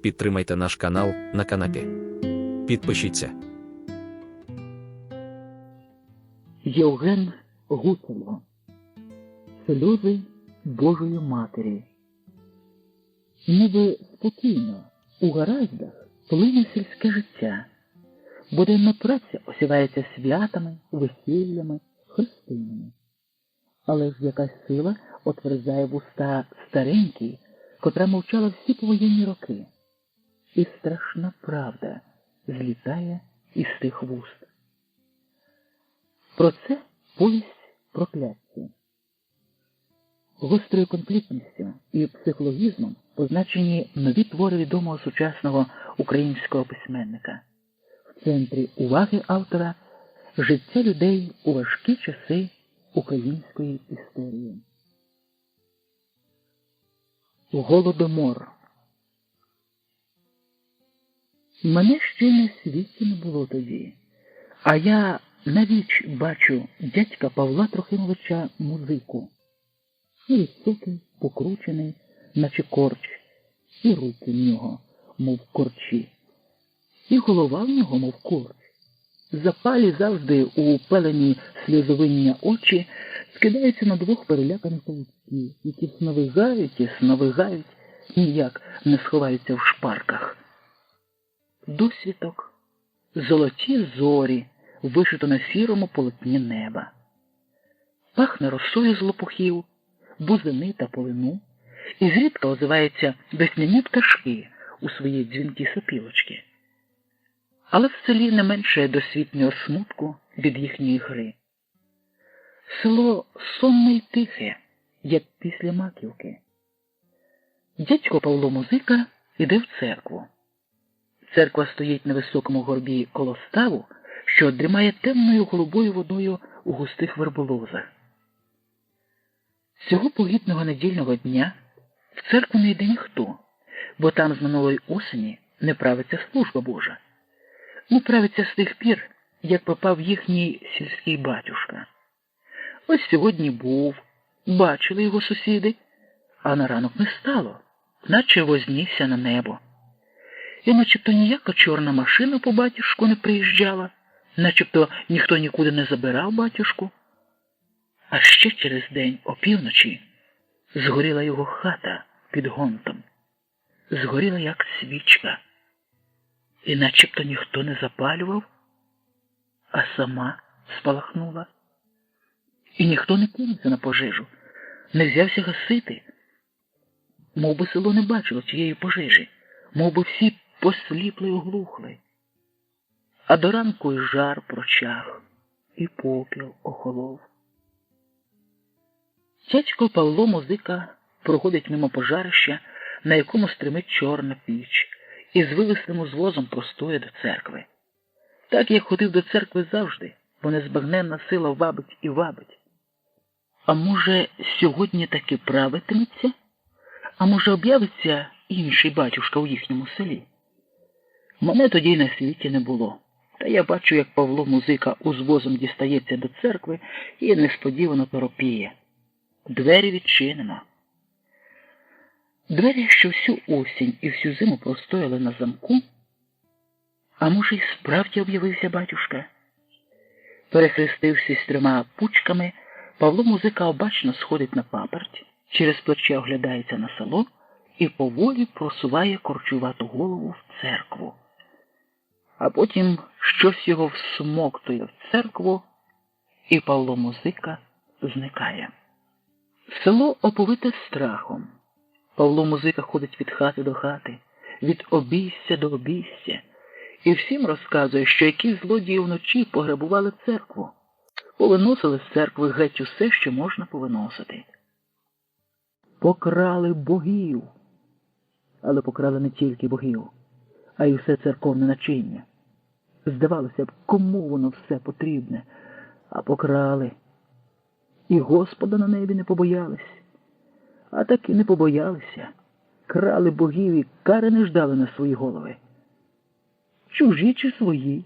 Підтримайте наш канал на канапі. Підпишіться. Євген Гуцало. Сльози Божої Матері. Ніби спокійно, у гараздах плине сільське життя. Буденна праця осівається святами, весіллями, хрестинами. Але ж якась сила отверзає вуста старенькій, котра мовчала всі повоєнні роки. І страшна правда злітає із тих вуст. Про це повість «Прокляття». Гострою конфліктністю і психологізмом позначені нові твори відомого сучасного українського письменника. В центрі уваги автора – життя людей у важкі часи української історії. Голодомор. Мене ще на світі не було тоді, а я навіч бачу дядька Павла Трохимовича Музику. Високий, покручений, наче корч, і руки в нього, мов корчі, і голова в нього, мов корч. Запалі завжди у пелені сльозовиння очі скидаються на двох переляканих павуків, які сновигають, ніяк не сховаються в шпарках. Досвіток, золоті зорі, вишито на сірому полотні неба. Пахне росою з лопухів, бузини та полину, і зрідка озиваються весняні пташки у свої дзвінкі сопілочки. Але в селі не менше досвітнього смутку від їхньої гри. Село сонне й тихе, як після Маківки. Дядько Павло Музика іде в церкву. Церква стоїть на високому горбі коло ставу, що дрімає темною голубою водою у густих верболозах. Цього погідного недільного дня в церкву не йде ніхто, бо там з минулої осені не правиться служба Божа. Не правиться з тих пір, як попав їхній сільський батюшка. Ось сьогодні був, бачили його сусіди, а на ранок не стало, наче вознісся на небо. І начебто ніяка чорна машина по батюшку не приїжджала, начебто ніхто нікуди не забирав батюшку. А ще через день, опівночі, згоріла його хата під гонтом. Згоріла, як свічка. І начебто ніхто не запалював, а сама спалахнула. І ніхто не кинувся на пожежу, не взявся гасити. Мов би село не бачило тієї пожежі, мов би всі посліпли й оглухли. А до ранку й жар прочах, і попіл охолов. Дядько Павло Музика проходить мимо пожарища, на якому стримить чорна піч, і з вивісним узвозом простоє до церкви. Так, як ходив до церкви завжди, бо незбагненна сила вабить і вабить. А може, сьогодні таки правитиметься? А може, об'явиться інший батюшка у їхньому селі? Мене тоді й на світі не було. Та я бачу, як Павло Музика узвозом дістається до церкви і несподівано торопіє. Двері відчинено. Двері, що всю осінь і всю зиму простояли на замку, а може й справді об'явився батюшка. Перехрестившись 3 пучками, Павло Музика обачно сходить на паперть, через плече оглядається на село і поволі просуває корчувату голову в церкву. А потім щось його всмоктує в церкву, і Павло Музика зникає. Село оповите страхом. Павло Музика ходить від хати до хати, від обійстя до обійстя, і всім розказує, що якісь злодії вночі пограбували церкву, повиносили з церкви геть усе, що можна повиносити. Покрали богів. Але покрали не тільки богів, а й усе церковне начиння. Здавалося б, кому воно все потрібне, а покрали. І Господа на небі не побоялись. А таки не побоялися. Крали богів і кари не ждали на свої голови. Чужі чи свої?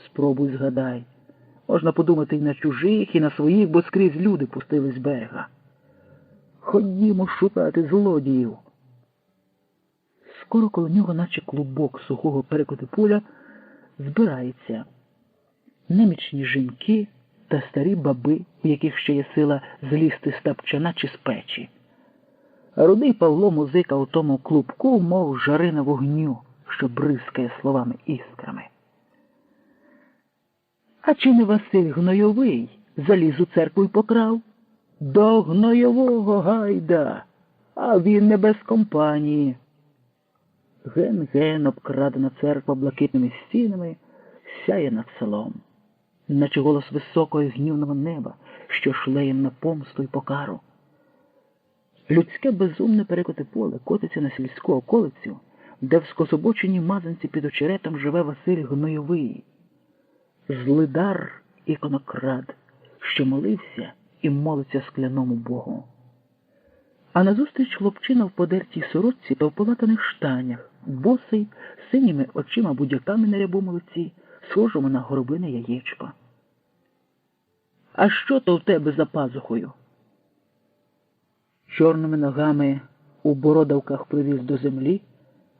Спробуй згадай. Можна подумати і на чужих, і на своїх, бо скрізь люди пустили з берега. Ходімо шукати злодіїв. скоро коло нього, наче клубок сухого перекоти поля, збирається немічні жінки та старі баби, у яких ще є сила злізти з тапчана чи з печі. А рудий Павло Музика у тому клубку, мов жарина вогню, що бризкає словами іскрами. А чи не Василь Гнойовий заліз у церкву й покрав? До Гнойового гайда, а він не без компанії. Ген-ген обкрадена церква блакитними стінами сяє над селом, наче голос високого і гнівного неба, що шле їм на помсту й покару. Людське безумне перекоти поле котиться на сільську околицю, де в скособоченій мазанці під очеретом живе Василь Гнойовий, злидар і конокрад, що молився і молиться скляному Богу. А назустріч хлопчина в подертій сорочці та в полатаних штанях, босий, з синіми очима будяками на рябому лиці, схожому на горобине яєчко. «А що то в тебе за пазухою?» Чорними ногами у бородавках привіз до землі,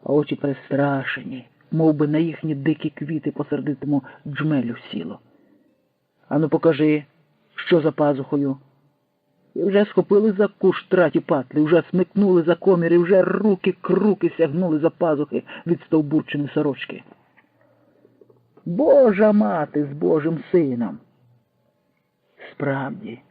а очі перестрашені, мов би на їхні дикі квіти посердитому джмелю сіло. «Ану покажи, що за пазухою?» І вже схопили за куш траті патлі, вже смикнули за комір, і вже руки-круки сягнули за пазухи від стовбурчини сорочки. Божа мати з Божим сином! Справді,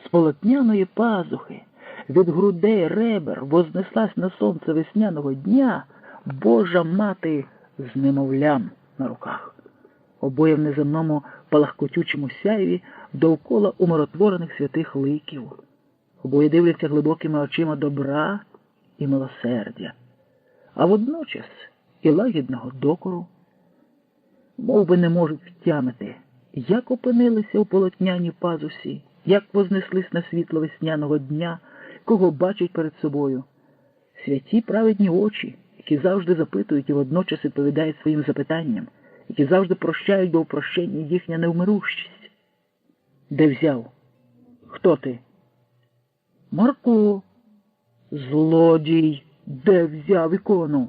з полотняної пазухи, від грудей ребер вознеслась на сонце весняного дня Божа мати з немовлям на руках. Обоє в неземному палахкотючому сяєві довкола умиротворених святих ликів. Обоє дивляться глибокими очима добра і милосердя, а водночас і лагідного докору. Мов би не можуть втямити, як опинилися у полотняній пазусі, як вознеслись на світло весняного дня, кого бачать перед собою. Святі праведні очі, які завжди запитують і водночас відповідають своїм запитанням, які завжди прощають, бо в прощенні їхня невмирущість. Де взяв? Хто ти? Марко. Злодій. Де взяв ікону?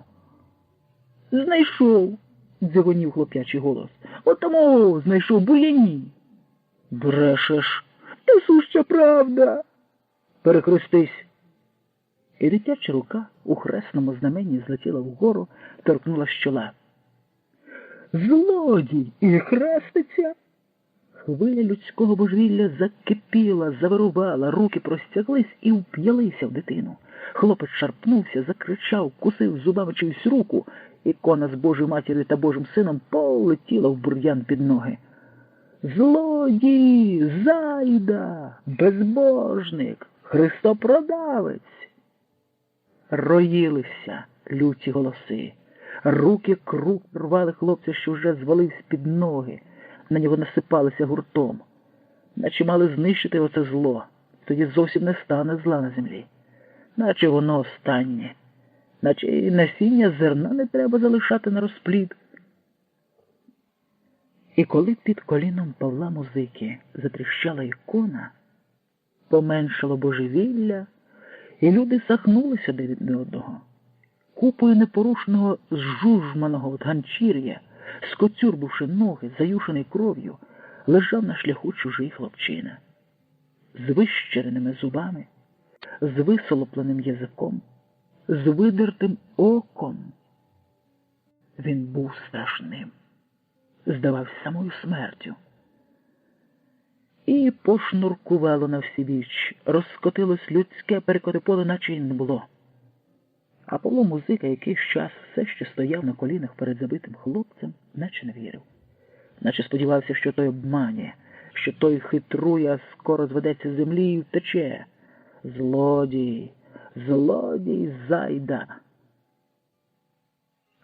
Знайшов, дзигонів хлоп'ячий голос. Отому знайшов буяні. Брешеш. Та суща правда. Перехрестись. І дитяча рука у хресному знаменні злетіла вгору, торкнула з чола. Злодій і хреститься? Хвиля людського божевілля закипіла, завирувала, руки простяглись і вп'ялися в дитину. Хлопець шарпнувся, закричав, кусив зубами чиюсь руку. Ікона з Божою матір'ю та Божим сином полетіла в бур'ян під ноги. Злодій! Зайда! Безбожник! Христопродавець! Роїлися люті голоси. Руки круг рвали хлопця, що вже звалився під ноги. На нього насипалися гуртом. Наче мали знищити оце зло. Тоді зовсім не стане зла на землі. Наче воно останнє. Наче і насіння зерна не треба залишати на розплід. І коли під коліном Павла Музики затріщала ікона, поменшало божевілля, і люди сахнулися один від одного. Купою непорушного зжужманого от ганчір'я, скоцюрбивши ноги, заюшений кров'ю, лежав на шляху чужий хлопчина. З вищереними зубами, з висолопленим язиком, з видертим оком. Він був страшним, здавався самою смертю. І пошнуркувало на всі біч, розкотилось людське перекотиполе, наче й не було. А Павло Музика якийсь час все ще стояв на колінах перед забитим хлопцем, наче не вірив. Наче сподівався, що той обманює, що той хитрує, а скоро зведеться з землі і втече. Злодій, злодій Зайда.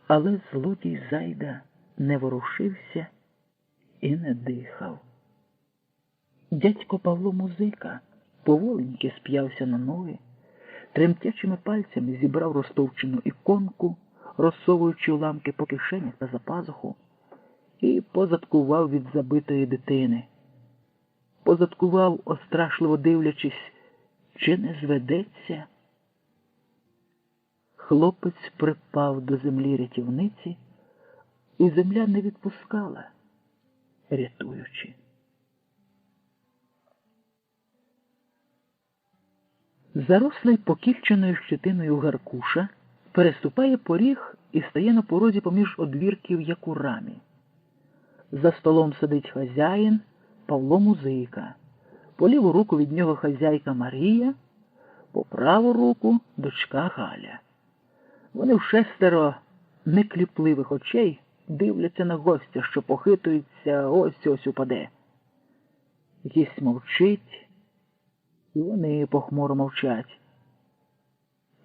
Але злодій Зайда не ворушився і не дихав. Дядько Павло Музика поволеньки сп'явся на ноги, тремтячими пальцями зібрав розтовчену іконку, розсовуючи уламки по кишенях та за пазуху, і позадкував від забитої дитини. Позадкував, острашливо дивлячись, чи не зведеться. Хлопець припав до землі рятівниці, і земля не відпускала, рятуючи. Зарослий покільченою щетиною Гаркуша переступає поріг і стає на порозі поміж одвірків, як у рамі. За столом сидить хазяїн Павло Музика. По ліву руку від нього хазяйка Марія, по праву руку дочка Галя. Вони вшестеро некліпливих очей дивляться на гостя, що похитується, ось-ось упаде. Гість мовчить, і вони похмуро мовчать.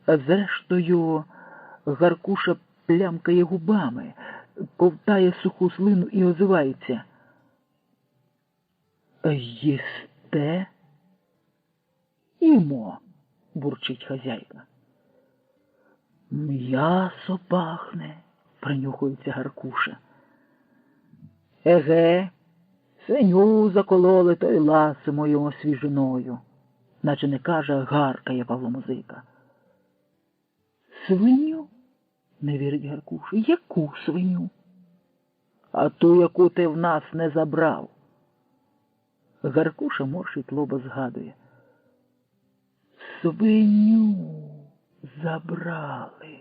А зрештою Гаркуша плямкає губами, ковтає суху слину і озивається. «Їсте?» «Їмо», – бурчить хазяйка. «М'ясо пахне», – принюхується Гаркуша. «Еге, свиню закололи, то й ласимою освіжиною», – наче не каже, а гаркає Павло Музика. «Свиню?» – не вірить Гаркуша. «Яку свиню?» «А ту, яку ти в нас не забрав». Гаркуша морщить лоба, згадує. «Свиню забрали».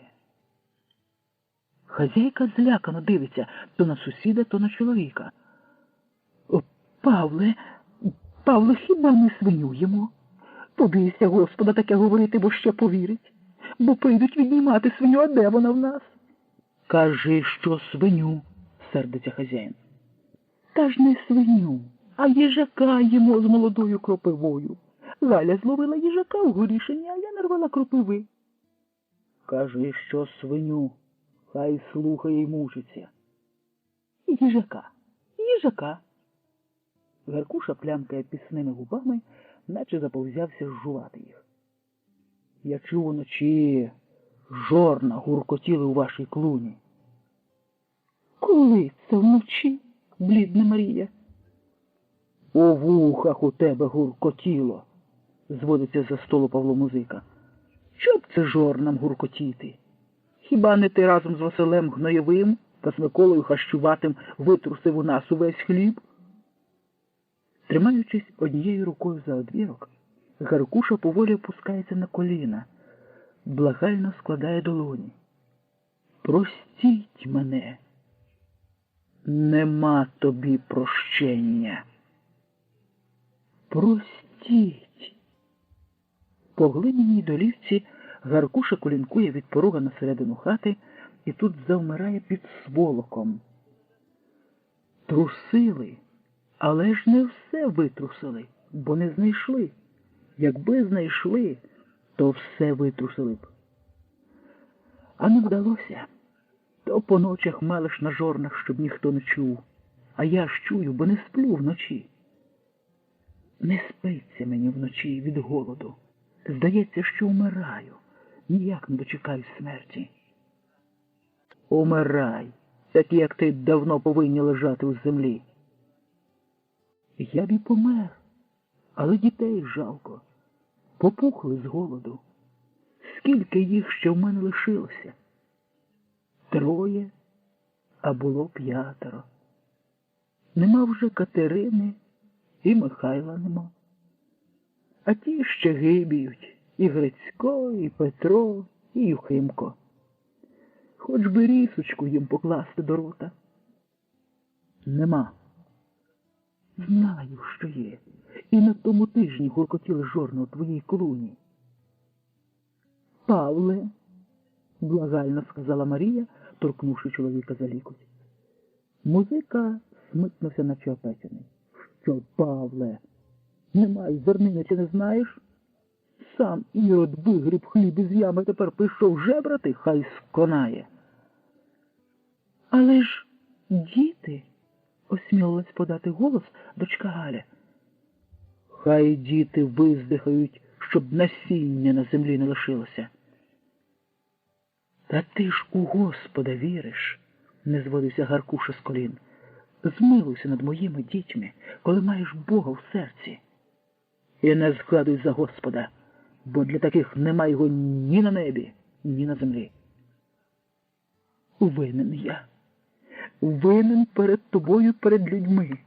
Хазяйка злякано дивиться то на сусіда, то на чоловіка. Павле, хіба ми свиню їмо? Побійся Господа таке говорити, бо ще повірить. Бо прийдуть віднімати свиню, а де вона в нас?» «Кажи, що свиню», – сердиться хазяїн. «Та ж не свиню, а їжака їмо з молодою кропивою. Галя зловила їжака в горішині, а я нарвала кропиви». «Кажи, що свиню, хай слухає й мучиться». Їжака. Гаркуша плямкає пісними губами, наче заповзявся жувати їх. «Я чув уночі, жорна гуркотіли у вашій клуні». «Коли це вночі, блідна Марія?» «У вухах у тебе гуркотіло», – зводиться за столу Павло Музика. «Що б це жорнам гуркотіти? Хіба не ти разом з Василем Гноєвим та з Миколою Хащуватим витрусив у нас увесь хліб?» Тримаючись однією рукою за одвірок, Гаркуша поволі опускається на коліна, благально складає долоні. «Простіть мене! Нема тобі прощення! Простіть!» По глиняній долівці Гаркуша колінкує від порога на середину хати і тут завмирає під сволоком. Трусили, але ж не все витрусили, бо не знайшли. Якби знайшли, то все витрусили б. А не вдалося. То по ночах малиш на жорнах, щоб ніхто не чув. А я ж чую, бо не сплю вночі. Не спиться мені вночі від голоду. Здається, що вмираю. Ніяк не дочекаюсь смерті. Умирай, такі, як ти, давно повинні лежати у землі. Я б і помер, але дітей жалко. Попухли з голоду. Скільки їх ще в мене лишилося? 3, а було 5. Нема вже Катерини, і Михайла нема. А ті ще гибіють, і Грицько, і Петро, і Юхимко. Хоч би рісочку їм покласти до рота. Нема. Знаю, що є. І на тому тижні гуркотіли жорна у твоїй клуні. «Павле», – благально сказала Марія, торкнувши чоловіка за лікоть. Музика смикнувся, наче опечений. «Що, Павле? Немає зернини, чи не знаєш? Сам Ірод вигріб хліб із ями, тепер прийшов жебрати, хай сконає». «Але ж діти», – осмілилась подати голос дочка Галя. «Хай діти виздихають, щоб насіння на землі не лишилося». «Та ти ж у Господа віриш», – не зводився Гаркуша з колін. «Змилуйся над моїми дітьми, коли маєш Бога в серці. І не згадуй за Господа, бо для таких нема його ні на небі, ні на землі. Винен я. Винен перед тобою, перед людьми.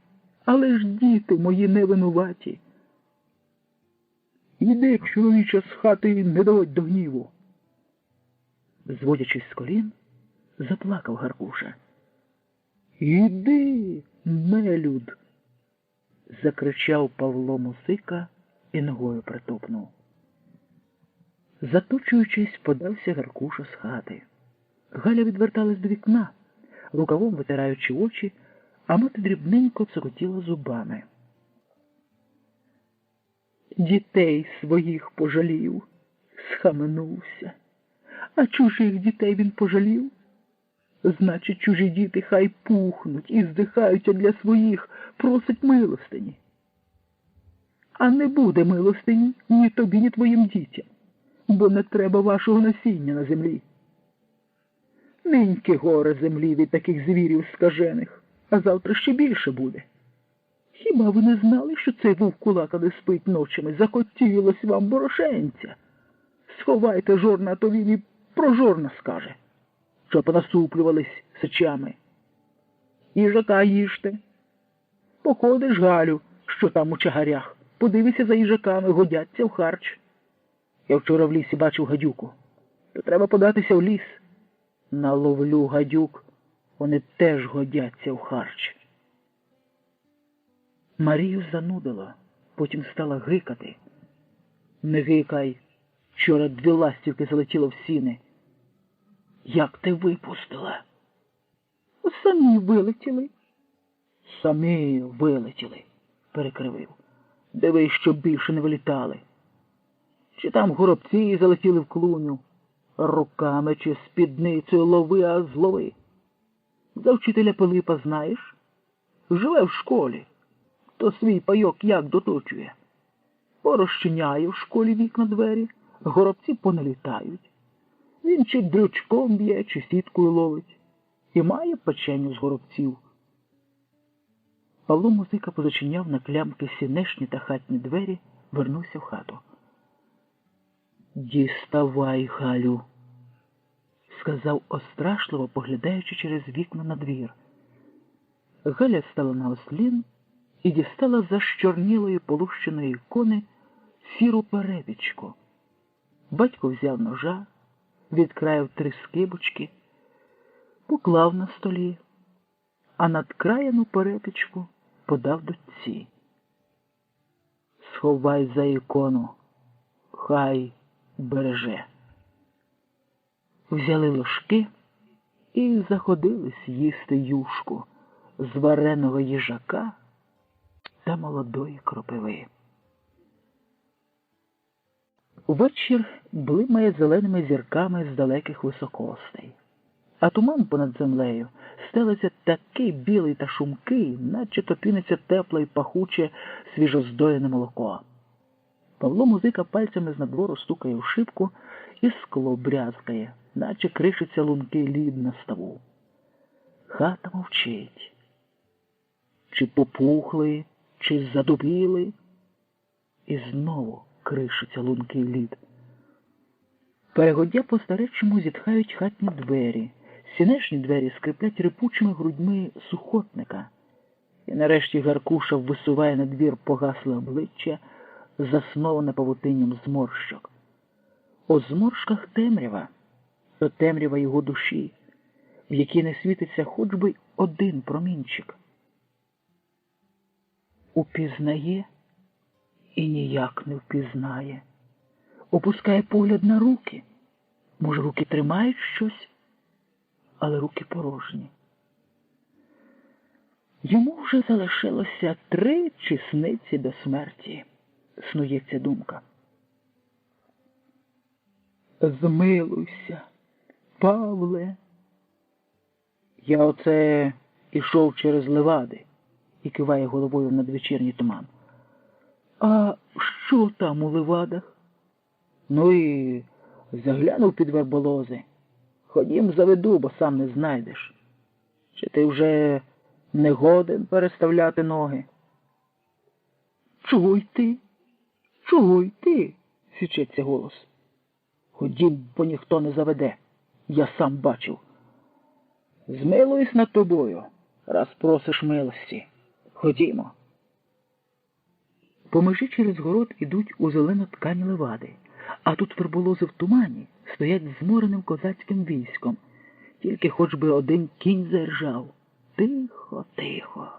Але ж діти мої не винуваті. Іди, чоловіче, з хати і не доводь до гніву. Зводячись з колін, заплакав Гаркуша. Іди, нелюд! Закричав Павло Музика і ногою притупнув. Заточуючись, подався Гаркуша з хати. Галя відверталась до вікна, рукавом витираючи очі, а мати дрібненько цокотіла зубами. Дітей своїх пожалів, схаменувся. А чужих дітей він пожалів? Значить, чужі діти хай пухнуть і здихають, а для своїх просить милостині. А не буде милостині ні тобі, ні твоїм дітям, бо не треба вашого насіння на землі. Ниньки горе землі від таких звірів скажених, а завтра ще більше буде. Хіба ви не знали, що цей вовкулака не спить ночами? Закотілось вам борошенця. Сховайте жорна, а то він і про жорна скаже, що понасуплювались сечами. Їжака їжте. Походиш, Галю, що там у чагарях. Подивися за їжаками, годяться в харч. Я вчора в лісі бачив гадюку. То треба податися в ліс. Наловлю гадюк, вони теж годяться в харч. Марію занудило, потім стала гикати. Не гикай, вчора 2 ластівки залетіло в сіни. Як ти випустила? Самі вилетіли. Самі вилетіли, перекривив. Дивись, щоб більше не вилітали. Чи там горобці залетіли в клуню. Руками чи спідницею лови, а злови. За вчителя Пилипа знаєш? Живе в школі. То свій пайок як доточує. Порозчиняє в школі вікна двері, горобці поналітають. Він чи дрючком б'є, чи сіткою ловить. І має печеню з горобців. Павло Музика позачиняв на клямки сінешні та хатні двері, вернувся в хату. «Діставай, Галю», – сказав острашливо, поглядаючи через вікна на двір. Галя стала на ослін і дістала з защорнілої полущеної ікони сіру перепічку. Батько взяв ножа, відкраїв 3 скибочки, поклав на столі, а надкраєну перепічку подав дочці. «Сховай за ікону, хай береже». Взяли ложки і заходились їсти юшку з вареного їжака та молодої кропиви. Увечір блимає зеленими зірками з далеких високостей, а туман понад землею стелиться такий білий та шумкий, наче то піниться тепле й пахуче свіжоздоєне молоко. Павло Музика пальцями з надвору стукає в шибку, і скло брязкає, наче кришиться лункий лід на ставу. Хата мовчить. Чи попухли, чи задубіли, і знову кришиться лункий лід. Перегоддя по-старечому зітхають хатні двері, сінешні двері скриплять рипучими грудьми сухотника. І нарешті Гаркуша висуває на двір погасле обличчя, засноване павутинням зморщок. У зморшках темрява, то темрява його душі, в якій не світиться хоч би один промінчик. Упізнає і ніяк не впізнає. Опускає погляд на руки. Може, руки тримають щось, але руки порожні. Йому вже залишилося 3 чесниці до смерті, снується думка. Змилуйся, Павле. Я оце ішов через Левади, і киває головою в надвечірній туман. А що там у Левадах? Ну і заглянув під верболози. Ходім заведу, бо сам не знайдеш. Чи ти вже не годен переставляти ноги? Чого йти? Чого йти? Січеться голос. Ходім, бо ніхто не заведе. Я сам бачив. Змилуюсь над тобою, раз просиш милості. Ходімо. По межі через город ідуть у зелену ткань левади, а тут верболози в тумані стоять змореним козацьким військом. Тільки хоч би один кінь заіржав. Тихо, тихо.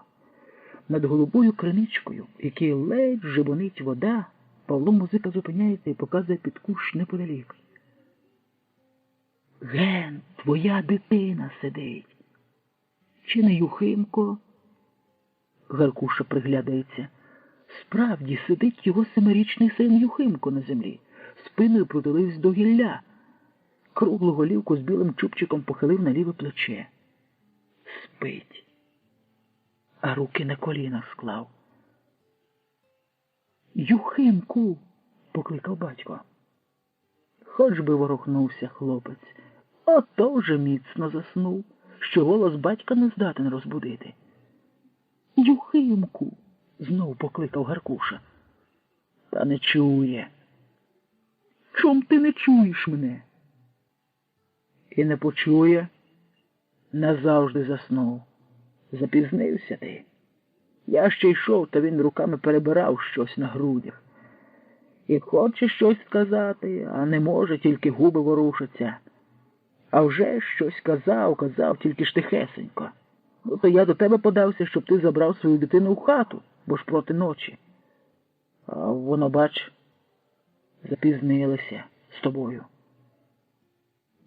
Над голубою криничкою, який ледь жебонить вода, Павло Музика зупиняється і показує під кущ неподалік. Ген, твоя дитина сидить. Чи не Юхимко? Гаркуша приглядається. Справді сидить його 7-річний син Юхимко на землі, спиною притулився до гілля. Круглу голівку з білим чубчиком похилив на ліве плече. Спить. А руки на колінах склав. Юхимку, покликав батько. Хоч би ворухнувся хлопець, ото вже міцно заснув, що голос батька не здатен розбудити. Юхимку, знов покликав Гаркуша. Та не чує. Чом ти не чуєш мене? І не почує. Назавжди заснув. Запізнився ти. Я ще йшов, та він руками перебирав щось на грудях. І хоче щось сказати, а не може, тільки губи ворушаться. А вже щось казав, тільки ж тихесенько. Ну, то я до тебе подався, щоб ти забрав свою дитину в хату, бо ж проти ночі. А воно, бач, запізнилися з тобою.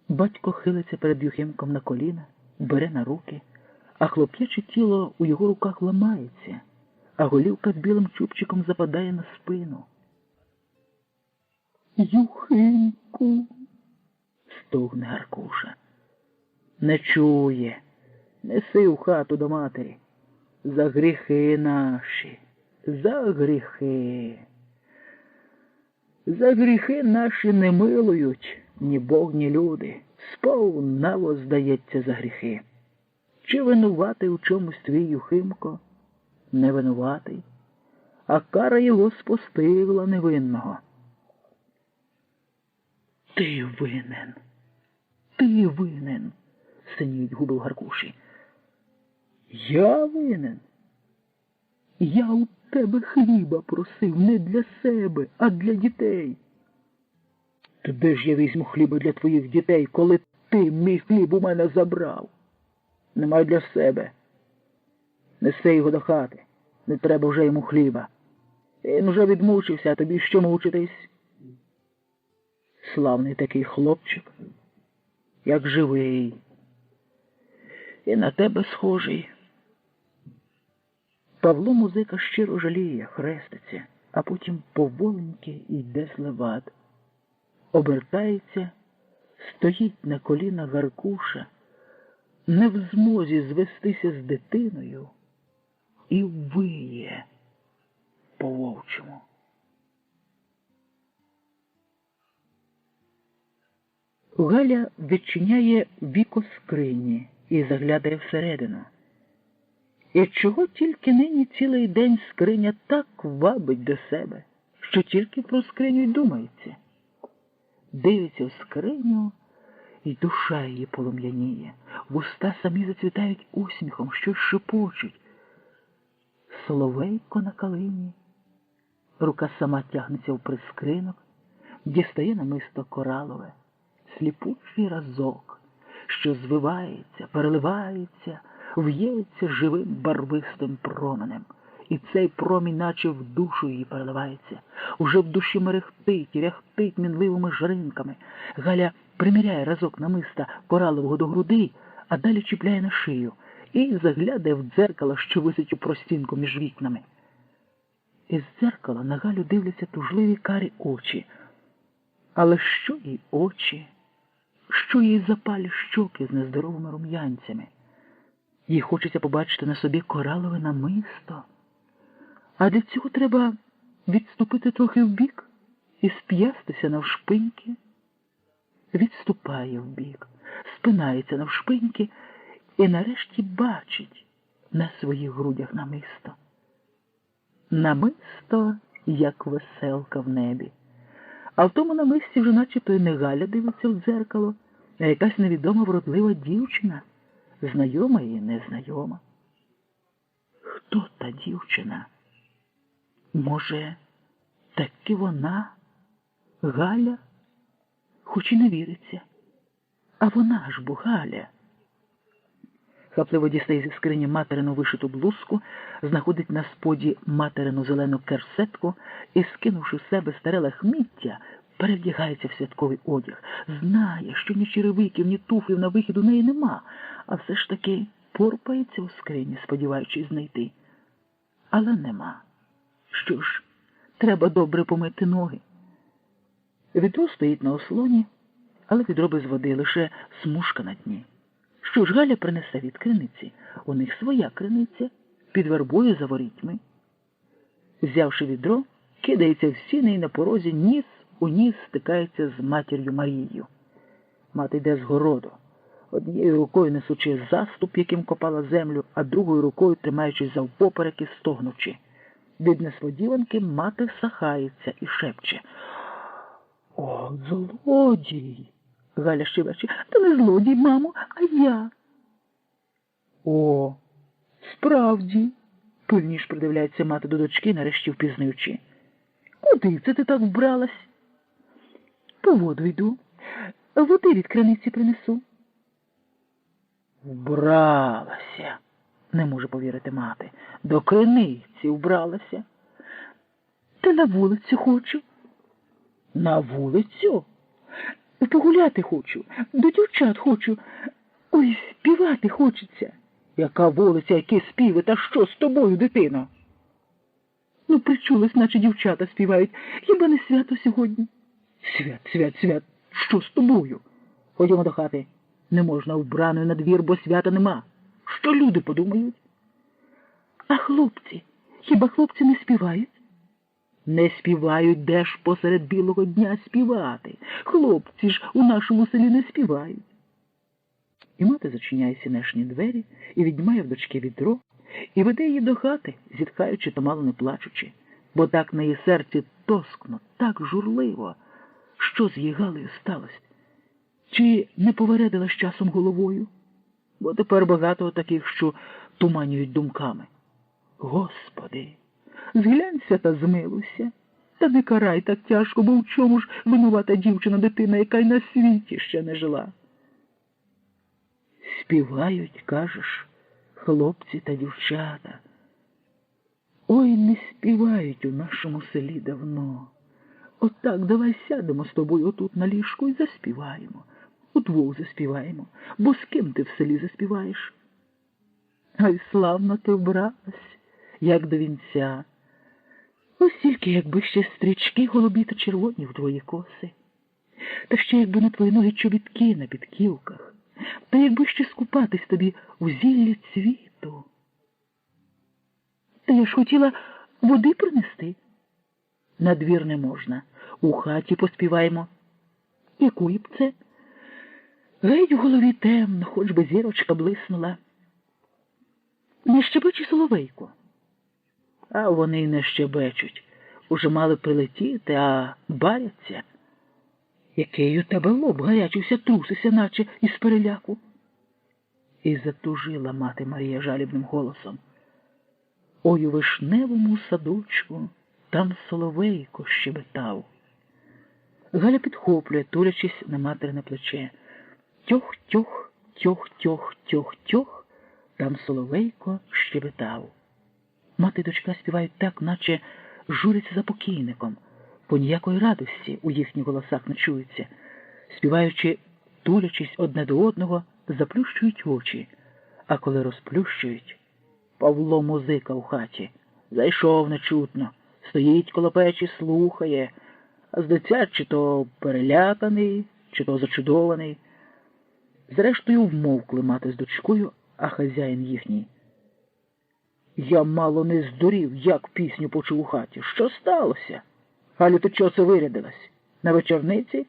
Батько хилиться перед Юхимком на коліна, бере на руки, а хлоп'яче тіло у його руках ламається, а голівка з білим чубчиком западає на спину. Юхимку, стогне Гаркуша. Не чує. Неси в хату до матері. За гріхи наші, за гріхи. За гріхи наші не милують ні Бог, ні люди. Сповна воздається за гріхи. Чи винуватий у чомусь твій Юхимко? Не винуватий. А кара його спостигла невинного. Ти винен. Ти винен, синіють губи в Гаркуші. Я винен? Я у тебе хліба просив не для себе, а для дітей. То де ж я візьму хліба для твоїх дітей, коли ти мій хліб у мене забрав? Немає для себе. Неси його до хати. Не треба вже йому хліба. Він вже відмучився, а тобі що мучитись? Славний такий хлопчик, як живий. І на тебе схожий. Павло Музика щиро жаліє, хреститься, а потім поволеньки йде з левад. Обертається, стоїть на колінах Гаркуша, не в змозі звестися з дитиною і виє по-вовчому. Галя відчиняє віко скрині і заглядає всередину. І чого тільки нині цілий день скриня так вабить до себе, що тільки про скриню й думається. Дивиться в скриню, і душа її полум'яніє, вуста самі зацвітають усміхом, щось шепочуть. Соловейко на калині, рука сама тягнеться в прискринок, дістає намисто коралове, сліпучий разок, що звивається, переливається, в'ється живим барвистим променем. І цей промінь наче в душу її переливається. Уже в душі мерехтить, ряхтить мінливими жаринками. Галя приміряє разок намиста коралового до груди, а далі чіпляє на шию і заглядає в дзеркало, що висить у простінку між вікнами. Із дзеркала на Галю дивляться тужливі карі очі. Але що їй очі? Що їй запалі щоки з нездоровими рум'янцями? Їй хочеться побачити на собі коралове намисто. А для цього треба відступити трохи вбік і сп'ястися навшпиньки. Відступає вбік, спинається навшпиньки і нарешті бачить на своїх грудях намисто. Намисто, як веселка в небі. А в тому намисті вже начебто й не Галя дивиться в дзеркало, а якась невідома вродлива дівчина, знайома і незнайома. Хто та дівчина? Може, таки вона, Галя? Хоч і не віриться. А вона ж бо Галя. Хапливо дістає зі скрині материну вишиту блузку, знаходить на споді материну зелену керсетку і, скинувши з себе старе лахміття, перевдягається в святковий одяг. Знає, що ні черевиків, ні туфлів на вихід у неї нема, а все ж таки порпається у скрині, сподіваючись знайти. Але нема. Що ж, треба добре помити ноги. Відро стоїть на ослоні, але відро без води, лише смужка на дні. Що ж, Галя принесе від криниці. У них своя криниця, під вербою за ворітьми. Взявши відро, кидається в сіни і на порозі ніс у ніс стикається з матір'ю Марією. Мати йде з городу, однією рукою несучи заступ, яким копала землю, а другою рукою тримаючись завпоперек і стогнучи. Від несподіванки мати всахається і шепче: «О, злодій!» Галя щебече: «Та не злодій, мамо, а я». «О, справді», пильніш придивляється мати до дочки, нарешті впізнаючи. «Куди це ти так вбралась?» «По воду йду. Води від криниці принесу». «Вбралася», не може повірити мати. «До криниці вбралася». «Та на вулицю хочу». «На вулицю?» «Погуляти хочу, до дівчат хочу. Ой, співати хочеться». «Яка вулиця, які співи, та що з тобою, дитино?» «Ну, причулась, наче дівчата співають. Хіба не свято сьогодні?» Свят, що з тобою? Ходімо до хати. Не можна вбраною на двір, бо свята нема. Що люди подумають?» «А хлопці? Хіба хлопці не співають?» «Не співають, де ж посеред білого дня співати? Хлопці ж у нашому селі не співають». І мати зачиняє сінешні двері і віднімає в дочки відро, і веде її до хати, зітхаючи та мало не плачучи, бо так на її серці тоскно, так журливо. Що з її Галею сталося? Чи не повередила з часом головою? Бо тепер багато таких, що туманюють думками. Господи, зглянься та змилуйся, та не карай так тяжко, бо в чому ж винувата дівчина-дитина, яка й на світі ще не жила? Співають, кажеш, хлопці та дівчата. Ой, не співають у нашому селі давно. Отак, давай сядемо з тобою отут на ліжку і заспіваємо. Удвох заспіваємо, бо з ким ти в селі заспіваєш? Ай, славно ти вбралась, як до вінця. Ось тільки, якби ще стрічки голубі та червоні в твої коси. Та ще якби на твої ноги чобітки на підківках. Та якби ще скупатись тобі у зіллі цвіту. Та я ж хотіла води принести. На двір не можна. У хаті поспіваємо. Якої б це? Геть у голові темно, хоч би зірочка блиснула. Не щебече соловейко. А вони й не щебечуть. Уже мали прилетіти, а баряться. Який у тебе лоб гарячився, трусися, наче із переляку. І затужила мати Марія жалібним голосом. Ой, у вишневому садочку там соловейко щебетав. Галя підхоплює, турячись на материне плече. Тьох-тьох, тьох-тьох, тьох-тьох, там соловейко щебетав. Мати і дочка співають так, наче журяться за покійником, бо ніякої радості у їхніх голосах не чується. Співаючи, тулячись одне до одного, заплющують очі, а коли розплющують, Павло музика у хаті. Зайшов нечутно, стоїть коло печі, слухає, а здається, чи то переляканий, чи то зачудований. Зрештою вмовкли мати з дочкою, а хазяїн їхній. Я мало не здурів, як пісню почув у хаті. Що сталося? Галю, ти чого це вирядилась? На вечорниці?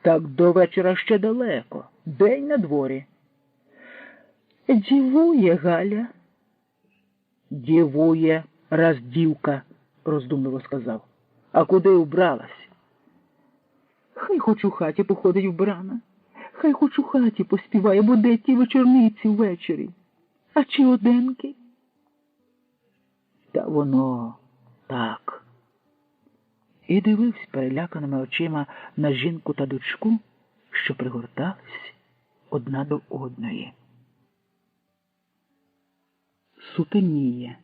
Так до вечора ще далеко. День на дворі. Дівує, Галя. Дівує, раз дівка, роздумливо сказав. А куди убралась? Хай хоч у хаті походить вбрана, хай хоч у хаті поспіває, бо де ті вечорниці ввечері. А чи оденки? Та воно так. І дивився переляканими очима на жінку та дочку, що пригортались одна до одної. Сутеніє.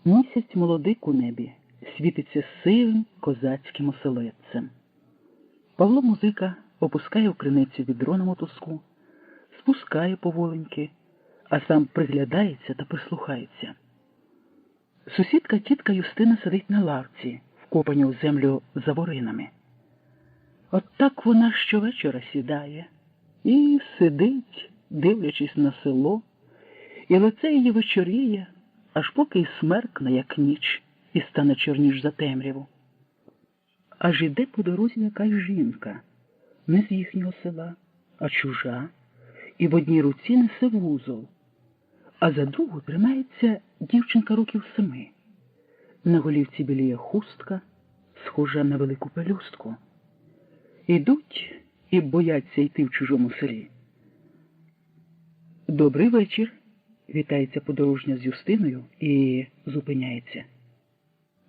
Місяць молодик у небі світиться сивим козацьким оселедцем. Павло Музика опускає в криницю відро на мотузку, спускає поволеньки, а сам приглядається та прислухається. Сусідка тітка Юстина сидить на лавці, вкопані в землю за воринами. От так вона щовечора сідає і сидить, дивлячись на село, і лице її вечоріє, аж поки й смеркне, як ніч, і стане чорніш за темряву. Аж іде по дорозі якась жінка, не з їхнього села, а чужа, і в одній руці несе вузол, а за другу тримається дівчинка років 7. На голівці біліє хустка, схожа на велику пелюстку. Ідуть і бояться йти в чужому селі. «Добрий вечір», – вітається подорожня з Юстиною і зупиняється.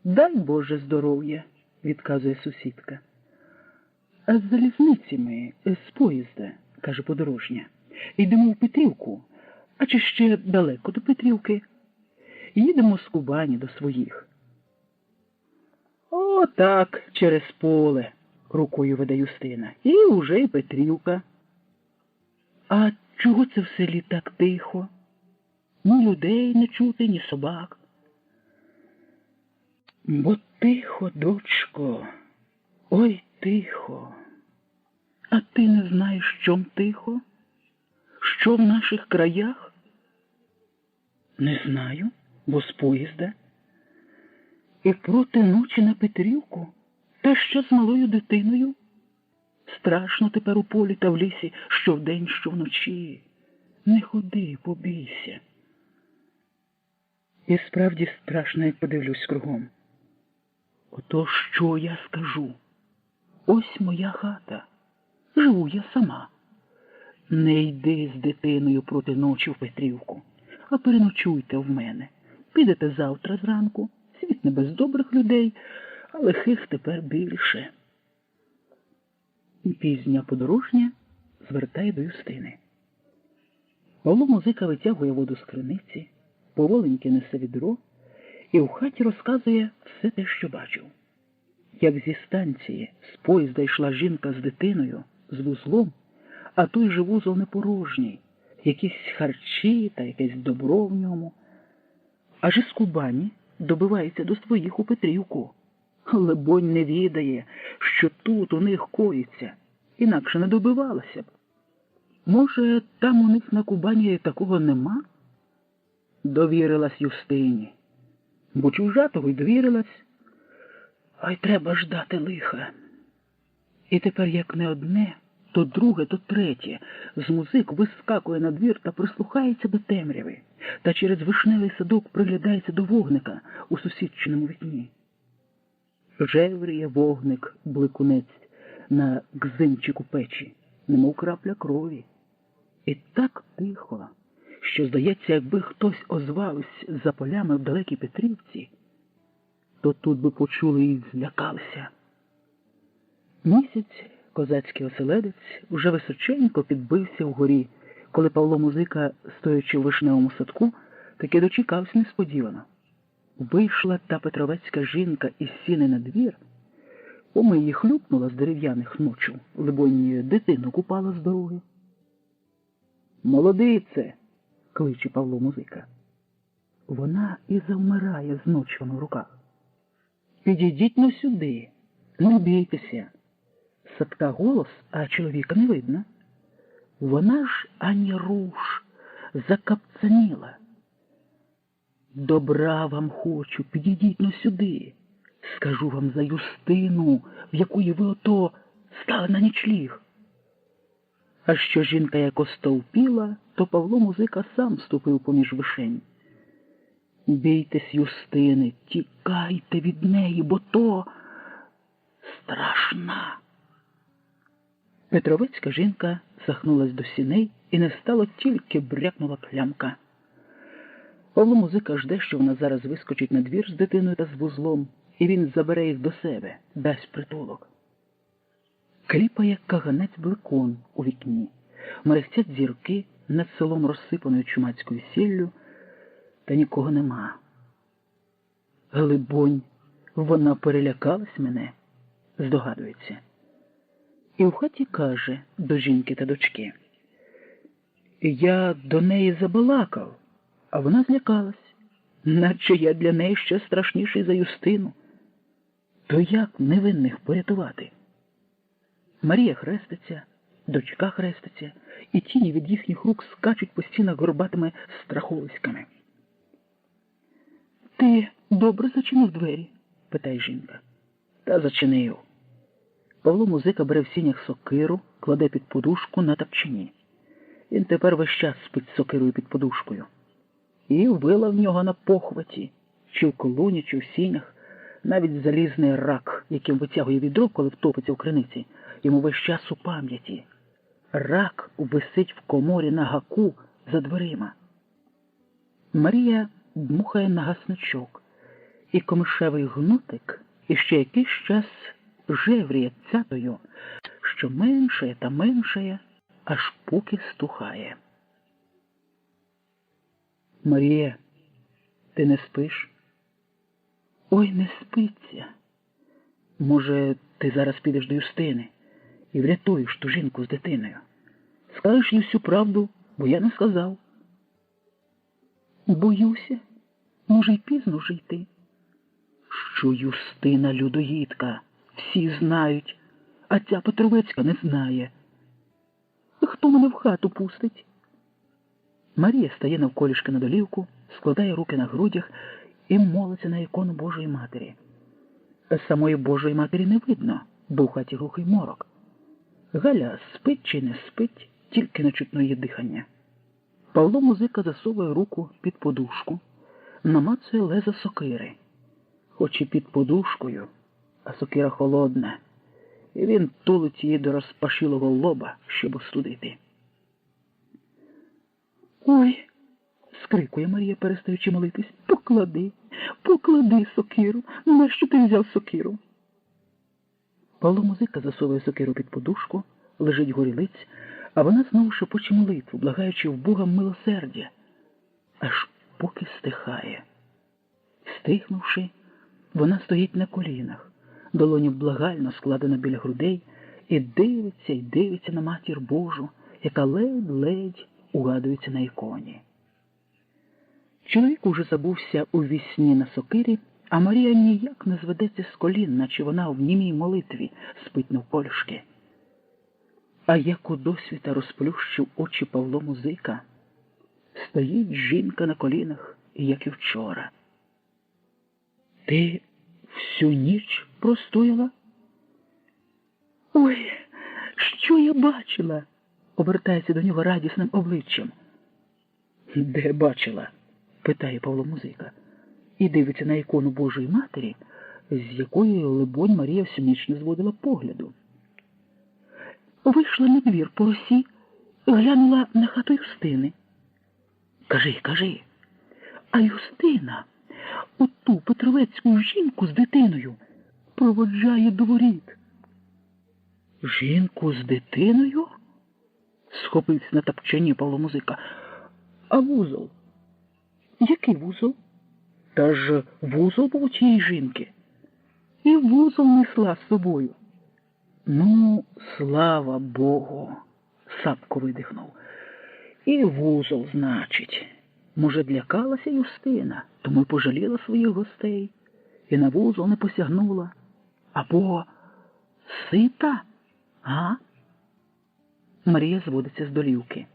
«Дай Боже здоров'я», – відказує сусідка. «А з залізниці ми, з поїзда», – каже подорожня. «Йдемо в Петрівку, а чи ще далеко до Петрівки? Їдемо з Кубані до своїх». «О, так, через поле», – рукою веде Юстина. «І уже й Петрівка». «А чого це в селі так тихо? Ні людей не чути, ні собак». «Бо тихо, дочко, ой тихо. А ти не знаєш, чом тихо? Що в наших краях?» «Не знаю, бо з поїзда. І проти ночі на Петрівку, та ще з малою дитиною. Страшно тепер у полі та в лісі, що вдень, що вночі. Не ходи, побійся». І справді страшно, як подивлюсь кругом. Ото що я скажу? Ось моя хата. Живу я сама. Не йди з дитиною проти ночі в Петрівку, а переночуйте в мене. Підете завтра зранку. Світ не без добрих людей, а лихих тепер більше. І пізня подорожня звертає до Юстини. Павло Музика витягує воду з криниці, поволеньки несе відро і в хаті розказує все те, що бачив. Як зі станції з поїзда йшла жінка з дитиною, з вузлом, а той же вузол не порожній, якісь харчі та якесь добро в ньому. Аж із Кубані добивається до своїх у Петрівку. Лебонь не відає, що тут у них коїться, інакше не добивалася б. Може, там у них на Кубані такого нема? Довірилась Юстині. Бо чужа того й довірилась. А й треба ждати лиха. І тепер як не одне, то друге, то третє з Музик вискакує на двір та прислухається до темряви, та через вишневий садок приглядається до вогника у сусідчиному вікні. Жевріє вогник бликунець на гзинчику печі, немов крапля крові. І так тихо, що, здається, якби хтось озвався за полями в далекій Петрівці, то тут би почули і злякалися. Місяць, козацький оселедець, уже височенько підбився вгорі, коли Павло Музика, стоячи в вишневому садку, таки дочекався несподівано. Вийшла та петровецька жінка із сіни на двір, поми її хлюпнула з дерев'яних ночів, либонь, дитину купала з дороги. «Молодице!» – кличе Павло Музика. Вона і завмирає з ночами в руках. «Підійдіть но сюди, не бійтеся». З садка голос, а чоловіка не видно. Вона ж ані руш, закапцаніла. «Добра вам хочу, підійдіть но сюди. Скажу вам за Юстину, в якої ви ото стали на нічліг». А що жінка як остовпіла, то Павло Музика сам ступив поміж вишень. «Бійтесь Юстини, тікайте від неї, бо то страшна». Петровецька жінка сахнулась до сіней, і не стало, тільки брякнула клямка. Павло Музика жде, що вона зараз вискочить на двір з дитиною та з вузлом, і він забере їх до себе, дасть притулок. Кліпає каганець бликон у вікні, мерехтять зірки над селом, розсипаною чумацькою сіллю, та нікого нема. Глибонь, вона перелякалась мене, здогадується. І в хаті каже до жінки та дочки: я до неї забалакав, а вона злякалась, наче я для неї ще страшніший за Юстину. То як невинних порятувати? Марія хреститься, дочка хреститься, і тіні від їхніх рук скачуть по стінах горбатими страховиськами. Ти добре зачинив двері? Питає жінка. Та зачинив. Павло Музика бере в сінях сокиру, кладе під подушку на тапчині. Він тепер весь час спить з сокирою під подушкою. І вбила в нього на похваті, чи в колоні, чи в сінях, навіть залізний рак, яким витягує відро, коли втопиться в криниці, йому весь час у пам'яті. Рак висить в коморі на гаку за дверима. Марія дмухає на гасничок, і комишевий гнутик іще якийсь час жевріє цятою, що меншає та меншає, аж поки стухає. Марія, ти не спиш? Ой, не спиться. Може, ти зараз підеш до Юстини і врятуєш ту жінку з дитиною? Скажеш їй всю правду, бо я не сказав. Боюся. Може, й пізно вже йти. Що Юстина людоїдка, всі знають, а ця Петровецька не знає. Хто мене в хату пустить? Марія стає навколішки на долівку, складає руки на грудях і молиться на ікону Божої Матері. Самої Божої Матері не видно, бо в хаті глухий морок. Галя спить чи не спить, тільки не чутно її дихання. Павло Музика засовує руку під подушку, намацує лезо сокири. Хоч і під подушкою, а сокира холодна, і він тулить її до розпашілого лоба, щоб остудити. Ой, скрикує Марія, перестаючи молитись, поклади сокиру, нащо ти взяв сокиру? Павло Музика засовує сокиру під подушку, лежить горілиць, а вона знову шепоче молитву, благаючи в Бога милосердя, аж поки стихає. Стихнувши, вона стоїть на колінах, долоні благально складена біля грудей, і дивиться на Матір Божу, яка ледь-ледь угадується на іконі. Чоловік уже забувся у вісні на сокирі, а Марія ніяк не зведеться з колін, наче вона в німій молитві спить навколішки. А як у досвіта розплющив очі Павло Музика, стоїть жінка на колінах, як і вчора. Ти всю ніч простояла? Ой, що я бачила? Обертається до нього радісним обличчям. Де бачила? Питає Павло Музика. І дивиться на ікону Божої Матері, з якої, либонь, Марія всю ніч не зводила погляду. Вийшла на двір по росі, глянула на хату Юстини. Кажи. А Юстина оту Петровецьку жінку з дитиною проводжає до воріт. Жінку з дитиною? Схопився на тапчані Павло Музика. А вузол? Який вузол? Та ж вузол був у тієї жінки. І вузол несла з собою. Ну, слава Богу, Сапко видихнув. І вузол, значить. Може, злякалася Юстина, тому й пожаліла своїх гостей, і на вузол не посягнула. Або сита, а? Марія зводиться з долівки.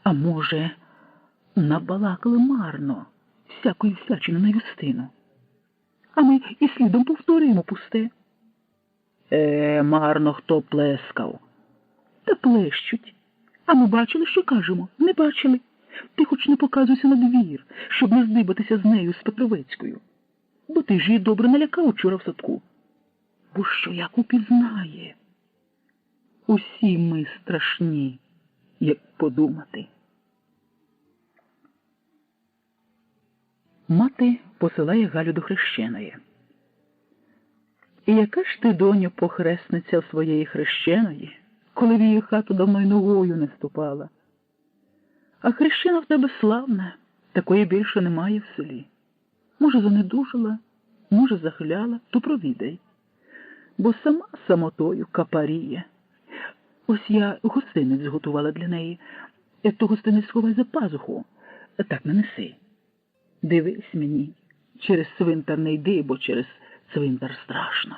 А може, набалакали марно всякої всячини на Юстину? А ми і слідом повторюємо пусте. Марно хто плескав. Та плещуть. А ми бачили, що кажемо? Не бачили. Ти хоч не показуйся на двір, щоб не здибатися з нею, з Петровецькою. Бо ти ж її добре налякав вчора в садку. Бо що як упізнає? Усі ми страшні, як подумати. Мати посилає Галю до хрещеної. І яка ж ти, доню, похресниця в своєї хрещеної, коли в її хату давно й ногою не ступала? А хрещена в тебе славна, такої більше немає в селі. Може, занедужила, може, захиляла, то провідай. Бо сама самотою капаріє. Ось я гостинець зготувала для неї. То гостинець сховай за пазуху. Так не неси. Дивись мені, через цвинтар не йди, бо через цвинтар страшно.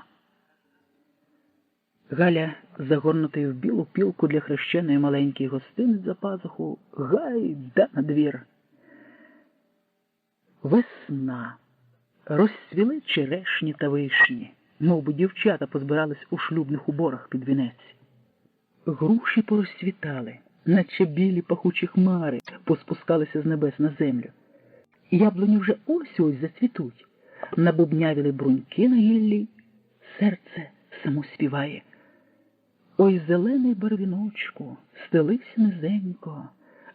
Галя, загорнутий в білу пілку для хрещеної маленький гостинець за пазуху, гайда на двір. Весна. Розцвіли черешні та вишні, мов би дівчата позбирались у шлюбних уборах під вінець. Груші порозцвітали, наче білі пахучі хмари поспускалися з небес на землю. Яблуні вже ось-ось зацвітуть. Набубнявіли бруньки на гіллі, серце само співає. Ой, зелений барвіночку, стелися низенько,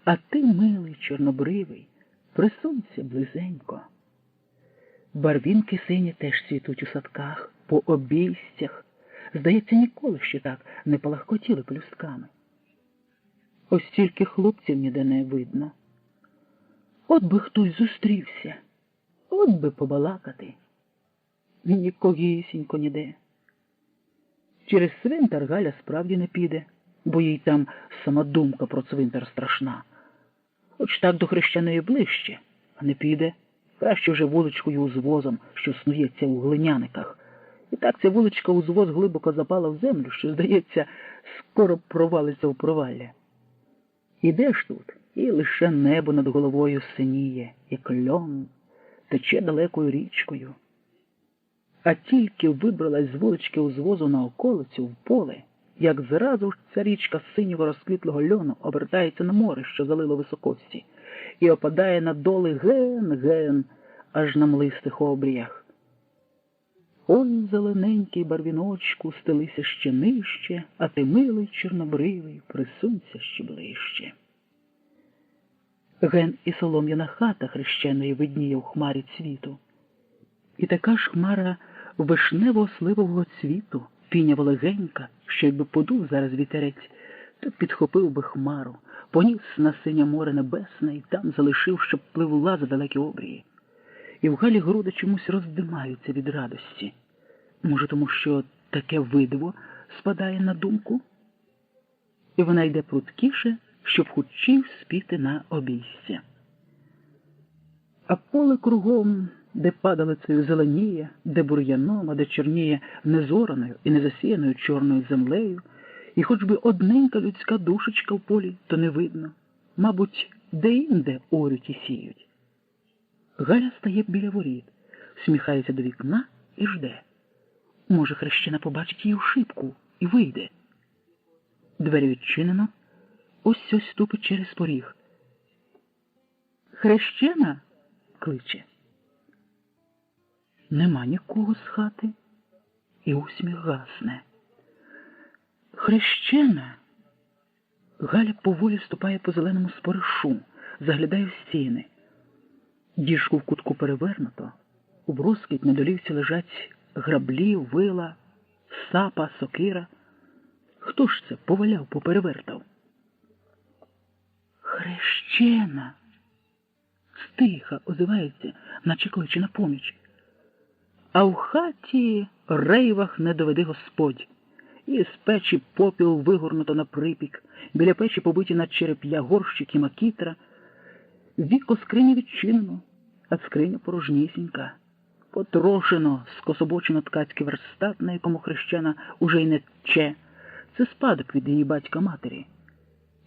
а ти, милий чорнобривий, присунься близенько. Барвінки сині теж цвітуть у садках, по обійстях. Здається, ніколи ще так не палахкотіли пелюстками. Ось тільки хлопців ніде не видно. От би хтось зустрівся, от би побалакати. Нікогісінько ніде. Через цвинтар Галя справді не піде, бо їй там сама думка про цвинтар страшна. Хоч так до хрещеної ближче, а не піде. Краще вже вуличкою узвозом, що снується у глиняниках. І так ця вуличка узвоз глибоко запала в землю, що, здається, скоро провалиться в провалля. Ідеш тут, і лише небо над головою синіє, як льон, тече далекою річкою. А тільки вибралась з вулички узвозу на околицю, в поле, як зразу ж ця річка синього розквітлого льону обертається на море, що залило високості, і опадає на доли ген-ген, аж на млистих обріях. Ой, зелененький барвіночку, стелися ще нижче, а ти, милий чорнобривий, присунься ще ближче. Ген і солом'яна хата хрещеної видніє в хмарі цвіту. І така ж хмара вишнево-сливового цвіту, пінява легенька, що якби подув зараз вітерець, то підхопив би хмару, поніс на синє море небесне і там залишив, щоб пливла за далекі обрії. І в Галі груди чомусь роздимаються від радості. Може, тому що таке видиво спадає на думку? І вона йде пруткіше, щоб хутчій спіти на обійстя. А поле кругом, де падалицею зеленіє, де бур'яном, а де чорніє незораною і незасіяною чорною землею, і хоч би одненька людська душечка в полі, то не видно. Мабуть, де-інде орють і сіють. Галя стає біля воріт, всміхається до вікна і жде. Може, хрещена побачить її в шибку і вийде. Двері відчинено, ось ступить через поріг. «Хрещена?» – кличе. Нема нікого з хати, і усміх гасне. «Хрещена?» Галя поволі ступає по зеленому споришу, заглядає в стіни. Діжку в кутку перевернуто, у броскіт на долівці лежать граблі, вила, сапа, сокира. Хто ж це поваляв, поперевертав? «Хрещена!» Стиха озивається, наче кличе на поміч. А в хаті рейвах не доведи Господь. І з печі попіл вигорнуто на припік, біля печі побиті на череп'я горщик і макітра. Віко скрині відчинено, а скриня порожнісінька. Потрошено, скособочено ткацький верстат, на якому хрещена уже й не тче. Це спадок від її батька-матері.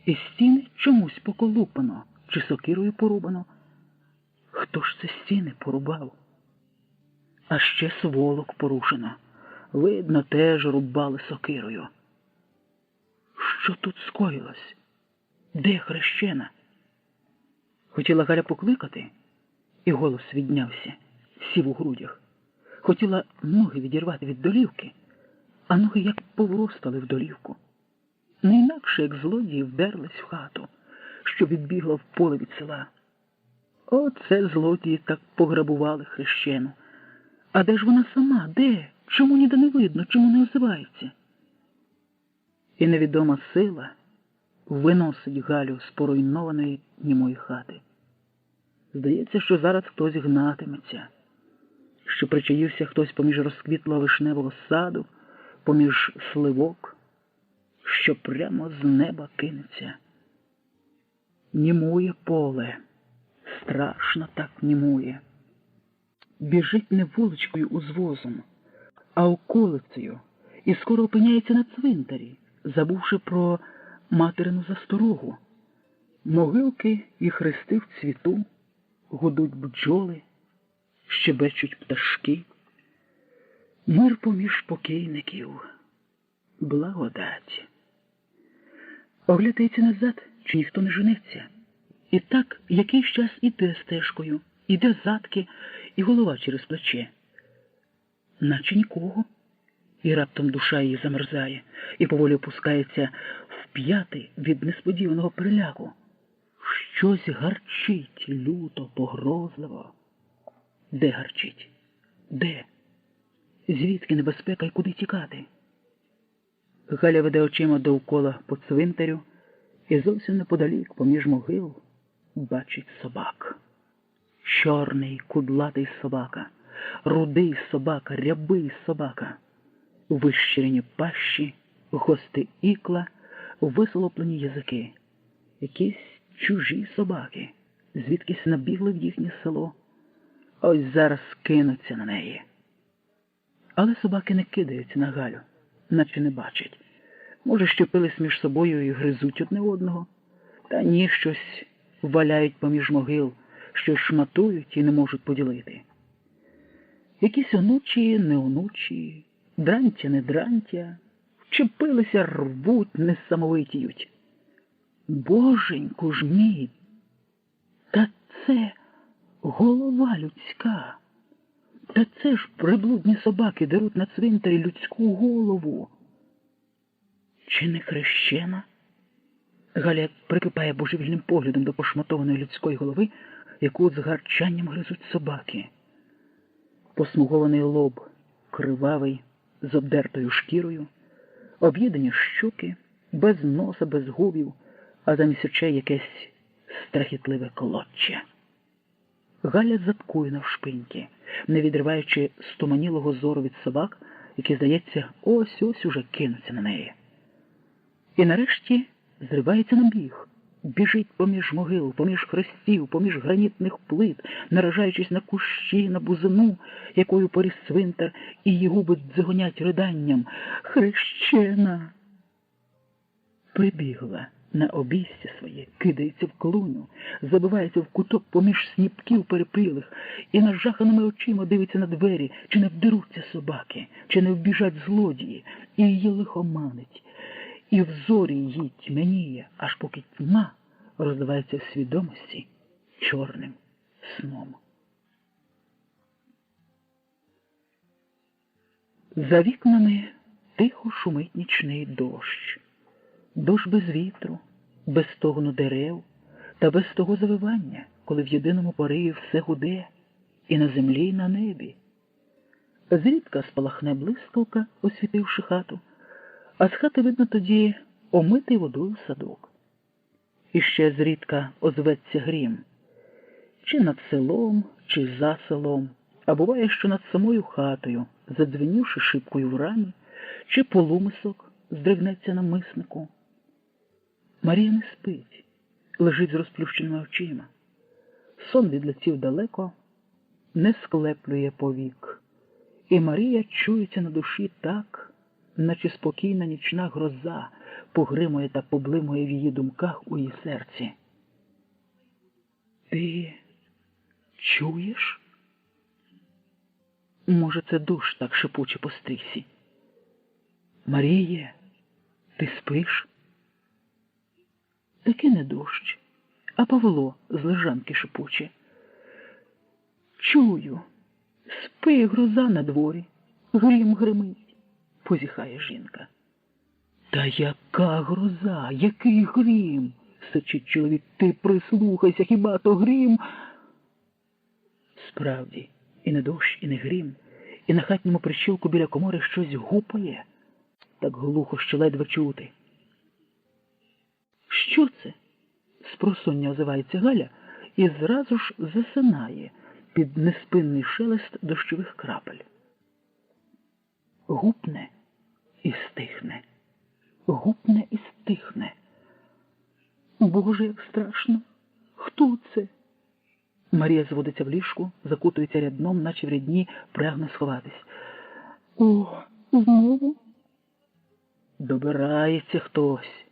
І стіни чомусь поколупано, чи сокирою порубано. Хто ж це стіни порубав? А ще сволок порушено. Видно, теж рубали сокирою. Що тут скоїлось? Де хрещена? Хотіла Галя покликати, і голос віднявся, сів у грудях. Хотіла ноги відірвати від долівки, а ноги як повростали в долівку. не інакше, як злодії вдерлись в хату, що відбігла в поле від села. Оце злодії так пограбували хрещену. А де ж вона сама? Де? Чому ніде не видно? Чому не озивається? І невідома сила виносить Галю з поруйнованої німої хати. Здається, що зараз хтось гнатиметься, що причаївся хтось поміж розквітлого вишневого саду, поміж сливок, що прямо з неба кинеться. Німує поле, страшно так німує. Біжить не вуличкою узвозом, а околицею, і скоро опиняється на цвинтарі, забувши про материну засторогу. Могилки і хрести в цвіту, гудуть бджоли, щебечуть пташки. Мир поміж покійників, благодать. Оглядається назад, чи ніхто не женеться. І так якийсь час іде стежкою, іде задки, і голова через плече. Наче нікого. І раптом душа її замерзає, і поволі опускається в п'яти від несподіваного приляку. Щось гарчить люто, погрозливо. Де гарчить? Де? Звідки небезпека і куди тікати? Галя веде очима довкола по цвинтарю і зовсім неподалік, поміж могил, бачить собак. Чорний, кудлатий собака, рудий собака, рябий собака. Вищирені пащі, гости ікла, висолоплені язики. Якісь чужі собаки, звідкись набігли в їхнє село. Ось зараз кинуться на неї. Але собаки не кидаються на Галю, наче не бачать. Може, щепились між собою і гризуть одне одного. Та ні, щось валяють поміж могил, щось шматують і не можуть поділити. Якісь онучі, не онучі, дрантя, не дрантя, вчепилися, рвуть, несамовитіють. Боженьку ж мій, та це голова людська. Та це ж приблудні собаки деруть на цвинтарі людську голову. Чи не хрещена? Галя прикипає божевільним поглядом до пошматованої людської голови, яку з гарчанням гризуть собаки. Посмугований лоб, кривавий, з обдертою шкірою, об'єднані щоки, без носа, без губів, а замість очей якесь страхітливе колодче. Галя заткує навшпиньки, не відриваючи стоманілого зору від собак, які, здається, ось-ось уже кинуться на неї. І нарешті зривається на біг, біжить поміж могил, поміж хрестів, поміж гранітних плит, наражаючись на кущі, на бузину, якою поріс цвинтар, і її губи дзигонять риданням. Хрещена! Прибігла на обійстя своє, кидається в клуню, забивається в куток поміж сніпків перепилих і нажаханими очима дивиться на двері, чи не вдеруться собаки, чи не вбіжать злодії, і її лихоманить. І в зорі їй тьмяніє, аж поки тьма розливається в свідомості чорним сном. За вікнами тихо шумить нічний дощ. Дощ без вітру, без стогону дерев та без того завивання, коли в єдиному пориві все гуде і на землі, і на небі. Зрідка спалахне блискавка, освітивши хату, а з хати видно тоді омитий водою садок. І ще зрідка озветься грім. Чи над селом, чи за селом, а буває, що над самою хатою, задзвенівши шибкою в рамі, чи полумисок здригнеться на миснику. Марія не спить, лежить з розплющеними очима. Сон відлетів далеко, не склеплює повік. І Марія чується на душі так, наче спокійна нічна гроза погримує та поблимує в її думках у її серці. Ти чуєш? Може, це дощ так шепоче по стрісі. Маріє, ти спиш? Таки не дощ, а Павло з лежанки шепоче. Чую, спи, гроза на дворі, грім гримить, позіхає жінка. Та Та яка гроза, який грім? Сичить чоловік, ти прислухайся, хіба то грім? Справді, і не дощ, і не грім, і на хатньому прищілку біля комори щось гупає, так глухо, що ледве чути. Що це? Спросоння озивається Галя і зразу ж засинає під неспинний шелест дощових крапель. Гупне і стихне. Гупне і стихне. Боже, як страшно! Хто це? Марія зводиться в ліжку, закутується рядном, наче в рядні, прагне сховатись. О, знову? Добирається хтось.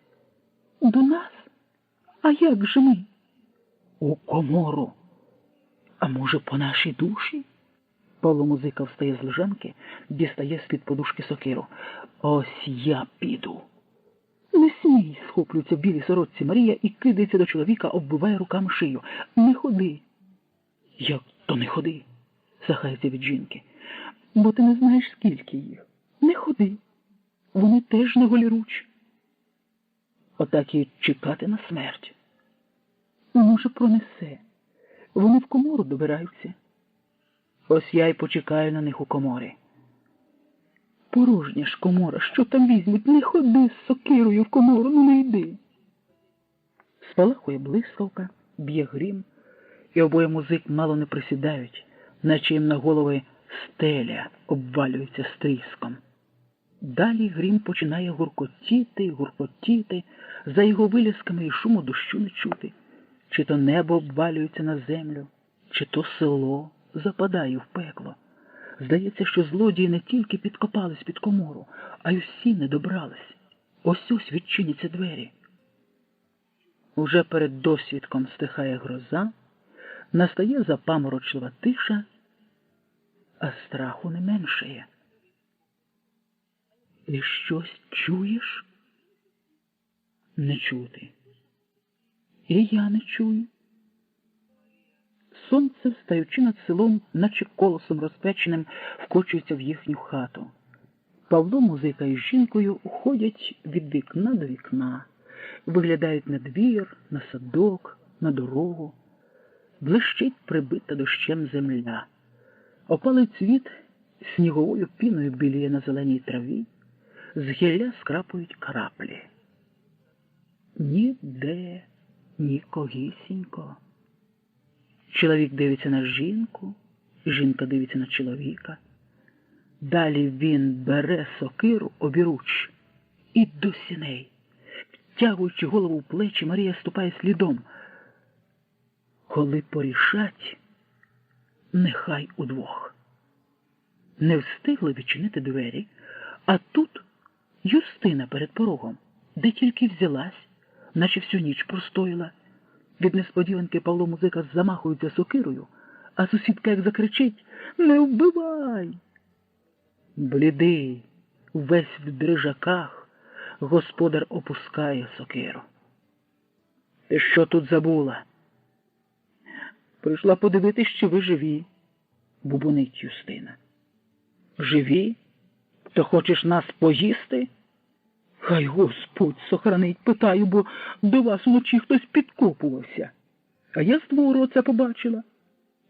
До нас? А як же ми? У комору. А може, по нашій душі? Павло Музика встає з лежанки, дістає з-під подушки сокиру. Ось я піду. Не смій, схоплюється в білій сорочці Марія і кидається до чоловіка, оббиває руками шию. Не ходи. Як то не ходи? Сахається від жінки. Бо ти не знаєш, скільки їх. Не ходи. Вони теж не голіруч. Отак і чекати на смерть. Може, пронесе. Вони в комору добираються. Ось я й почекаю на них у коморі. Порожня ж комора, що там візьмуть? Не ходи з сокирою в комору, ну не йди. Спалахує блискавка, б'є грім, і обоє музик мало не присідають, наче їм на голови стеля обвалюється з тріском. Далі грім починає гуркотіти, гуркотіти, за його вилязками і шуму дощу не чути. Чи то небо обвалюється на землю, чи то село западає в пекло. Здається, що злодії не тільки підкопались під комору, а й усі не добрались. Ось-ось відчиняться двері. Уже перед досвідком стихає гроза, настає запаморочлива тиша, а страху не меншає. І щось чуєш? Не чути. І я не чую. Сонце, встаючи над селом, наче колосом розпеченим, вкочується в їхню хату. Павло Музика із жінкою уходять від вікна до вікна, виглядають на двір, на садок, на дорогу. Блищить прибита дощем земля. Опалий цвіт сніговою піною біліє на зеленій траві, з гілля скрапують краплі. Ніде, нікогісінько. Чоловік дивиться на жінку, жінка дивиться на чоловіка. Далі він бере сокиру обіруч і до сіней. Втягуючи голову в плечі, Марія ступає слідом. Коли порішать, нехай удвох. Не встигли відчинити двері, а тут Юстина перед порогом, де тільки взялась, наче всю ніч простояла. Від несподіванки Павло Музика замахується сокирою, а сусідка як закричить: «Не вбивай!» Блідий, весь в дрижаках, господар опускає сокиру. «Ти що тут забула?» «Прийшла подивитись, чи ви живі», – бубонить Юстина. «Живі? То хочеш нас поїсти?» «Хай Господь сохранить, питаю, бо до вас вночі хтось підкопувався. А я з двору оце побачила.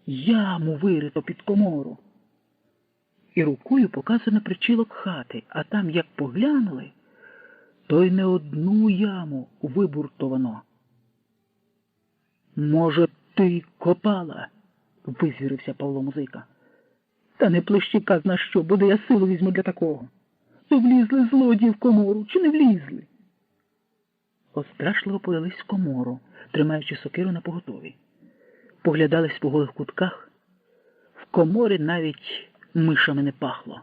Яму вирито під комору». І рукою показує на причілок хати, а там, як поглянули, то й не одну яму вибуртовано. «Може, ти копала?» – визвірився Павло Музика. «Та не плещи казна що, буде я силу візьму для такого. То влізли злодії в комору, чи не влізли?» Острашливо подались в комору, тримаючи сокиру на поготові. Поглядались по голих кутках. В коморі навіть мишами не пахло.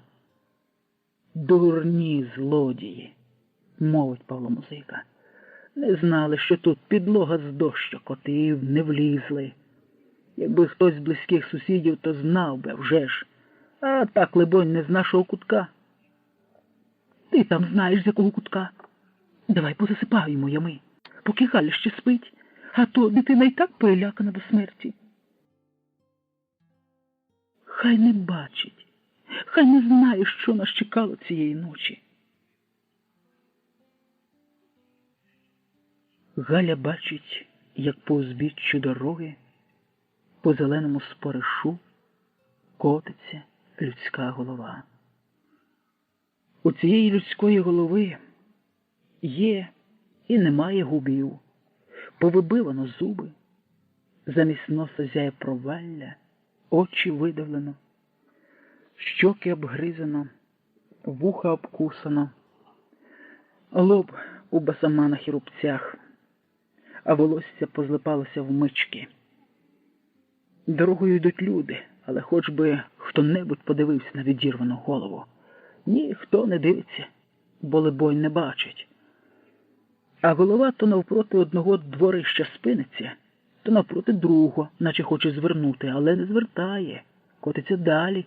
«Дурні злодії», – мовить Павло Музика. «Не знали, що тут підлога з дощок, от і не влізли. Якби хтось з близьких сусідів, то знав би, вже ж. А так, либонь, не з нашого кутка». «Ти там знаєш, з якого кутка? Давай позасипаємо ями, поки Галя ще спить, а то дитина й так перелякана до смерті». Хай не бачить, хай не знає, що нас чекало цієї ночі. Галя бачить, як по узбіччю дороги, по зеленому споришу котиться людська голова. У цієї людської голови є і немає губів, повибивано зуби, замість носа зяє провалля, очі видавлено, щоки обгризано, вуха обкусано, лоб у басаманах і рубцях, а волосся позлипалося в мички. Дорогою йдуть люди, але хоч би хто-небудь подивився на відірвану голову. Ніхто не дивиться, бо, либонь, не бачить. А голова то навпроти одного дворища спиниться, то навпроти другого, наче хоче звернути, але не звертає, котиться далі,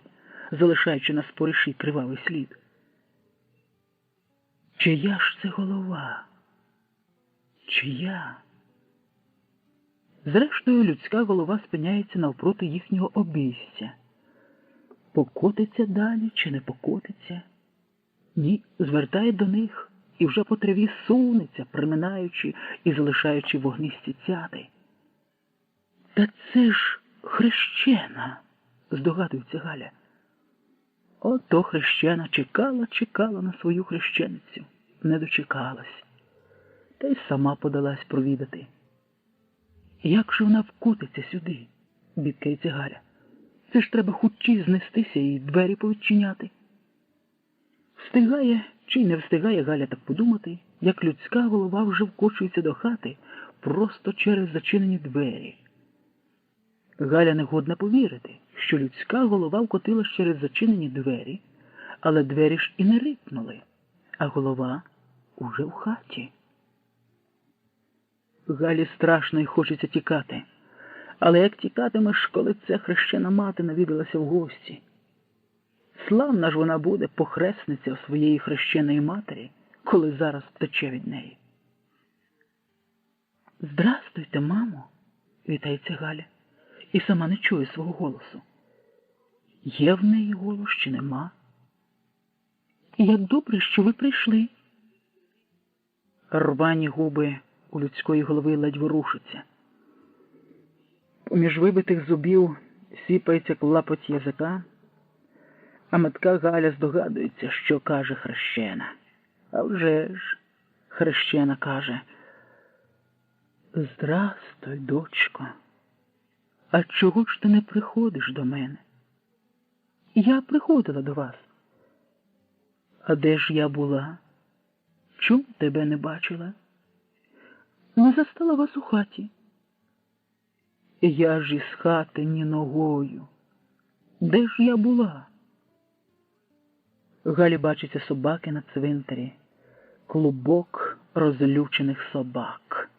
залишаючи на спориші кривавий слід. Чия ж це голова? Чия? Зрештою, людська голова спиняється навпроти їхнього обійстя. Покотиться далі чи не покотиться? Ні, звертає до них і вже по траві сунеться, приминаючи і залишаючи вогнисті цяти. Та це ж хрещена, здогадується Галя. Ото хрещена чекала на свою хрещеницю, не дочекалась. Та й сама подалась провідати. Як же вона вкотиться сюди, бідкається Галя. Це ж треба хутчі знестися і двері повідчиняти. Встигає чи не встигає Галя так подумати, як людська голова вже вкочується до хати просто через зачинені двері. Галя не годна повірити, що людська голова вкотилась через зачинені двері, але двері ж і не рипнули, а голова уже в хаті. Галі страшно й хочеться тікати. Але як тікатимеш, коли ця хрещена мати навідалася в гості? Славна ж вона буде, похресниця у своєї хрещеної матері, коли зараз втече від неї. «Здрастуйте, мамо!» – вітається Галя, і сама не чує свого голосу. Є в неї голос чи нема? «Як добре, що ви прийшли!» Рвані губи у людської голови ледь ворушаться. Поміж вибитих зубів сіпається клапоть язика, а метка Галя здогадується, що каже хрещена. А вже ж хрещена каже: «Здрастуй, дочко, а чого ж ти не приходиш до мене? Я приходила до вас. А де ж я була? Чому тебе не бачила? Не застала вас у хаті. Я ж із хати ні ногою. Де ж я була?» Галі бачаться собаки на цвинтарі, клубок розлючених собак.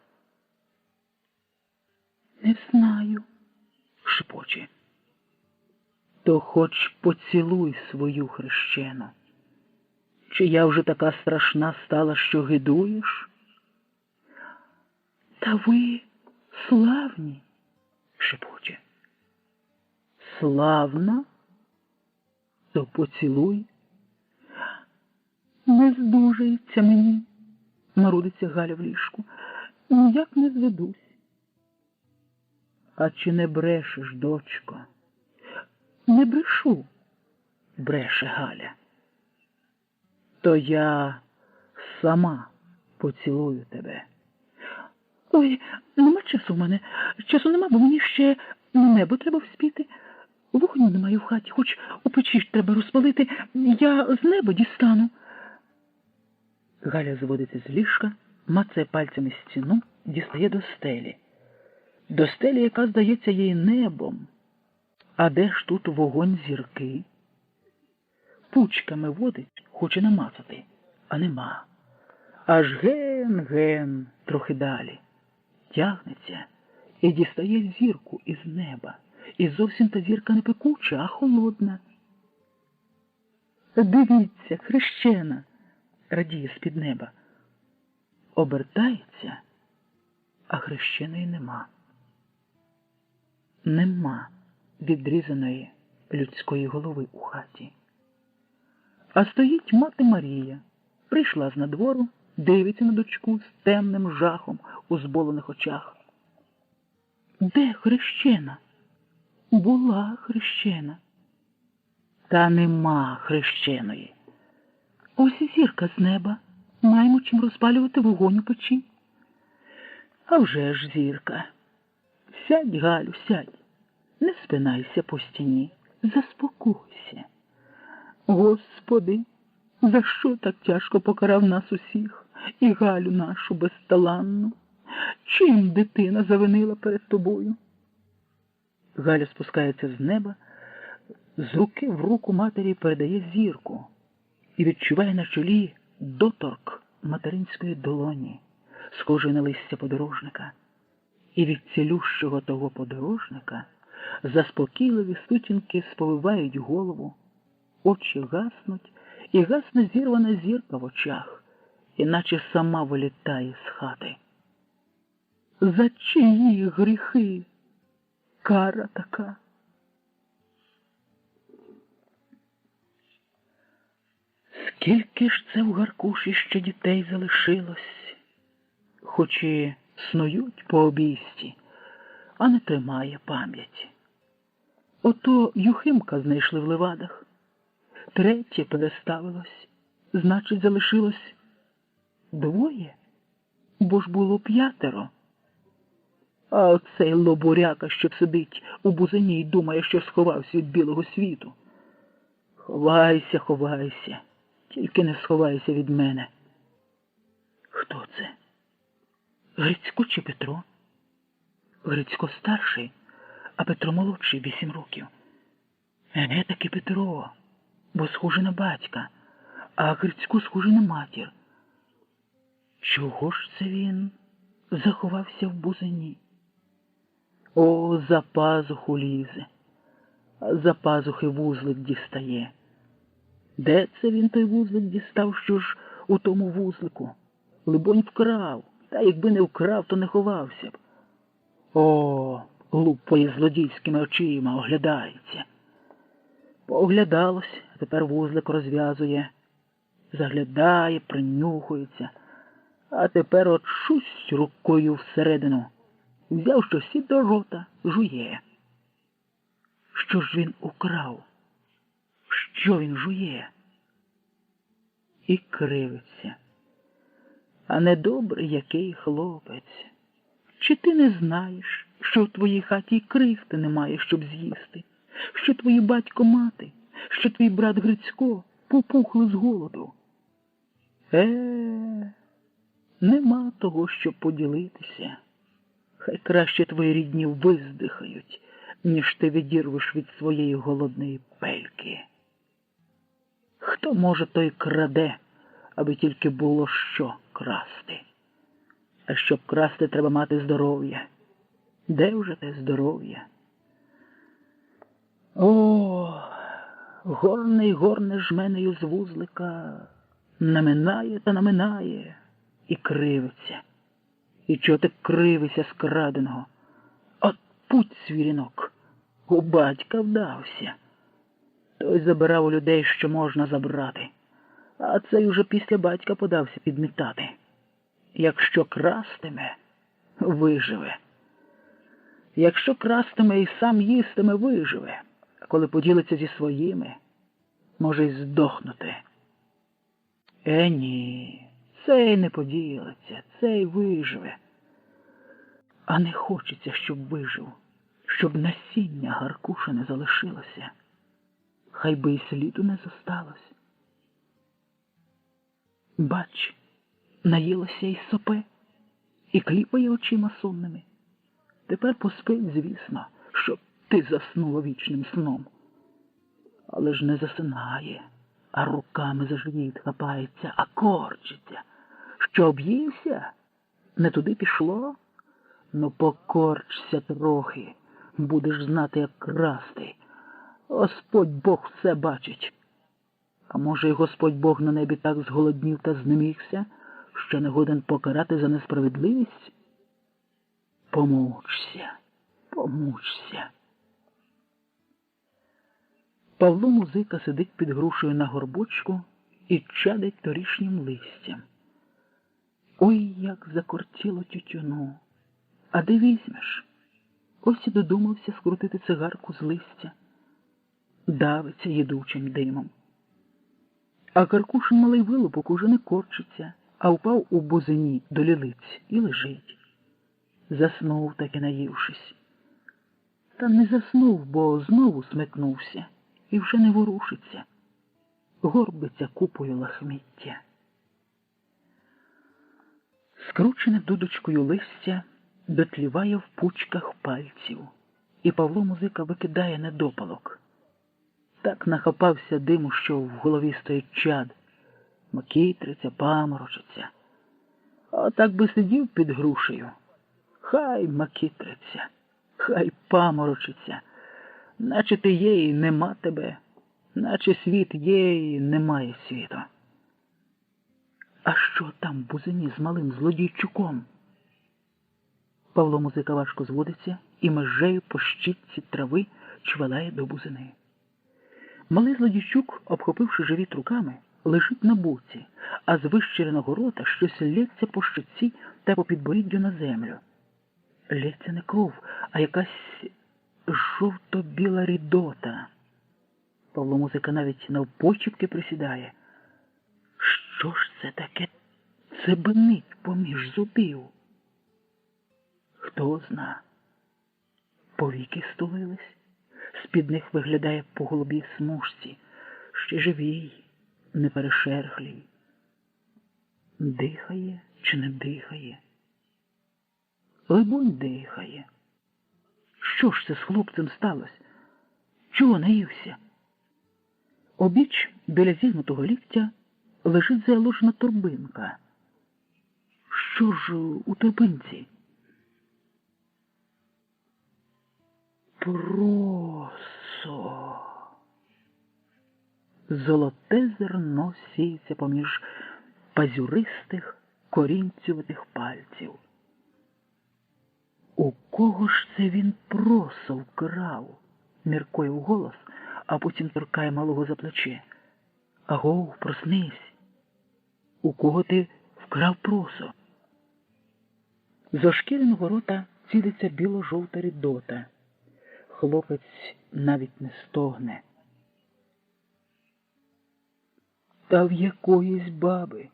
«Не знаю», – шепоче. «То хоч поцілуй свою хрещену. Чи я вже така страшна стала, що гидуєш?» «Та ви славні», – шепоче. «Славна? То поцілуй». «Не здужається мені», – марудиться Галя в ліжку. «Ніяк не зведусь». «А чи не брешеш, дочко?» «Не брешу», – бреше Галя. «То я сама поцілую тебе». «Ой, нема часу в мене. Часу нема, бо мені ще на небо треба вспіти. Вогню немає в хаті, хоч у печі ж треба розпалити. Я з неба дістану». Галя зводиться з ліжка, мацає пальцями стіну, дістає до стелі. До стелі, яка здається їй небом. А де ж тут вогонь зірки? Пучками водить, хоче намацати, а нема. Аж ген-ген трохи далі. Тягнеться і дістає зірку із неба. І зовсім та зірка не пекуча, а холодна. «Дивіться, хрещена!» – радіє з-під неба. Обертається, а хрещеної нема. Нема відрізаної людської голови у хаті. А стоїть мати Марія, прийшла з надвору, дивиться на дочку з темним жахом у зболених очах. Де хрещена? Була хрещена. Та нема хрещеної. Ось і зірка з неба. Маємо чим розпалювати вогонь у печі. А вже ж зірка. Сядь, Галю, сядь. Не спинайся по стіні. Заспокойся. Господи, за що так тяжко покарав нас усіх і Галю нашу безталанну? Чим дитина завинила перед тобою? Галя спускається з неба, з руки в руку матері передає зірку і відчуває на чолі доторк материнської долоні, схожий на листя подорожника. І від цілющого того подорожника заспокійливі сутінки сповивають голову, очі гаснуть, і гасне зірвана зірка в очах, іначе сама вилітає з хати. За чиї гріхи? Кара така. Скільки ж це в Гаркуші ще дітей залишилось, хоч і снують по обійсті, а не тримає пам'яті. Ото Юхимка знайшли в Левадах, третє переставилось, значить, залишилось двоє, бо ж було 5. А оцей лобуряка, що сидить у бузині і думає, що сховався від білого світу. Ховайся, ховайся, тільки не сховайся від мене. Хто це? Грицько чи Петро? Грицько старший, а Петро молодший 8 років. Таки Петро, бо схожий на батька, а Грицько схожий на матір. Чого ж це він заховався в бузині? О, за пазуху лізе, а за пазухи вузлик дістає. Де це він той вузлик дістав, що ж у тому вузлику? Либонь вкрав, та якби не вкрав, то не ховався б. О, лупає злодійськими очима, оглядається. Пооглядалось, а тепер вузлик розв'язує. Заглядає, принюхується, а тепер от шусь рукою всередину. Взяв щось і до рота, жує. Що ж він украв? Що він жує? І кривиться. А недобрий який хлопець. Чи ти не знаєш, що в твоїй хаті й крихти немає, щоб з'їсти? Що твої батько-мати, що твій брат Грицько попухли з голоду? Нема того, щоб поділитися. Хай краще твої рідні виздихають, ніж ти відірвеш від своєї голодної пельки. Хто може, той краде, аби тільки було що красти. А щоб красти, треба мати здоров'я. Де вже те здоров'я? О, горне жменею з вузлика, наминає та наминає і кривиться. І чого ти кривися з краденого? От путь свірінок, у батька вдався. Той забирав у людей, що можна забрати, а цей уже після батька подався підмітати. Якщо крастиме, виживе. Якщо крастиме і сам їстиме, виживе, а коли поділиться зі своїми, може й здохнути. Ні, цей не поділиться, цей виживе. А не хочеться, щоб вижив, щоб насіння Гаркуша не залишилося. Хай би й сліду не зосталось. Бач, наїлося й сопе, і кліпає очима сонними. Тепер поспить, звісно, щоб ти заснула вічним сном. Але ж не засинає, а руками за живіт хапається, а корчиться. Що об'ївся? Не туди пішло? Ну, покорчся трохи, будеш знати, як красти. Господь Бог все бачить. А може, й Господь Бог на небі так зголоднів та знемігся, що не годен покарати за несправедливість? Помучся, помучся. Павло Музика сидить під грушею на горбочку і чадить торішнім листям. Ой, як закортіло тютюну. А де візьмеш? Ось і додумався скрутити цигарку з листя. Давиться їдучим димом. А Каркушин малий вилупок уже не корчиться, а впав у бузині до лілиць і лежить. Заснув таки наївшись. Та не заснув, бо знову смикнувся і вже не ворушиться. Горбиться купою лахміття. Скручене дудочкою листя дотліває в пучках пальців, і Павло Музика викидає недопалок. Так нахапався диму, що в голові стоїть чад, макітриться, паморочиться. А так би сидів під грушею. Хай макітриться, хай паморочиться, наче ти є і нема тебе, наче світ є і немає світу. А що там в бузині з малим злодійчуком? Павло Музика важко зводиться і межею по щітці трави чвалає до бузини. Малий злодійчук, обхопивши живіт руками, лежить на боці, а з вищереного рота щось лється по щоці та по підборіддю на землю. Лється не кров, а якась жовто-біла рідота. Павло Музика навіть навпочіпки присідає. Що ж це таке цебенить поміж зубів? Хто зна? Повіки стулились, з-під них виглядає по голубій смужці, ще живій, неперешерхлій. Дихає чи не дихає? Либонь, дихає. Що ж це з хлопцем сталося? Чого наївся? Обіч біля зігнутого ліктя лежить заложена торбинка. Що ж у торбинці? Просо. Золоте зерно сіється поміж пазюристих корінцюватих пальців. У кого ж це він просо вкрав? Міркує вголос, а потім торкає малого за плече. Агов, проснись. У кого ти вкрав просо? З ошкіреного рота цідиться біло-жовта рідота. Хлопець навіть не стогне. Та в якоїсь баби?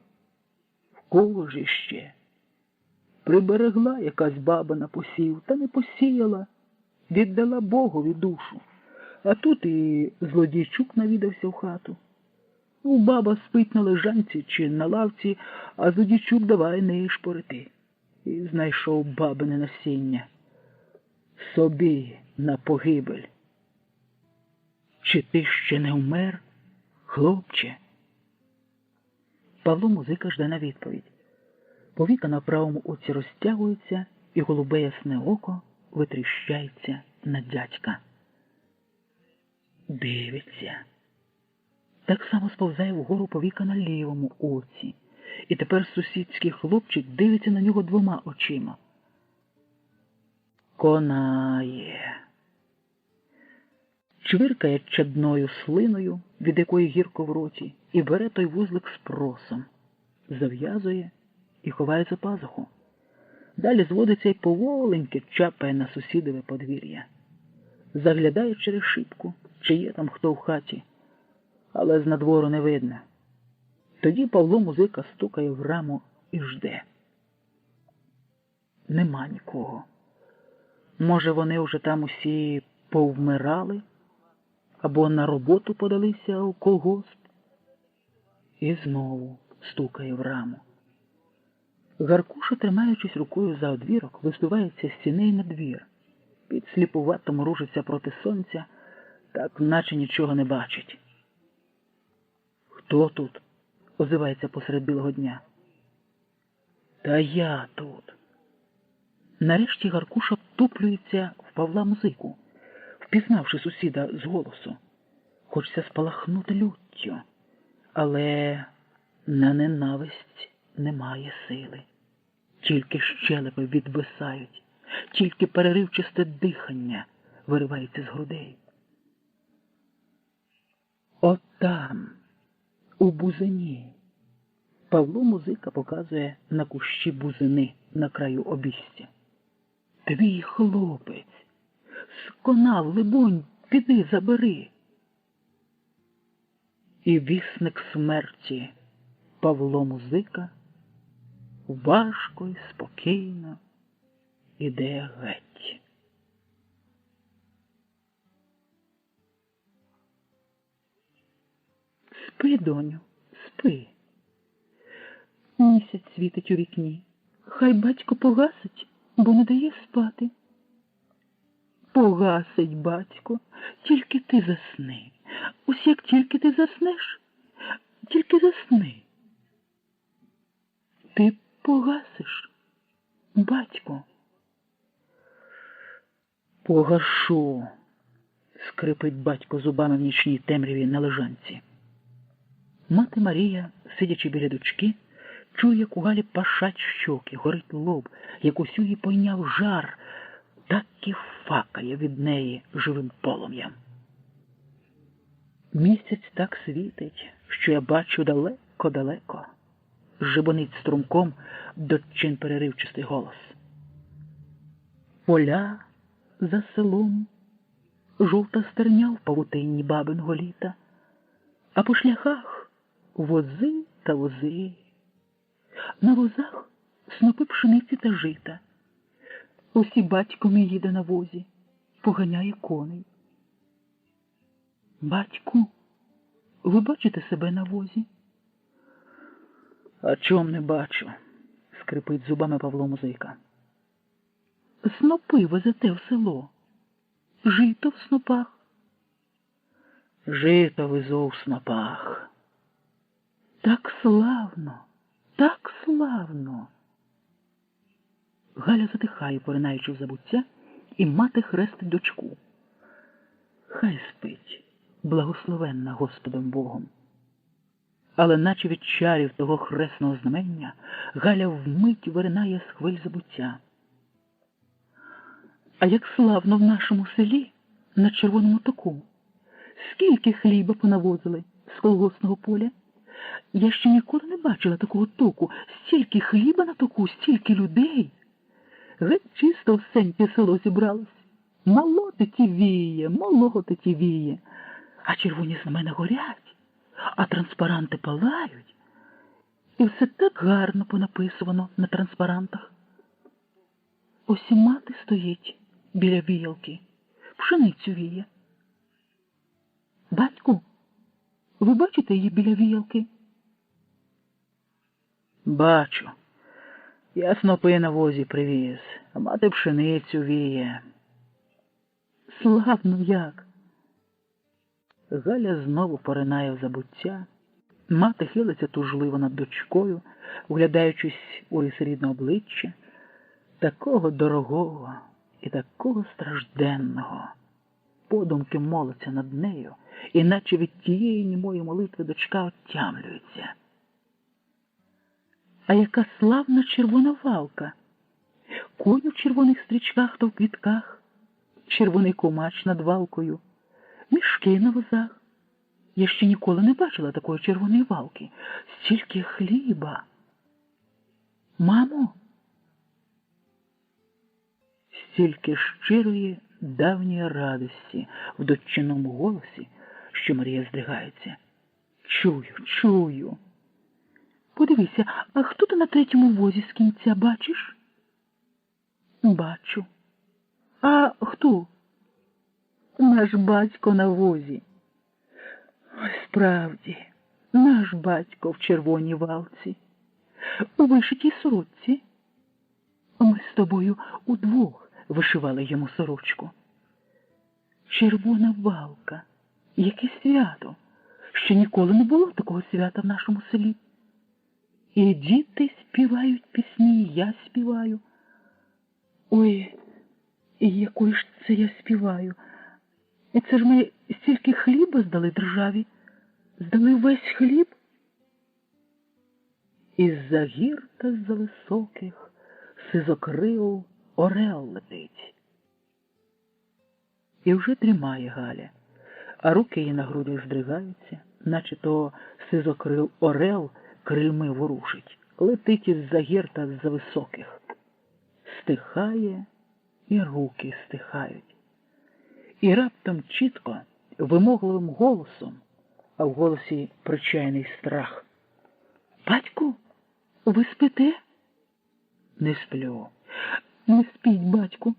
В кого ж іще? Приберегла якась баба на посів, та не посіяла. Віддала Богові душу. А тут і злодійчук навідався в хату. Баба спить на лежанці чи на лавці, а злодійчук давай неї шпорити. І знайшов бабине насіння. Собі на погибель. Чи ти ще не вмер, хлопче? Павло Музика жде на відповідь. Повіка на правому оці розтягується, і голубе ясне око витріщається на дядька. Дивиться. Так само сповзає вгору повіка на лівому оці. І тепер сусідський хлопчик дивиться на нього двома очима. Конає. Чвиркає чадною слиною, від якої гірко в роті, і бере той вузлик з просом. Зав'язує і ховає за пазуху. Далі зводиться й поволеньки чапає на сусідове подвір'я. Заглядає через шибку, чи є там хто в хаті, але з надвору не видно. Тоді Павло Музика стукає в раму і жде. Нема нікого. Може, вони вже там усі повмирали, або на роботу подалися у колгосп. І знову стукає в раму. Гаркуша, тримаючись рукою за одвірок, висувається з сіней на двір. Підсліпувато мружиться проти сонця, так наче нічого не бачить. «Хто тут?» – озивається посеред білого дня. «Та я тут». Нарешті Гаркуша втуплюється в Павла Музику, впізнавши сусіда з голосу. Хочеться спалахнути люттю, але на ненависть немає сили. Тільки щелепи відвисають, тільки переривчасте дихання виривається з грудей. Отам, у бузині, Павло Музика показує на кущі бузини на краю обістя. Твій хлопець! Сконав, либонь, піди забери. І вісник смерті Павло Музика важко й спокійно іде геть. Спи, доню, спи. Місяць світить у вікні. Хай батько погасить, бо не дає спати. Погасить, батько, тільки ти засни. Ось як тільки ти заснеш, тільки засни. Ти погасиш, батько. Погашу, скрипить батько зубами в нічній темряві на лежанці. Мати Марія, сидячи біля дочки, чує, як у Галі пашать щоки, горить лоб, як усю її пойняв жар, так і факає від неї живим полум'ям. Місяць так світить, що я бачу далеко-далеко, жебонить струмком доччин переривчастий голос. Поля за селом, жовта стерня в павутинні бабиного літа, а по шляхах вози та вози. На возах снопи пшениці та жита. Ось і батько мій їде на возі, поганяє коней. Батьку, ви бачите себе на возі? А чом не бачу, скрипить зубами Павло Музика. Снопи везете в село. Жито в снопах. Жито везу в снопах. Так славно, так славно. Галя затихає, поринаючи в забуття, і мати хрестить дочку. Хай спить, благословенна Господом Богом. Але наче від чарів того хресного знамення Галя вмить виринає з хвиль забуття. А як славно в нашому селі, на Червоному току, скільки хліба понавозили з колгоспного поля. Я ще ніколи не бачила такого току, стільки хліба на току, стільки людей. Геть чисто всеньке село зібралось. Молотить і віє, молотить і віє. А червоні знамена горять, а транспаранти палають. І все так гарно понаписувано на транспарантах. Ось і мати стоїть біля віялки, пшеницю віє. Батьку, ви бачите її біля віялки? Бачу. Я снопи на возі привіз, а мати пшеницю віє. Славно як! Галя знову поринає в забуття. Мати хилиться тужливо над дочкою, вглядаючись у риси рідного обличчя, такого дорогого і такого стражденного. Подумки молиться над нею, іначе від тієї німої молитви дочка отямлюється. А яка славна червона валка! Конь у червоних стрічках та в квітках, червоний кумач над валкою, мішки на возах. Я ще ніколи не бачила такої червоної валки. Стільки хліба. Мамо! Стільки щирої давньої радості в дочиному голосі, що Марія здригається. Чую. Подивися, а хто ти на третьому возі з кінця, бачиш? Бачу. А хто? Наш батько на возі. Ой, справді, наш батько в червоній валці, у вишитій сорочці. Ми з тобою удвох вишивали йому сорочку. Червона валка, яке свято! Ще ніколи не було такого свята в нашому селі. І діти співають пісні, і я співаю. Ой, і якої ж це я співаю? І це ж ми стільки хліба здали державі. Здали весь хліб. Із-за гір та з-за високих сизокрил орел летить. І вже дрімає Галя, а руки її на грудях здригаються, наче то сизокрил орел крильми ворушить, летить із-за гір та з-за високих. Стихає, і руки стихають. І раптом чітко, вимогливим голосом, а в голосі причайний страх. «Батьку, ви спите?» «Не сплю». «Не спіть, батьку.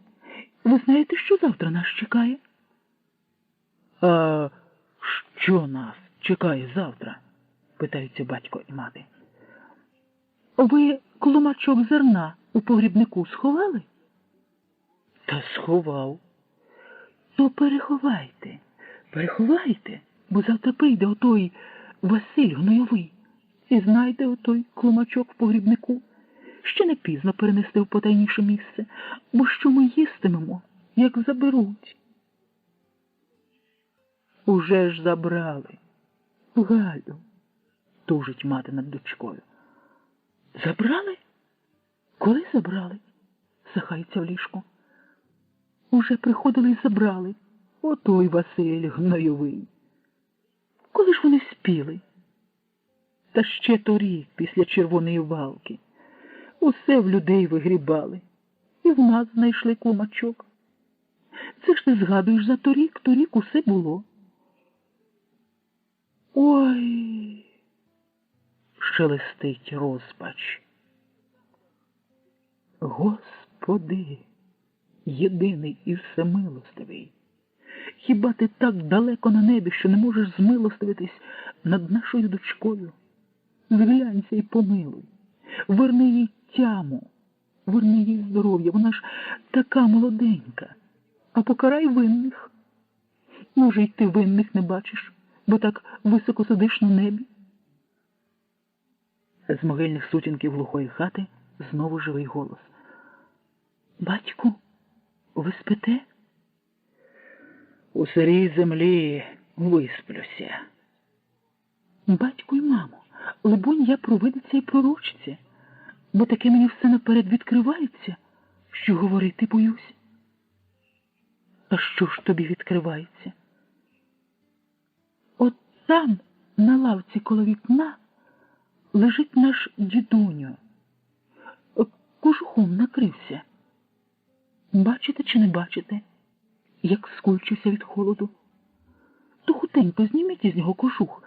Ви знаєте, що завтра нас чекає?» «А що нас чекає завтра?» – питаються батько і мати. «Ви клумачок зерна у погрібнику сховали?» «Та сховав». «То переховайте, бо завтра прийде отой Василь Гнойовий. І знайде отой клумачок в погрібнику. Ще не пізно перенести в потайніше місце, бо що ми їстимемо, як заберуть?» «Уже ж забрали. Галю», – тужить мати над дочкою. «Забрали? Коли забрали?» – сахається в ліжку. «Уже приходили і забрали. Отой Василь Гнойовий». «Коли ж вони спіли?» «Та ще торік, після червоної валки. Усе в людей вигрібали. І в нас знайшли клумачок. Це ж ти згадуєш за торік усе було». «Ой!» – шелестить розпач. «Господи, єдиний і всемилостивий, хіба ти так далеко на небі, що не можеш змилостивитись над нашою дочкою? Зглянься і помилуй, верни їй тяму, верни їй здоров'я, вона ж така молоденька, а покарай винних. Може, й ти винних не бачиш, бо так високо сидиш на небі?» З могильних сутінків глухої хати знову живий голос. «Батьку, ви спите?» «У сирій землі висплюся». «Батьку й мамо, либонь, я провидиця і пророчиця, бо таке мені все наперед відкривається, що говорити боюсь». «А що ж тобі відкривається?» «От там, на лавці коло вікна, лежить наш дідуньо. Кожухом накрився. Бачите чи не бачите, як скульчуся від холоду? То хутенько зніміть із нього кожух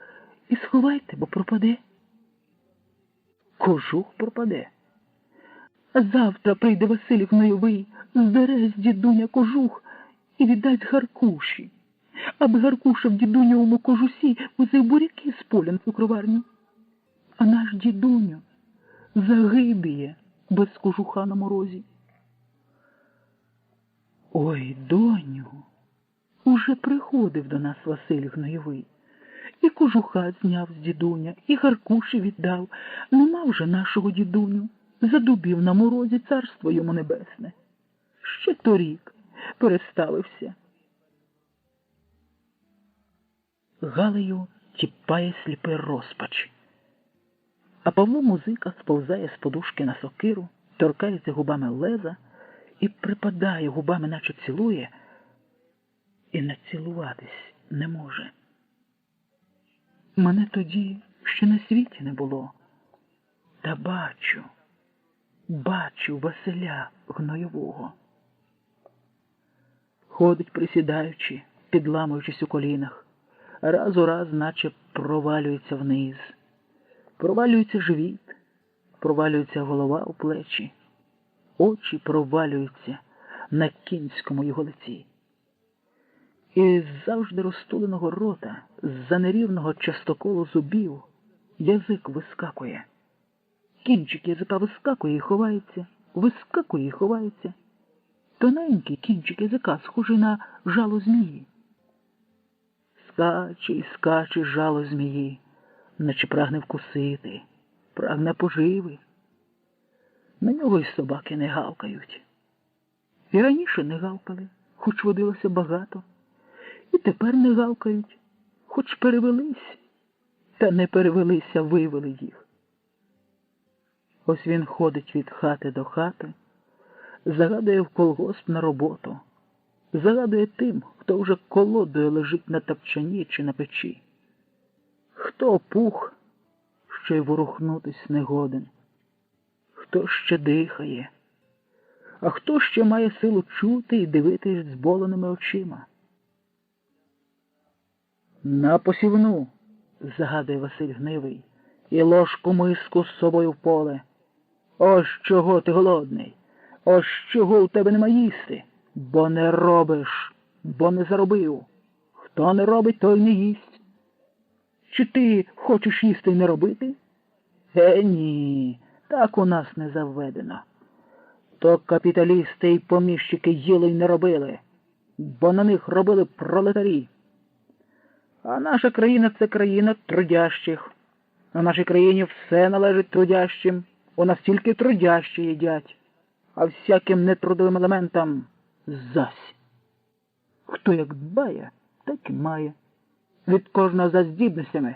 і сховайте, бо пропаде». «Кожух пропаде?» «Завтра прийде Василь Гнойовий, здере з дідуня кожух і віддасть Гаркуші, аби Гаркуша в дідуньовому кожусі возив буряки з поля на цукроварню. А наш дідуню загибіє без кожуха на морозі». «Ой, доню, уже приходив до нас Василь Гнойовий. І кожуха зняв з дідуня, і Гаркуші віддав. Нема вже нашого дідуню. Задубів на морозі, царство йому небесне. Ще торік переставився». Галею тіпає сліпий розпач. А Павло музика сповзає з подушки на сокиру, торкається губами леза і припадає губами, наче цілує, і націлуватись не може. Мене тоді ще на світі не було. Та бачу Василя Гнойового. Ходить, присідаючи, підламуючись у колінах, раз у раз наче провалюється вниз. Провалюється живіт, провалюється голова у плечі, очі провалюються на кінському його лиці. І з завжди розтуленого рота, з-за нерівного частоколу зубів, язик вискакує. Кінчик язика вискакує і ховається, вискакує і ховається. Тоненький кінчик язика, схожий на жало змії. Скаче і скаче жало змії, наче прагне вкусити, прагне поживи. На нього й собаки не гавкають. І раніше не гавкали, хоч водилося багато. І тепер не гавкають, хоч перевелись, та не перевелися, вивели їх. Ось він ходить від хати до хати, загадує в колгосп на роботу, загадує тим, хто вже колодою лежить на тапчані чи на печі. Хто пух, що й ворухнутись не годен? Хто ще дихає? А хто ще має силу чути і дивитись зболеними очима? На посівну, загадує Василь Гнивий, і ложку миску з собою в поле. Ось чого ти голодний, ось чого у тебе нема їсти, бо не робиш, бо не заробив. Хто не робить, той не їсть. Чи ти хочеш їсти й не робити? Ні, так у нас не заведено. То капіталісти і поміщики їли й не робили, бо на них робили пролетарі. А наша країна – це країна трудящих. У нашій країні все належить трудящим. У нас тільки трудящі їдять, а всяким нетрудовим елементам зась. Хто як дбає, так і має. Від кожного за здібностями,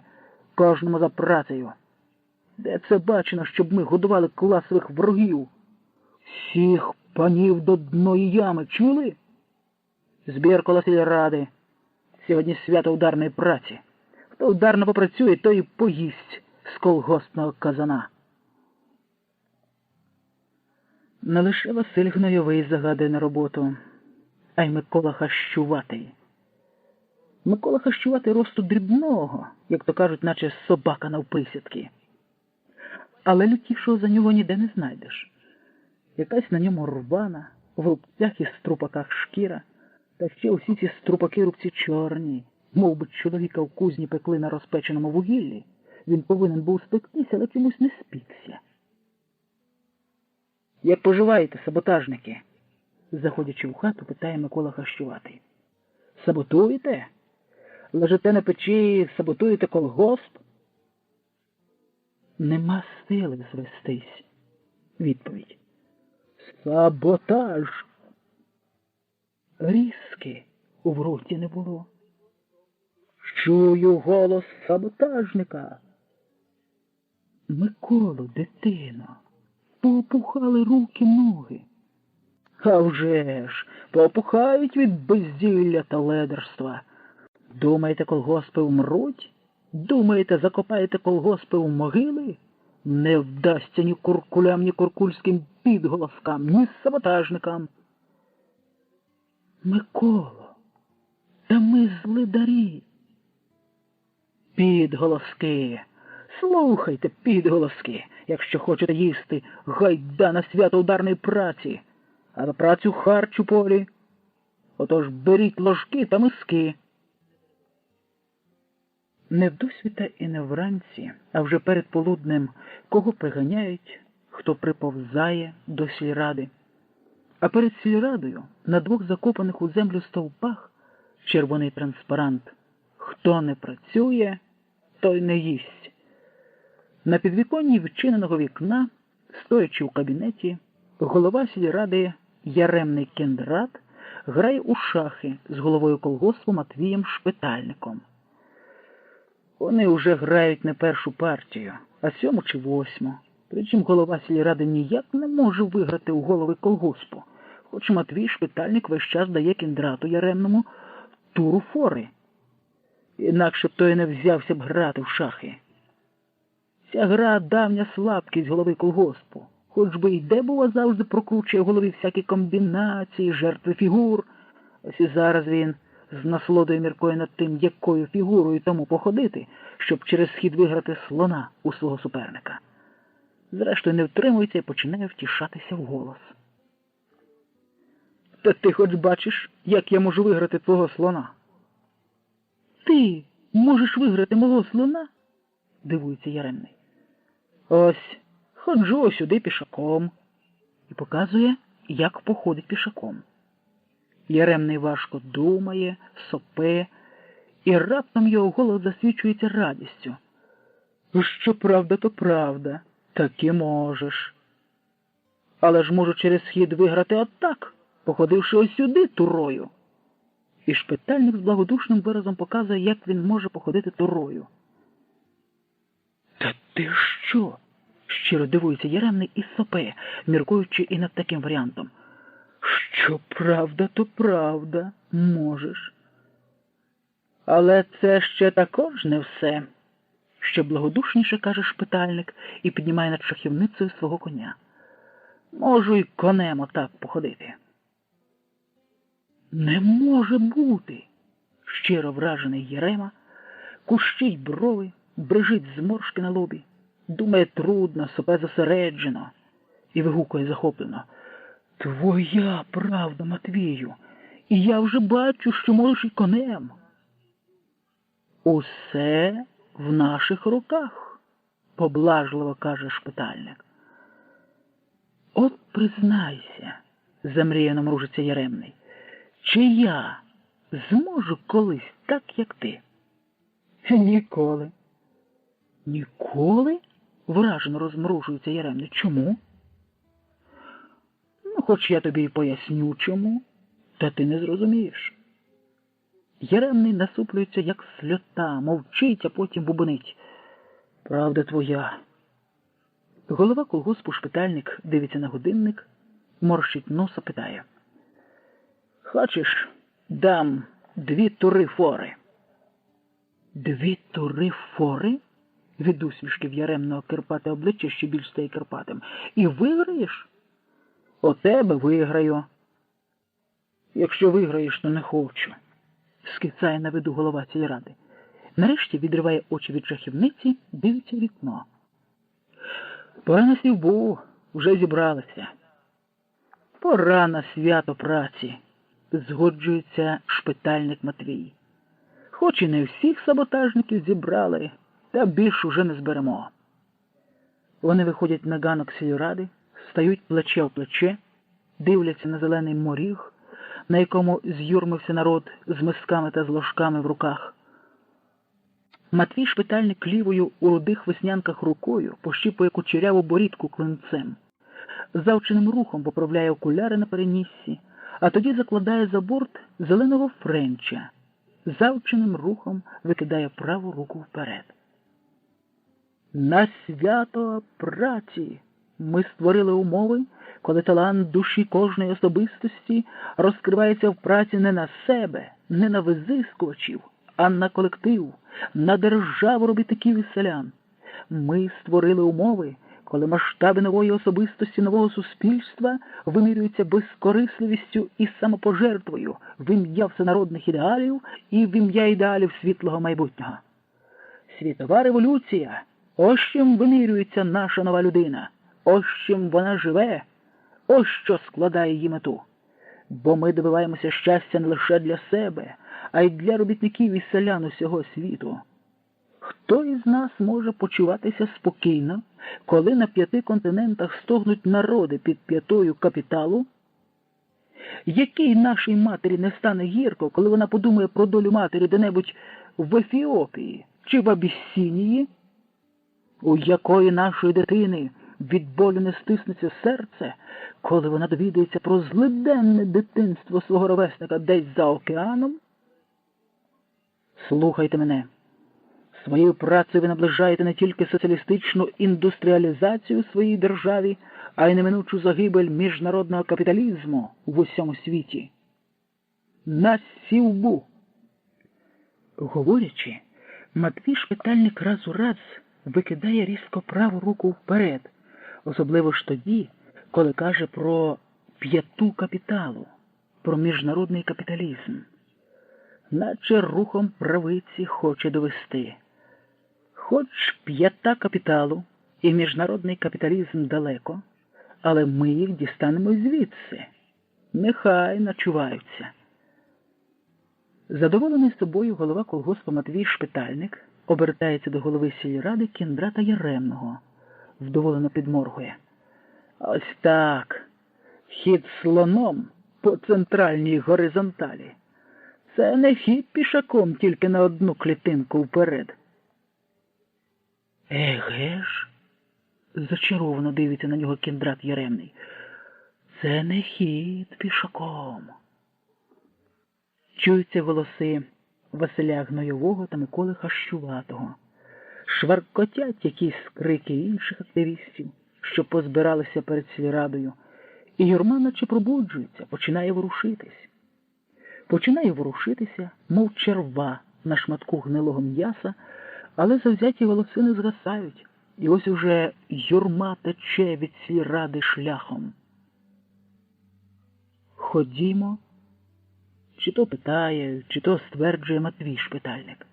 кожному за працею. Де це бачено, щоб ми годували класових ворогів? Всіх панів до дної ями, чули? Збір коло сільради. Сьогодні свято ударної праці. Хто ударно попрацює, той і поїсть з колгоспного казана. Не лише Василь Гнойовий загадує на роботу, а й Микола Хащуватий. Микола Хащуватий росту дрібного, як то кажуть, наче собака навприсядки. Але лютішого за нього ніде не знайдеш. Якась на ньому рвана, в рубцях і струпаках шкіра, та ще усі ці струпаки-рубці чорні, мов би чоловіка в кузні пекли на розпеченому вугіллі. Він повинен був спектися, але чомусь не спікся. «Як поживаєте, саботажники?» Заходячи в хату, питає Микола Хащуватий. «Саботуєте? Лежите на печі, саботуєте колгосп?» «Нема сили звестись». Відповідь. «Саботаж!» Різки у вроті не було. Чую голос саботажника. «Миколо, дитино, поопухали руки, ноги». «А вже ж, поопухають від безділля та ледерства. Думаєте, колгоспи вмруть? Думаєте, закопаєте колгоспи в могили? Не вдасться ні куркулям, ні куркульським підголоскам, ні саботажникам». «Миколо, та ми злидарі». «Підголоски! Слухайте, підголоски! Якщо хочете їсти, гайда на свято ударної праці, а на працю харч у полі. Отож беріть ложки та миски». Не вдосвіта і не вранці, а вже перед полуднем кого приганяють, хто приповзає до сільради. А перед сільрадою на двох закопаних у землю стовпах червоний транспарант «Хто не працює, той не їсть». На підвіконні відчиненого вікна, стоячи в кабінеті, голова сільради Яремний Кіндрат грає у шахи з головою колгоспу Матвієм Шпитальником. Вони вже грають не першу партію, а 7 чи 8. Причому голова сільради ніяк не може виграти у голови колгоспу, хоч Матвій Шпитальник весь час дає Кіндрату Яремному туру фори. Інакше б той не взявся б грати в шахи. Ця гра – давня слабкість голови колгоспу. Хоч би й де було завжди прокручує в голові всякі комбінації, жертви фігур. Ось і зараз він з насолодою міркує над тим, якою фігурою тому походити, щоб через хід виграти слона у свого суперника. Зрештою не втримується і починає втішатися вголос. «Та ти хоч бачиш, як я можу виграти твого слона?» «Ти можеш виграти мого слона?» – дивується Яремний. «Ось, ходжу сюди пішаком». І показує, як походить пішаком. Яремний важко думає, сопе, і раптом його голос засвічується радістю. «Що правда, то правда, так і можеш. Але ж можу через хід виграти отак, походивши ось сюди турою». І Шпитальник з благодушним виразом показує, як він може походити турою. «Та ти що?» – щиро дивується Яремний і сопе, міркуючи і над таким варіантом. «Що правда, то правда, можеш. Але це ще також не все. ще благодушніше каже шпитальник і піднімає над шахівницею свого коня. Можу й конем отак походити. Не може бути, щиро вражений Єрема, кущить брови, брижить зморшки на лобі, думає трудно, сопе зосереджено і вигукує захоплено: «Твоя правда, Матвію, і я вже бачу, що можеш і конем». «Усе в наших руках», – поблажливо каже шпитальник. «От признайся», – замріяно мружиться Єремний, – «чи я зможу колись так, як ти?» «Ніколи». «Ніколи?» – вражено розмружується Єремний. «Чому?» «Ну, хоч я тобі й поясню, чому, та ти не зрозумієш». Єремний насуплюється, як сльота, мовчить, а потім бубонить: «Правда твоя». Голова колгоспу шпитальник дивиться на годинник, морщить носа, питає: «Хочеш, дам 2 тури фори?» «2 тури фори?» Від усмішки Яремного кирпате обличчя ще більш стає кирпатим. «І виграєш?» «У тебе виграю». «Якщо виграєш, то не хочу», – скицає на виду голова цієї ради. Нарешті відриває очі від шахівниці, дивиться в вікно. «Пора на сівбу, вже зібралися». «Пора на свято праці», – згоджується шпитальник Матвій. «Хоч і не всіх саботажників зібрали, та більш уже не зберемо». Вони виходять на ганок сільради, стають плече в плече, дивляться на зелений моріг, на якому з'юрмився народ з мисками та з ложками в руках. Матвій шпитальник лівою у рудих веснянках рукою пощіпує кучеряву борідку клинцем. Завченим рухом поправляє окуляри на переніссі, а тоді закладає за борт зеленого френча. Завченим рухом викидає праву руку вперед. «На свято праці ми створили умови, коли талант душі кожної особистості розкривається в праці не на себе, не на визискувачів, а на колектив, на державу робітників і селян. Ми створили умови, коли масштаби нової особистості, нового суспільства вимірюються безкорисливістю і самопожертвою в ім'я всенародних ідеалів і в ім'я ідеалів світлого майбутнього. Світова революція – ось чим вимірюється наша нова людина, ось чим вона живе, ось що складає її мету. Бо ми добиваємося щастя не лише для себе, а й для робітників і селян усього світу. Хто із нас може почуватися спокійно, коли на 5 континентах стогнуть народи під п'ятою капіталу? Якій нашій матері не стане гірко, коли вона подумає про долю матері де-небудь в Ефіопії чи в Абісінії? У якої нашої дитини від болю не стиснеться серце, коли вона довідається про злиденне дитинство свого ровесника десь за океаном? Слухайте мене. Своєю працею ви наближаєте не тільки соціалістичну індустріалізацію в своїй державі, а й неминучу загибель міжнародного капіталізму в усьому світі. На сівбу! Говорячи, Матвій шпитальник раз у раз викидає різко праву руку вперед, особливо ж тоді, коли каже про 5 капіталу, про міжнародний капіталізм. Наче рухом правиці хоче довести. Хоч 5 капіталу і міжнародний капіталізм далеко, але ми їх дістанемо звідси. Нехай начуваються. Задоволений собою голова колгоспу Матвій шпитальник обертається до голови сільради Кіндрата Яремного. Вдоволено підморгує. Ось так. Хід слоном по центральній горизонталі. Це не хід пішаком тільки на 1 клітинку вперед. Еге ж, зачаровано дивиться на нього Кіндрат Яремний. Це не хід пішаком. Чуються голоси Василя Гнойового та Миколи Хащуватого. Шваркотять якісь крики інших активістів, що позбиралися перед сільрадою, і юрма наче пробуджується, починає ворушитись. Починає ворушитися, мов черва на шматку гнилого м'яса, Але завзяті голоси не згасають, і ось уже юрма тече від сільради шляхом. Ходімо, чи то питає, чи то стверджує Матвій шпитальник.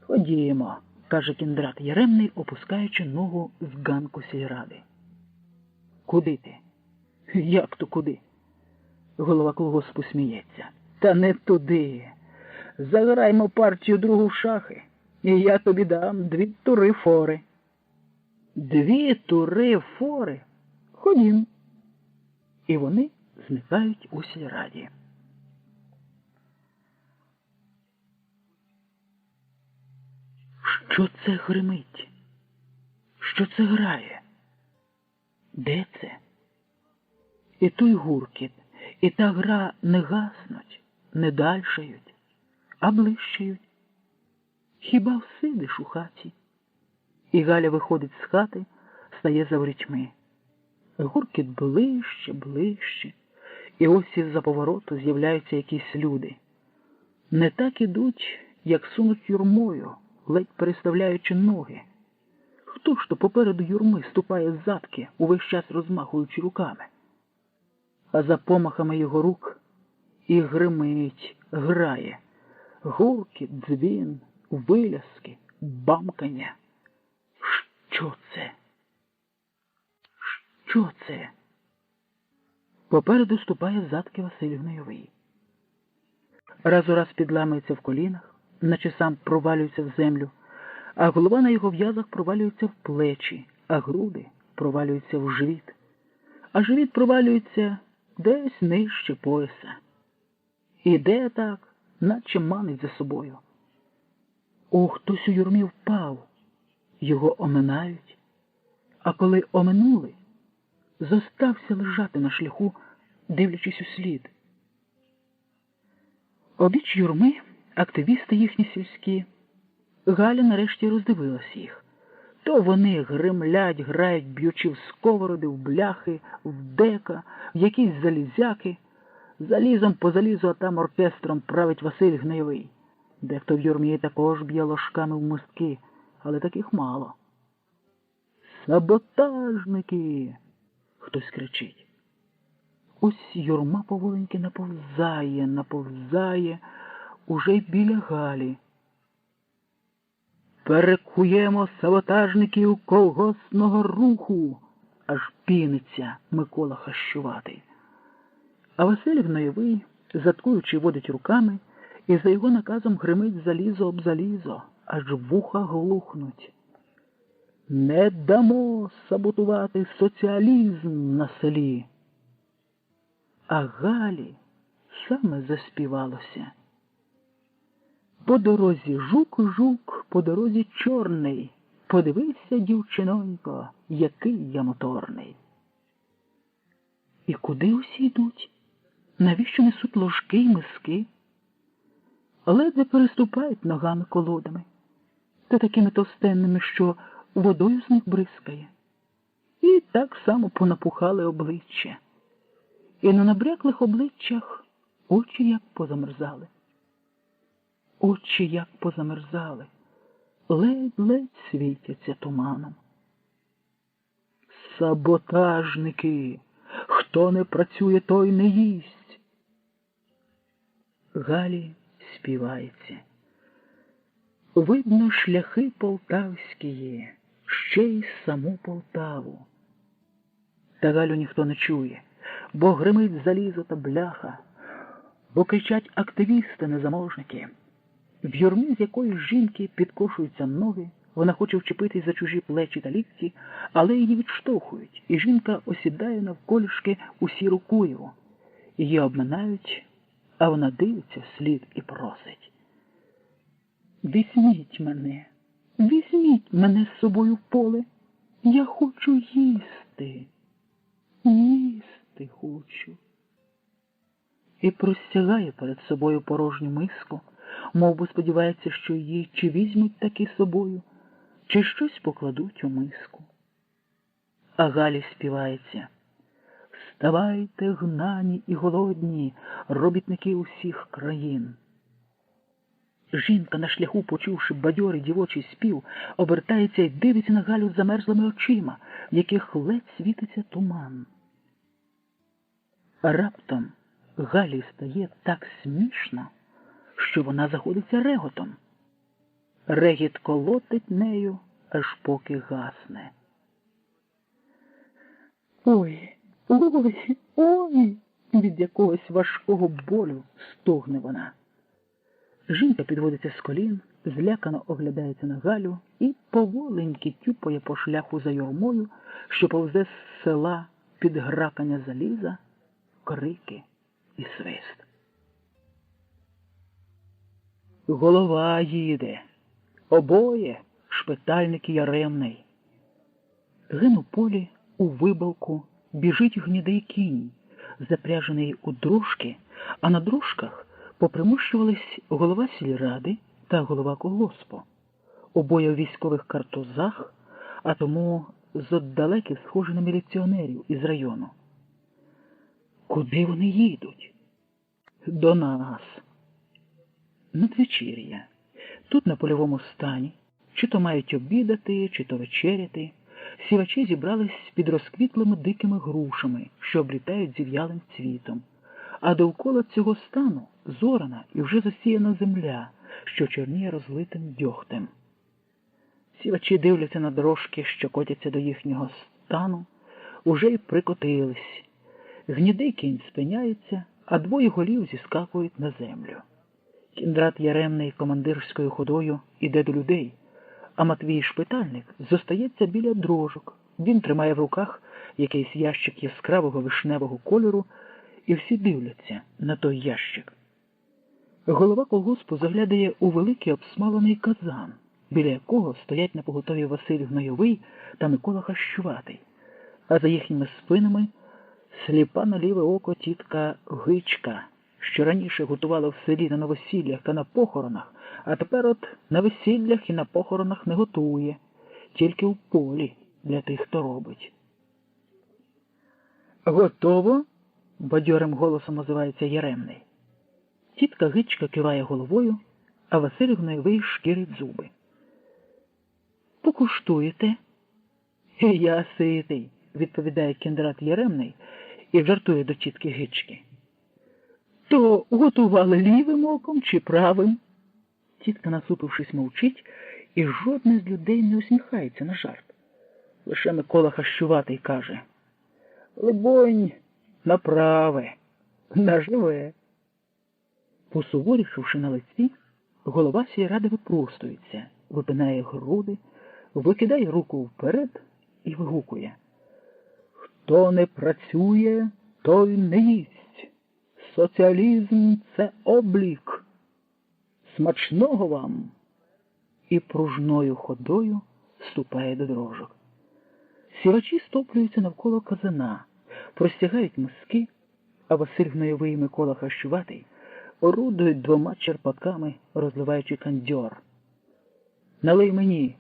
Ходімо, каже Кіндрат Яремний, опускаючи ногу з ганку сільради. Куди ти? Як то куди? Голова колгоспу сміється. Та не туди. Заграймо партію другу в шахи, і я тобі дам 2 тури фори. 2 тури фори? Ходім. І вони зникають у сільраді. Що це гримить? Що це грає? Де це? І той гуркіт, і та гра не гаснуть, не дальшають, а ближчають. Хіба всидиш у хаті? І Галя виходить з хати, стає за ворітьми. Гуркіт ближче, ближче, і ось із-за повороту з'являються якісь люди. Не так ідуть, як сунуть юрмою, ледь переставляючи ноги. Хто ж то попереду юрми ступає ззадки, увесь час розмахуючи руками? А за помахами його рук і гримить, грає. Гуркіт, дзвін, виляски, бамкання. Що це? Що це? Попереду ступає задки Василь Гнойовий. Раз у раз підламується в колінах, наче сам провалюється в землю, а голова на його в'язах провалюється в плечі, а груди провалюються в живіт, а живіт провалюється десь нижче пояса. Іде так, наче манить за собою. О, хтось у юрмі впав, його оминають, а коли оминули, зостався лежати на шляху, дивлячись услід. Обіч юрми активісти їхні сільські. Галя нарешті роздивилась їх. То вони гримлять, грають, б'ючи в сковороди, в бляхи, в дека, в якісь залізяки. Залізом по залізу, а там оркестром править Василь Гнойовий. Дехто в юрмі також б'є ложками в мостки, але таких мало. «Саботажники!» — хтось кричить. Ось юрма поволеньки наповзає, уже й біля Галі. «Перекуємо саботажників колгоспного руху!» — аж піниться Микола Хащуватий. А Василь Гнойовий, заткуючи, водить руками, і за його наказом гримить залізо об залізо, аж вуха глухнуть. «Не дамо саботувати соціалізм на селі!» А Галі саме заспівалося. По дорозі жук, по дорозі чорний, подивися, дівчинонько, який я моторний. І куди усі йдуть? Навіщо несуть ложки й миски? Ледве переступають ногами колодами, та такими товстенними, що водою з них бризкає. І так само понапухали обличчя. І на набряклих обличчях очі як позамерзали. Очі як позамерзали, ледь-ледь світяться туманом. «Саботажники! Хто не працює, той не їсть!» Галі співається. Видно шляхи полтавські, ще й саму Полтаву. Та Галю ніхто не чує, бо гримить залізо та бляха, бо кричать активісти-незаможники. В юрмі з якоїсь жінки підкошуються ноги, вона хоче вчепитись за чужі плечі та лікті, але її відштовхують, і жінка осідає навколішки у сіру куєву. Її обминають, а вона дивиться вслід і просить. Візьміть мене з собою в поле, я хочу їсти, їсти хочу». І простягає перед собою порожню миску, мов би сподівається, що її чи візьмуть таки з собою, чи щось покладуть у миску. А Галі співається: «Вставайте, гнані і голодні, робітники усіх країн». Жінка на шляху, почувши бадьорий дівочий спів, обертається і дивиться на Галю замерзлими очима, в яких ледь світиться туман. А раптом Галі стає так смішно, що вона заходиться реготом. Регіт колотить нею, аж поки гасне. Ой, ой, ой! Від якогось важкого болю стогне вона. Жінка підводиться з колін, злякано оглядається на Галю і поволеньки тюпає по шляху за юрмою, що повзе з села під гракання заліза, крики і свист. Голова їде. Обоє шпитальник і Яремний. Ген у полі, у вибалку, біжить гнідий кінь, запряжений у дружки, а на дружках попримущувались голова сільради та голова колгоспу. Обоє у військових картузах, а тому зоддалеки схожі на міліціонерів із району. Куди вони їдуть? До нас. Надвечір'я. Тут на польовому стані, чи то мають обідати, чи то вечеряти, сівачі зібрались під розквітлими дикими грушами, що облітають зів'ялим цвітом. А довкола цього стану зорана і вже засіяна земля, що чорніє розлитим дьогтем. Сівачі дивляться на дорожки, що котяться до їхнього стану, уже й прикотились. Гнідий кінь спиняється, а двоє голів зіскакують на землю. Кіндрат Яремний командирською ходою іде до людей, а Матвій шпитальник зостається біля дрожок. Він тримає в руках якийсь ящик яскравого вишневого кольору, і всі дивляться на той ящик. Голова колгоспу заглядає у великий обсмалений казан, біля якого стоять напоготові Василь Гнойовий та Микола Хащуватий, а за їхніми спинами сліпа на ліве око тітка Гичка, що раніше готувала в селі на новосіллях та на похоронах, а тепер от на весіллях і на похоронах не готує, тільки в полі для тих, хто робить. «Готово?» – бадьорим голосом озивається Яремний. Тітка Гичка киває головою, а Василь Гнойовий шкірить зуби. «Покуштуєте?» «Я ситий», – відповідає Кіндрат Яремний і жартує до тітки Гички. «То готували лівим оком чи правим?» Тітка, насупившись, мовчить, і жодне з людей не усміхається на жарт. Лише Микола Хащуватий каже: «Либонь, на праве, на живе». Посуворішивши на лиці, голова сільради випростується, випинає груди, викидає руку вперед і вигукує: «Хто не працює, той не їсть. Соціалізм – це облік. Смачного вам!» І пружною ходою ступає до дрожок. Сівачі стоплюються навколо казана, простягають миски, а Василь Гнойовий і Микола Хащуватий орудують двома черпаками, розливаючи кандьор. «Налий мені!»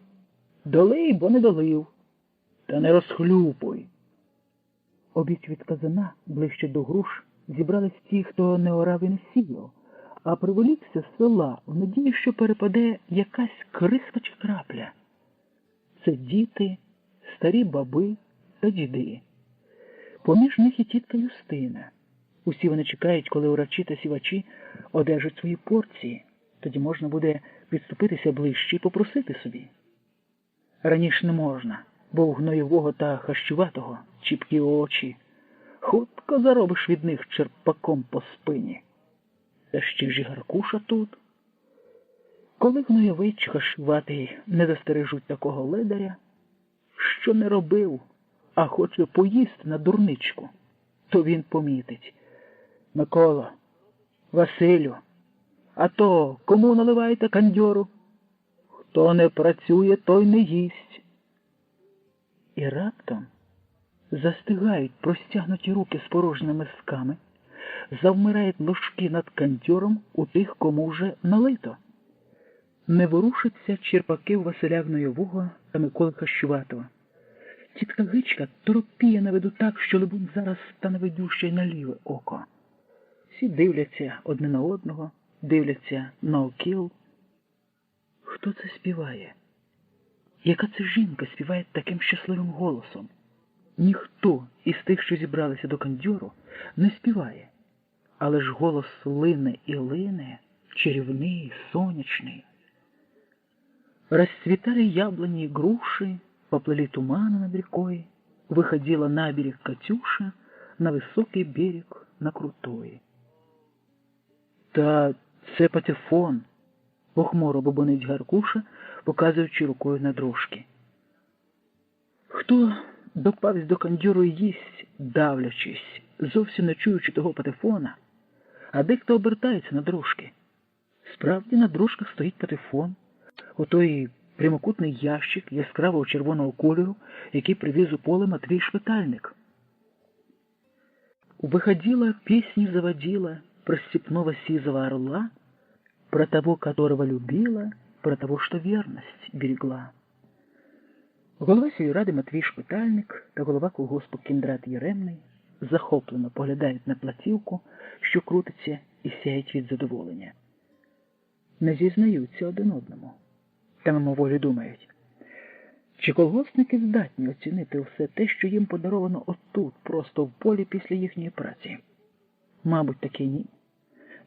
«Долий, бо не долив!» «Та не розхлюпуй!» Обіч від казана, ближче до груш, зібрались ті, хто не орав і не сіяв, а приволікся з села в надії, що перепаде якась крихта чи крапля. Це діти, старі баби та діди. Поміж них і тітка Юстина. Усі вони чекають, коли урачі та сівачі одержать свої порції. Тоді можна буде підступитися ближче і попросити собі. Раніше не можна, бо у Гнойового та Хащуватого чіпкі очі. Хутко заробиш від них черпаком по спині. Та ще ж і Гаркуша тут. Коли Гнойовий чи Хащуватий не застережуть такого ледаря, що не робив, а хоче поїсти на дурничку, то він помітить: «Микола, Василю, а то кому наливаєте кандьору? Хто не працює, той не їсть». І раптом застигають простягнуті руки з порожніми мисками, завмирають ложки над кандьором у тих, кому вже налито. Не ворушаться черпаки Василя Гнойового та Миколи Хащуватого. Тітка Гичка торопіє на виду так, що, либонь, зараз стане видюща й на ліве око. Всі дивляться одне на одного, дивляться на окіл, Хто це співає? Яка це жінка співає таким щасливим голосом? Ніхто із тих, що зібралися до кандьору, не співає. Але ж голос лине і лине, чарівний, сонячний. Расцветали яблони и груши, поплыли туманы над рекой, выходила на берег Катюша, на високий берег, на крутой. Та це патефон, похмуро бубонить Гаркуша, показуючи рукою на дрожки. Хто допавсь до кандьору і їсть, давлячись, зовсім не чуючи того патефона, а дехто обертається на дрожки. Справді на дрожках стоїть патефон, отой прямокутний ящик яскравого червоного кольору, який привіз у поле Матвій Шпитальник. Выходила, песню заводила про степного сизого орла, про того, которого любила, про того, что верность берегла. Голова сільради Матвій Шпитальник та голова колгоспу Кіндрат Єремний захоплено поглядають на платівку, що крутиться, і сяють від задоволення. Не зізнаються один одному. Та мимоволі думають, чи колгоспники здатні оцінити все те, що їм подаровано отут, просто в полі після їхньої праці? Мабуть, таки ні.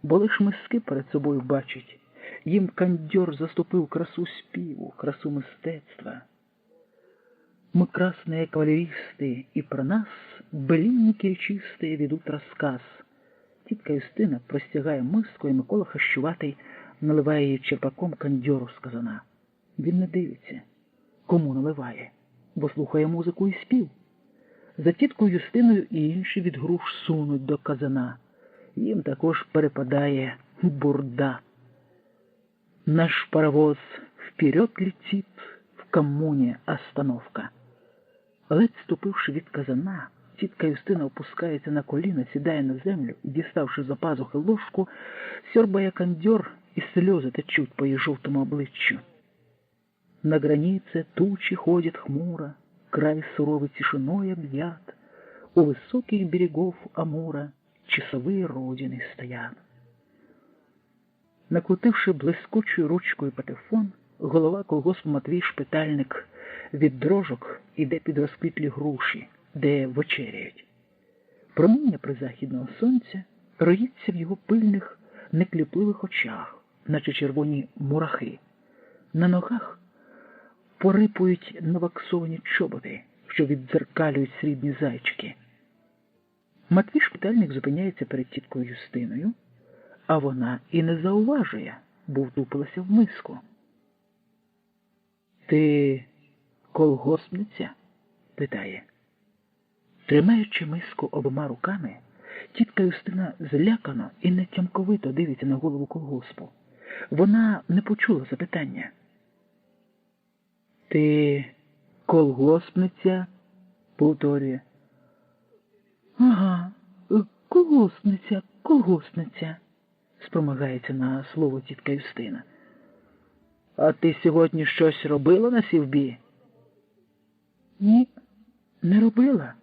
Бо лиш миски перед собою бачать, їм кандьор заступив красу співу, красу мистецтва. Мы красные кавалеристы, и про нас былинники чистые ведут рассказ. Тітка Юстина простягає миску, і Микола Хащуватий наливає її черпаком кандьору з казана. Він не дивиться, кому наливає, бо слухає музику і спів. За тіткою Юстиною і інші від груш сунуть до казана. Їм також перепадає бурда. Наш паровоз вперед летит, в коммуне остановка. Ледь ступивши від казана, тітка Юстина опускається на коліна, сідає на землю і, діставши за пазухи ложку, сьорбає кандьор, і сльози течуть по її жовтому обличчю. На границе тучи ходят хмуро, край суровой тишиной объят, у высоких берегов Амура часовые родины стоят. Накрутивши блискучою ручкою патефон, голова колгоспу Матвій Шпитальник від дрожок іде під розквітлі груші, де вечеряють. Проміння призахідного сонця роїться в його пильних, некліпливих очах, наче червоні мурахи. На ногах порипують наваксовані чоботи, що віддзеркалюють срібні зайчики. Матвій Шпитальник зупиняється перед тіткою Юстиною, а вона і не зауважує, бо втупилася в миску. «Ти колгоспниця?» – питає. Тримаючи миску обома руками, тітка Юстина злякано і нетямковито дивиться на голову колгоспу. Вона не почула запитання. «Ти колгоспниця?» – повторює. «Ага, колгоспниця, колгоспниця», – спромагається на слово тітка Юстина. «А ти сьогодні щось робила на сівбі?» «Ні, не робила».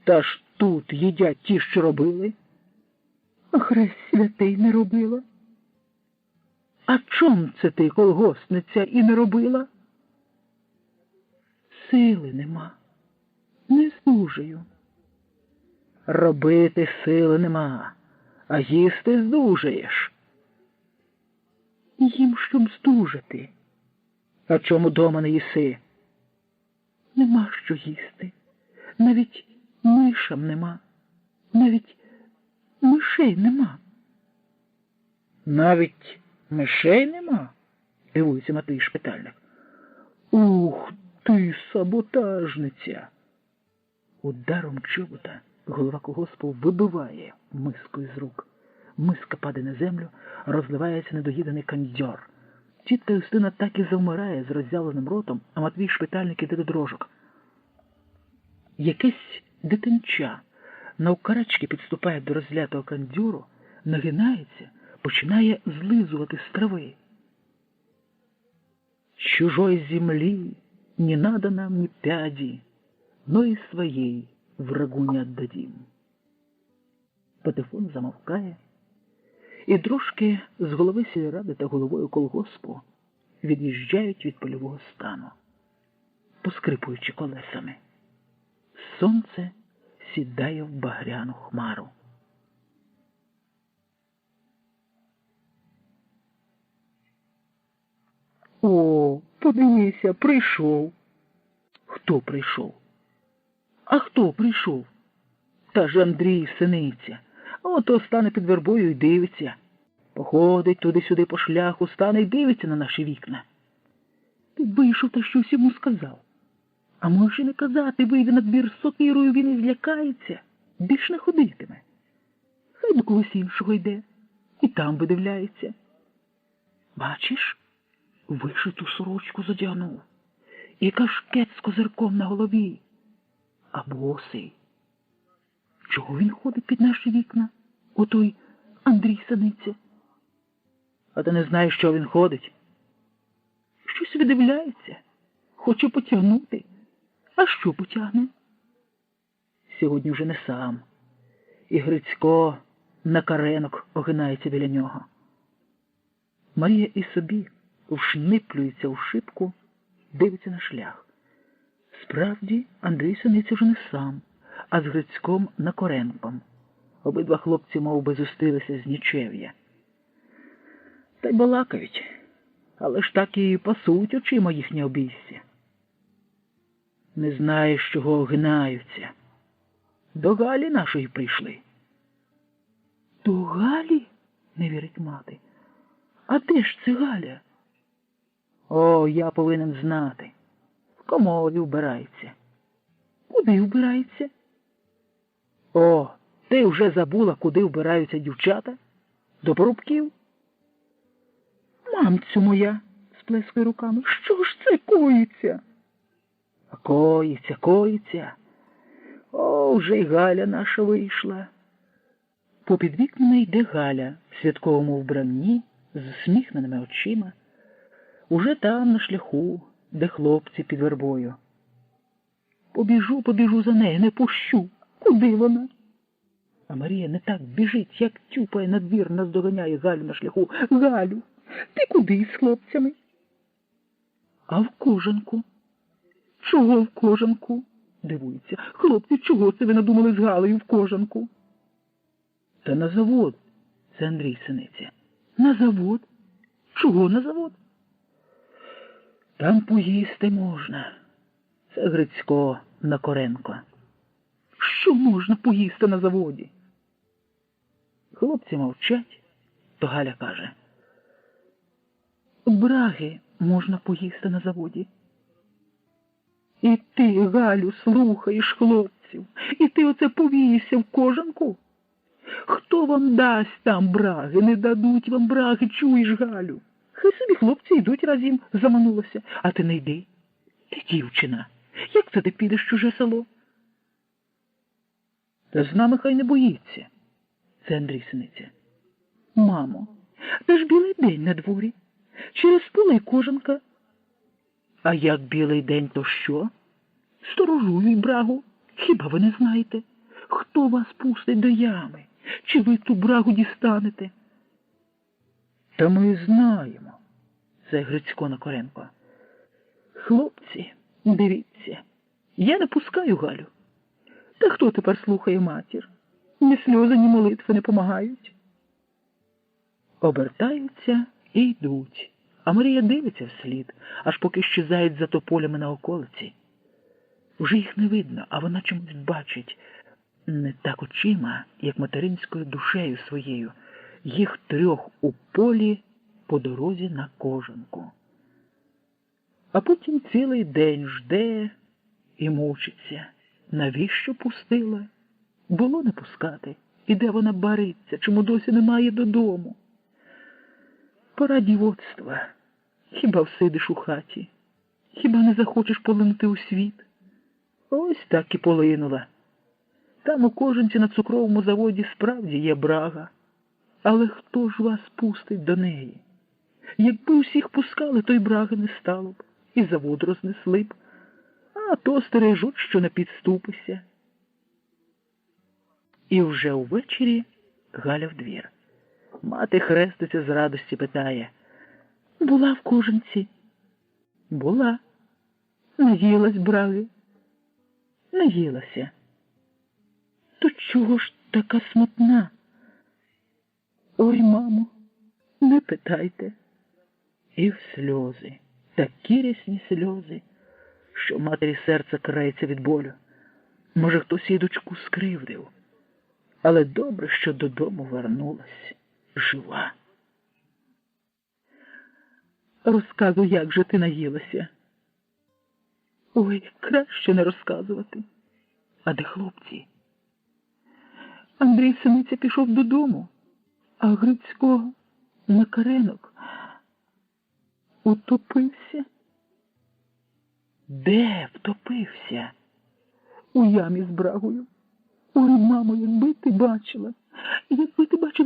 «Та ж тут їдять ті, що робили?» «А хрест святий, не робила». «А чом це ти, колгоспниця, і не робила?» «Сили нема, не здужаю». «Робити сили нема, а їсти здужаєш». «Їм, щоб здужати». «А чому дома не їси?» «Нема що їсти. Навіть мишам нема. Навіть мишей нема». «Навіть мишей нема?» – дивується Матвій Шпитальник. «Ух ти, саботажниця!» Ударом чобота голова колгоспу вибиває миску з рук. Миска падає на землю, розливається недоїданий кандьор. Тітка Юстина так і завмирає з роззявленим ротом, а Матвій Шпитальник іде до дрожок. Якесь дитинча навкарачки підступає до розлятого кандьору, нагинається, починає злизувати з трави. «Чужой земли не надо нам ни пяди, но и своей врагу не отдадим». Патефон замовкає, і дрожки з голови сільради та головою колгоспу від'їжджають від польового стану, поскрипуючи колесами. Сонце сідає в багряну хмару. О, подивися, прийшов. Хто прийшов? А хто прийшов? Та ж Андрій, синиця. Ото стане під вербою і дивиться. Походить туди-сюди по шляху, стане і дивиться на наші вікна. Ти вийшов та щось йому сказав. А може не казати, вийде на двір з сокирою, він і злякається, більш не ходитиме. Хай до когось іншого йде, і там видивляється. Бачиш, вишиту сорочку задягнув, і кашкет з козирком на голові, а босий. Чого він ходить під наші вікна, отой Андрій Синиця? А ти не знаєш, що він ходить? Щось видивляється, хоче потягнути. А що потягне? Сьогодні вже не сам. І Грицько на каренок огинається біля нього. Марія і собі вшниплюється у шибку, дивиться на шлях. Справді, Андрій Синиця вже не сам, а з Грицьком на Коренком. Обидва хлопці мов би зустрілися з нічев'я. Та й балакають, але ж так і пасуть очима їхні обійсті. Не знаєш, чого огинаються. До Галі нашої прийшли. До Галі? Не вірить мати. А де ж це Галя? О, я повинен знати. В коморі вбирається. Куди вбирається? О, ти вже забула, куди вбираються дівчата? До порубків? Мамцю моя, сплескує руками, що ж це коїться? Коїться. О, вже й Галя наша вийшла. Попід вікнами йде Галя в святковому вбранні, з усміхненими очима. Уже там, на шляху, де хлопці під вербою. Побіжу за нею, не пущу. Куди вона? А Марія не так біжить, як тюпає на двір, наздоганяє Галю на шляху. Галю, ти куди з хлопцями? А в кожанку. Чого в кожанку? Дивується. Хлопці, чого це ви надумали з Галею в кожанку? Та на завод. Це Андрій Синиця. На завод? Чого на завод? Там поїсти можна. Це Грицько на Коренко. Що можна поїсти на заводі? Хлопці мовчать, то Галя каже. Браги можна поїсти на заводі. І ти, Галю, слухаєш хлопців, і ти оце повіїшся в кожанку? Хто вам дасть там браги? Не дадуть вам браги, чуєш, Галю? Хай собі хлопці йдуть, раз їм заманулося, а ти не йди. Ти дівчина, як це ти підеш в чуже село? Та з нами хай не боїться. Це Андрій Синиця. Мамо, та ж білий день на дворі. Через поле й кожанка. А як білий день, то що? Сторожую й брагу. Хіба ви не знаєте? Хто вас пустить до ями? Чи ви ту брагу дістанете? Та ми знаємо. Це Грицько на Коренко. Хлопці, дивіться, я не пускаю Галю. Та хто тепер слухає матір? Ні сльози, ні молитви не помагають. Обертаються і йдуть. А Марія дивиться вслід, аж поки щезають за тополями на околиці. Вже їх не видно, а вона чомусь бачить, не так очима, як материнською душею своєю, їх трьох у полі по дорозі на кожанку. А потім цілий день жде і мучиться. Навіщо пустила? Було не пускати. І де вона бариться, чому досі немає додому? Пора дівоцтва. Хіба всидиш у хаті? Хіба не захочеш полинути у світ? Ось так і полинула. Там у кожанці на цукровому заводі справді є брага. Але хто ж вас пустить до неї? Якби усіх пускали, то й браги не стало б, і завод рознесли б. А то стережуть, що не підступися. І вже увечері Галя в двір. Мати хреститься з радості, питає: Була в кожанці. Була. Наїлась браги. Наїлася. То чого ж така смутна? Ой, мамо, не питайте. І в сльози, такі рясні сльози, що матері серце крається від болю. Може, хтось її дочку скривдив. Але добре, що додому вернулась жива. Розказуй, як же ти наїлася. Ой, краще не розказувати. А де хлопці? Андрій Синиця пішов додому, а Грицько на каренок утопився. Де втопився? У ямі з брагою. Ой, мамо, якби ти бачила,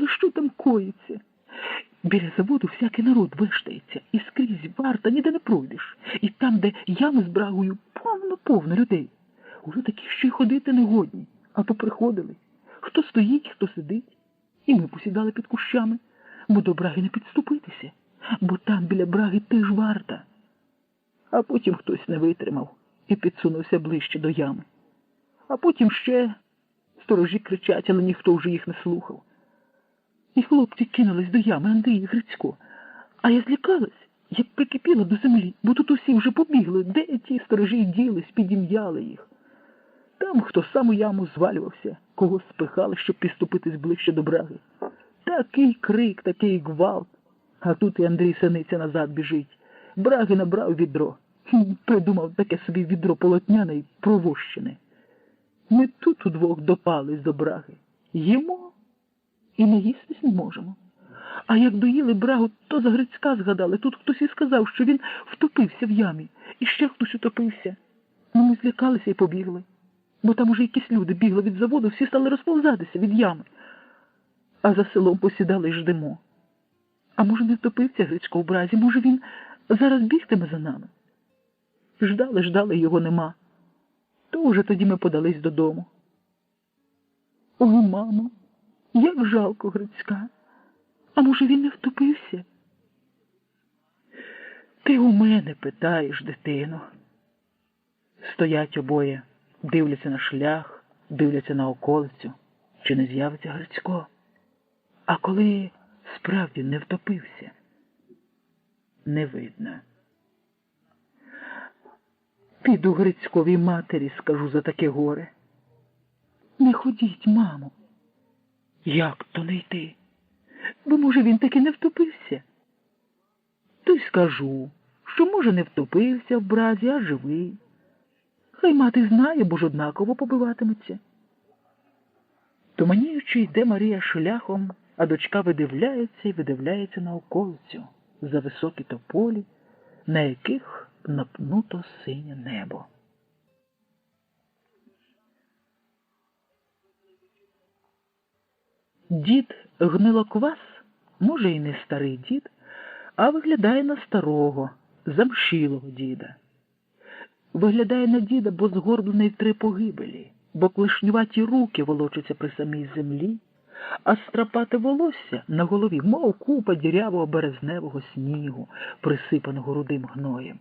що там коїться. Біля заводу всякий народ виштається, і скрізь варта, ніде не пройдеш. І там, де ями з брагою, повно людей. Уже такі, що й ходити не годні, а поприходили. Хто стоїть, хто сидить. І ми посідали під кущами, бо до браги не підступитися, бо там біля браги теж варта. А потім хтось не витримав і підсунувся ближче до ями. А потім ще сторожі кричать, але ніхто вже їх не слухав. І хлопці кинулись до ями, Андрій і Грицько. А я злякалась, як прикипіла до землі, бо тут усі вже побігли, де ті сторожі ділись, підім'яли їх. Там хто сам у яму звалювався, кого спихали, щоб підступитись ближче до браги. Такий крик, такий гвалт. А тут і Андрій Синиця назад біжить. Браги набрав відро. Придумав таке собі відро полотняне й провощене. Ми тут удвох допались до браги. Їмо і не їстись не можемо. А як доїли брагу, то за Грицька згадали. Тут хтось і сказав, що він втопився в ямі. І ще хтось утопився. Ну, ми злякалися і побігли. Бо там уже якісь люди бігли від заводу, всі стали розповзатися від ями. А за селом посідали й ждемо. А може, не втопився Грицько в бразі? Може, він зараз бігтиме за нами? Ждали, його нема. То уже тоді ми подались додому. Ой, мамо, як жалко Грицька. А може, він не втопився? Ти у мене питаєш, дитино. Стоять обоє, дивляться на шлях, дивляться на околицю, чи не з'явиться Грицько. А коли справді не втопився, не видно. Піду Грицьковій матері, скажу за таке горе. Не ходіть, мамо. Як то не йти? Бо, може, він таки не втопився? То й скажу, що, може, не втопився в бразі, а живий. Хай мати знає, бо ж однаково побиватиметься. Туманіючи, йде Марія шляхом, а дочка видивляється і видивляється на околицю за високі тополі, на яких напнуто синє небо. Дід Гнилоквас, може і не старий дід, а виглядає на старого, замшілого діда. Виглядає на діда, бо згорблений в 3 погибелі, бо клишнюваті руки волочаться при самій землі, а страпате волосся на голові, мов купа дірявого березневого снігу, присипаного рудим гноєм.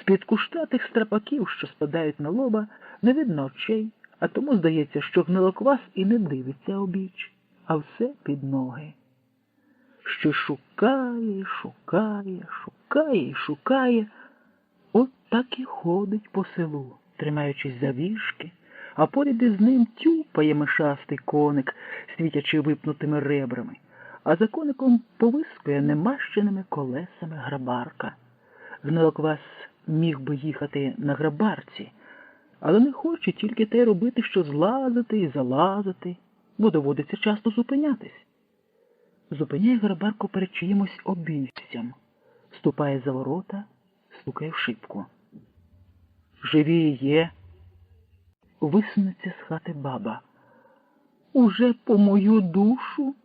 З-під куштатих страпаків, що спадають на лоба, не видно очей, а тому здається, що Гнилоквас і не дивиться обіч, а все під ноги. Що шукає, шукає, от так і ходить по селу, тримаючись за віжки, а поряд із ним тюпає мишастий коник, світячи випнутими ребрами, а за коником повискує немащеними колесами грабарка. Гнилоквас міг би їхати на грабарці, але не хоче тільки те робити, що злазити і залазити, бо доводиться часто зупинятись. Зупиняє грабарку перед чиїмось обійстям, ступає за ворота, стукає в шибку. «Живі є!» Висунеться з хати баба. «Уже по мою душу?»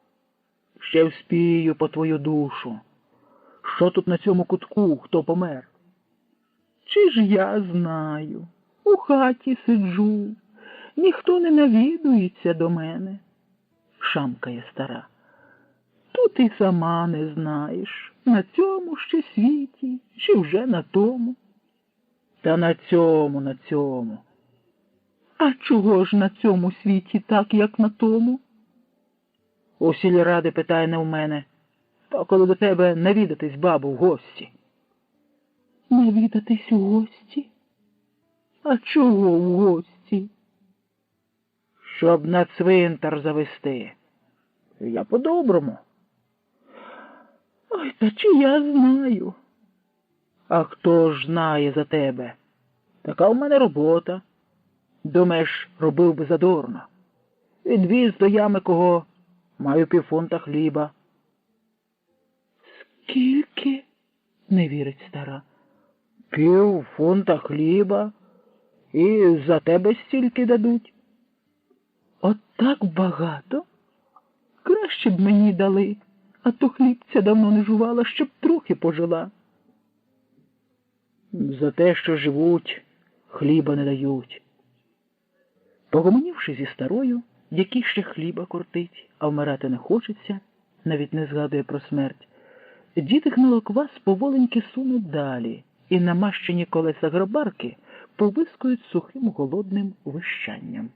«Ще вспію по твою душу. Що тут на цьому кутку, хто помер?» «Чи ж я знаю? У хаті сиджу. Ніхто не навідується до мене», — шамкає стара. «Тут і сама не знаєш. На цьому ще світі, чи вже на тому? Та на цьому, на цьому. А чого ж на цьому світі так, як на тому? У сільради питає не в мене. То коли до тебе навідатись, бабу, в гості. Навідатись у гості? А чого в гості? Щоб на цвинтар завести. Я по-доброму. Ой, та чи я знаю? А хто ж знає за тебе? Така в мене робота. Думаєш, робив би задорно. Відвіз до ями кого, маю півфунта хліба. Скільки? Не вірить стара. Півфунта хліба і за тебе стільки дадуть. От так багато? Краще б мені дали, а то хлібця давно не жувала, щоб трохи пожила. За те, що живуть, хліба не дають. Погомонівши зі старою, який ще хліба кортить, а вмирати не хочеться, навіть не згадує про смерть, дід Гнилоквас поволеньки сунуть далі, і намащені колеса гробарки повискують сухим голодним вищанням.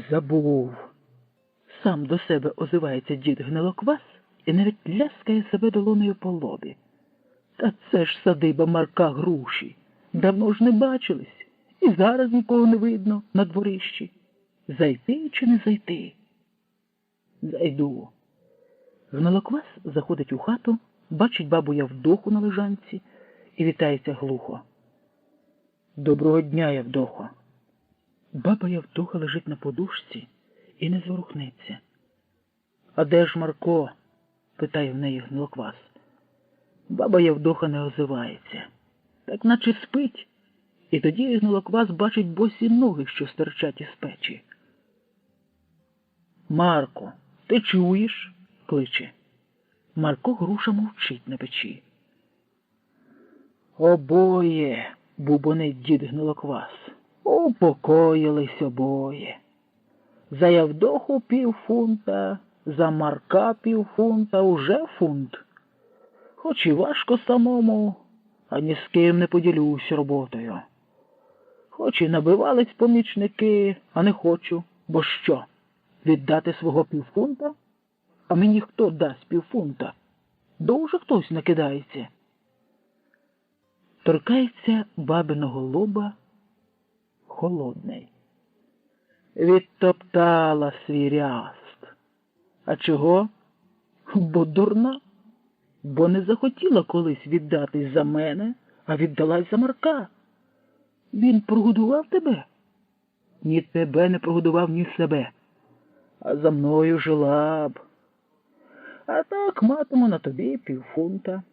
Забув. Сам до себе озивається дід Гнилоквас і навіть ляскає себе долонею по лобі. Та це ж садиба Марка Груші. Давно ж не бачились. І зараз нікого не видно на дворищі. Зайти чи не зайти? Зайду. Гнилоквас заходить у хату, бачить бабу Явдоху на лежанці і вітається глухо. Доброго дня, Явдохо. Баба Явдоха лежить на подушці і не зворухнеться. А де ж Марко? Питає в неї Гнилоквас. Баба Явдоха не озивається. Так наче спить. І тоді Гнилоквас бачить босі ноги, що стирчать із печі. Марко, ти чуєш? Кличе. Марко Груша мовчить на печі. Обоє, бубонить дід Гнилоквас. Упокоїлись обоє. За Явдоху півфунта, за Марка півфунта уже фунт. Хоч і важко самому, а ні з ким не поділюсь роботою. Хоч і набивались помічники, а не хочу. Бо що, віддати свого півфунта? А мені хто дасть півфунта? Дуже хтось накидається. Торкається бабиного лоба холодний. Відтоптала свій ряст. А чого? Бо дурна. Бо не захотіла колись віддатись за мене, а віддалась за Марка. Він прогодував тебе? Ні тебе не прогодував, ні себе. А за мною жила б. А так матиму на тобі півфунта.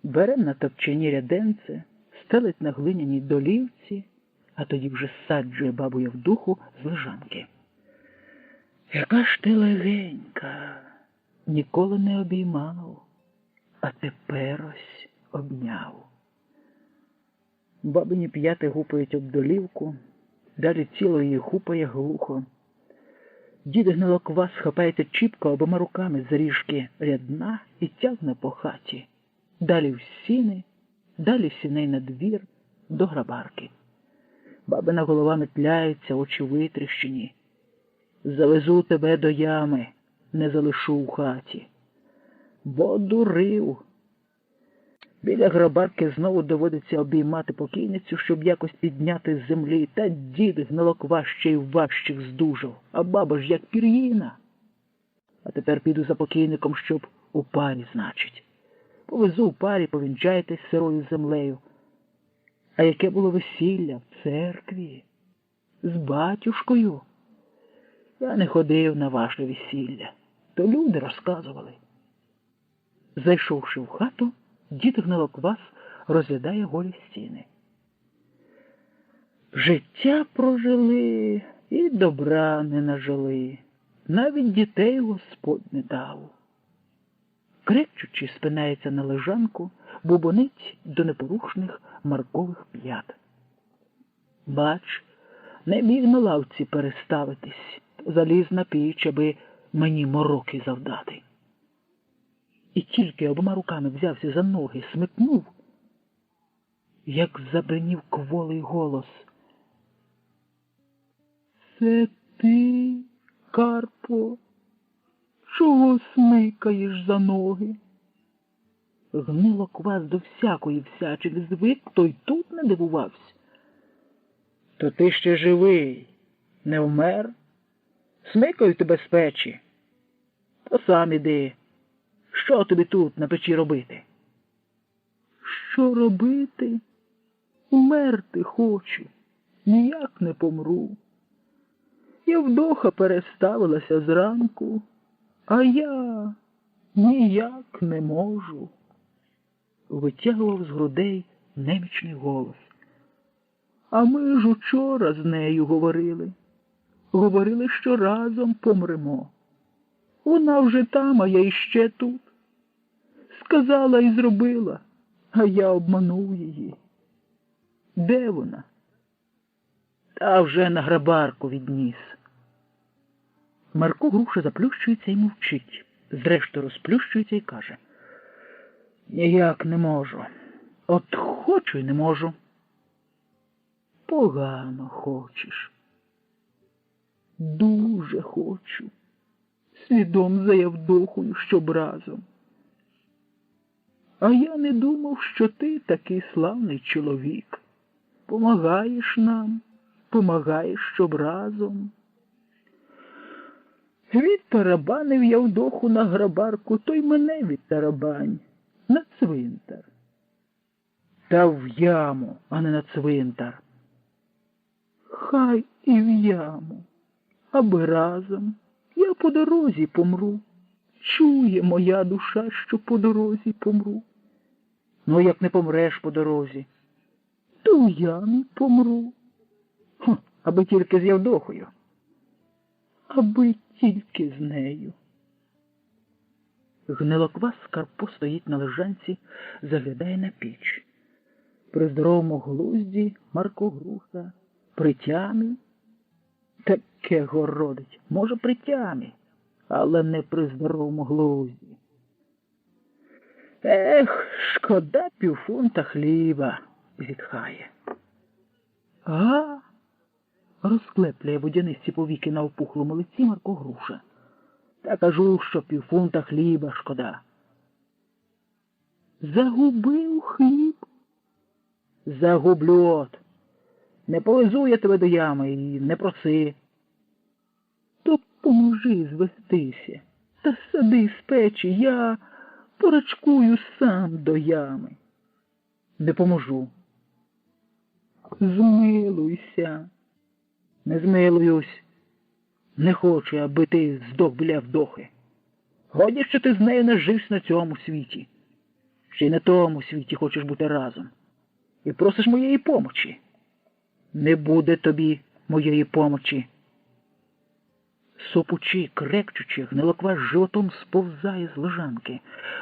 Берем на топчині ряденце, стелить на глиняній долівці, а тоді вже саджує бабу Явдоху з лежанки. Яка ж ти легенька, ніколи не обіймав, а тепер ось обняв. Бабині п'яти гупають об долівку, далі тіло її гупає глухо. Дід Гнилоквас хапається чіпко обома руками за ріжки рядна і тягне по хаті. Далі в сіни, далі сіней на двір, до грабарки. Бабина голова метляється, очі витріщені. Завезу тебе до ями, не залишу у хаті. Бо дурив. Біля грабарки знову доводиться обіймати покійницю, щоб якось підняти з землі. Та дід Гнилоквас ще й важчих здужав, а баба ж як пір'їна. А тепер піду за покійником, щоб у парі, значить. Повезу у парі, повінчайтесь сирою землею. А яке було весілля в церкві? З батюшкою. Я не ходив на ваше весілля, то люди розказували. Зайшовши в хату, дід Гнилоквас розглядає голі стіни. Життя прожили і добра не нажили, навіть дітей Господь не дав. Крекчучи, спинається на лежанку, бубонить до непорушних Маркових п'ят. Бач, не міг на лавці переставитись, заліз на піч, аби мені мороки завдати. і тільки обома руками взявся за ноги, смикнув, як забринів кволий голос. Це ти, Карпо? Чого смикаєш за ноги? Гнилоквас до всякої всячини звик, то й тут не дивувався. То ти ще живий, не вмер? Смикаю тебе з печі. То сам іди. Що тобі тут на печі робити? Що робити? Умерти хочу, ніяк не помру. Євдоха переставилася зранку, а я ніяк не можу. Витягував з грудей немічний голос. А ми ж учора з нею говорили. Говорили, що разом помремо. Вона вже там, а я іще тут. Сказала і зробила, а я обманув її. Де вона? Та вже на грабарку відніс. Марко Груша заплющується і мовчить. Зрештою розплющується і каже. Ніяк не можу. От хочу й не можу. Погано хочеш. Дуже хочу. Слідом за Євдохою, щоб разом. А я не думав, що ти такий славний чоловік. Помагаєш нам, помагаєш, щоб разом. Відтарабанив Євдоху на грабарку, то й мене відтарабань. На цвинтар. Та в яму, а не на цвинтар. Хай і в яму, аби разом. Я по дорозі помру. Чує моя душа, що по дорозі помру. Ну, як не помреш по дорозі, то в ямі помру. Аби тільки з Євдохою. Аби тільки з нею. Гнилоквас Карпо стоїть на лежанці, заглядає на піч. При здоровому глузді Марко Груша, при тямі. Таке городить, може при тямі, але не при здоровому глузді. Ех, шкода півфунта хліба, зітхає. А? Розклепляє водянисті повіки на опухлому лиці Марко Груша. Та кажу, що півфунта хліба шкода. Загубив хліб? Загублю от. Не повезу я тебе до ями і не проси. То поможи звестися, та сади з печі, я порачкую сам до ями. Не поможу. Змилуйся. Не змилуюсь. Не хочу, аби ти здох біля Євдохи. Годі, що ти з нею не живсь на цьому світі. Ще й на тому світі хочеш бути разом. І просиш моєї помочі. Не буде тобі моєї помочі. Сопучи, крекчучи, Гнилоквас животом сповзає з лежанки.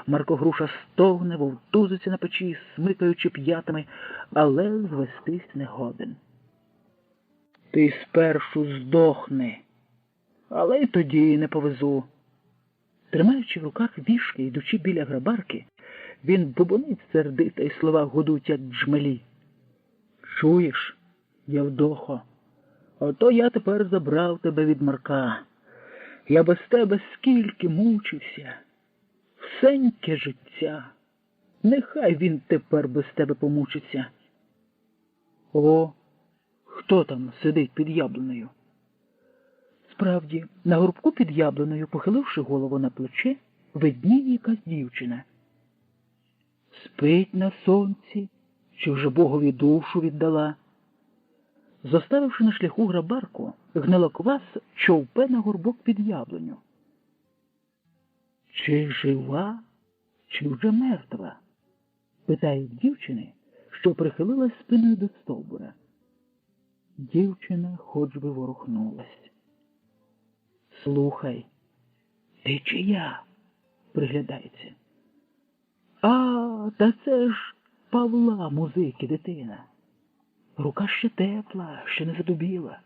Марко Груша стогне, вовтузиться на печі, смикаючи п'ятами, але звестись не годен. Ти спершу здохни, але й тоді не повезу. Тримаючи в руках вішки, йдучи біля грабарки, він бубонить сердито, й слова гудуть, як джмелі. Чуєш, Євдохо, ото я тепер забрав тебе від Марка. Я без тебе скільки мучився. Всеньке життя. Нехай він тепер без тебе помучиться. О, хто там сидить під яблунею? Справді, на горбку під яблунею, похиливши голову на плече, видніє якась дівчина. Спить на сонці, чи вже Богові душу віддала. Зоставивши на шляху грабарку, Гнилоквас човпе на горбок під яблуню. Чи жива, чи вже мертва? Питає дівчини, що прихилилась спиною до стовбура. Дівчина хоч би ворухнулась. Слухай, ти чия? Приглядається. А, та це ж Павла, музики, дитина. Рука ще тепла, ще не задубіла.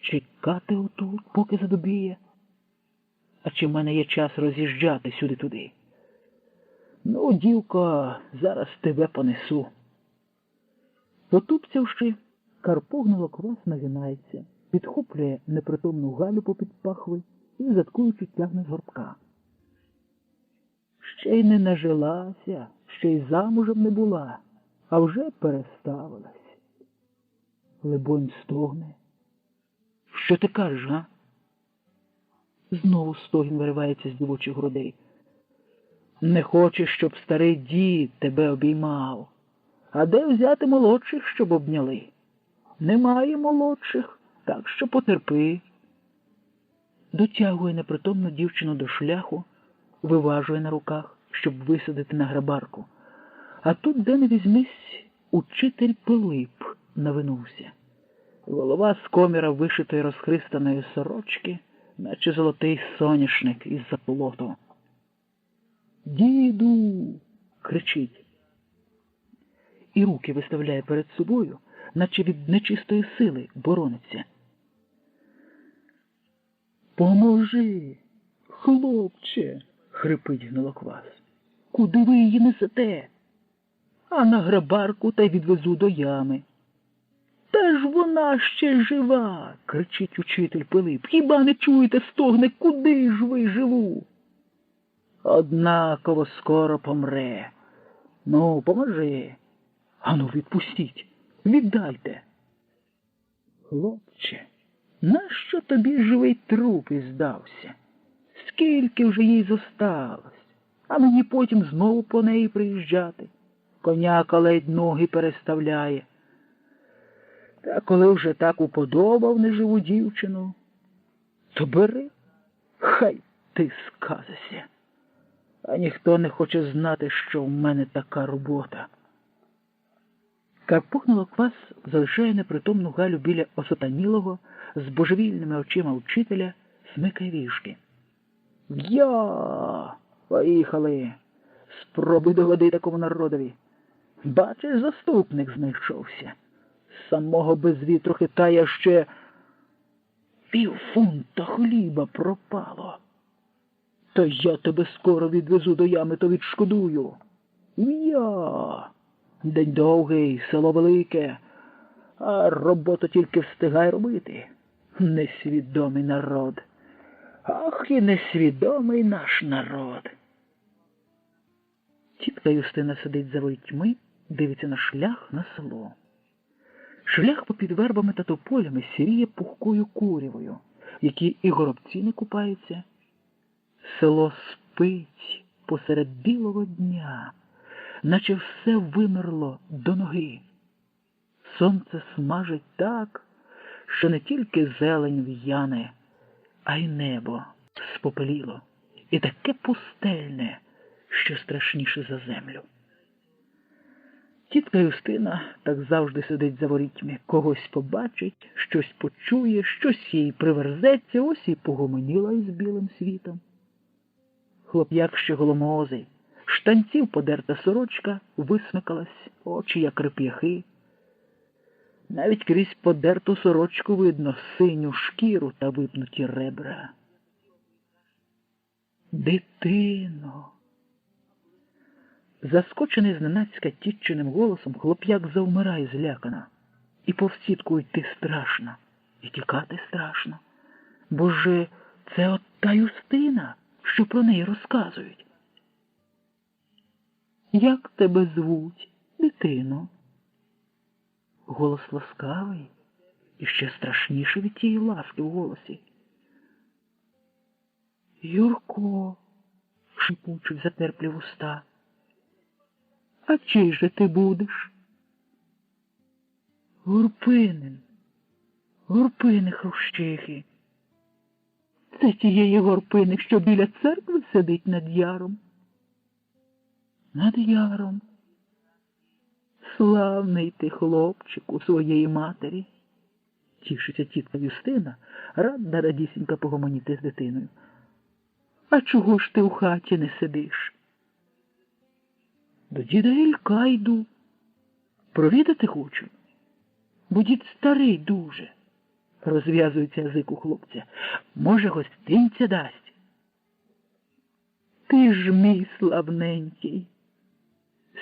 Чекати отут, поки задубіє? А чи в мене є час роз'їжджати сюди-туди? Ну, дівко, зараз тебе понесу. Потупцявши, Карпо Гнилоквас нагинається, підхоплює непритомну Галю попід пахви і, заткуючи, тягне з горбка. Ще й не нажилася, ще й замужем не була, а вже переставилась. Либонь стогне. Що ти кажеш, га? Знову стогін виривається з дівочих грудей. Не хочеш, щоб старий дід тебе обіймав. А де взяти молодших, щоб обняли? Немає молодших, так що потерпи. Дотягує непритомну дівчину до шляху, виважує на руках, щоб висадити на грабарку. А тут, де не візьмись, учитель Пилип навинувся. Голова з коміра вишитої розхристаної сорочки, наче золотий соняшник із заплоту. «Діду!» – кричить. І руки виставляє перед собою, наче від нечистої сили борониться. «Поможи, хлопче!» – хрипить Гнилоквас. «Куди ви її несете?» «А на грабарку та й відвезу до ями». «Та ж вона ще жива!» – кричить учитель Пилип. «Хіба не чуєте, стогне, куди ж ви живу?» «Однаково скоро помре. Ну, поможи. Ану, відпустіть, віддайте». «Хлопче, нащо тобі живий труп і здався? Скільки вже їй зосталось, а мені потім знову по неї приїжджати? Коняка ледь ноги переставляє. Та коли вже так уподобав неживу дівчину, то бери, хай ти сказися. А ніхто не хоче знати, що в мене така робота». Карпо Гнилоквас залишає непритомну Галю біля осатанілого, з божевільними очима вчителя, смикає вішки. «Я! Поїхали! Спробуй догоди такому народові! Бачиш, заступник знайшовся. Самого без вітру хитає ще півфунта хліба пропало. Та я тебе скоро відвезу до ями, то відшкодую. Я! День довгий, село велике, а роботу тільки встигай робити. Несвідомий народ. Ах, і несвідомий наш народ». Тітка Юстина сидить за ворітьми, дивиться на шлях на село. Шлях попід вербами та тополями сіріє пухкою курявою, які і горобці не купаються. Село спить посеред білого дня, наче все вимерло до ноги. Сонце смажить так, що не тільки зелень в'яне, а й небо спопеліло, і таке пустельне, що страшніше за землю. Тітка Юстина так завжди сидить за ворітьми, когось побачить, щось почує, щось їй приверзеться, ось і погомоніла із білим світом. Хлоп'як ще голомозий, штанців подерта сорочка висмикалась, очі як реп'яхи. Навіть крізь подерту сорочку видно синю шкіру та випнуті ребра. «Дитино!» Заскочений зненацька тітчиним голосом, хлоп'як завмирає злякано. І повз тітку йти страшно, і тікати страшно. Бо ж це от та Юстина, що про неї розказують. «Як тебе звуть, дитино?» Голос ласкавий і ще страшніше від тієї ласки в голосі. «Юрко», – шипучуть затерплі вуста. «А чий же ти будеш?» «Гурпинин, Гурпини Хрущихи. Це тієї Горпини, що біля церкви сидить над яром». «Над яром. Славний ти, хлопчику, своєї матері», – тішиться тітка Юстина, радна радісінька погомоніти з дитиною. «А чого ж ти у хаті не сидиш?» «До діда Ілька йду. Провідати хочу. Бо дід старий дуже», – розв'язується язик у хлопця. «Може, гостинця дасть?» «Ти ж мій славненький,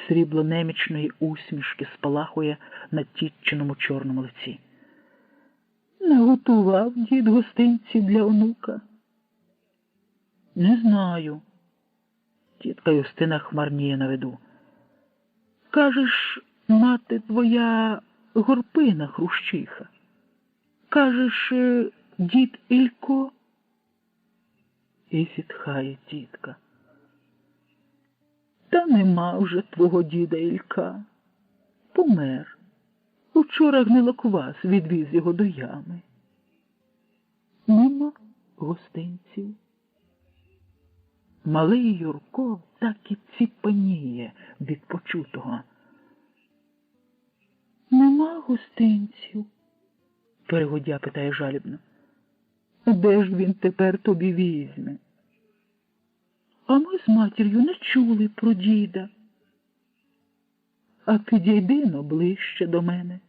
Срібло немічної усмішки спалахує на тітчиному чорному лиці. Наготував дід гостинці для онука? Не знаю. Тітка Юстина хмарніє на виду. Кажеш, мати твоя горпина хрущиха. Кажеш, дід Ілько? І зітхає тітка. Та нема вже твого діда Ілька. Помер. Учора гнилоквас відвіз його до ями. Нема гостинців. Малий Юрко так і ціпаніє від почутого. Нема гостинців? Перегодя питає жалібно. Де ж він тепер тобі візьме? А ми з матір'ю не чули про діда. А підійди-но ближче до мене,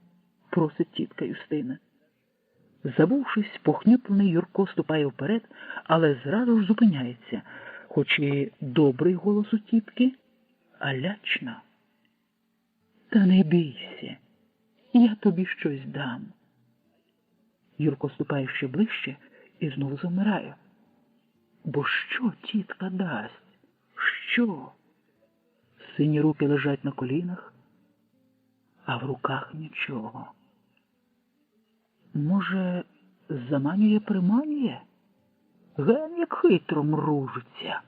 просить тітка Юстина. Забувшись, похнюплений Юрко ступає вперед, але зразу ж зупиняється, хоч і добрий голос у тітки, а лячно. Та не бійся, я тобі щось дам. Юрко ступає ще ближче і знову завмирає. Бо що тітка дасть? Що? Сині руки лежать на колінах, а в руках нічого. Може, заманює-приманює? Ген як хитро мружиться.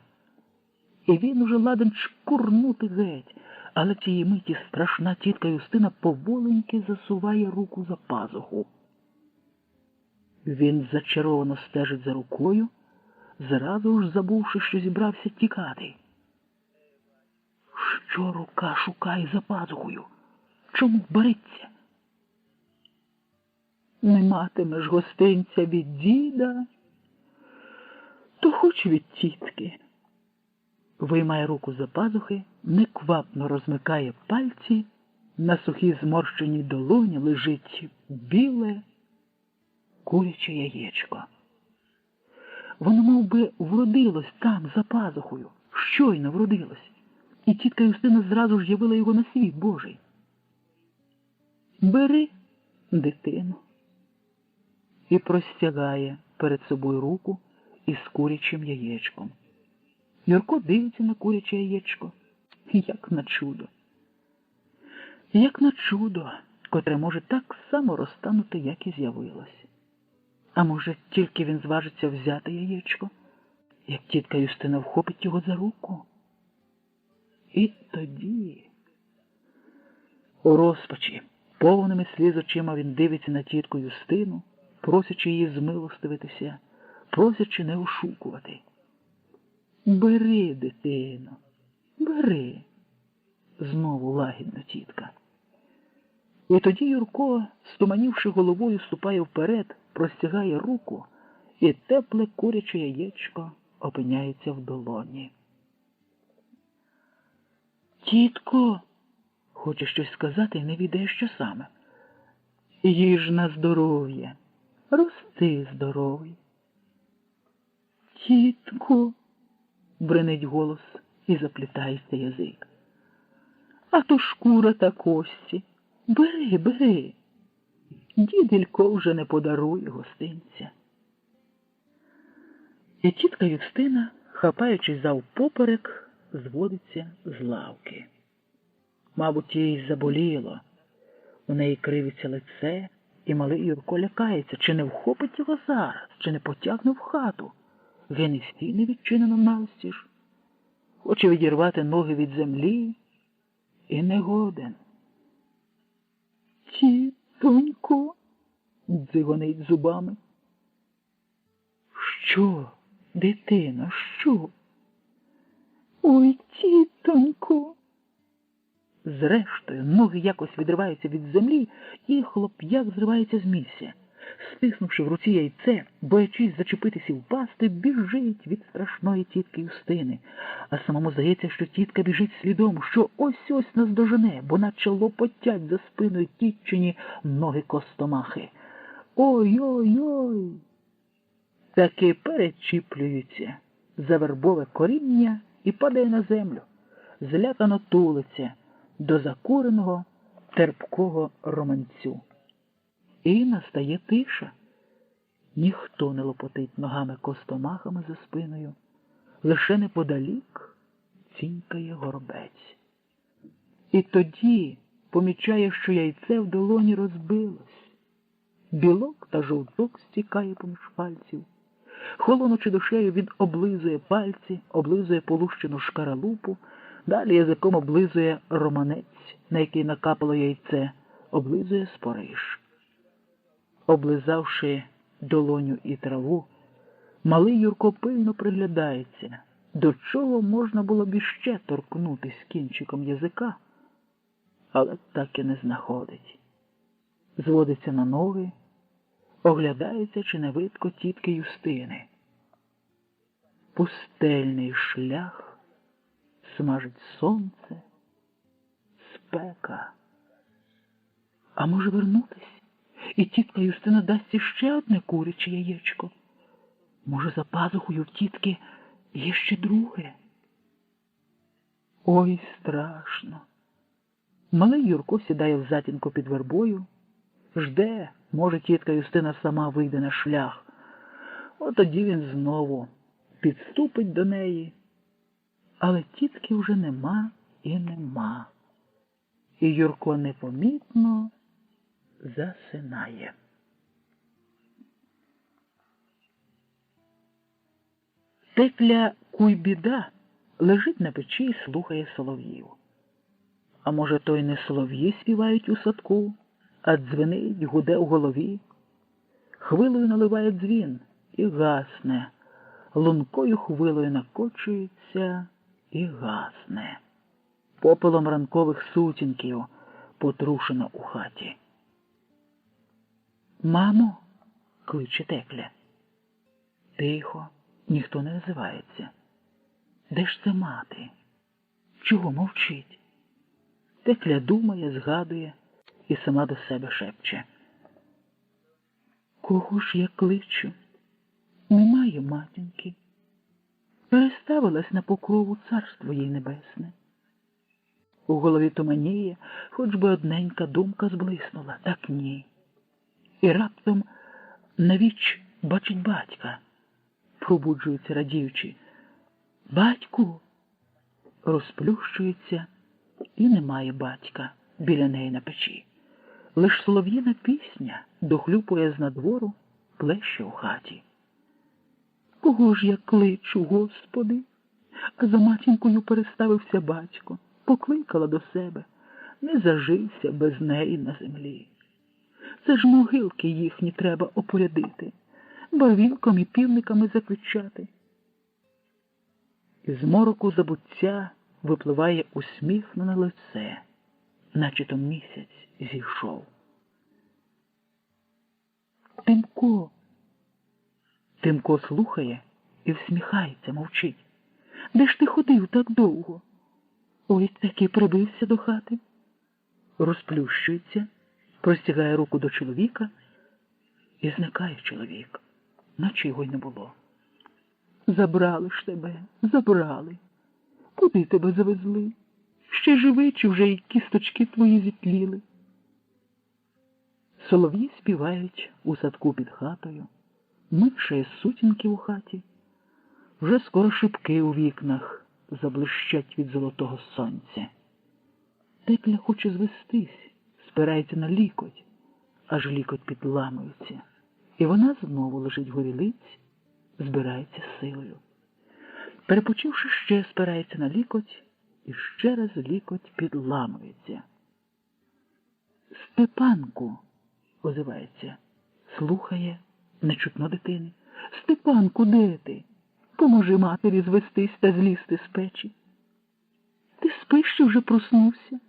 І він уже ладен шкурнути геть, але тієї миті страшна тітка Юстина поволеньки засуває руку за пазуху. Він зачаровано стежить за рукою, зразу ж забувши, що зібрався тікати. Що рука шукає за пазухою? Чому береться? Не матимеш гостинця від діда, то хоч від тітки. Виймає руку за пазухи, неквапно розмикає пальці, на сухій зморщеній долоні лежить біле куряче яєчко. Воно мов би вродилось там, за пазухою, щойно вродилось, і тітка Юстина зразу ж явила його на світ Божий. Бери, дитину. І простягає перед собою руку із курячим яєчком. Юрко дивиться на куряче яєчко, як на чудо. Як на чудо, котре може так само розтанути, як і з'явилось. А може, тільки він зважиться взяти яєчко, як тітка Юстина вхопить його за руку? І тоді, у розпачі, повними сліз очима він дивиться на тітку Юстину, просячи її змилостивитися, просячи не ошукувати. Бери, дитино, бери, знову лагідно тітка. І тоді Юрко, стуманівши головою, ступає вперед, простягає руку, і тепле куряче яєчко опиняється в долоні. Тітко, хоче щось сказати і не відає, що саме. Їж на здоров'я, рости здоровий. Тітко, бренить голос і заплітається язик. А то шкура та кості. Бери, бери. Дід Ілько вже не подарує гостинця. І тітка Юстина, хапаючись завпоперек, зводиться з лавки. Мабуть, їй заболіло. У неї кривиться лице, і малий Юрко лякається, чи не вхопить його зараз, чи не потягне в хату. Він і стіни відчинено навстіж. Хоче відірвати ноги від землі і не годен. Тітонько, дзигонить зубами. Що, дитино, що? Ой, тітонько. Зрештою, ноги якось відриваються від землі, і хлоп'як зривається з місця. Стиснувши в руці яйце, боячись зачепитися і впасти, біжить від страшної тітки Юстини. А самому здається, що тітка біжить слідом, що ось-ось наздожене, бо наче лопотять за спиною тітчині ноги костомахи. Ой-ой-ой! Таки перечіплюються за вербове коріння і падає на землю. Злякано тулиться, до закуреного, терпкого романцю. І настає тиша. Ніхто не лопотить ногами костомахами за спиною, лише неподалік цінькає горобець. І тоді помічає, що яйце в долоні розбилось. Білок та жовток стікає поміж пальців. Холонучи душею, він облизує пальці, облизує полущену шкаралупу, далі язиком облизує романець, на який накапало яйце, облизує спориш. Облизавши долоню і траву, малий Юрко пильно приглядається, до чого можна було б іще торкнутись кінчиком язика, але так і не знаходить. Зводиться на ноги, оглядається, чи не видко тітки Юстини. Пустельний шлях, смажить сонце, спека. А може вернутись? І тітка Юстина дасть іще одне куряче яєчко. Може, за пазухою в тітки є ще друге? Ой, страшно. Малий Юрко сідає в затінку під вербою, жде, може, тітка Юстина сама вийде на шлях. От тоді він знову підступить до неї. Але тітки вже нема і нема. І Юрко непомітно засинає. Текля Куйбіда лежить на печі і слухає солов'їв. А може, то й не солов'ї співають у садку, а дзвенить, гуде у голові. Хвилою наливає дзвін і гасне, лункою хвилою накочується і гасне. Попелом ранкових сутінків потрушено у хаті. «Мамо!» – кличе Текля. Тихо, ніхто не озивається. Де ж це мати? Чого мовчить? Текля думає, згадує і сама до себе шепче. Кого ж я кличу? Немає матінки. Переставилась на покрову царство їй небесне. У голові туманіє, хоч би одненька думка зблиснула, так ні. І раптом навіч бачить батька, пробуджується радіючи. Батьку! Розплющується, і немає батька біля неї на печі. Лиш солов'їна пісня дохлюпує з надвору, плеще у хаті. Кого ж я кличу, Господи? А за матінкою переставився батько, покликала до себе, не зажився без неї на землі. Це ж могилки їхні треба опорядити, барвінком і півниками заквичати. Із мороку забуття випливає усміхнене лице, наче то місяць зійшов. Тимко! Тимко слухає і всміхається, мовчить. Де ж ти ходив так довго? Ой, таки прибився до хати. Розплющується, простягає руку до чоловіка, і зникає чоловік, наче його й не було. Забрали ж тебе, забрали. Куди тебе завезли? Ще живий, чи вже й кісточки твої зітліли? Солов'ї співають у садку під хатою, микшає сутінки у хаті. Вже скоро шибки у вікнах заблищать від золотого сонця. Текля хоче звестись, спирається на лікоть, аж лікоть підламується. І вона знову лежить горілиць, збирається силою. Перепочивши ще, спирається на лікоть, і ще раз лікоть підламується. «Степанку!» – озивається. Слухає, не чутно дитини. «Степанку, де ти? Поможи матері звестись та злізти з печі. Ти спиш, чи вже проснувся?»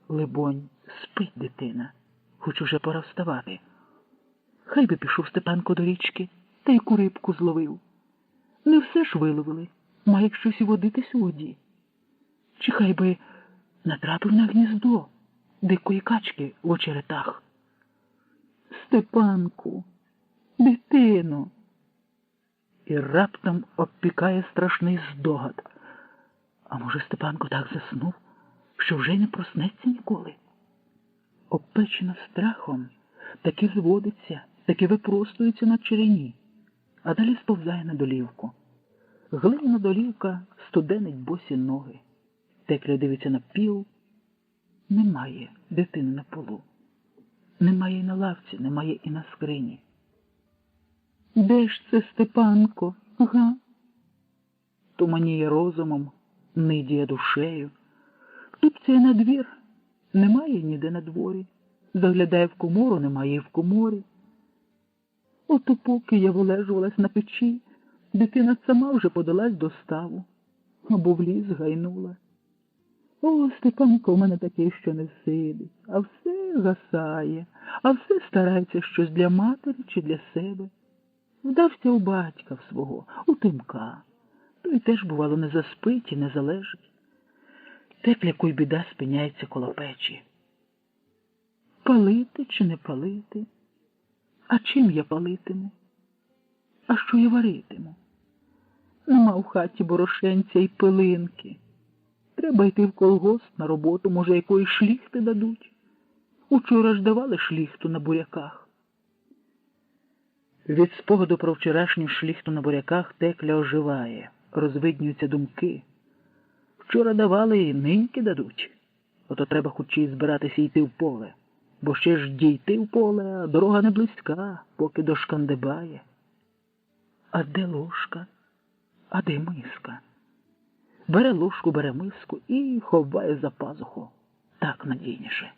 Либонь, спить дитина, хоч уже пора вставати. Хай би пішов Степанко до річки, та й курибку зловив. Не все ж виловили, має щось і водитись у воді. Чи хай би натрапив на гніздо дикої качки в очеретах. «Степанку, дитино!» І раптом обпікає страшний здогад. А може, Степанко так заснув, що вже й не проснеться ніколи. Обпечена страхом, таки зводиться, таки випростується на черені, а далі сповзає на долівку. Глиняна долівка студенить босі ноги. Текля дивиться на піл. Немає дитини на полу. Немає і на лавці, немає і на скрині. Де ж це Степанко? Ага. Туманіє розумом, нидіє душею. Тупцяє на двір. Немає ніде на дворі. Заглядає в комору, немає і в коморі. Ото поки я вилежувалась на печі, дитина сама вже подалась до ставу, або в ліс гайнула. О, Степанко в мене такий, що не сидить, а все гасає, а все старається щось для матері чи для себе. Вдався у батька в свого, у Тимка. Той теж, бувало, не заспить і не залежить. Текля Куйбіда спиняється коло печі. Палити чи не палити? А чим я палитиму? А що я варитиму? Нема в хаті борошенця і пилинки. Треба йти в колгосп на роботу, може, якої шліхти дадуть. Учора ж давали шліхту на буряках. Від спогаду про вчорашню шліхту на буряках Текля оживає, розвиднюються думки. Вчора давали і ниньки дадуть. Ото треба хочі збиратися йти в поле. Бо ще ж дійти в поле, а дорога не близька, поки дошкандибає. А де ложка? А де миска? Бере ложку, бере миску і ховає за пазуху. Так надійніше.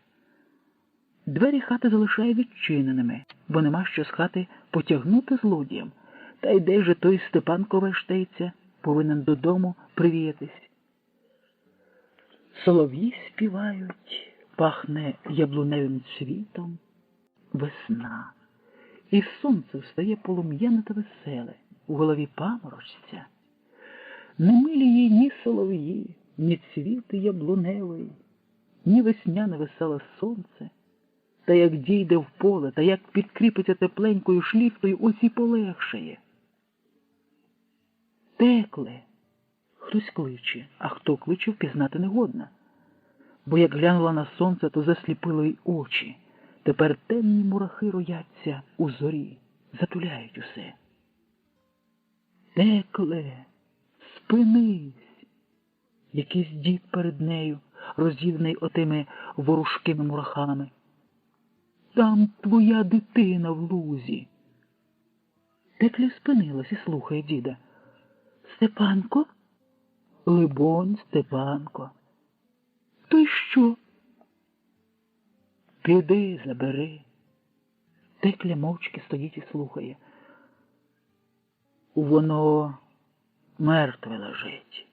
Двері хати залишає відчиненими, бо нема що з хати потягнути злодіям. Та й де же той Степанко вештається, повинен додому привіятись. Солов'ї співають, пахне яблуневим цвітом. Весна. І сонце встає полум'яне та веселе, у голові паморочця. Не милі їй ні солов'ї, ні цвіти яблуневий, ні весняне веселе сонце. Та як дійде в поле, та як підкріпиться тепленькою шліфтою, ось і полегшає. Текле. Хтось кличе, а хто кличе, впізнати не годна. Бо як глянула на сонце, то засліпило й очі. Тепер темні мурахи рояться у зорі, затуляють усе. Текле, спинись! Якийсь дід перед нею, розділений отими ворушкими мурахами. Там твоя дитина в лузі. Текля спинилась і слухає діда. Степанко? Либонь, Степанко. То й що? Піди, забери. Текля мовчки стоїть і слухає. Воно мертве лежить.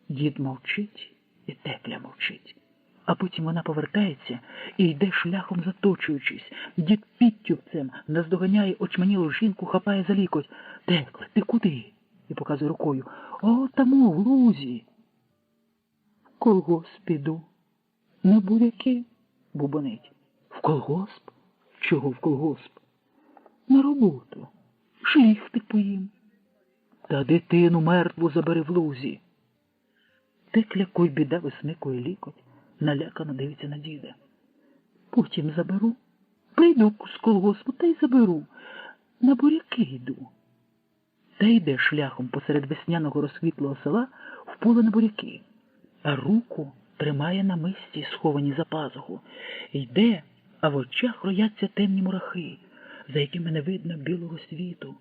Дід мовчить, і Текля мовчить. А потім вона повертається і йде шляхом заточуючись. Дід підтюпцем наздоганяє очманілу жінку, хапає за лікоть. Текле, ти куди? І показує рукою. О, тамо, в лузі. В колгосп піду. На буряки, бубонить. В колгосп? Чого в колгосп? На роботу. Шліхти поїм. Та дитину мертву забери в лузі. Текля Куйбіда висмикує лікоть, налякано дивиться на діда. Потім заберу. Прийду з колгоспу, та й заберу. На буряки йду. Та йде шляхом посеред весняного розквітлого села в поле на буряки, а руку тримає на мисці, сховані за пазуху. Йде, а в очах рояться темні мурахи, за якими не видно білого світу.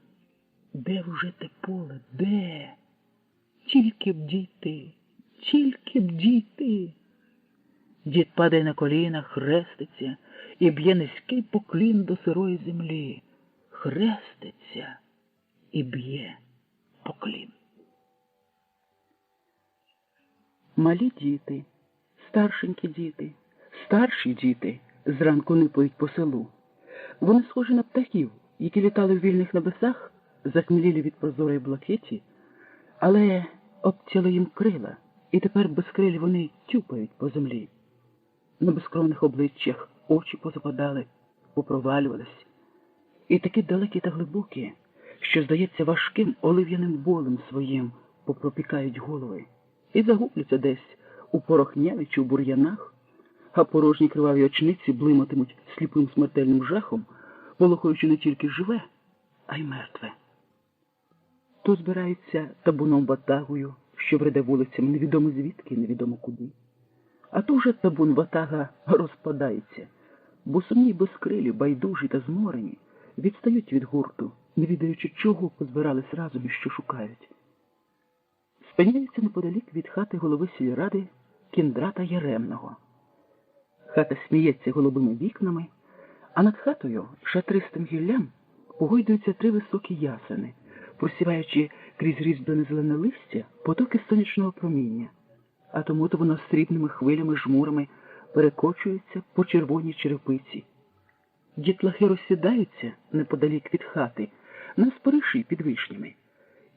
Де вже те поле? Де? Тільки б дійти, тільки б дійти. Дід падає на коліна, хреститься і б'є низький поклін до сирої землі. Хреститься і б'є поклін. Малі діти, старшенькі діти, старші діти зранку нипають по селу. Вони схожі на птахів, які літали в вільних небесах, захмілілі від прозорої блакиті, але обтяли їм крила, і тепер безкрилі вони тюпають по землі. На безкровних обличчях очі позападали, попровалювались, і такі далекі та глибокі, що, здається, важким олив'яним болем своїм попропікають голови і загубляться десь у порохняві чи в бур'янах, а порожні криваві очниці блиматимуть сліпим смертельним жахом, волохаючи не тільки живе, а й мертве. То збираються табуном ватагою, що бреде вулицями невідомо звідки, невідомо куди. А то вже табун ватага розпадається, бо сумні безкрилі, байдужі та зморені відстають від гурту, не відаючи, чого позбирались разом і що шукають. Спиняються неподалік від хати голови сільради Кіндрата Яремного. Хата сміється голубими вікнами, а над хатою шатристим гіллям погойдуються 3 високі ясени, просіваючи крізь різьблене зелене листя потоки сонячного проміння, а тому-то воно срібними хвилями жмурами перекочується по червоній черепиці. Дітлахи розсідаються неподалік від хати на спориші під вишнями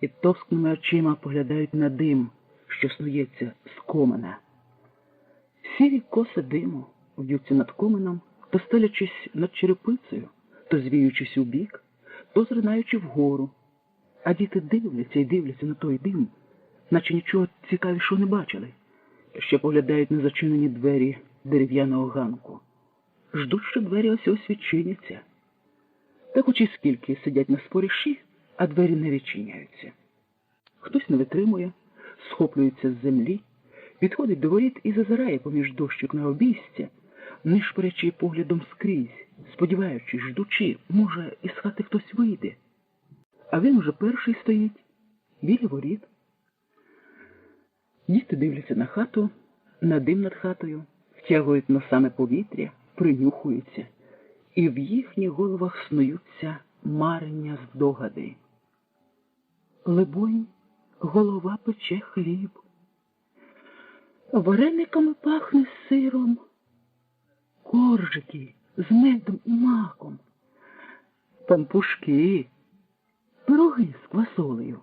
і товскними очима поглядають на дим, що снується з комина. Сірі коси диму в'ються над комином, то стелячись над черепицею, то звіючись у бік, то зринаючи вгору. А діти дивляться і дивляться на той дим, наче нічого цікавішого не бачили, ще поглядають на зачинені двері дерев'яного ганку. Ждуть, що двері ось відчиняться. Та хоч і скільки сидять на спориші, а двері не відчиняються. Хтось не витримує, схоплюється з землі, підходить до воріт і зазирає поміж дощок на обійстя, нишпорячи поглядом скрізь, сподіваючись, ждучи, може, із хати хтось вийде. А він уже перший стоїть, біля воріт. Діти дивляться на хату, на дим над хатою, втягують носами повітря, принюхуються, і в їхніх головах снуються марення здогади. Либонь, голова пече хліб, варениками пахне сиром, коржики з медом і маком, пампушки, пироги з квасолею.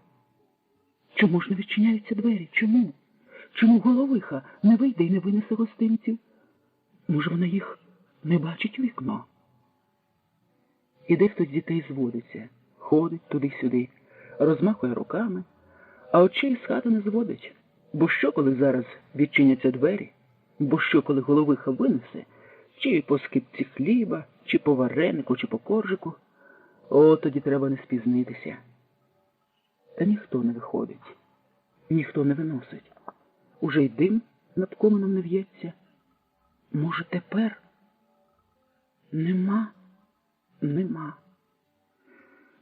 Чому ж не відчиняються двері? Чому? Чому головиха не вийде і не винесе гостинців? Може, вона їх не бачить вікно? І десь хтось з дітей зводиться, ходить туди-сюди, розмахує руками, а очей з хати не зводить. Бо що, коли зараз відчиняться двері? Бо що, коли головиха винесе? Чи по скипці хліба, чи по варенику, чи по коржику? О, тоді треба не спізнитися. Та ніхто не виходить, ніхто не виносить. Уже й дим над комином не в'ється. Може, тепер? Нема.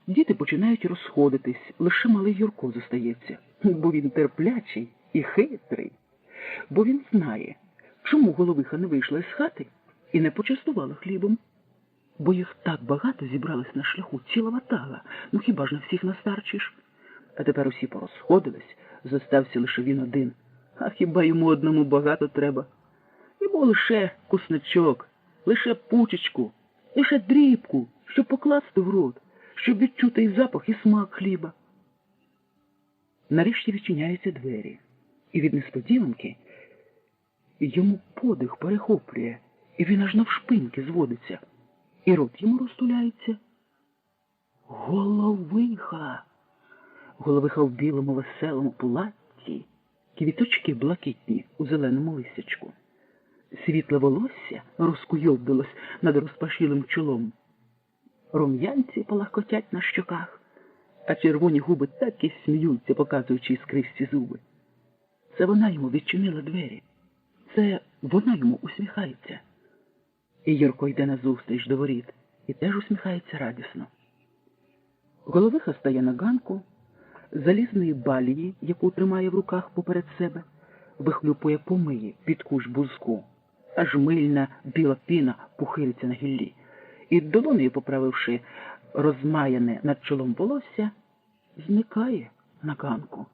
Діти починають розходитись, лише малий Юрко зостається, бо він терплячий і хитрий, бо він знає, чому головиха не вийшла із хати і не почастувала хлібом. Бо їх так багато зібралось на шляху, ціла ватага, ну хіба ж на всіх настарчиш? А тепер усі порозходились, зостався лише він один. А хіба йому одному багато треба? Йому лише кусничок, лише пучечку, лише дрібку, щоб покласти в рот, щоб відчути і запах, і смак хліба. Нарешті відчиняються двері, і від несподіванки йому подих перехоплює, і він аж навшпиньки зводиться, і рот йому розтуляється. Головиха! Головиха в білому веселому платті, квіточки блакитні у зеленому листячку. Світле волосся розкуйовдилось над розпашілим чолом. Рум'янці полагкотять на щоках, а червоні губи так і сміються, показуючи іскристі зуби. Це вона йому відчинила двері. Це вона йому усміхається. І Юрко йде назустріч до воріт і теж усміхається радісно. Головиха стає на ганку, залізної балії, яку тримає в руках поперед себе, вихлюпує помиї під кущ бузку, аж мильна біла піна пухириться на гіллі, і долонею, поправивши розмаяне над чолом волосся, зникає на ганку.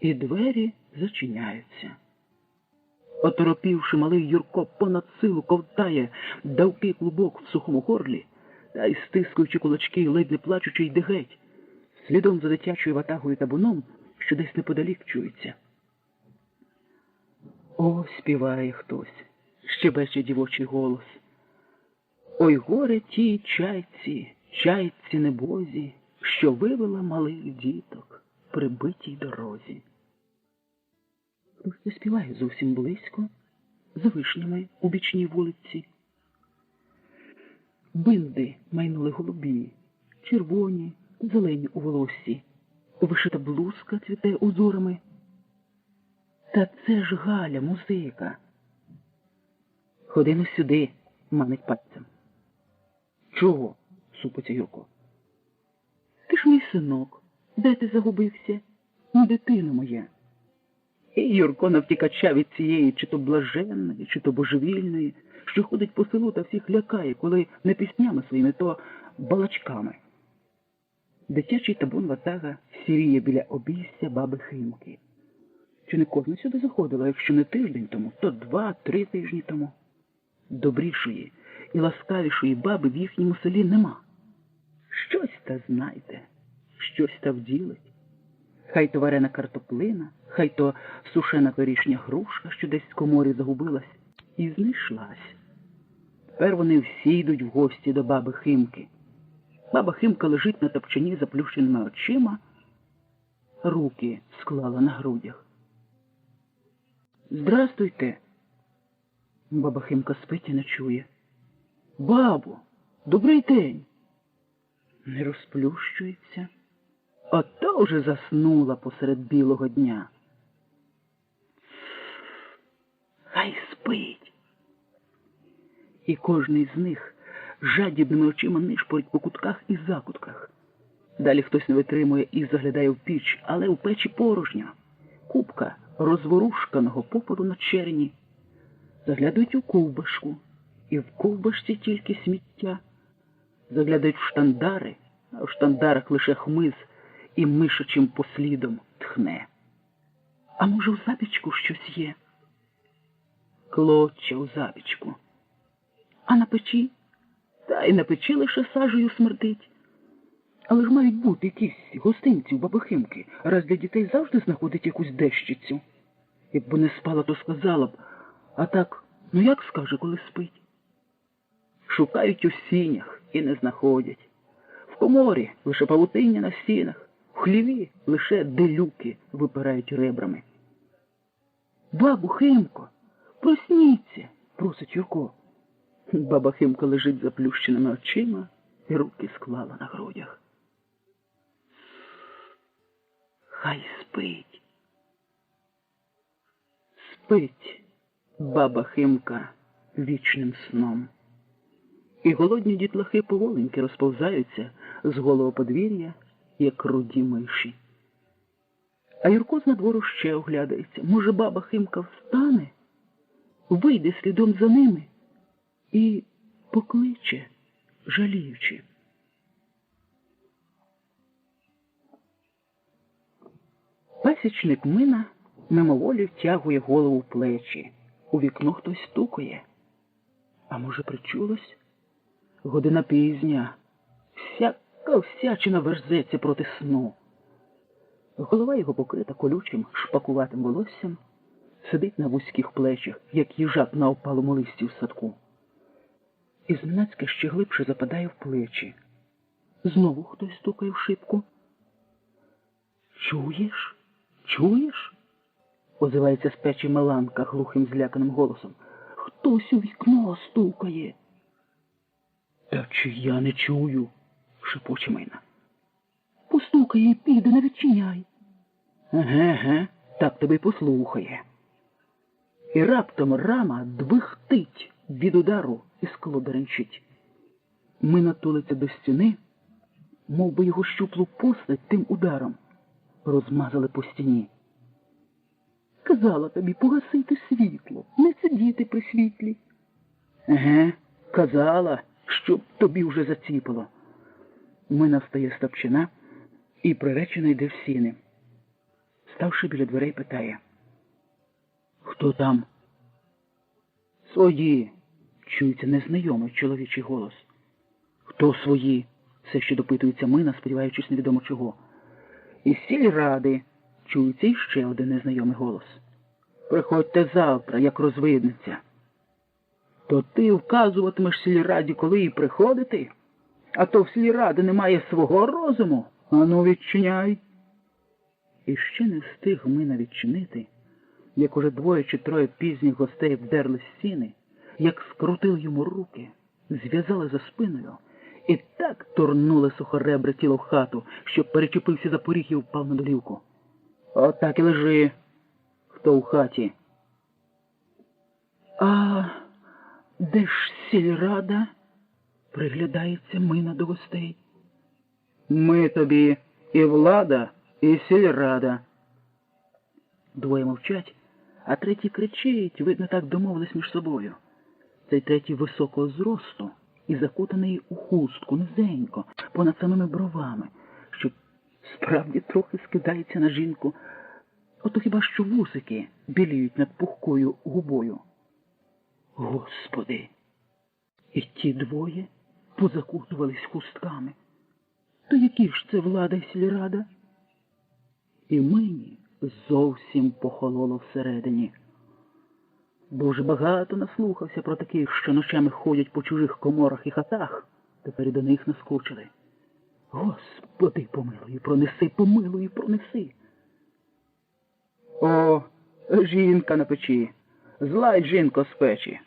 І двері зачиняються. Оторопівши, малий Юрко понад силу ковтає давкий клубок в сухому горлі, та й, стискуючи кулачки, ледь не плачучи, йде геть, слідом за дитячою ватагою табуном, що десь неподалік чується. О, співає хтось, щебече дівочий голос. Ой, горе тій чайці, чайці небозі, що вивела малих діток при битій дорозі. Хтось співає зовсім близько, за вишнями у бічній вулиці. Бинди майнули голубі, червоні, зелені у волоссі. Вишита блузка цвіте узорами. Та це ж Галя, музика. Ходи ну сюди, манить пальцем. Чого? Супиться Юрко. Ти ж мій синок. Де ти загубився? Дитино моя. І Юрко навтікача від цієї чи то блаженної, чи то божевільної, що ходить по селу та всіх лякає, коли не піснями своїми, то балачками. Дитячий табун ватага сіріє біля обійстя баби Химки. Чи не кожна сюди заходила, якщо не тиждень тому, то 2-3 тижні тому. Добрішої і ласкавішої баби в їхньому селі нема. Щось та знайде, щось та вділить. Хай то варена картоплина, хай то сушена торішня грушка, що десь в коморі загубилась, і знайшлась. Тепер вони всі йдуть в гості до баби Химки. Баба Химка лежить на топчані заплющеними очима, руки склала на грудях. «Здрастуйте!» Баба Химка спить і не чує. «Бабо, добрий день!» Не розплющується. Ото вже заснула посеред білого дня. Хай спить. І кожний з них жадібними очима нишпорить по кутках і закутках. Далі хтось не витримує і заглядає в піч, але у печі порожньо. Купка розворушканого попелу на черені. Заглядають у ковбашку, і в ковбашці тільки сміття. Заглядають в штандари, а в штандарах лише хмиз і мишачим послідом тхне. А може, в запічку щось є? Клоча у запічку. А на печі? Та й на печі лише сажею смердить. Але ж мають бути якісь гостинці у баби Химки, раз для дітей завжди знаходить якусь дещицю. Якби не спала, то сказала б, а так, ну як скаже, коли спить? Шукають у сінях і не знаходять. В коморі лише павутиння на стінах, в хліві лише делюки випирають ребрами. «Бабу Химко, просніться!» – просить Юрко. Баба Химка лежить заплющеними очима і руки склала на грудях. Хай спить. Спить баба Химка вічним сном. І голодні дітлахи поволеньки розповзаються з голого подвір'я, як руді миші. А Юрко з надвору ще оглядається. Може, баба Химка встане, вийде слідом за ними і покличе, жаліючи. Пасічник Мина мимоволі втягує голову в плечі. У вікно хтось стукає. А може, причулось? Година пізня. Всяка всячина верзеться проти сну. Голова його покрита колючим, шпакуватим волоссям, сидить на вузьких плечах, як їжак на опалому листі в садку. І зненацька ще глибше западає в плечі. Знову хтось стукає в шибку. «Чуєш? Чуєш?» – озивається з печі Меланка глухим зляканим голосом. «Хтось у вікно стукає!» «Та чи я не чую?» – шепоче Мина. «Постукає і піде, не відчиняй!» «Еге, так тебе й послухає!» І раптом рама двихтить від удару і скло деренчить. Мина тулиться до стіни, мов би його щуплу постать тим ударом розмазали по стіні. «Казала тобі погасити світло, не сидіти при світлі!» «Еге, казала, щоб тобі вже заціпало!» Мина встає з топчина і приречено йде в сіни. Ставши біля дверей, питає: «Хто там?» «Свої!» – чується незнайомий чоловічий голос. «Хто свої?» – все ще допитується Мина, сподіваючись невідомо чого. «Із сільради!» – чується іще один незнайомий голос. «Приходьте завтра, як розвидниця!» «То ти вказуватимеш сільраді, коли їй приходити? А то в сільради немає свого розуму? Ану, відчиняй!» І ще не встиг Мина відчинити, як уже двоє чи троє пізніх гостей вдерли з стіни, як скрутили йому руки, зв'язали за спиною і так турнули сухоребре тіло в хату, що перечепився за поріг і впав на долівку. Отак і лежи, хто в хаті. А де ж сільрада? Приглядається Мина до гостей. Ми тобі і влада, і сільрада. Двоє мовчать, а третій кричить, видно, так домовились між собою. Цей третій високого зросту і закутаний у хустку, низенько, понад самими бровами, що справді трохи скидається на жінку. Ото хіба що вусики біліють над пухкою губою. Господи! І ті двоє позакутувались хустками. То які ж це влада й сільрада? І мені зовсім похололо всередині. Дуже багато наслухався про таких, що ночами ходять по чужих коморах і хатах. Тепер і до них наскочили. Господи, помилуй, пронеси, помилуй, пронеси. О, жінка на печі. Злай, жінко, з печі.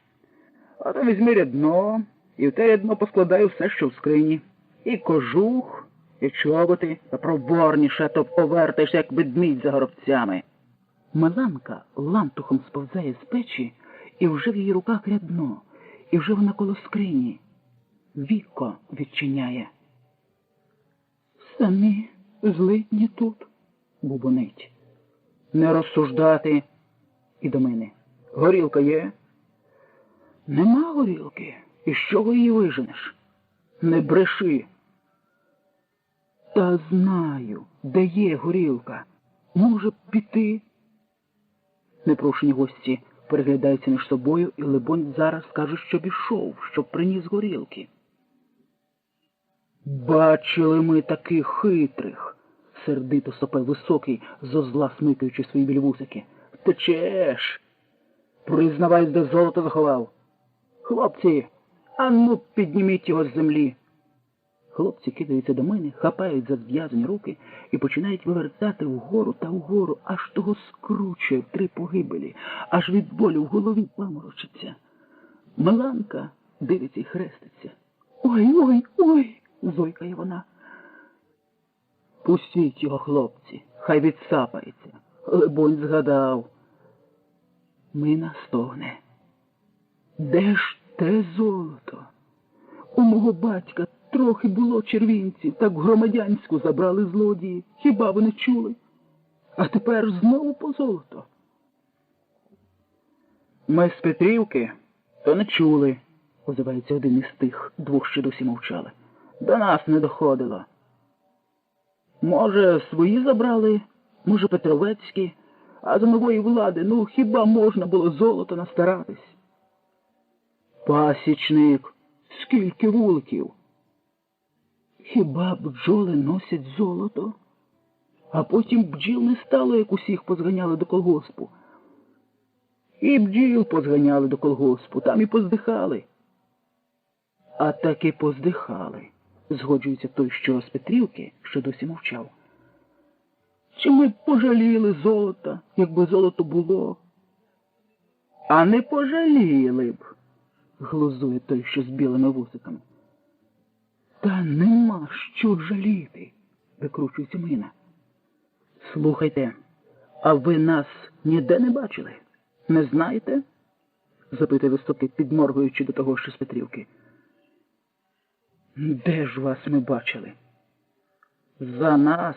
А то візьми рядно, і в те рядно поскладаю все, що в скрині. І кожух, і чоботи, а проворніше, то повертаєшся, як ведмідь за горобцями. Меланка лантухом сповзає з печі, і вже в її руках рядно, і вже вона коло скрині. Віко відчиняє. Самі злидні тут, бубонить. Не розсуждати. І до мене. Горілка є? Нема горілки. І з чого її виженеш? Не бреши. Та знаю, де є горілка. Може піти? Непрошені гості переглядаються між собою і, либонь, зараз скажуть, що пішов, щоб приніс горілки. Бачили ми таких хитрих, сердито сопе високий, зо зла смикаючи свої більвусики. Втечеш! Признавайся, де золото заховав. Хлопці, а ну підніміть його з землі. Хлопці кидаються до мене, хапають за зв'язані руки і починають вивертати вгору та вгору, аж того скручує в три погибелі, аж від болю в голові паморочиться. Меланка дивиться і хреститься. Ой, ой, ой, зойкає вона. Пустіть його, хлопці, хай відсапається. Либонь згадав. Мина стогне. Де ж те золото? У мого батька трохи було червінців, так громадянську забрали злодії. Хіба ви не чули? А тепер знову по золото. Ми з Петрівки, то не чули, озивається один із тих двох, що досі мовчали. До нас не доходило. Може, свої забрали, може, петровецькі, а за нової влади, ну, хіба можна було золото настаратись? Пасічник, скільки вуликів? Хіба бджоли носять золото? А потім бджіл не стало, як усіх позганяли до колгоспу. І бджіл позганяли до колгоспу, там і поздихали. А так і поздихали, згоджується той, що з Петрівки, що досі мовчав. Чи ми пожаліли золота, якби золото було? А не пожаліли б, глузує той, що з білими вусиками. Та нема що жаліти, викручується Мина. Слухайте, а ви нас ніде не бачили? Не знаєте? Запитує високий, підморгуючи до того, що з Петрівки. Де ж вас ми бачили? За нас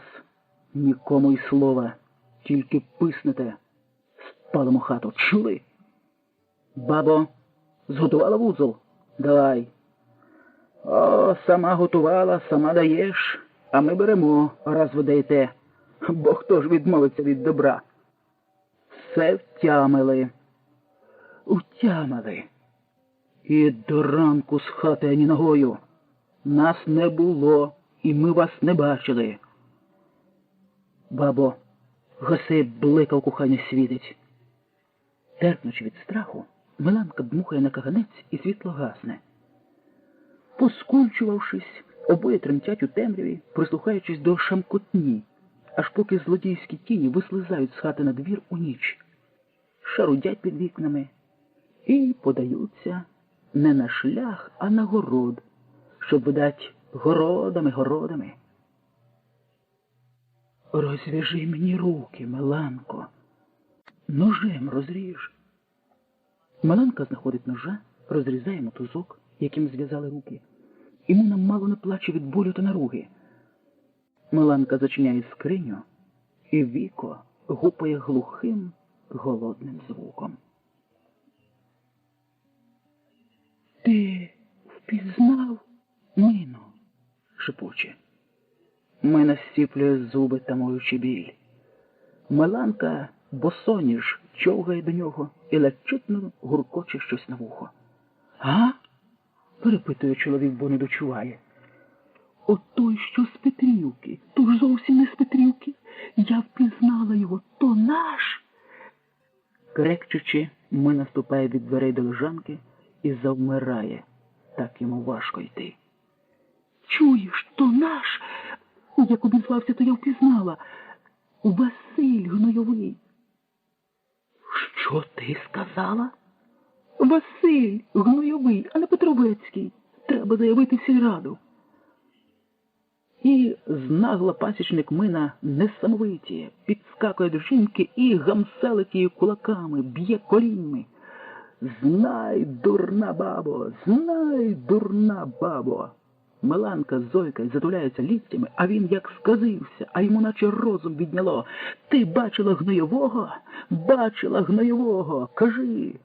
нікому й слова, тільки писнете. Спалимо хату, чули? Бабо, зготувала вузол? Давай. О, сама готувала, сама даєш, а ми беремо, раз ви даєте. Бо хто ж відмовиться від добра? Все втямили. Утямили. І до ранку з хати ані ногою. Нас не було, і ми вас не бачили. Бабо, гаси, бликавку хай не світить. Терпнучи від страху, Меланка дмухає на каганець і світло гасне. Поскульчувавшись, обоє тремтять у темряві, прислухаючись до шамкотні, аж поки злодійські тіні вислизають з хати на двір у ніч. шарудять під вікнами і подаються не на шлях, а на город, щоб, видать, городами. Розв'яжи мені руки, Миланко, ножем розріж. Миланка знаходить ножа, розрізає мотузок, яким зв'язали руки. І Мина мало не плаче від болю та наруги. Миланка зачиняє скриню, і Віко гупає глухим, голодним звуком. Ти впізнав Мину? Шепоче. Мина стіплює зуби, тамуючи біль. Миланка босоніж човгає до нього і лечитно гуркоче щось на вухо. «А?» – перепитує чоловік, бо не дочуває. «От той, що з Петрівки, то ж зовсім не з Петрівки. Я впізнала його, то наш!» Крекчучи, Мина наступає від дверей до лежанки і завмирає. Так йому важко йти. «Чуєш, то наш!» Як обізвався, то я впізнала. Василь Гнойовий. Що ти сказала? Василь Гнойовий, а не Петровецький. Треба заявити в сільраду. І знагла пасічник Мина несамовиті, підскакує до жінки і гамселить її кулаками, б'є коліньми. Знай, дурна бабо, знай, дурна бабо. Миланка зойкає, затуляється ліктями, а він як сказився, а йому наче розум відняло. Ти бачила Гнойового? Бачила Гнойового? Кажи.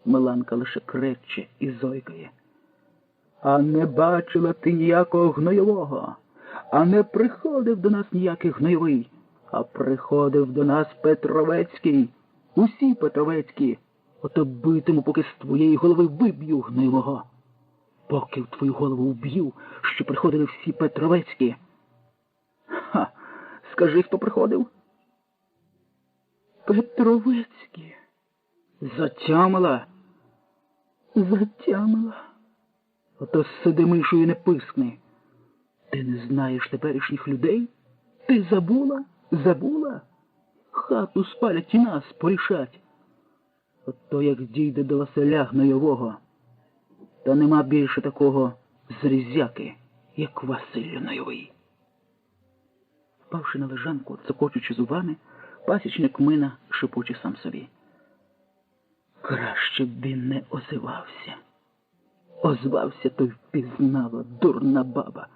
Миланка лише крекче і зойкає. А не бачила ти ніякого Гнойового, а не приходив до нас ніякий Гнойовий, а приходив до нас Петровецький, усі Петровецькі. Ото битиму, поки з твоєї голови виб'ю Гнойового. Поки в твою голову вб'ю, що приходили всі Петровецькі. Ха! Скажи, хто приходив? Петровецькі. Затямила. Затямила. Ото сиди мишою, не пискни. Ти не знаєш теперішніх людей? Ти забула? Забула? Хату спалять і нас порішать. Ото як дійде до Василя Гнойового, та нема більше такого зрізяки, як Василь Гнойовий. Впавши на лежанку, цокочучи зубами, пасічник Мина шепоче сам собі. Краще б він не озивався. Озвався, то й впізнала, дурна баба,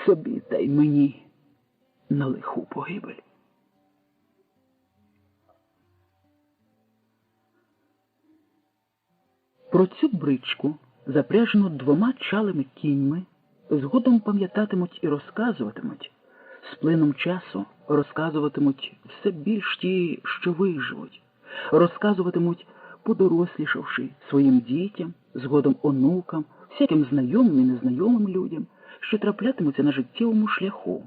собі та й мені на лиху погибель. Про цю бричку, запряжену 2 чалими кіньми, згодом пам'ятатимуть і розказуватимуть. З плином часу розказуватимуть все більш ті, що виживуть. Розказуватимуть, подорослішавши, своїм дітям, згодом онукам, всяким знайомим і незнайомим людям, що траплятимуться на життєвому шляху.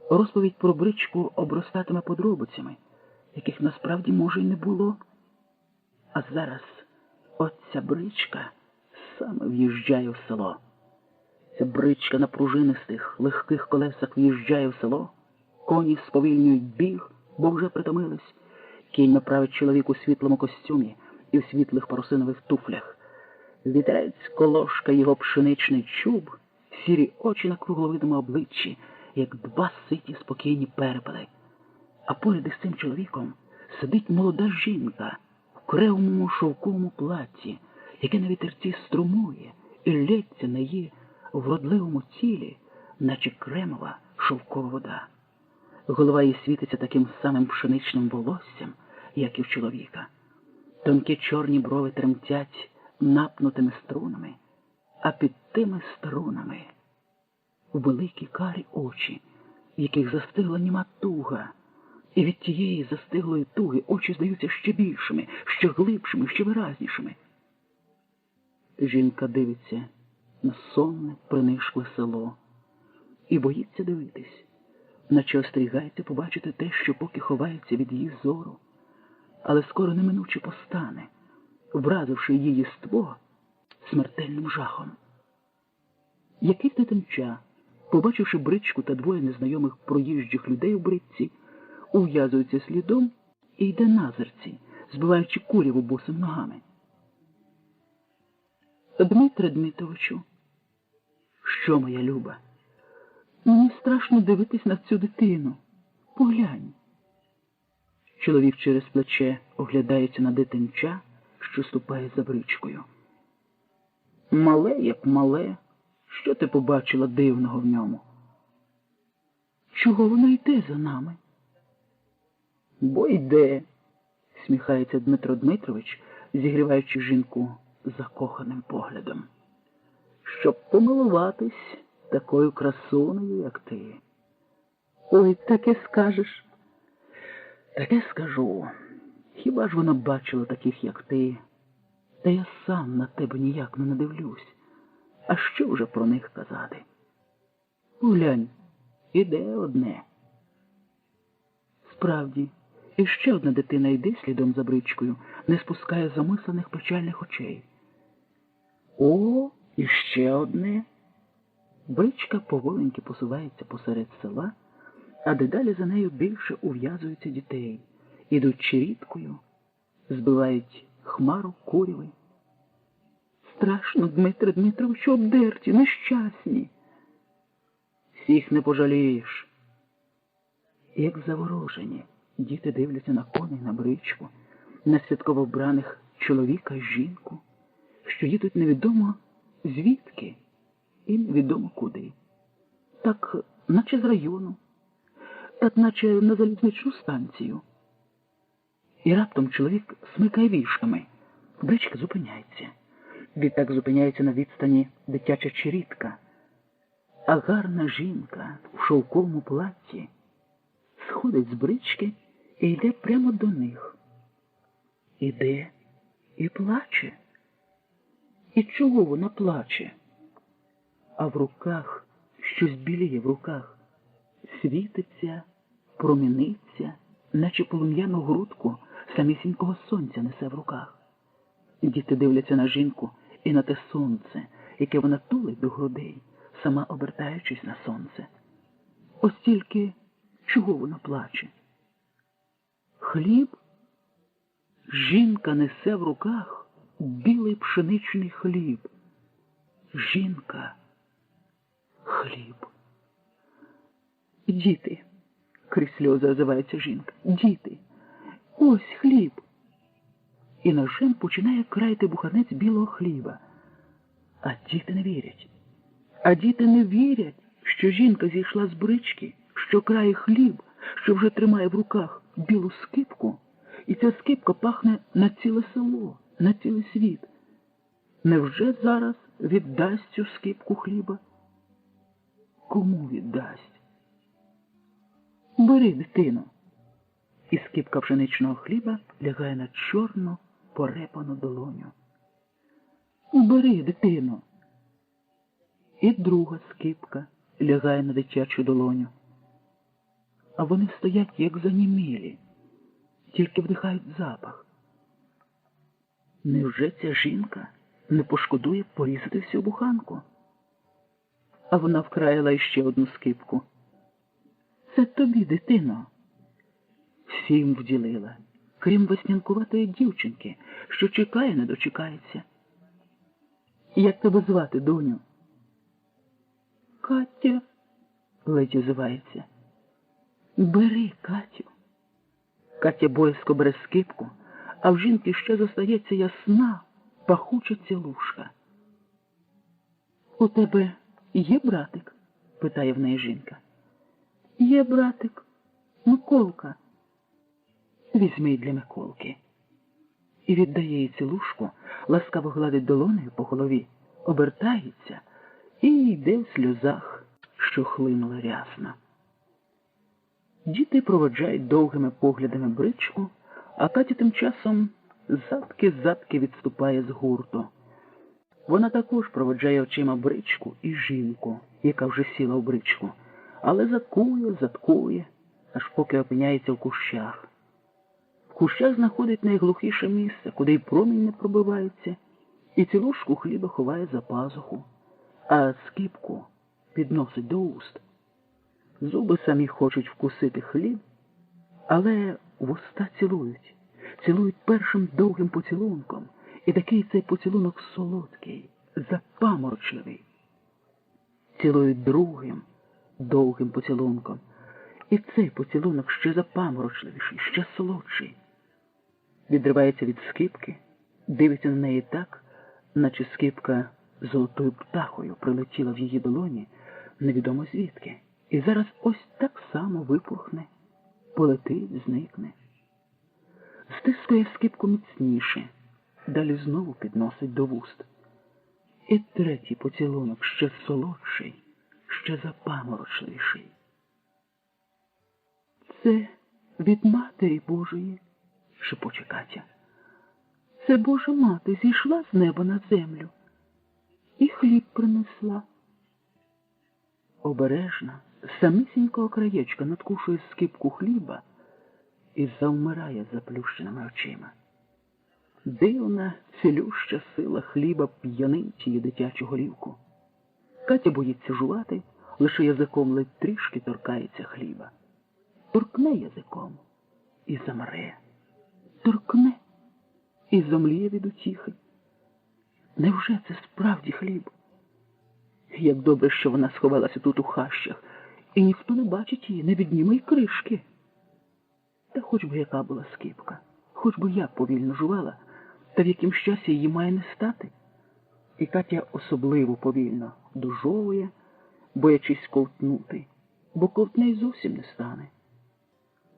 Розповідь про бричку обростатиме подробицями, яких насправді може й не було. А зараз от ця бричка саме в'їжджає в село. Ця бричка на пружинистих, легких колесах в'їжджає в село, коні сповільнюють біг, бо вже притомились. Кінь направить чоловік у світлому костюмі і в світлих парусинових туфлях. Вітерець колошка його пшеничний чуб, сірі очі на кругловидому обличчі, як 2 ситі спокійні перепели. А поряд із цим чоловіком сидить молода жінка в кремовому шовковому платті, яке на вітерці струмує і лється на її вродливому тілі, наче кремова шовкова вода. Голова її світиться таким самим пшеничним волоссям, як і в чоловіка. Тонкі чорні брови тремтять напнутими струнами, а під тими струнами великі карі очі, в яких застигла німа туга. І від тієї застиглої туги очі здаються ще більшими, ще глибшими, ще виразнішими. Жінка дивиться на сонне, принишкле село і боїться дивитись, наче остерігається побачити те, що поки ховається від її зору, але скоро неминуче постане, вразивши її єство смертельним жахом. Якийсь дитинча, побачивши бричку та 2 незнайомих проїжджих людей у бричці, ув'язується слідом і йде назирці, збиваючи куряву босими ногами. Дмитре Дмитровичу, що, моя люба? Мені страшно дивитись на цю дитину. Поглянь. Чоловік через плече оглядається на дитинча, що ступає за бричкою. Мале, як мале. Що ти побачила дивного в ньому? Чого воно йде за нами? Бо йде, сміхається Дмитро Дмитрович, зігріваючи жінку закоханим поглядом. Щоб помилуватись такою красунею, як ти. Ой, таке скажеш. Таке скажу. Хіба ж вона бачила таких, як ти? Та я сам на тебе ніяк не надивлюсь. А що вже про них казати? Глянь, іде одне. Справді, іще одна дитина йде слідом за бричкою, не спускає замислених печальних очей. О, іще одне. Бричка поволеньки посувається посеред села, а дедалі за нею більше ув'язуються дітей. Ідуть чирідкою, збивають хмару куряви. Страшно, Дмитре Дмитровичу, обдерті, нещасні. Всіх не пожалієш. Як заворожені, діти дивляться на коней, на бричку, на святково вбраних чоловіка й жінку, що їдуть невідомо звідки і невідомо куди. Так, наче з району, так наче на залізничну станцію. І раптом чоловік смикає вішками. Бричка зупиняється. Відтак зупиняється на відстані дитяча чирідка. А гарна жінка в шовковому платті сходить з брички і йде прямо до них. Іде і плаче. І чого вона плаче? А в руках, щось біліє в руках, світиться, проміниться, наче полум'яну грудку самісінького сонця несе в руках. Діти дивляться на жінку і на те сонце, яке вона тулить до грудей, сама обертаючись на сонце. Ось тільки чого вона плаче? Хліб? Жінка несе в руках білий пшеничний хліб. Жінка. Хліб. Діти, крізь сльози озивається жінка. Діти. Ось хліб. І ножем починає краяти буханець білого хліба. А діти не вірять. А діти не вірять, що жінка зійшла з брички, що крає хліб, що вже тримає в руках білу скипку, і ця скипка пахне на ціле село, на цілий світ. Невже зараз віддасть цю скипку хліба? Кому віддасть? Бери, дитино. І скипка пшеничного хліба лягає на чорну порепану долоню. Бери, дитино. І друга скипка лягає на дитячу долоню. А вони стоять, як занімілі, тільки вдихають запах. Невже ця жінка не пошкодує порізати всю буханку? А вона вкраїла іще одну скипку. Це тобі, дитино. Всім вділила, крім веснянкуватої дівчинки, що чекає, не дочекається. Як тебе звати, доню? Катя, ледь озивається. Бери, Катю. Катя боязко бере скипку, а в жінки ще зостається ясна, пахуча цілушка. У тебе є братик? Питає в неї жінка. Є братик, Миколка. Візьми й для Миколки. І віддає їй цілушку, ласкаво гладить долонею по голові, обертається і йде в сльозах, що хлинули рясно. Діти проводжають довгими поглядами бричку, а Катя тим часом задки відступає з гурту. Вона також проводжає очима бричку і жінку, яка вже сіла в бричку, але заткує, аж поки опиняється в кущах. В кущах знаходить найглухіше місце, куди й промінь не пробивається, і цілушку хліба ховає за пазуху, а скипку підносить до уст. Зуби самі хочуть вкусити хліб, але вуста цілують, цілують першим довгим поцілунком, і такий цей поцілунок солодкий, запаморочливий. Цілують другим довгим поцілунком, і цей поцілунок ще запаморочливіший, ще солодший. Відривається від скипки, дивиться на неї так, наче скипка золотою птахою прилетіла в її долоні невідомо звідки, і зараз ось так само випорхне, полетить, зникне. Стискує скипку міцніше, далі знову підносить до вуст. І третій поцілунок ще солодший, ще запаморочливіший. Це від Матері Божої, шепоче Катя. Це Божа Мати зійшла з неба на землю і хліб принесла. Обережно, з самісінького краєчка надкушує скипку хліба і завмирає заплющеними очима. Дивна, цілюща сила хліба п'янить її дитячу голівку. Катя боїться жувати, лише язиком ледь трішки торкається хліба. Торкне язиком і замре. Торкне і зомліє від утіхи. Невже це справді хліб? Як добре, що вона сховалася тут у хащах, і ніхто не бачить її, не відніме й кришки. Та хоч би яка була скипка, хоч би як повільно жувала, та в яким часі її має не стати. І Катя особливо повільно дожовує, боячись ковтнути, бо ковтне й зовсім не стане.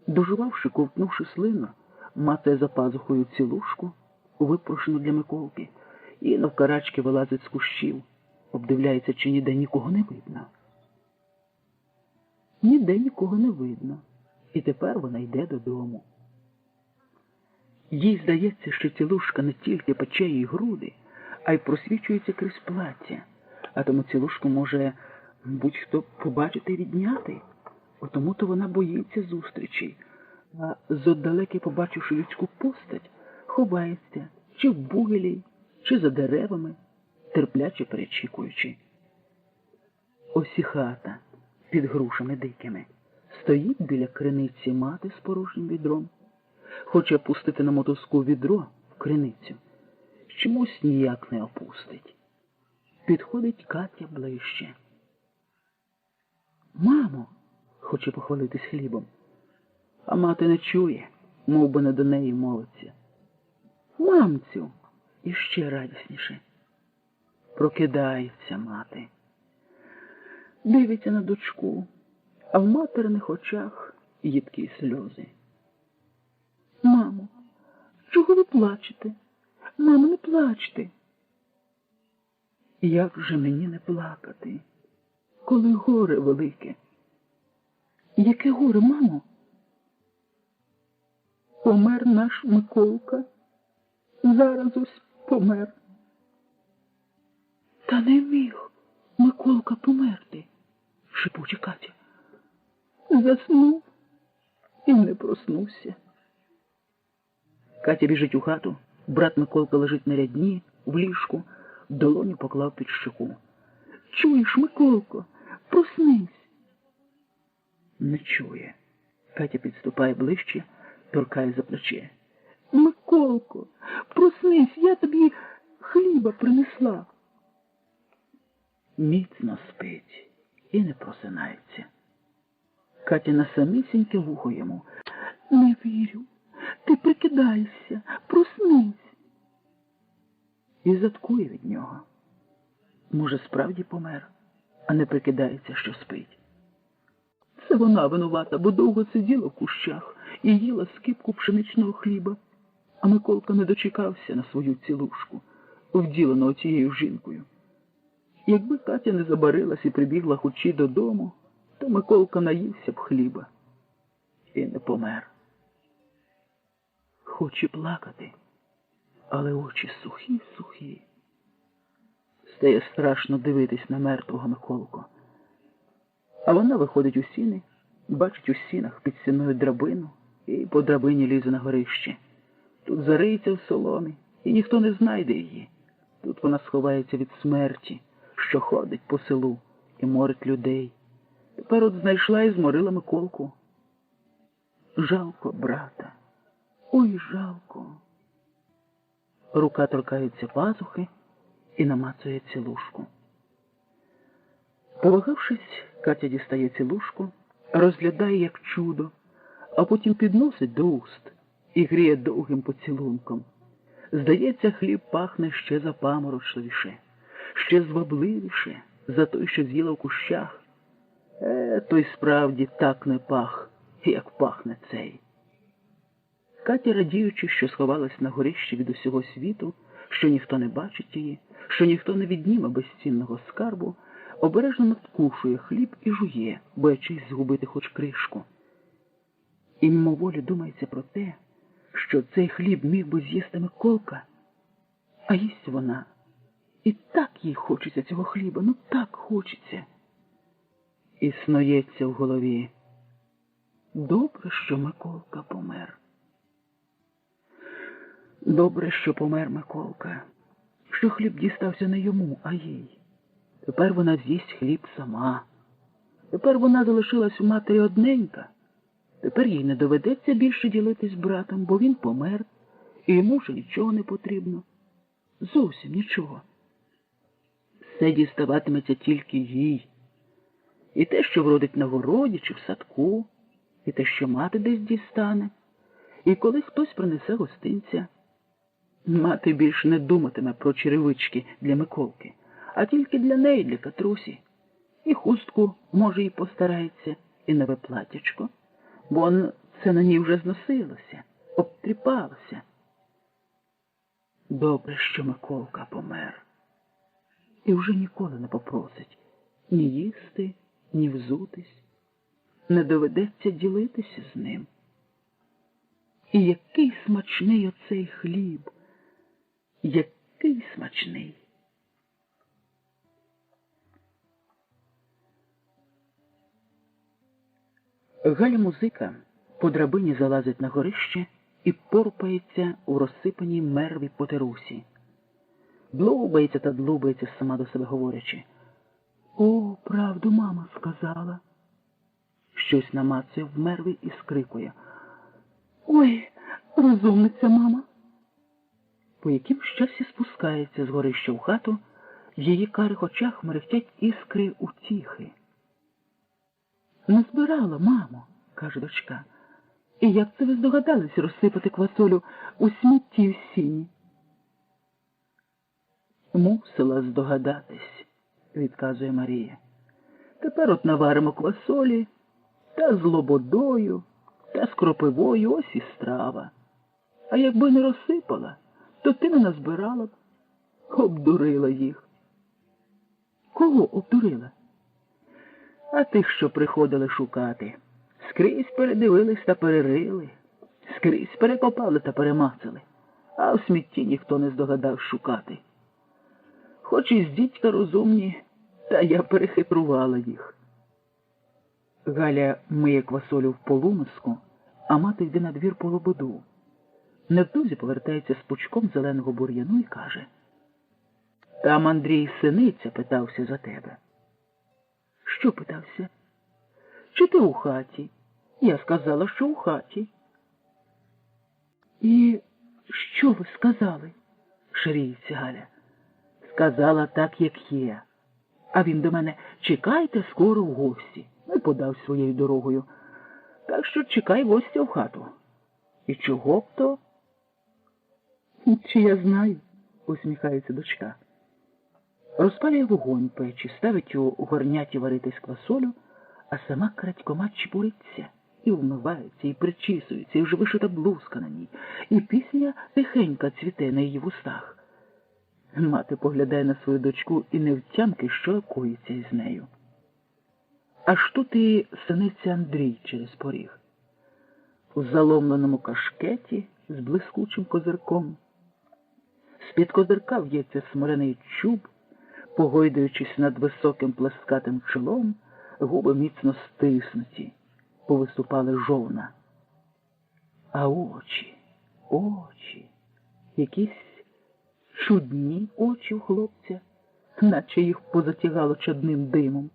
Дожувавши, ковтнувши слину, мацає за пазухою цілушку, випрошену для Миколки, і навкарачки вилазить з кущів, обдивляється, чи ніде нікого не видно. Ніде нікого не видно, і тепер вона йде додому. Їй здається, що цілушка не тільки пече їй груди, а й просвічується крізь плаття, а тому цілушку може будь-хто побачити і відняти. Отому-то вона боїться зустрічей, а зоддалеки, побачивши людську постать, ховається чи в бугелі, чи за деревами, терпляче перечікуючи. Ось і хата під грушами дикими. Стоїть біля криниці мати з порожнім відром. Хоче опустити на мотузку відро в криницю. Чомусь ніяк не опустить. Підходить Катя ближче. «Мамо!» – хоче похвалитись хлібом. А мати не чує, мов би не до неї мовиться. «Мамцю!» – іще радісніше. Прокидається мати. Дивиться на дочку, а в материних очах їдкі сльози. «Мамо, чого ви плачете? Мамо, не плачте!» «Як же мені не плакати, коли горе велике?» «Яке горе, мамо?» «Помер наш Миколка. Зараз ось помер». «Та не міг Миколка померти», – шепоче Катя. «Заснув і не проснувся». Катя біжить у хату, брат Миколка лежить на рядні, в ліжку, долоню поклав під щоку. «Чуєш, Миколко, проснись!» Не чує. Катя підступає ближче, торкає за плече. «Миколко, проснись, я тобі хліба принесла». Міцно спить і не просинається. Катя на самісіньке вухо йому. «Не вірю, ти прикидаєшся, проснись». І заткує від нього. Може, справді помер, а не прикидається, що спить. Це вона винувата, бо довго сиділа в кущах і їла скипку пшеничного хліба, а Миколка не дочекався на свою цілушку, вділену оцією жінкою. Якби Катя не забарилась і прибігла хучі додому, то Миколка наївся б хліба і не помер. Хоче плакати, але очі сухі. Стає страшно дивитись на мертвого Миколку. А вона виходить у сіни, бачить у сінах під стіною драбину і по драбині лізе на горище. Тут зариється в соломі, і ніхто не знайде її. Тут вона сховається від смерті, що ходить по селу і морить людей. Тепер от знайшла і зморила Миколку. Жалко брата, Ой, жалко. Рука торкається пазухи і намацує цілушку. Повагавшись, Катя дістає цілушку, розглядає як чудо, а потім підносить до уст і гріє довгим поцілунком. Здається, хліб пахне ще запаморочливіше, ще звабливіше за той, що з'їла в кущах. Той справді так не пах, як пахне цей. Катя, радіючи, що сховалась на горищі від усього світу, що ніхто не бачить її, що ніхто не відніме безцінного скарбу, обережно надкушує хліб і жує, боячись згубити хоч кришку. І мимоволі думається про те, що цей хліб міг би з'їсти Миколка, а їсть вона. І так їй хочеться цього хліба, ну так хочеться. І снується в голові. Добре, що Миколка помер. Добре, що помер Миколка, що хліб дістався не йому, а їй. Тепер вона з'їсть хліб сама. Тепер вона залишилась у матері одненька. Тепер їй не доведеться більше ділитись з братом, бо він помер, і йому вже нічого не потрібно. Зовсім нічого. Все діставатиметься тільки їй. І те, що вродить на городі чи в садку, і те, що мати десь дістане, і коли хтось принесе гостинця. Мати більш не думатиме про черевички для Миколки, а тільки для неї, для Катрусі. І хустку, може, і постарається, і нове платячко, бо це на ній вже зносилося, обтріпалося. Добре, що Миколка помер. І вже ніколи не попросить ні їсти, ні взутись. Не доведеться ділитися з ним. І який смачний оцей хліб! Який смачний! Галя-музика по драбині залазить на горище і порпається у розсипаній мерві потерусі. Длубається та длубається, сама до себе говорячи. О, правду мама сказала. Щось намацує в мерві і скрикує. Ой, розумниця мама. По яким щасі спускається з горища в хату, в її карих очах мерехтять іскри утіхи. Назбирала, мамо, каже дочка. І як це ви здогадались розсипати квасолю у смітті в сіні? Мусила здогадатись, відказує Марія. Тепер от наваримо квасолі, та з лободою, та з кропивою, ось і страва. А якби не розсипала, то ти не назбирала б. Обдурила їх. Кого обдурила? А тих, що приходили шукати. Скрізь передивились та перерили, скрізь перекопали та перемацали, а в смітті ніхто не здогадав шукати. Хоч і з дідька розумні, та я перехитрувала їх. Галя миє квасолю в полумиску, а мати йде на двір по лободу. Невдовзі повертається з пучком зеленого бур'яну і каже: там Андрій Синиця питався за тебе. Що питався? Чи ти у хаті? Я сказала, що у хаті. І що ви сказали? Ширіється Галя. Сказала так, як є. А він до мене: чекайте скоро в гості. І подав своєю дорогою. Так що чекай гостя в хату. І чого б то? Чи я знаю, усміхається дочка. Розпалює вогонь печі, ставить у горняті варитись квасолю, а сама крадькома чепуриться, і вмивається, і причісується, і вже вишита блузка на ній, і пісня тихенька цвіте на її вустах. Мати поглядає на свою дочку і не втямки, що коїться із нею. Аж тут і Синиця Андрій через поріг. У заломленому кашкеті з блискучим козирком. З-під козирка в'ється смоляний чуб, погойдуючись над високим плескатим чолом, губи міцно стиснуті, повиступали жовна. А очі, якісь чудні очі у хлопця, наче їх позатягало чадним димом.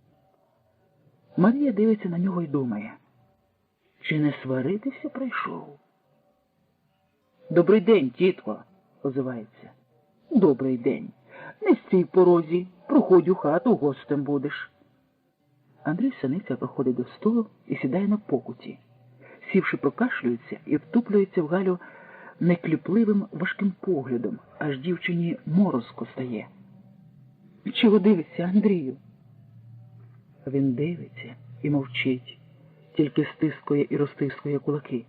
Марія дивиться на нього і думає, чи не сваритися прийшов? Добрий день, тітко, озивається. Добрий день. Не стій в порозі, проходь у хату, гостем будеш. Андрій Синиця проходить до столу і сідає на покуті. Сівши, прокашлюється і втуплюється в Галю некліпливим важким поглядом, аж дівчині морозко стає. Чого дивишся, Андрію? Він дивиться і мовчить, тільки стискує і розтискує кулаки.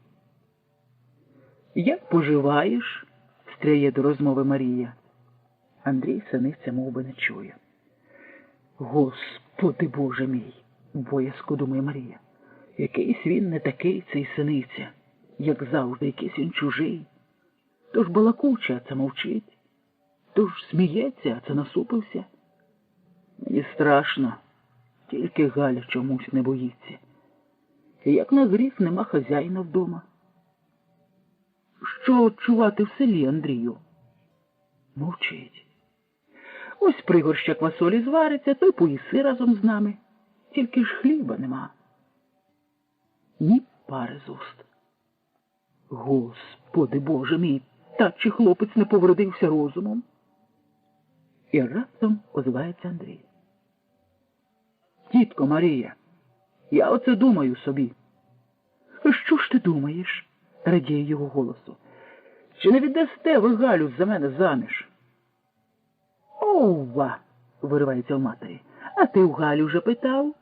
Як поживаєш? Встряє до розмови Марія. Андрій Синиця мов би не чує. Господи Боже мій, боязко думає Марія. Якийсь він не такий, цей Синиця, як завжди, якийсь він чужий. То ж балакуче, а це мовчить. То ж сміється, а це насупився. Мені страшно, тільки Галя чомусь не боїться. І як на гріх нема хазяїна вдома. Що чувати в селі, Андрію? Мовчить. Ось пригорща квасолі звариться, то й поїси разом з нами. Тільки ж хліба нема. Ні пари з уст. Господи Боже мій, та чи хлопець не повредився розумом? І раптом озивається Андрій. Тітко Марія, я оце думаю собі. Що ж ти думаєш? Радіє його голосу. Чи не віддасте ви Галю за мене заміж? Ова! Виривається в матері. А ти в Галю вже питав?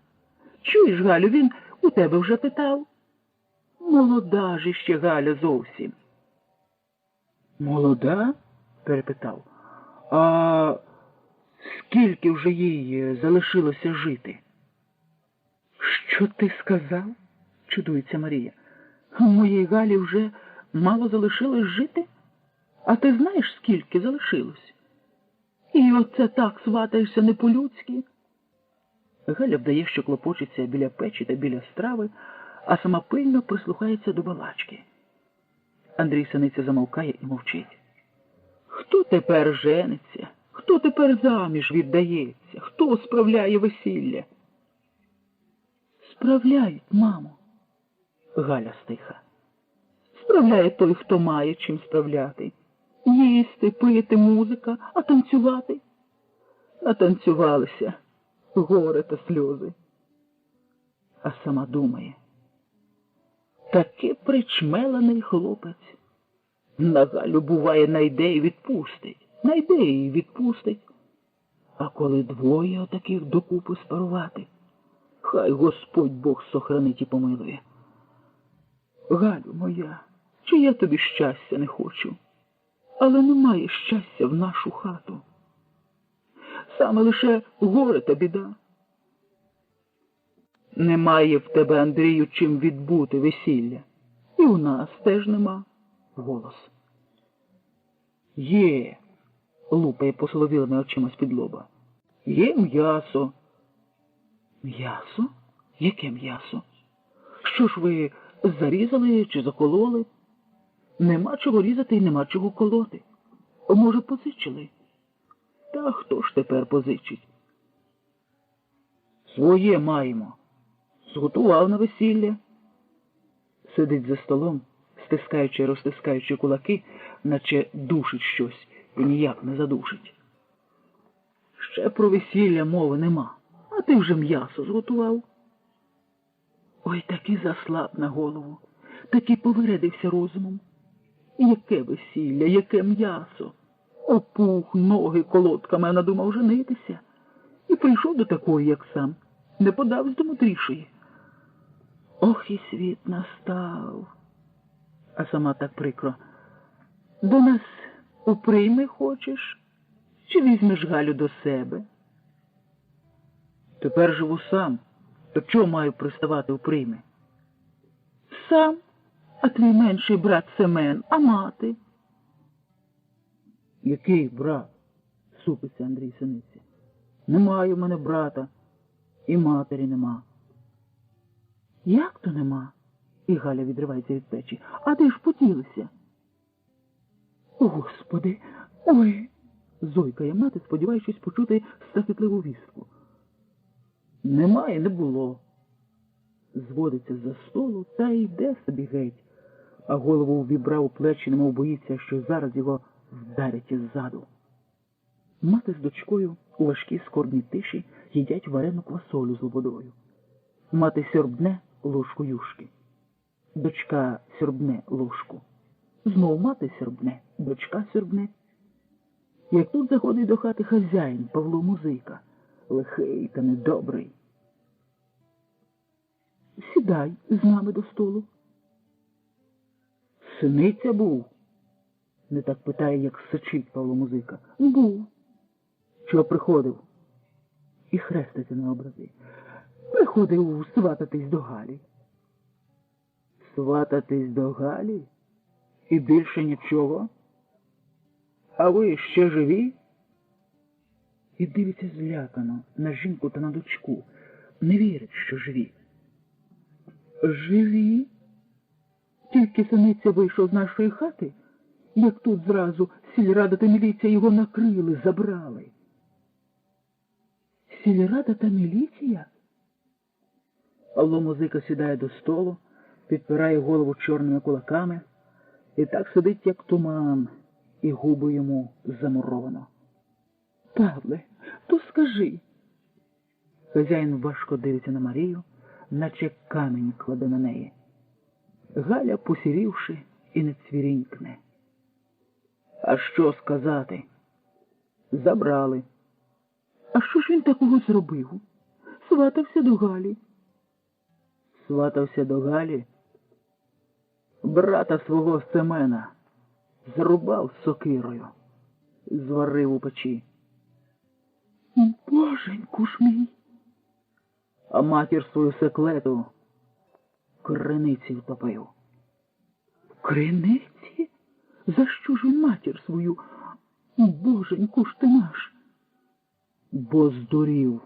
Чуєш, Галю, він у тебе вже питав? Молода ж іще Галя зовсім. Молода? Перепитав. А скільки вже їй залишилося жити? Що ти сказав? Чудується Марія. Моїй Галі вже мало залишилось жити? А ти знаєш, скільки залишилось? І оце так сватаєшся не по-людськи? Галя вдає, що клопочеться біля печі та біля страви, а сама пильно прислухається до балачки. Андрій Синиця замовкає і мовчить. Хто тепер жениться? Хто тепер заміж віддається? Хто справляє весілля? Справляють, мамо. Галя стиха. Справляє той, хто має чим справляти. Їсти, пити, музика, а танцювати? Натанцювалися. Горе та сльози. А сама думає. Таки причмелений хлопець. На Галю, буває, найде і відпустить. Найде і відпустить. А коли двоє отаких докупи спарувати, хай Господь Бог сохранить і помилує. Галю моя, чи я тобі щастя не хочу? Але немає щастя в нашу хату. Саме лише горе та біда. Немає в тебе, Андрію, чим відбути весілля. І у нас теж нема. Голос. Є, лупає посоловілими очима з-під лоба. Є м'ясо. М'ясо? Яке м'ясо? Що ж ви зарізали чи закололи? Нема чого різати і нема чого колоти. Може, позичили? Та хто ж тепер позичить? Своє маємо. Зготував на весілля. Сидить за столом, стискаючи і розтискаючи кулаки, наче душить щось і ніяк не задушить. Ще про весілля мови нема, а ти вже м'ясо зготував. Ой, таки заслаб на голову, таки повиредився розумом. Яке весілля, яке м'ясо. Опух, ноги колодками, а надумав женитися. І прийшов до такої, як сам, не подав з домудрішої. Ох, і світ настав. А сама так прикро. До нас уприйми хочеш? Чи візьмеш Галю до себе? Тепер живу сам. То чого маю приставати уприйми? Сам? А твій менший брат Семен, а мати? Який брат? Супиться Андрій Синиця. Немає в мене брата. І матері нема. Як то нема? І Галя відривається від печі. А де ж поділися? Господи, ой! Зойкає мати, сподіваючись почути страхітливу вістку. Немає, не було. Зводиться за столу та йде собі геть, а голову ввібрав у плечі, немов боїться, що зараз його вдарять іззаду. Мати з дочкою у важкій скорбній тиші їдять варену квасолю з лободою. Мати сьорбне ложку юшки. Дочка сьорбне ложку. Знов мати сьорбне, дочка сьорбне. Як тут заходить до хати хазяїн Павло Музика, лихий та недобрий. Сідай з нами до столу. Синиця був? Не так питає, як сичить Павло Музика. Був. Чого приходив? І хреститься на образи. Приходив свататись до Галі. Свататись до Галі? І більше нічого? А ви ще живі? І дивиться злякано на жінку та на дочку. Не вірить, що живі. Живі? Тільки синиця вийшов з нашої хати, як тут зразу сільрада та міліція його накрили, забрали. Сільрада та міліція? Павло Музика сідає до столу, підпирає голову чорними кулаками і так сидить, як туман, і губи йому замуровано. Павле, то скажи. Хазяїн важко дивиться на Марію, наче камінь кладе на неї. Галя, посірівши, і не цвірінькне. А що сказати? Забрали. А що ж він такого зробив? Сватався до Галі. Сватався до Галі? Брата свого Семена зарубав сокирою, зварив у печі. Боженьку ж мій! А матір свою Секлету криниці втопив. Криниці? За що ж він матір свою? Боженьку ж ти наш! Бо здурів.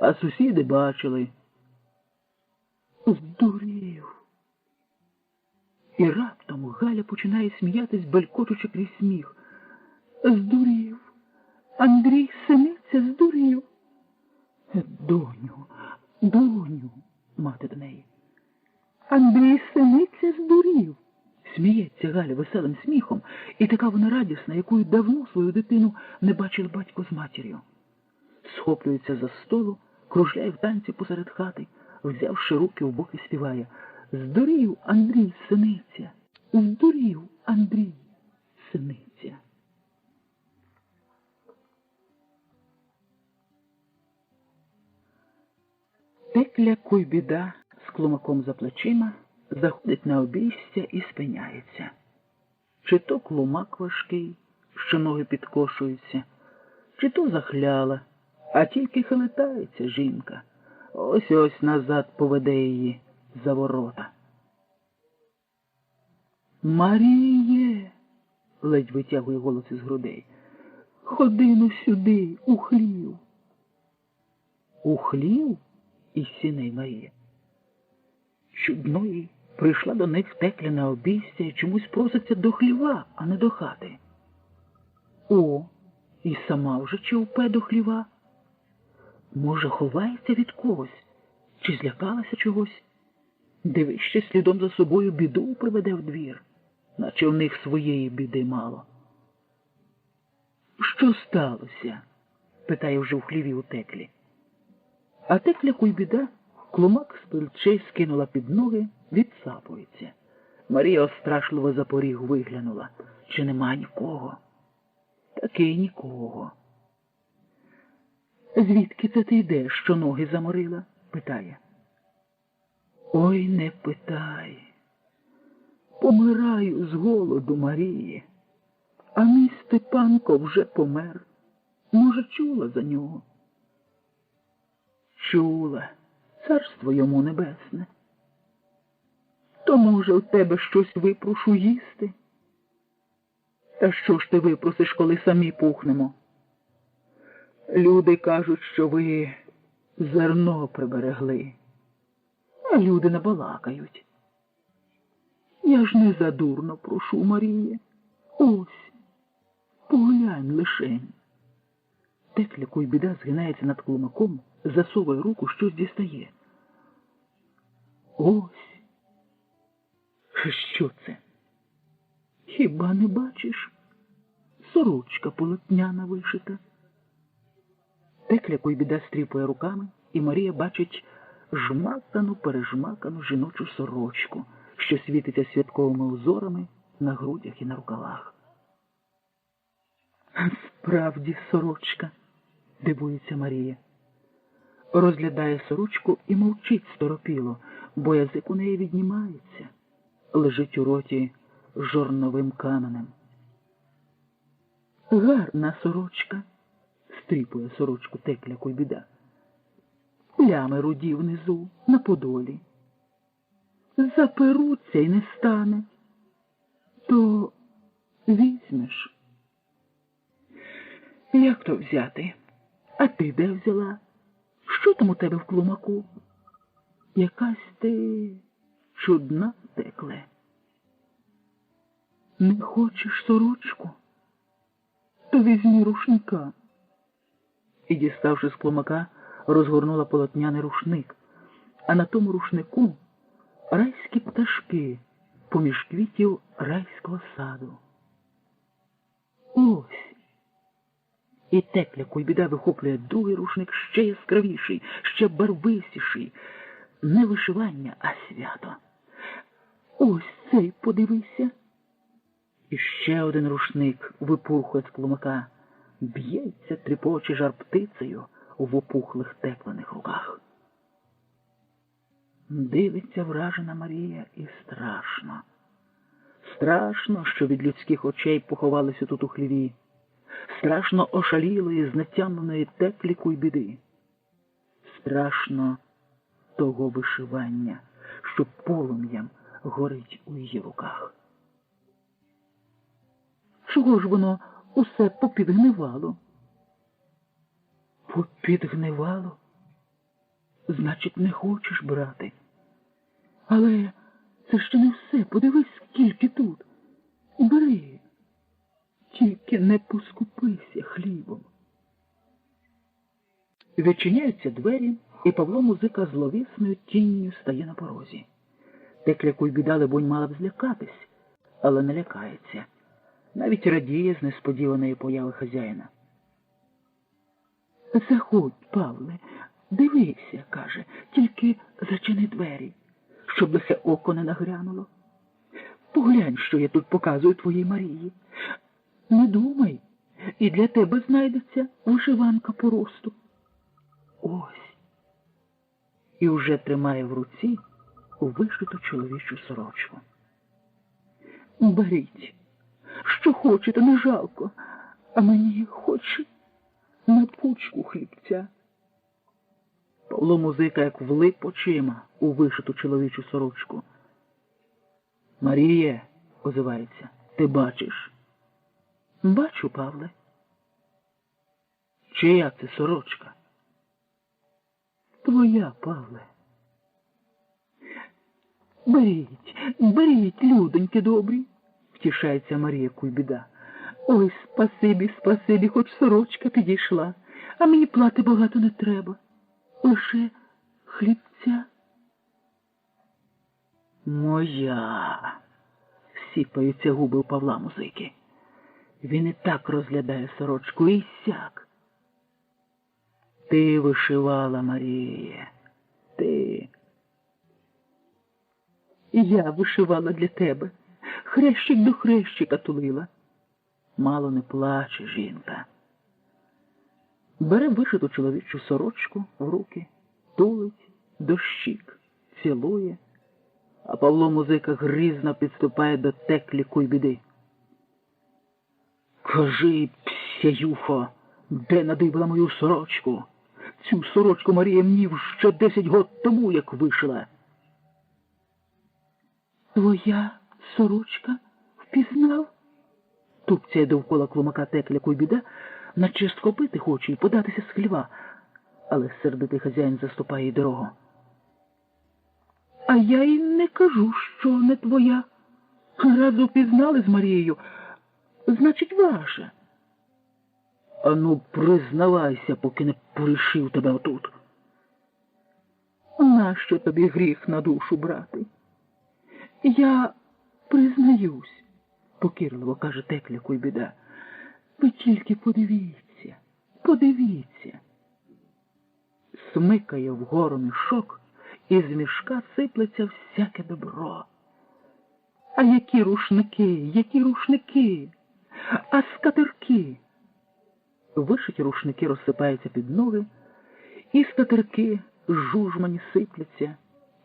А сусіди бачили. Здурів. І раптом Галя починає сміятись, белькочучи крізь сміх. Здурів. Андрій Синиця здурів. Доню, доню, мати до неї. Андрій Синиця здурів. Сміється Галя веселим сміхом, і така вона радісна, якою давно свою дитину не бачив батько з матір'ю. Схоплюється за столу, кружляє в танці посеред хати, взявши руки в боки, співає: «Здурів, Андрій Синиця! Здурів, Андрій Синиця!» Текля Куйбіда з клумаком за плечима заходить на обійстя і спиняється. Чи то клумак важкий, що ноги підкошуються, чи то захляла, а тільки хилитається жінка. Ось-ось назад поведе її за ворота. «Маріє!» — ледь витягує голос із грудей. «Ходи-но сюди, у хлів!» «У хлів?» — із сіней Марія. Чудної прийшла до них Текля на обійстя і чомусь проситься до хліва, а не до хати. О, і сама вже човпе до хліва. Може, ховається від когось? Чи злякалася чогось? Дивись, ще слідом за собою біду приведе в двір, наче в них своєї біди мало. «Що сталося?» — питає вже в хліві у Теклі. А Текля Куйбіда клумак з плечей скинула під ноги, відсапується. Марія острашливо за поріг виглянула. Чи нема нікого? Таки нікого. «Звідки це ти йдеш, що ноги заморила?» — питає. «Ой, не питай. Помираю з голоду, Марії. А мій Степанко вже помер. Може, чула за нього?» «Чула. Царство йому небесне. То, може, у тебе щось випрошу їсти?» «Та що ж ти випросиш, коли самі пухнемо? Люди кажуть, що ви зерно приберегли, а люди набалакають. Я ж не задурно прошу, Маріє. Ось, поглянь лишень». Текля Куйбіда згинається над клумаком, засовує руку, щось дістає. Ось. Що це? Хіба не бачиш? Сорочка полотняна вишита. Текля Куйбіда стріпує руками, і Марія бачить пережмакану жіночу сорочку, що світиться святковими узорами на грудях і на рукавах. Справді сорочка, дивується Марія. Розглядає сорочку і мовчить сторопіло, бо язик у неї віднімається, лежить у роті жорновим каменем. Гарна сорочка, стріпує сорочку Текля Куйбіда. Плями руді внизу, на подолі. Заперуться й не стане. То візьмеш. Як то взяти? А ти де взяла? Що там у тебе в клумаку? Якась ти чудна, Текле. Не хочеш сорочку? То візьми рушника. І, діставши з клумака, розгорнула полотняний рушник, а на тому рушнику райські пташки поміж квітів райського саду. Ось! І Текля Куйбіда вихоплює другий рушник, ще яскравіший, ще барвистіший. Не вишивання, а свято. Ось цей, подивися. І ще один рушник випурхує з клумака, б'ється, тріпоче жар птицею в опухлих теклених руках. Дивиться вражена Марія і страшно. Страшно, що від людських очей поховалися тут у хліві. Страшно ошалілої, знетямленої Теклі Куйбіди. Страшно того вишивання, що полум'ям горить у її руках. Чого ж воно усе попідгнивало? Попідгнивало? Значить, не хочеш брати. Але це ще не все. Подивись, скільки тут. Бери. Тільки не поскупися хлібом. Відчиняються двері, і Павло Музика зловісною тінню стає на порозі. Текля Куйбіда, либонь, мала б злякатись, але не лякається. Навіть радіє з несподіваної появи хазяїна. Заходь, Павле, дивися, каже, тільки зачини двері, щоб лише око не нагрянуло. Поглянь, що я тут показую твоїй Марії. Не думай, і для тебе знайдеться вишиванка по росту. Ось. І вже тримає в руці вишиту чоловічу сорочку. Беріть, що хочете, не жалко, а мені хоч на пучку хлібця. Павло Музика як влип очима у вишиту чоловічу сорочку. Маріє, озивається, ти бачиш? Бачу, Павле. Чия це сорочка? Твоя, Павле. Беріть, беріть, людоньки добрі, втішається Марія Куйбіда. Ой, спасибі, спасибі, хоч сорочка підійшла, а мені плати багато не треба. Лише хлібця. Моя, сіпаються губи у Павла Музики. Він і так розглядає сорочку, і сяк. Ти вишивала, Маріє, ти. Я вишивала для тебе, хрещик до хрещика тулила. Мало не плаче жінка. Бере вишиту чоловічу сорочку в руки, тулить до щік, цілує, а Павло Музика грізно підступає до Теклі Куйбіди. Кажи, псяюфо, де надибала мою сорочку? Цю сорочку Марія мені ще 10 год тому як вишила. Твоя сорочка? Впізнав? Тупцяє довкола клумака Текля Куйбіда, наче схопити хоче і податися з хліва, але сердитий хазяїн заступає їй дорогу. А я й не кажу, що не твоя. Раз упізнали з Марією, значить, ваша. Ану, признавайся, поки не порішив тебе отут. Нащо тобі гріх на душу брати? Я Признаюсь, покірливо каже Текля Куйбіда. Ви тільки подивіться, подивіться. Смикає вгору мішок, і з мішка сиплеться всяке добро. А які рушники, які рушники, а скатерки. Вишиті рушники розсипаються під ноги, і скатерки жужмані сипляться,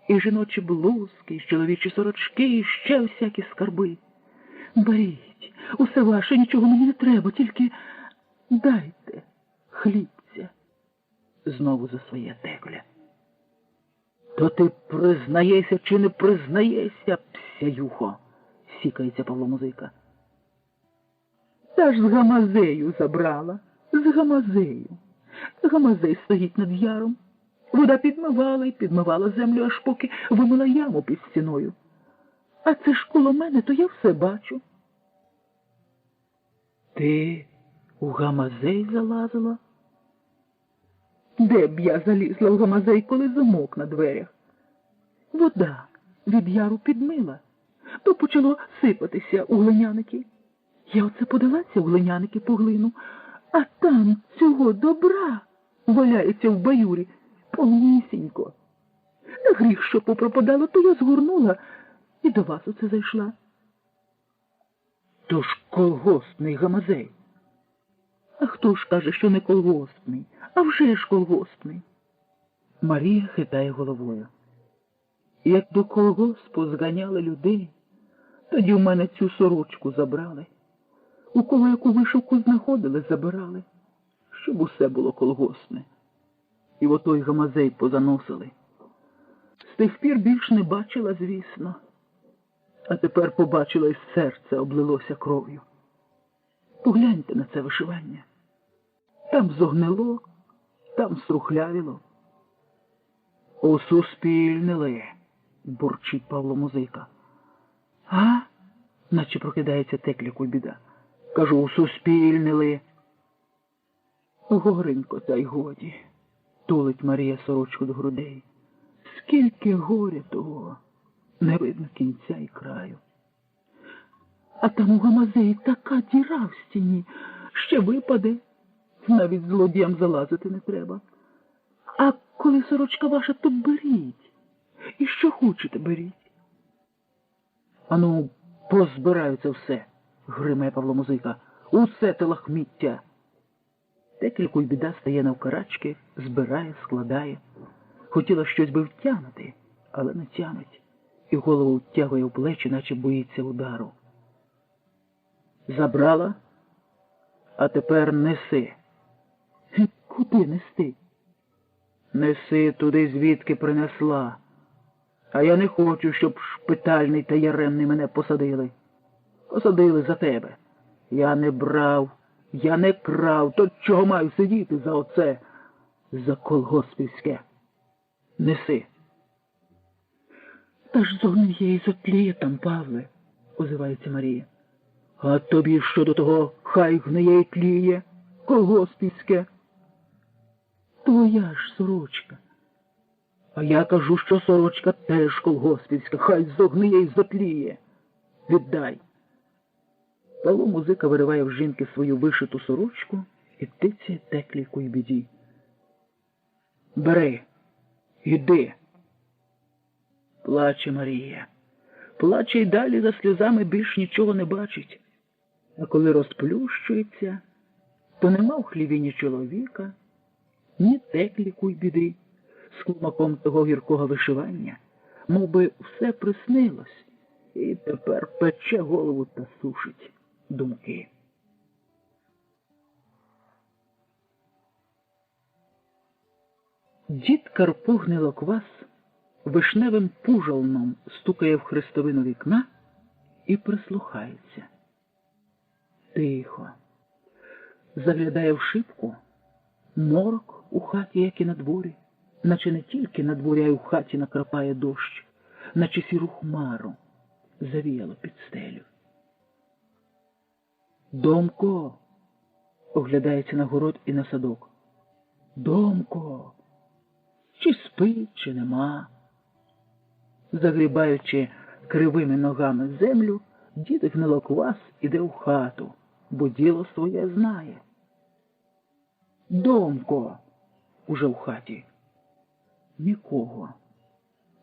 і жіночі блузки, і чоловічі сорочки, і ще всякі скарби. Беріть, усе ваше, нічого мені не треба, тільки дайте хлібця. Знову за своє Текля. То ти признаєшся чи не признаєшся, псяюхо, сікається Павло Музика. Та ж з гамазею забрала, з гамазею. Гамазей стоїть над яром. Вода підмивала і підмивала землю, аж поки вимила яму під стіною. А це ж коло мене, то я все бачу. Ти у гамазей залазила? Де б я залізла в гамазей, коли замок на дверях? Вода від яру підмила, то почало сипатися у глиняники. Я оце подалася в глиняники по глину, а там цього добра валяється в баюрі повнісінько. На гріх, що попропадало, то я згорнула і до вас оце зайшла. То ж колгоспний гамазей. А хто ж каже, що не колгоспний? А вже ж колгоспний. Марія хитає головою. Як до колгоспу зганяли людей, тоді в мене цю сорочку забрали. У кого яку вишивку знаходили, забирали, щоб усе було колгоспне. І в отой гамазей позаносили. З тих пір більш не бачила, звісно. А тепер побачила, і серце облилося кров'ю. Погляньте на це вишивання. Там зогнило, там струхлявіло. Усуспільнили, бурчить Павло Музика. А? Наче прокидається Текля Куйбіда. Кажу, усуспільнили. Горенько, та й годі, тулить Марія сорочку до грудей. Скільки горя того, не видно кінця і краю. А там у гамазеї така діра в стіні, ще випаде. Навіть злодіям залазити не треба. А коли сорочка ваша, то беріть. І що хочете, беріть. Ану, позбираються все, гримає Павло Музика. Усе те лахміття. Текля Куйбіда стає навкарачки, збирає, складає. Хотіла щось би втягнути, але не тямить. І голову втягує в плечі, наче боїться удару. Забрала, а тепер неси. Куди нести? Неси туди, звідки принесла. А я не хочу, щоб шпитальний та яремний мене посадили. Посадили за тебе. Я не брав, я не крав, то чого маю сидіти за оце, за колгоспівське. Неси. Та ж зогниє і зотліє там, Павле, озивається Марія. А тобі що до того, хай гниє і тліє, колгоспівське? Твоя ж сорочка. А я кажу, що сорочка теж колгоспівська, хай зогниє і зотліє. Віддай. Павло Музика вириває в жінки свою вишиту сорочку і тицяє Теклі Куйбіді. Бери, іди. Плаче Марія. Плаче й далі, за сльозами більш нічого не бачить. А коли розплющується, то нема в хліві ні чоловіка, ні Теклі Куйбіди з клумаком того гіркого вишивання, мов би все приснилось, і тепер пече голову та сушить думки. Дід Карпо Гнилоквас вишневим пужалном стукає в хрестовину вікна і прислухається. Тихо. Заглядає в шибку, морок у хаті, як і на дворі, наче не тільки на дворі, а й у хаті накрапає дощ, наче сіру хмару завіяло під стелю. Домко! Оглядається на город і на садок. Домко! Чи спить, чи нема? Загрібаючи кривими ногами землю, дід Гнилоквас іде в хату, бо діло своє знає. Домко! Уже в хаті. Нікого.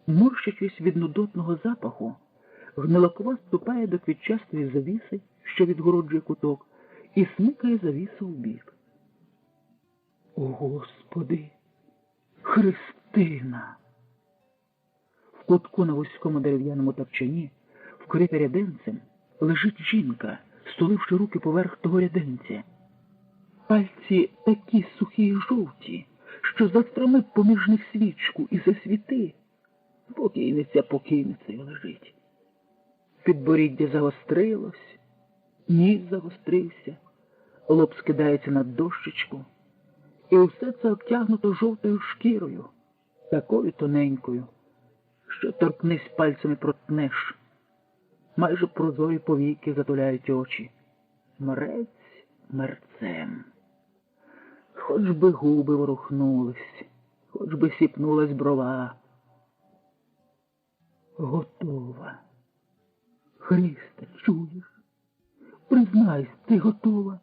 Морщачись від нудотного запаху, Гнилоквас ступає до квітчастої завіси, що відгороджує куток, і смикає завісу вбік. О, Господи! Христина! В кутку на вузькому дерев'яному тапчані, вкрита ряденцем, лежить жінка, столивши руки поверх того ряденця. Пальці такі сухі й жовті, що застромить поміж них свічку і засвіти. Покійницею лежить. Підборіддя загострилось, ніс загострився, лоб скидається на дощечку, і усе це обтягнуто жовтою шкірою, такою тоненькою, що торкнись пальцями проткнеш. Майже прозорі повіки затуляють очі. Мрець мерцем. Хоч би губи ворухнулись, хоч би сіпнулась брова. Готова. Христе, чуєш? Признайся, ти готова?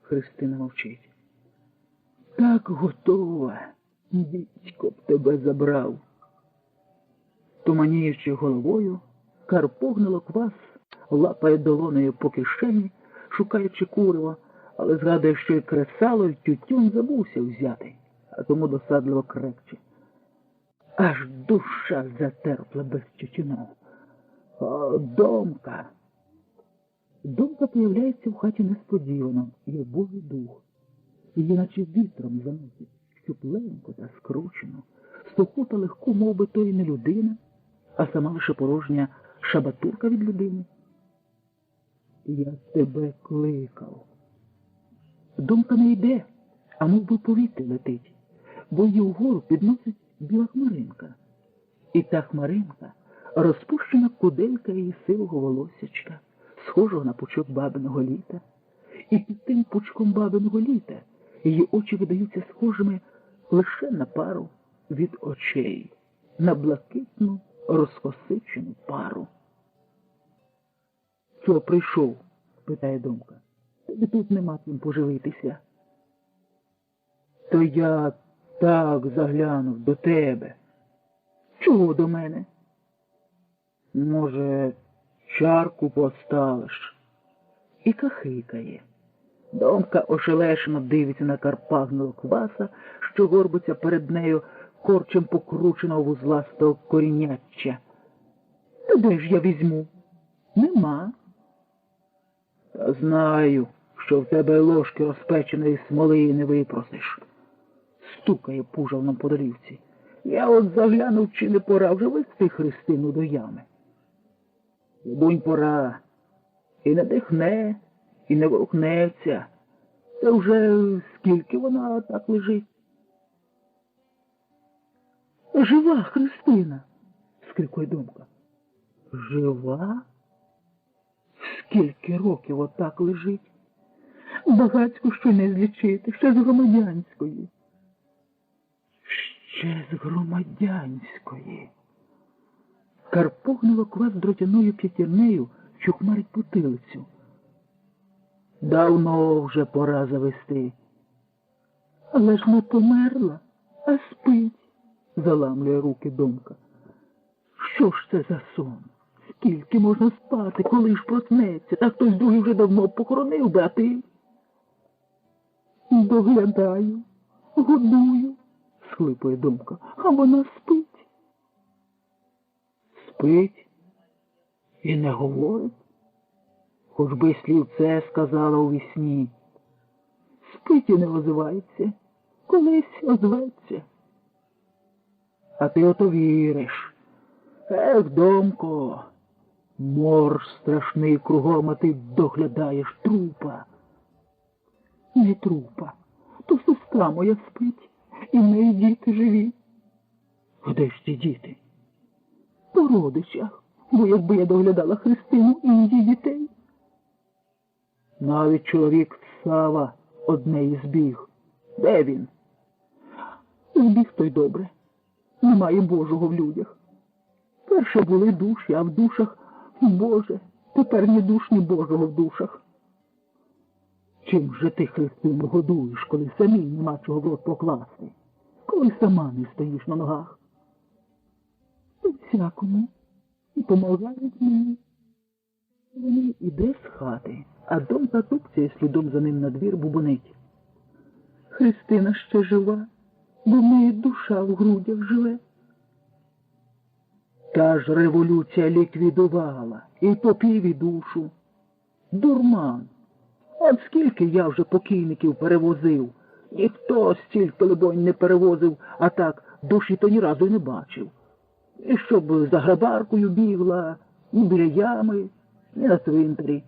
Христина мовчить. Так готова. Дідько б тебе забрав. Туманіючи головою, Карпо Гнилоквас лапає долонею по кишені, шукаючи куриво, але згадує, що і кресало, і тютюн забувся взяти, а тому досадливо крекче. Аж душа затерпла без тютюну. О, Домка! Домка появляється в хаті несподівано, як Божий дух. Її наче вітром заносить, щупленько та скручено, суху та легку, мов би, то і не людина, а сама лише порожня шабатурка від людини. Я тебе кликав. Домка не йде, а мов би повітря летить, бо її вгору підносить біла хмаринка. І та хмаринка розпущена куделька її сивого волоссячка, схожого на пучок бабиного літа. І під тим пучком бабиного літа її очі видаються схожими лише на пару від очей, на блакитну, розкосичену пару. «Чого прийшов?» – питає Домка. «Тобі тут нема чим поживитися». «То я так заглянув до тебе». «Чого до мене?» «Може, чарку поставиш?» І кахикає. Домка ошелешено дивиться на Карпа Гнилокваса, що горбиться перед нею корчем покрученого вузластого коріняччя. «Та де ж я візьму?» «Нема». «Та знаю, що в тебе ложки розпеченої смоли не випросиш», – стукає пужалном по долівці. «Я от заглянув, чи не пора вже вести Христину до ями». «Будь пора. І не дихне, і не ворухнеться. Це вже скільки вона так лежить?» «Жива Христина!» – скрикує Домка. «Жива? Скільки років отак лежить? Багацьку що не злічити, ще з громадянської». «Ще з громадянської». Карпо Гнилоквас дротяною п'ятірнею чухмарить потилицю. «Давно вже пора завести». «Але ж не померла, а спить», – заламлює руки Домка. «Що ж це за сон? Скільки можна спати, коли ж проснеться? Та хтось другий вже давно похоронив би, а ти?» «Доглядаю, годую», – схлипує Домка, – «а вона спить». «Спить? І не говорить? Хоч би слівце сказала у вісні. Спить і не озивається, колись озветься. А ти ото віриш. Ех, Домко, мор страшний кругом, а ти доглядаєш трупа». «Не трупа, то сестра моя спить, і в неї діти живі». «Де ж ті діти?» «По родичах, бо якби я доглядала Христину і її дітей». «Навіть чоловік Сава однеї збіг. Де він?» «Збіг той добре. Немає Божого в людях. Перше були душі, а в душах, Боже, тепер ні душ, ні Божого в душах. Чим же ти, Христину, годуєш, коли самій нема чого в рот покласти? Коли сама не стоїш на ногах? Всякому. І помагають мені. Вони іде з хати, а Домка тупцяє слідом за ним на двір бубонить. Христина ще жива, бо в неї душа в грудях живе. Та ж революція ліквідувала і попів і душу. Дурман. От скільки я вже покійників перевозив. Ніхто стільки, либонь, не перевозив, а так душі то ні разу й не бачив. І щоб за грабаркою бігла, і біля ями, і на цвинтарі.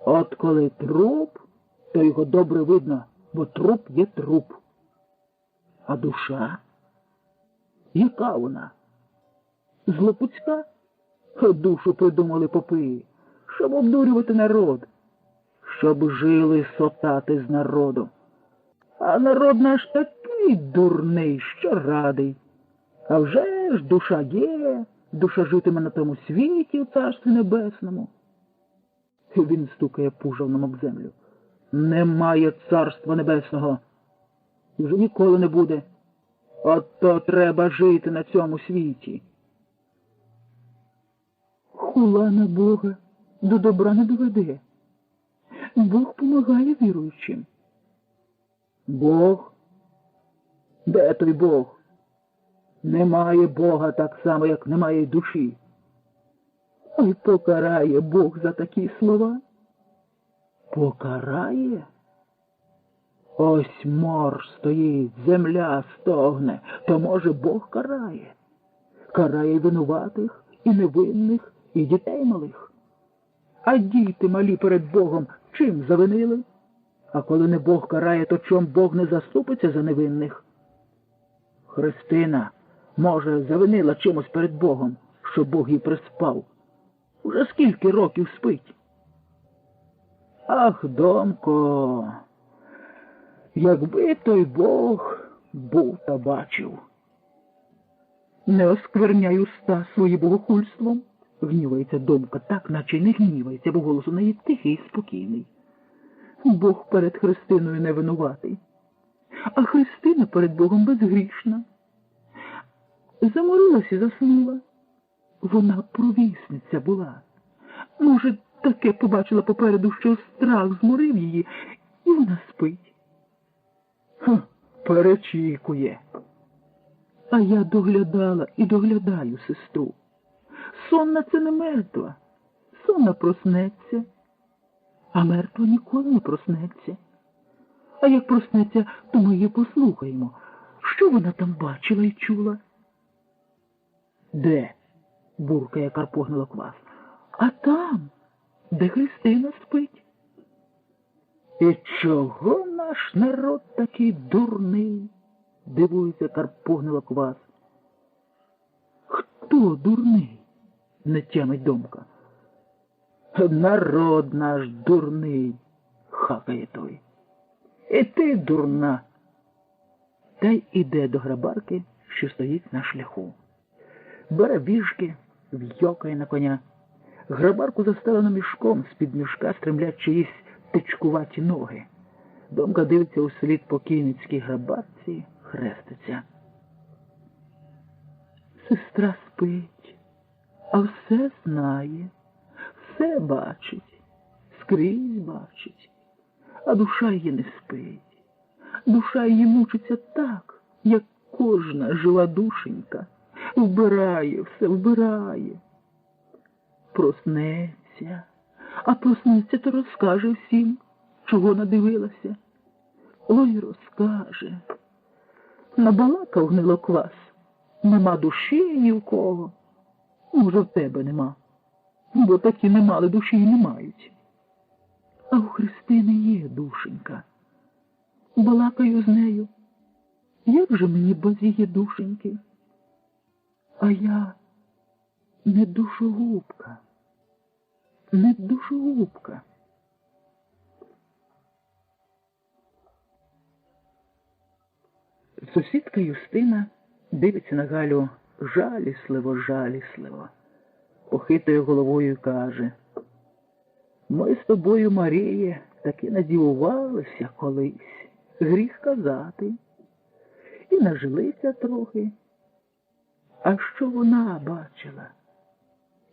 От коли труп, то його добре видно, бо труп є труп. А душа? Яка вона? Злопуцька? Душу придумали попи, щоб обдурювати народ, щоб жили сотати з народу. А народ наш такий дурний, що радий. А вже ж душа є, душа житиме на тому світі, у царстві небесному. Він стукає пужалом об землю. Немає царства небесного. І вже ніколи не буде. От то треба жити на цьому світі. Хула на Бога до добра не доведе. Бог помагає віруючим. Бог? Де той Бог? Немає Бога так само, як немає й душі. Ой, покарає Бог за такі слова. Покарає? Ось мор стоїть, земля стогне, то, може, Бог карає. Карає й винуватих, і невинних, і дітей малих. А діти малі перед Богом чим завинили? А коли не Бог карає, то чом Бог не заступиться за невинних? Христина, може, завинила чимось перед Богом, що Бог їй приспав. Уже скільки років спить? Ах, Домко, якби той Бог був та бачив. Не оскверняй уста свої богохульством, гнівається Домка так, наче не гнівається, бо голос у неї тихий і спокійний. Бог перед Христиною не винуватий, а Христина перед Богом безгрішна. Заморилась і заснула. Вона провісниця була. Може, таке побачила попереду, що страх зморив її, і вона спить. Перечікує. А я доглядала і доглядаю сестру. Сонна – це не мертва. Сонна проснеться, а мертва ніколи не проснеться. А як проснеться, то ми її послухаємо. Що вона там бачила і чула? Де? Буркає Карпогнила Квас. А там, де Христина спить. І чого наш народ такий дурний? Дивується Карпогнила Квас. Хто дурний? Не тямить Домка. Народ наш дурний, хакає той. І ти дурна. Та й іде до грабарки, що стоїть на шляху. Бере віжки, в'йокає на коня. Грабарку застелено мішком, з-під мішка стремлять чиїсь тичкуваті ноги. Домка дивиться у слід покійницькій грабарці, хреститься. Сестра спить, а все знає, все бачить, скрізь бачить, а душа її не спить. Душа її мучиться так, як кожна жива душенька. Вбирає, все вбирає. Проснеться, а проснеться, то розкаже всім, чого надивилася. Ой, розкаже. Набалакав Гнилоквас. Нема душі ні в кого. Може, в тебе нема. Бо такі не мали душі і не мають. А у Христини є душенька. Балакаю з нею. Як же мені без її душеньки? А я не душогубка. Не душогубка. Сусідка Юстина дивиться на Галю жалісливо, жалісливо. Похитує головою і каже: ми з тобою, Маріє, таки надівувалися колись, гріх казати, і нажилися трохи. А що вона бачила?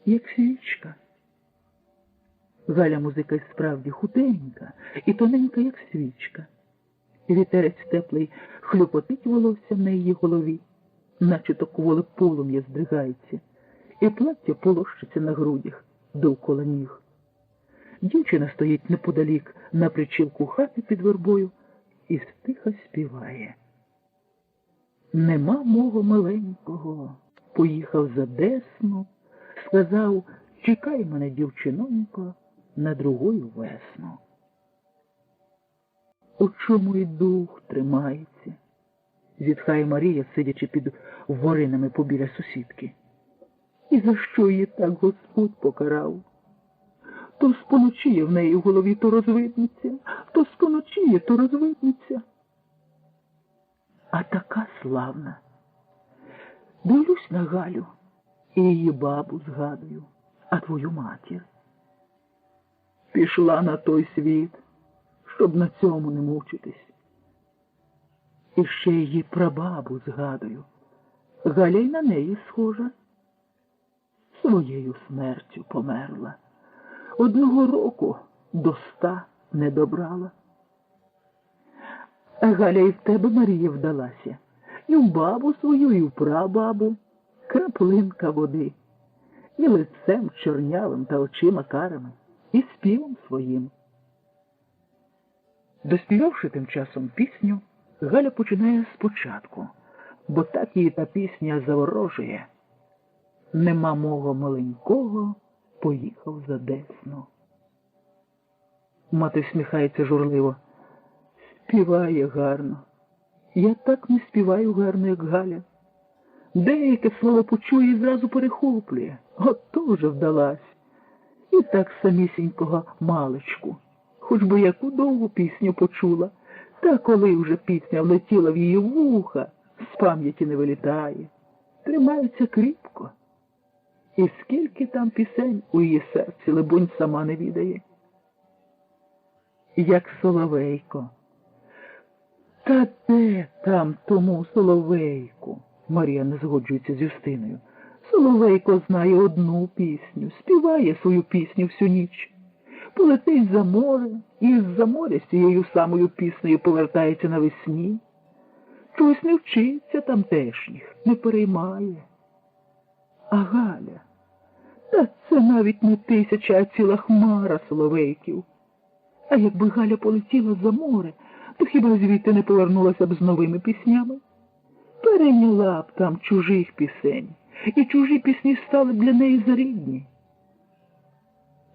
Як свічка. Галя музика й справді худенька і тоненька, як свічка. Вітерець теплий хлюпотить волоссям на її голові, наче то кволе полум'я здригається, і плаття полощиться на грудях довкола ніг. Дівчина стоїть неподалік на причілку хати під вербою і стиха співає. Нема мого маленького, поїхав за Десну, сказав, чекай мене, дівчинонько, на другою весну. У чому й дух тримається, зітхає Марія, сидячи під воринами побіля сусідки. І за що її так Господь покарав? То споночіє в неї в голові, то розвиднеться, то споночіє, то розвиднеться. А така славна. Дивлюсь на Галю і її бабу згадую, а твою матір. Пішла на той світ, щоб на цьому не мучитись. І ще її прабабу згадую. Галя й на неї схожа. Своєю смертю померла. Одного року до 100 не добрала. А Галя і в тебе, Марія, вдалася. І в бабу свою, і в прабабу. Краплинка води. І лицем чорнявим та очима карими. І співом своїм. Доспівавши тим часом пісню, Галя починає спочатку, бо так її та пісня заворожує. Нема мого маленького, поїхав за Десну. Мати всміхається журливо. Співає гарно. Я так не співаю гарно, як Галя. Деяке слово почує і зразу перехоплює. От то вже вдалась. І так самісінького маличку. Хоч би яку довгу пісню почула, та коли вже пісня влетіла в її вуха, з пам'яті не вилітає. Тримається кріпко. І скільки там пісень у її серці, либонь, сама не відає. Як соловейко. Та де там тому соловейку? Марія не згоджується з Юстиною. Соловейко знає одну пісню, співає свою пісню всю ніч. Полетить за море, і з-за моря з цією самою піснею повертається навесні. Чогось не вчиться тамтешніх, не переймає. А Галя, та це навіть не 1000, а ціла хмара соловейків. А якби Галя полетіла за море, то хіба звідти не повернулася б з новими піснями? Перейняла б там чужих пісень, і чужі пісні стали б для неї зарідні.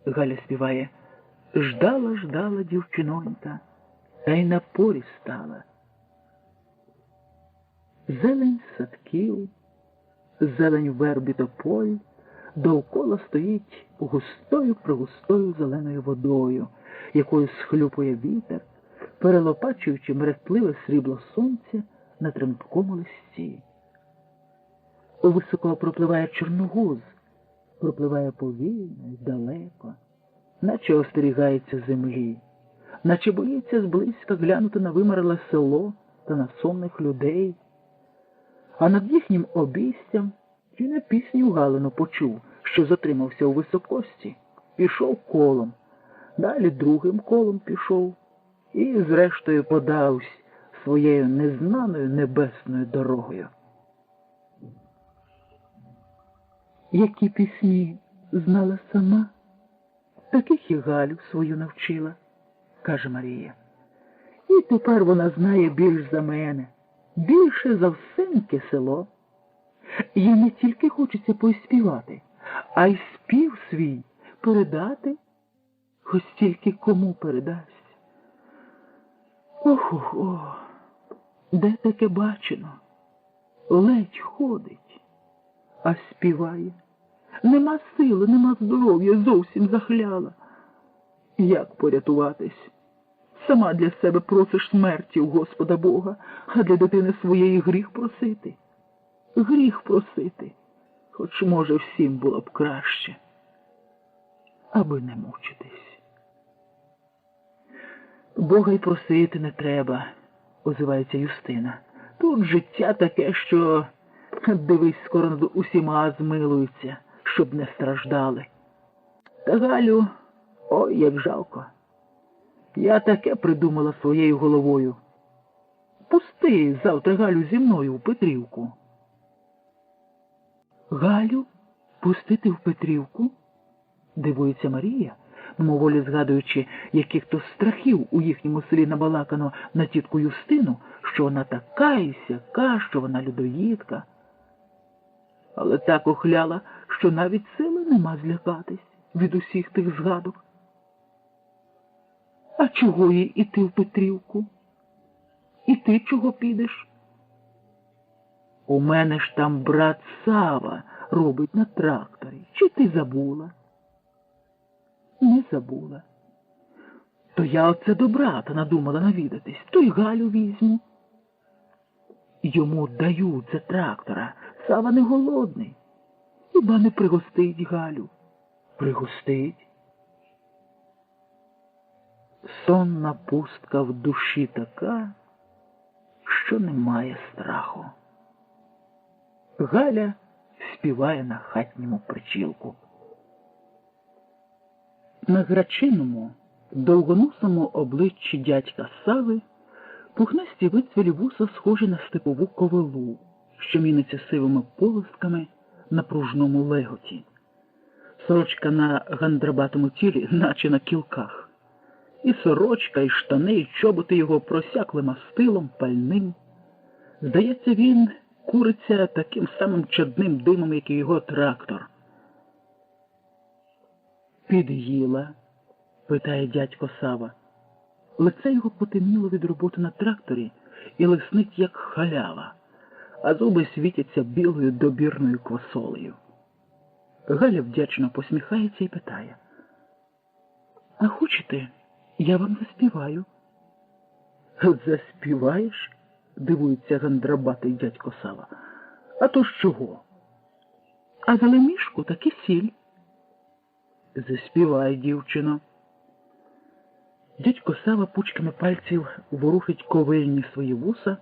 Галя співає: ждала, ждала дівчинонька, та й на порі стала. Зелень садків, зелень вербі тополь, довкола стоїть густою-пригустою зеленою водою, якою схлюпує вітер, перелопачуючи мерехтливе срібло сонця на тремткому листі. Високо пропливає чорногуз, пропливає повільно й далеко, наче остерігається землі, наче боїться зблизька глянути на вимерле село та на сонних людей. А над їхнім обійстям чи не пісню Галину почув, що затримався у високості, пішов колом, далі другим колом пішов і, зрештою, подався своєю незнаною небесною дорогою. Які пісні знала сама, таких і Галю свою навчила, каже Марія. І тепер вона знає більш за мене, більше за всеньке село. Їй не тільки хочеться поспівати, а й спів свій передати, хоч тільки кому передасть. Ох-ох-ох, де таке бачено? Ледь ходить, а співає. Нема сили, нема здоров'я, зовсім захляла. Як порятуватись? Сама для себе просиш смерті у Господа Бога, а для дитини своєї гріх просити. Гріх просити, хоч, може, всім було б краще, аби не мучитись. Бога й просити не треба, озивається Юстина. Тут життя таке, що, дивись, скоро над усіма змилуються, щоб не страждали. Та Галю, ой, як жалко. Я таке придумала своєю головою. Пусти завтра Галю зі мною в Петрівку. Галю? Пустити в Петрівку? Дивується Марія, мимоволі згадуючи, яких то страхів у їхньому селі набалакано на тітку Юстину, що вона така і сяка, що вона людоїдка. Але так охляла, що навіть сили нема злякатись від усіх тих згадок. А чого їй іти в Петрівку? І ти чого підеш? У мене ж там брат Сава робить на тракторі. Чи ти забула? Не забула. То я оце до брата надумала навідатись, то й Галю візьму. Йому дають за трактора, Сава не голодний. Хіба не пригостить Галю? Пригостить. Сонна пустка в душі така, що немає страху. Галя співає на хатньому причілку. На грачиному, довгоносому обличчі дядька Сави пухнасті вицвілі вуса схожі на степову ковилу, що міниться сивими полосками на пружному леготі. Сорочка на гандрабатому тілі, наче на кілках. І сорочка, і штани, і чоботи його просякли мастилом, пальним. Здається, він куриться таким самим чадним димом, як і його трактор. «Під'їла?» – питає дядько Сава. Лице його потемніло від роботи на тракторі і лиснить, як халява, а зуби світяться білою добірною квасолею. Галя вдячно посміхається і питає: «А хочете, я вам заспіваю?» «Заспіваєш?» – дивується гандрабатий дядько Сава. «А то з чого?» «А за лемішку так і сіль». «Заспівай, дівчино». Дядько Сава пучками пальців ворухить ковильні свої вуса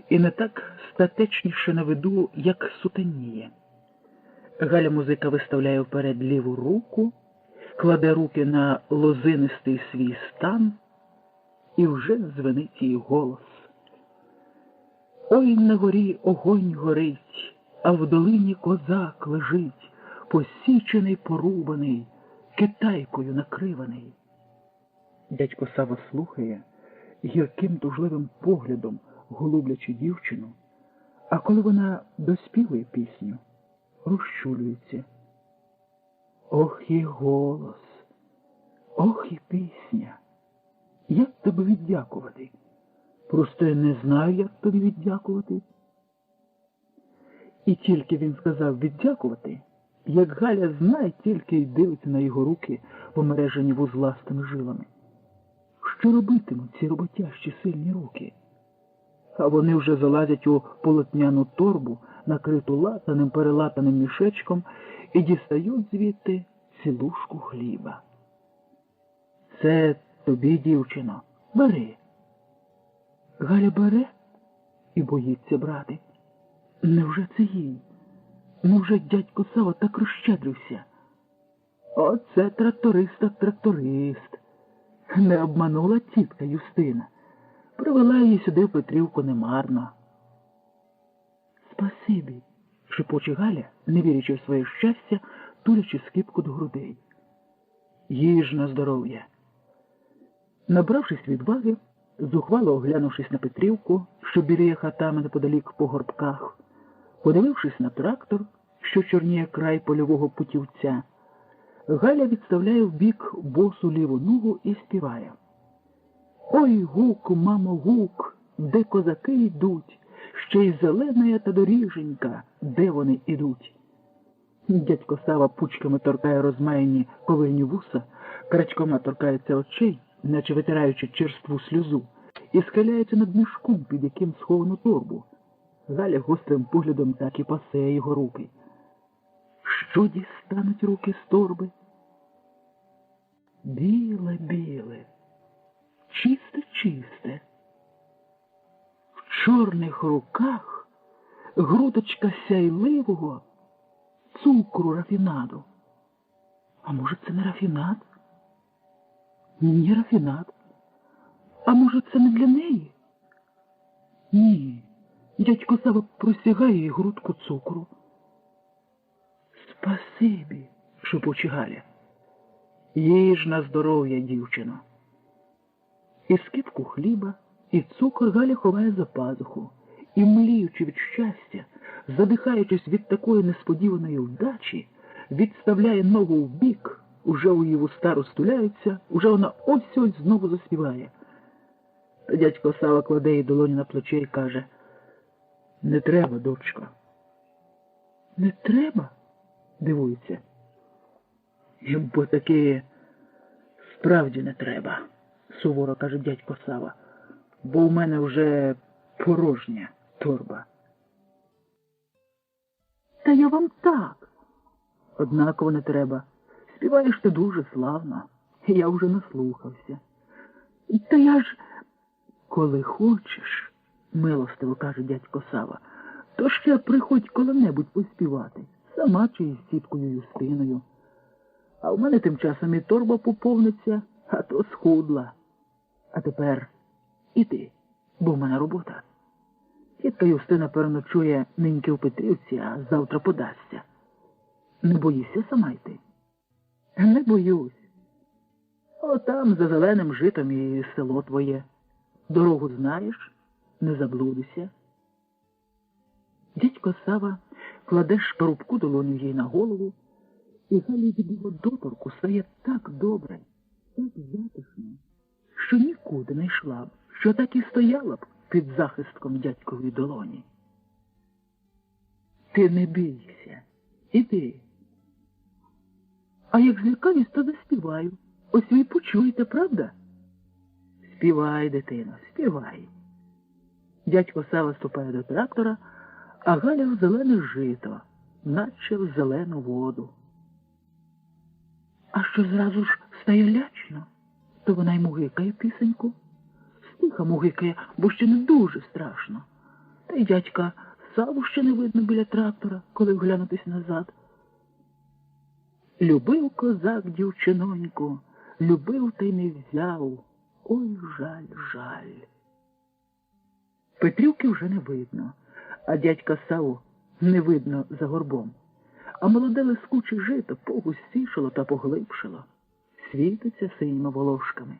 і не так статечніше на виду, як сутеніє. Галя музика виставляє вперед ліву руку, кладе руки на лозинистий свій стан, і вже дзвенить її голос. Ой, на горі огонь горить, а в долині козак лежить, посічений, порубаний, китайкою накриваний. Дядько Сава слухає, гірким тужливим поглядом голублячи дівчину, а коли вона доспівує пісню, розчулюється. Ох і голос, ох і пісня. Як тобі віддякувати? Просто я не знаю, як тобі віддякувати. І тільки він сказав віддякувати, як Галя знає, тільки й дивиться на його руки, помережені вузластими жилами. Що робитимуть ці роботящі сильні руки? А вони вже залазять у полотняну торбу, накриту латаним перелатаним мішечком, і дістають звідти цілушку хліба. Це тобі, дівчино, бери. Галя бере і боїться брати. Невже це їй? Невже дядько Сава так розщедрився? Оце тракторист так тракторист. Не обманула тітка Юстина. Привела її сюди в Петрівку немарно. Спасибі, шепоче Галя, не вірячи в своє щастя, тулячи скипку до грудей. Їж на здоров'я. Набравшись відваги, зухвало оглянувшись на Петрівку, що біліє хатами неподалік по горбках, подивившись на трактор, що чорніє край польового путівця, Галя відставляє вбік босу ліву ногу і співає. Ой, гук, мамо, гук, де козаки йдуть, ще й зелена та доріженька, де вони ідуть. Дядько Сава пучками торкає розмаяні ковильні вуса, крачкома торкається очей, наче витираючи черству сльозу, і схиляється над мішком, під яким сховану торбу. Галя гострим поглядом так і пасе його руки. Що дістануть руки з торби? Біле-біле, чисте-чисте. В чорних руках грудочка сяйливого цукру рафінаду. А може, це не рафінад? Ні, рафінад. А може, це не для неї? Ні. Дядько Сава просягає їй грудку цукру. Спасибі, шепоче Галя. Їж на здоров'я, дівчино. І скипку хліба, і цукор Галя ховає за пазуху, і, мліючи від щастя, задихаючись від такої несподіваної вдачі, відставляє ногу в бік, уже у її вуста розтуляються, уже вона ось-ось знову заспіває. Та дядько Сава кладе їй долоні на плече і каже: «Не треба, дочко». «Не треба?» – дивується. «Бо таки справді не треба», – суворо каже дядько Сава, «бо у мене вже порожня торба». «Та я вам так». «Однаково не треба. Співаєш ти дуже славно. Я вже наслухався». «Та я ж...» «Коли хочеш, – милостиво каже дядько Сава, – то ще приходь коли-небудь поспівати, сама чи із тіткою Юстиною. А в мене тим часом і торба поповниться, а то схудла. А тепер іди, бо в мене робота. Тітка Юстина переночує ниньки в Петрівці, а завтра подасться. Не боїшся сама йти?» «Не боюсь. Отам за зеленим житом і село твоє. Дорогу знаєш, не заблудися». Дядько Сава кладе шкарубку долоню їй на голову, і Галі від його доторку стає так добре, так затишно, що нікуди не йшла б, що так і стояла б під захистком дядькової долоні. «Ти не бійся, іди. А як злякаюсь, то заспіваю. Ось ви почуєте, правда?» «Співай, дитино, співай». Дядько Сава ступає до трактора, а Галя в зелене жито, наче в зелену воду. А що зразу ж стає лячно, то вона й мугикає пісеньку. Стиха мугикає, бо ще не дуже страшно. Та й дядька Саву ще не видно біля трактора, коли вглянутись назад. Любив козак дівчиноньку, любив та й не взяв. Ой, жаль, жаль. Петрівки вже не видно, а дядька Саву не видно за горбом. А молоде лискуче жито погустішало та поглибшало, світиться синіми волошками.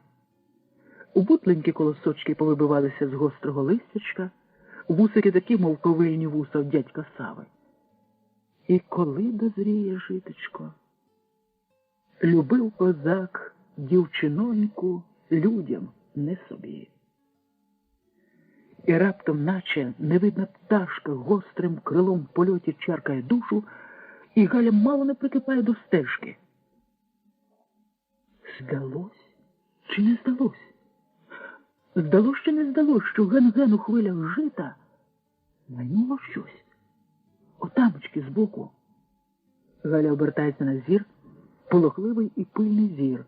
У бутленькі колосочки повибивалися з гострого листячка, вусики такі, мов ковильні вуса в дядька Сави. І коли дозріє житочко? Любив козак дівчиноньку людям, не собі. І раптом, наче невидна пташка гострим крилом в польоті чаркає душу, і Галя мало не прикипає до стежки. Здалось чи не здалось? Здалось чи не здалось, що ген-ген у хвилях жита майнуло щось. Отамочки збоку. Галя обертається на зір, полохливий і пильний зір,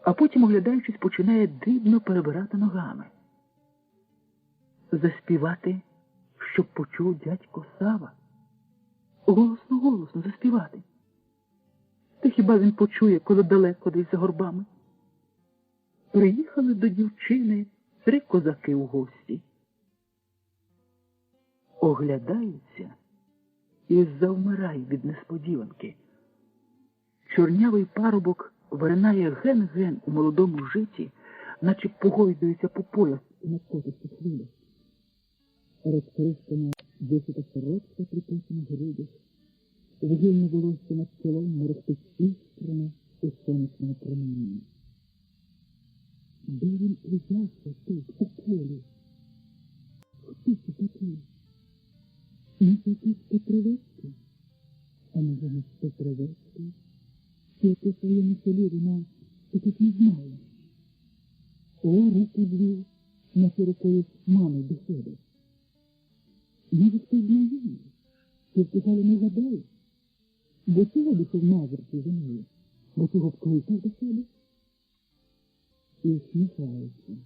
а потім, оглядаючись, починає дрібно перебирати ногами. Заспівати, щоб почув дядько Сава? Голосно-голосно заспівати. Та хіба він почує, коли далеко десь за горбами? Приїхали до дівчини 3 козаки в гості. Оглядаються і завмирає від несподіванки. Чорнявий парубок виринає ген-ген у молодому житі, наче погойдується по пояс і на котистих хвилях. Розкрискана десята сорочка приписана в грудях, вугільне волосся над чолом мерехтить іскрано у сонячному промінні. Де він узявся тут, у полі? Хто це такий? Не якийсь Петровецький? А може, не Петровецький? Що по своєму селі вона таких не знала? О, руки звів, наче рукою мами доходить. Може, хтось знайомий? Тільки Галя не гадає. До цього дійшов назирці за нею, бо цього вкликав до себе. І усміхається.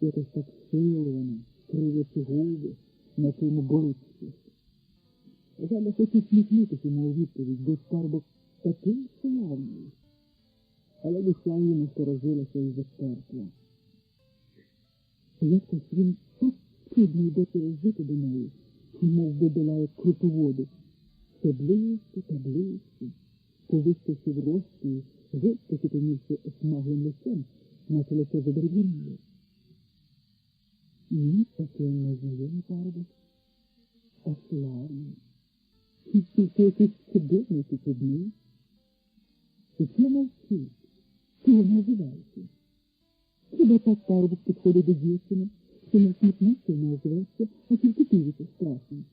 Якось так силовано, кривиться губи, на цьому бориться. Галя хоче сміхнутися йому у відповідь, бо парубок такий славний. Але душа йому сторожилася і застерпла. Якось він так чудно йде через жити до неї, і мов би долає круту воду. Все ближче та ближче, повиставши в рості, геть поситонівши осмаглим лицем, наче лице задерев'яніло. Ні, таке незнайомий парубок, а славний. І тільки якийсь чудовний і чудний. І це мовчить, чого не озивається. Хіба так парубок підходить до дівчини, що не смітнеться і не озиветься, а тільки дивиться страшно.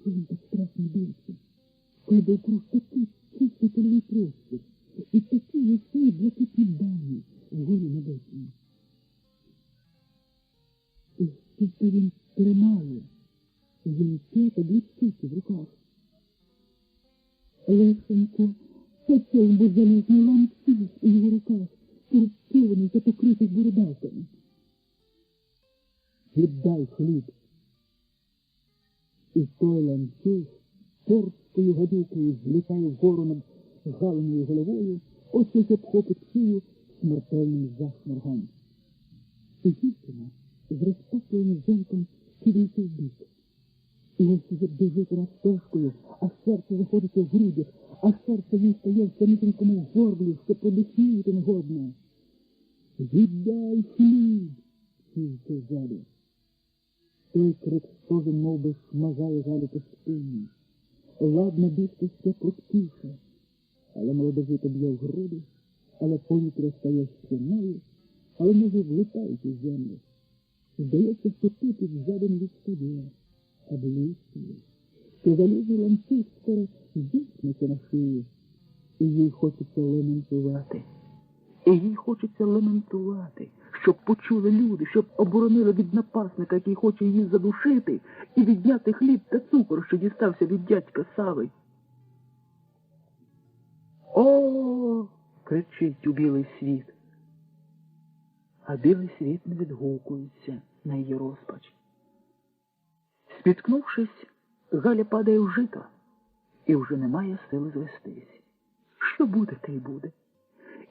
Він так страшно дивиться. Коли довкруг такий чистий польовий простір, і такі ясні блакитні дані вгорі небесній. І що він тримає, вінця та блискучі в руках. Лесенько, оцей беззалізний ланцюг у його руках, порубкований та покритий бородавками. Віддай хліб. І той ланцюг торською гадюкою злітає вгору над Галиною головою, ось ось обхопить шию смертельним зашморгом. І дівчина з розпасленим зеньком кидається вбік. І ось уже біжить над стежкою, а серце заходиться в грудях, а серце їй стає в самітенькому горлі, що подихнути не годно. «Віддай хліб!» – чується ззаду. Той крик стогін мов би шмагає Галю по спині. Ладно бігти ще пруткіше, але молодожито б'є в груди, але повітря стає стіною, але ноги влітають у землю. Здається, що тут із задом відстає, а близький, що залізний ланцюг скоро здійсниться на шиї, і їй хочеться лементувати. І їй хочеться лементувати, щоб почули люди, щоб оборонили від напасника, який хоче її задушити, і відняти хліб та цукор, що дістався від дядька Сави. «О!» – кричить у білий світ. А білий світ не відгукується на її розпач. Спіткнувшись, Галя падає в жито і вже не має сили звестись. Що буде, те й буде.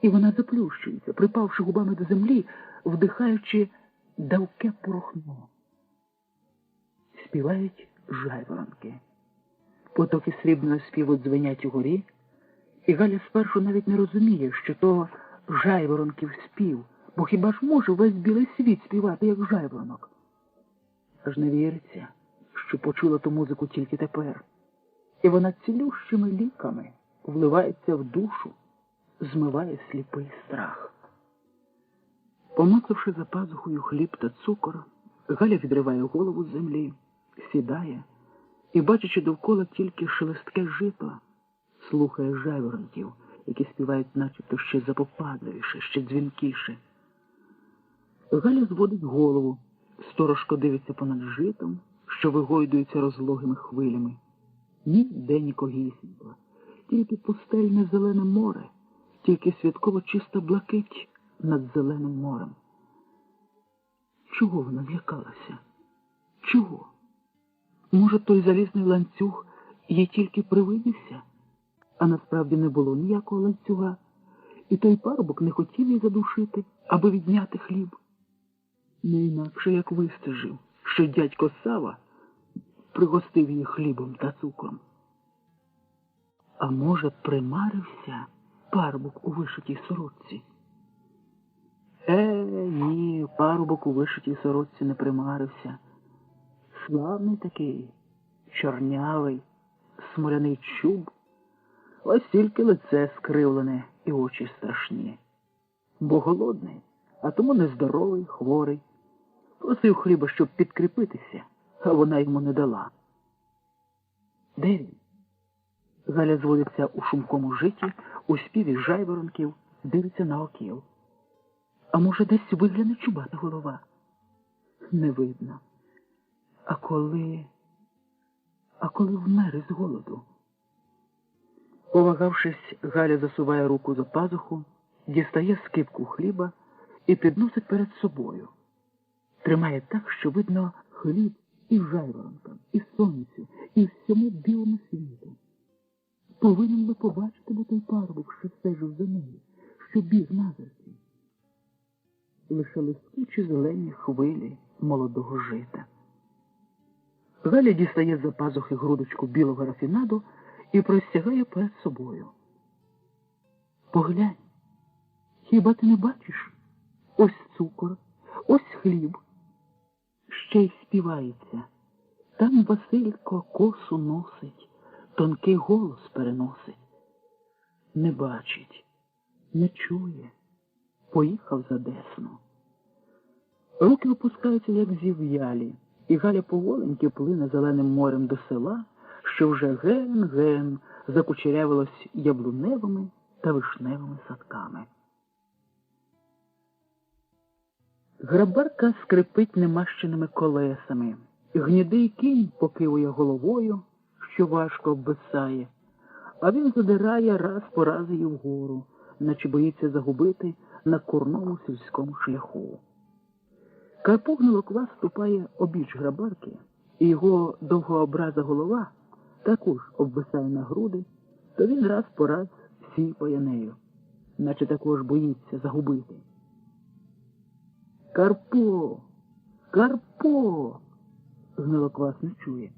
І вона заплющується, припавши губами до землі, вдихаючи давке порохно. Співають жайворонки. Потоки срібного співу дзвенять угорі, і Галя спершу навіть не розуміє, що то жайворонків спів, бо хіба ж може весь білий світ співати, як жайворонок? Аж не віриться, що почула ту музику тільки тепер. І вона цілющими ліками вливається в душу, змиває сліпий страх. Помацавши за пазухою хліб та цукор, Галя відриває голову з землі, сідає і, бачачи довкола тільки шелестке жито, слухає жайворонків, які співають начебто ще запопадливіше, ще дзвінкіше. Галя зводить голову, сторожко дивиться понад житом, що вигойдується розлогими хвилями. Ніде нікогісінько, тільки пустельне зелене море, тільки святково чиста блакить над зеленим морем. Чого вона злякалася? Чого? Може, той залізний ланцюг їй тільки привидився, а насправді не було ніякого ланцюга, і той парубок не хотів її задушити, аби відняти хліб? Не інакше, як вистежив, що дядько Сава пригостив її хлібом та цукром. А може, примарився парубок у вишитій сорочці? Ні, парубок у вишитій сорочці не примарився. Славний такий, чорнявий, смоляний чуб, ось тільки лице скривлене і очі страшні. Бо голодний, а тому нездоровий, хворий. Просив хліба, щоб підкріпитися, а вона йому не дала. Де він? Галя зводиться у шумкому житті, у співі жайворонків, дивиться на окіл. А може, десь вигляне чубата голова? Не видно. А коли вмер із голоду? Повагавшись, Галя засуває руку за пазуху, дістає скипку хліба і підносить перед собою. Тримає так, що видно хліб і жайворонкам, і сонцю, і всьому білому світу. Повинен би побачити бо той парубок, що стежив за нею, що біг назирці. Лише лискучі зелені хвилі молодого жита. Галя дістає з-за пазухи грудочку білого рафінаду і простягає перед собою. Поглянь, хіба ти не бачиш? Ось цукор, ось хліб. Ще й співається. Там Василько косу носить, тонкий голос переносить. Не бачить, не чує. Поїхав за Десну. Руки опускаються, як зів'ялі, і Галя поволеньки плине зеленим морем до села, що вже ген-ген закучерявилось яблуневими та вишневими садками. Грабарка скрипить немащеними колесами. Гнідий кінь покивує головою, що важко обвисає, а він задирає раз по раз її вгору, наче боїться загубити на курному сільському шляху. Карпо Гнилоквас ступає обіч грабарки, і його довгообраза голова також обвисає на груди, то він раз по раз сіпає нею, наче також боїться загубити. «Карпо! Карпо!» Гнилоквас не чує.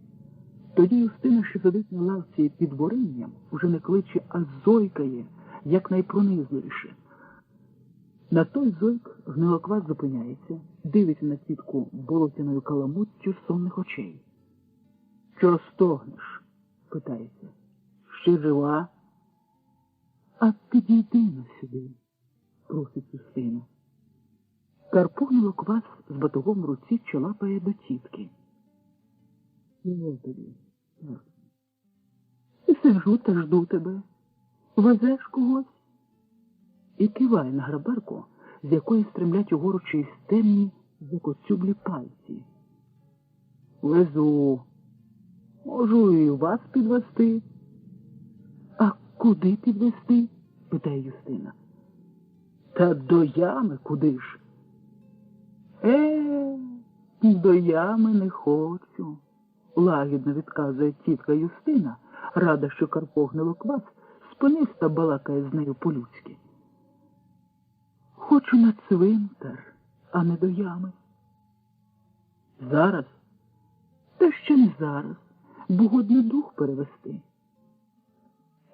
Тоді Юстина, що сидить на лавці під воринням, уже не кличе, а зойкає, як найпронизливіше. На той зойк Гнилоквас зупиняється, дивиться на тітку болотяною каламуттю сонних очей. «Чого стогнеш?» – питається. «Ще жива?» «А підійди на сюди», – просить Юстина. Карпо Гнилоквас з батогом в руці чолапає до тітки. «Чого тобі?» «Сиджу та жду тебе. Везеш когось?» І киває на грабарку, з якої стремлять угору чиїсь темні закоцюблі пальці. «Везу. Можу і вас підвести». «А куди підвести?» – питає Юстина. «Та до ями куди ж?» До ями не хочу», – лагідно відказує тітка Юстина, рада, що Карпо Гнилоквас спинився та балакає з нею по-людськи. «Хочу на цвинтар, а не до ями». «Зараз?» «Та ще не зараз, бо годно дух перевести».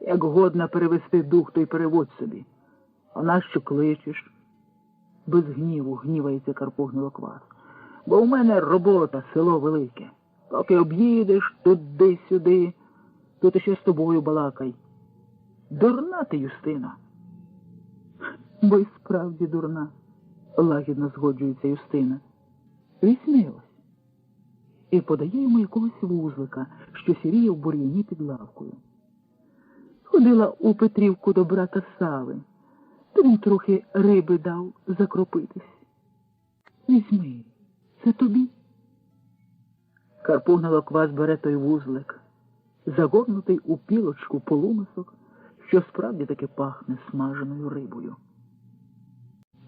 «Як годно перевести дух, то й переводь собі. А нащо кличеш?» Без гніву гнівається Карпо Гнилоквас. «Бо у мене робота, село велике. Поки об'їдеш туди-сюди, тут іще з тобою балакай. Дурна ти, Юстина». «Бо й справді дурна», – лагідно згоджується Юстина. «Візьми ось». І подає йому якогось вузлика, що сіріє в бур'яні під лавкою. Ходила у Петрівку до брата Сави. То він трохи риби дав закропитись. «Візьми, це тобі». Карпо Гнилоквас бере той вузлик, загорнутий у пілочку полумисок, що справді таки пахне смаженою рибою.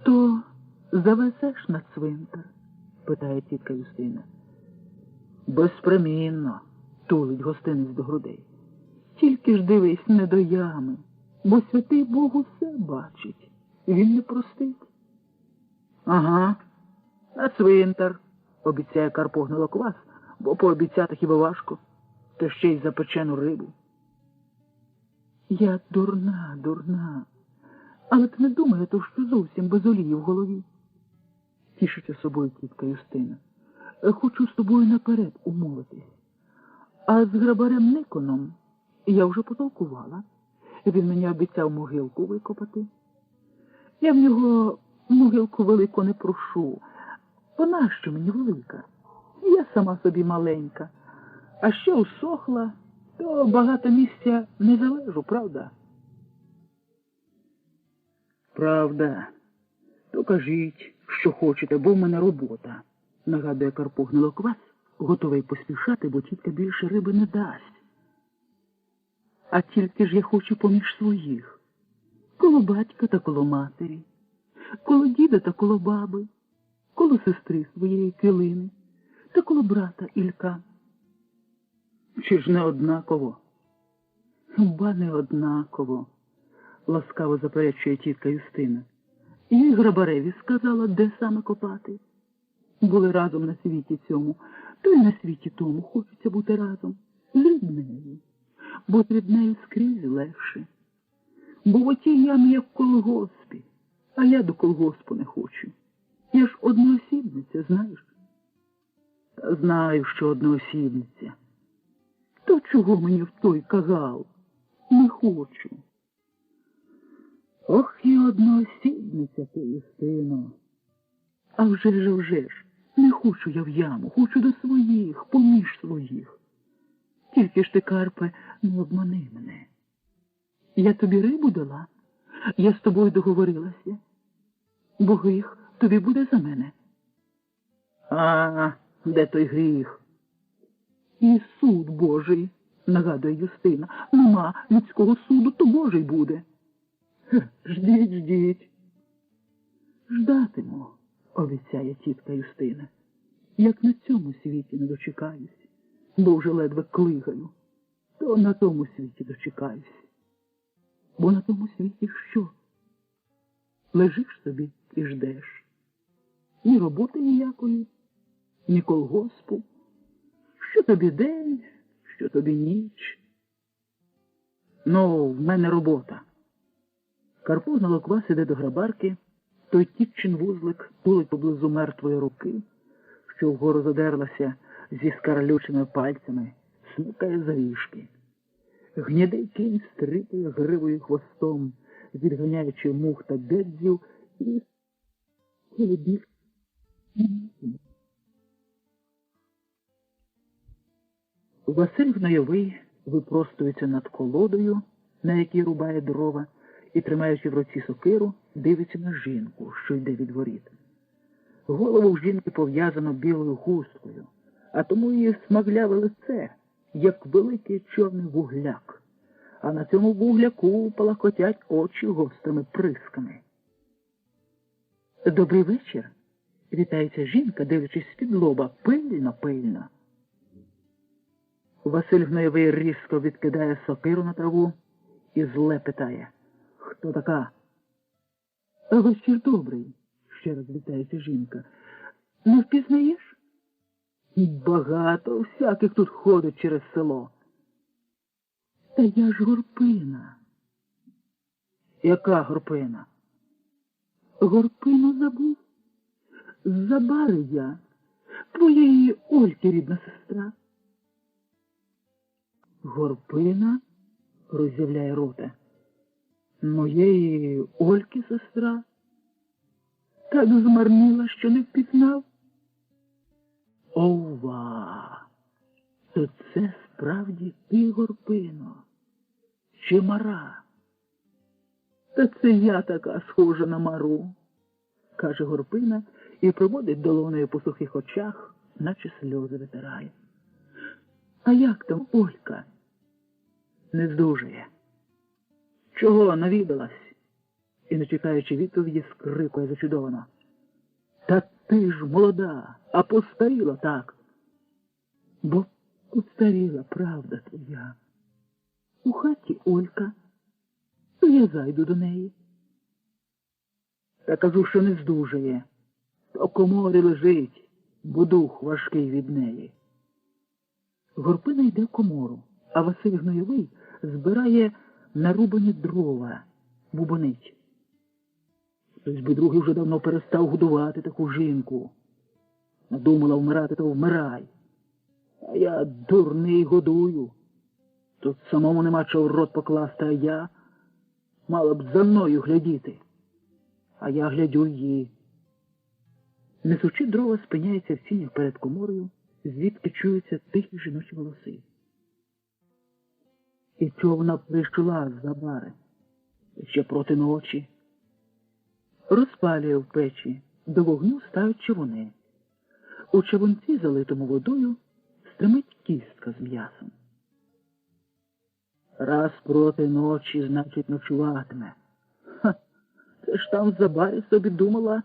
«То завезеш на цвинтар?» – питає тітка Юстина. «Безпримінно», – тулить гостинець до грудей. «Тільки ж дивись не до ями, бо святий Бог усе бачить. Він не простить». «Ага, на цвинтар», – обіцяє Карпо Гнилоквас, бо пообіцяти хіба важко, та ще й запечену рибу. «Я дурна, дурна, але ти не думає, то що зовсім без олії в голові?» Тішиться собою тітка Юстина. «Хочу з тобою наперед умовитись. А з грабарем Никоном я вже потолкувала. Він мені обіцяв могилку викопати. Я в нього могилку велику не прошу. Вона що мені велика? Я сама собі маленька. А що усохла, то багато місця не залежу, правда?» «Правда. То кажіть, що хочете, бо в мене робота», – нагадує Карпо Гнилоквас, готовий поспішати, бо тітка більше риби не дасть. А тільки ж я хочу поміж своїх. Коло батька та коло матері, коло діда та коло баби, коло сестри своєї Килини та коло брата Ілька. Чи ж не однаково? Ба не однаково, ласкаво заперечує тітка Юстина. Я й Грабареві сказала, де саме копати. Були разом на світі цьому, то й на світі тому хочеться бути разом з ріднею, бо з ріднею скрізь легше. Бо в отій ямі як в колгоспі, а я до колгоспу не хочу. Я ж одноосібниця, знаєш? Та знаю, що одноосібниця. То чого мені в той кагал? Не хочу. Ох, і одноосібниця ти, Юстино. А вже ж, не хочу я в яму, хочу до своїх, поміж своїх. Тільки ж ти, Карпе, не обмани мене. Я тобі рибу дала, я з тобою договорилася. Бо гріх тобі буде за мене. А, де той гріх? І суд Божий, нагадує Юстина. Нема людського суду, то Божий буде. Ждіть. Ждатиму, обіцяє тітка Юстина. Як на цьому світі не дочекаюсь, бо вже ледве клигаю, то на тому світі дочекаюсь. Бо на тому світі що? Лежиш собі і ждеш. Ні роботи ніякої, ні колгоспу. Що тобі день, що тобі ніч. Ну, в мене робота. Карпо на локвас іде до грабарки, той тітчин вузлик тулить поблизу мертвої руки, що вгору задерлася зі скарлючими пальцями, смикає за вішки. Гнідий кінь стрипує гривою хвостом, відганяючи мух та дедзів, і холодів. Василь Гнойовий випростується над колодою, на якій рубає дрова, і, тримаючи в руці сокиру, дивиться на жінку, що йде від воріт. Голову в жінки пов'язано білою хусткою, а тому її смагляве лице, як великий чорний вугляк, а на цьому вугляку палахкотять очі гострими присками. «Добрий вечір», – вітається жінка, дивлячись з-під лоба, пильно. Василь Гнойовий різко відкидає сокиру на траву і зле питає: «Хто така?» «Вечір добрий», – ще раз вітається жінка. «Не впізнаєш?» «Багато всяких тут ходить через село». «Та я ж Горпина». «Яка Горпина?» «Горпину забув. З-за бари я, твоєї Ольки рідна сестра». «Горпина?» – роззявляє рота. «Моєї Ольки сестра? Так змарніла, що не впізнав?» «Ова! То це справді ти, Горпино? Чи Мара?» «Та це я така схожа на Мару», – каже Горпина і проводить долонею по сухих очах, наче сльози витирає. «А як там Олька?» «Не здужує». «Чого навідалась?» І, не чекаючи відповіді, скрикує зачудовано: «Та ти ж молода, а постаріла так». «Бо постаріла, правда твоя. У хаті Олька, то я зайду до неї». «Та кажу, що не здужує, то в коморі лежить, бо дух важкий від неї». Горпина йде в комору, а Василь Гнойовий збирає нарубані дрова, бубонить. Хтось би другий вже давно перестав годувати таку жінку. Надумала вмирати, то вмирай. А я дурний годую. Тут самому нема чого в рот покласти, а я мала б за мною глядіти. А я глядю її. Несучи дрова, спиняється в сінях перед коморою, звідки чуються тихі жіночі голоси. І чого вона прийшла з-за бари? Ще проти ночі. Розпалює в печі, до вогню ставить човуни. У човунці, залитому водою, стримить кістка з м'ясом. Раз проти ночі, значить, ночуватиме. Ха, ти ж там за барі собі думала,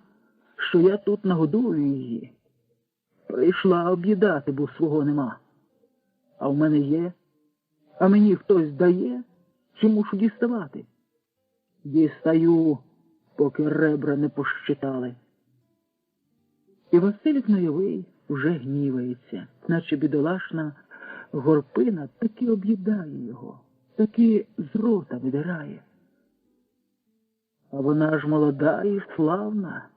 що я тут нагодую її. Прийшла об'їдати, бо свого нема. А в мене є, а мені хтось дає, чи мушу діставати? Дістаю, поки ребра не пощитали. І Василь Гнойовий вже гнівається, наче бідолашна Горпина таки об'їдає його, таки з рота видирає. А вона ж молода і славна,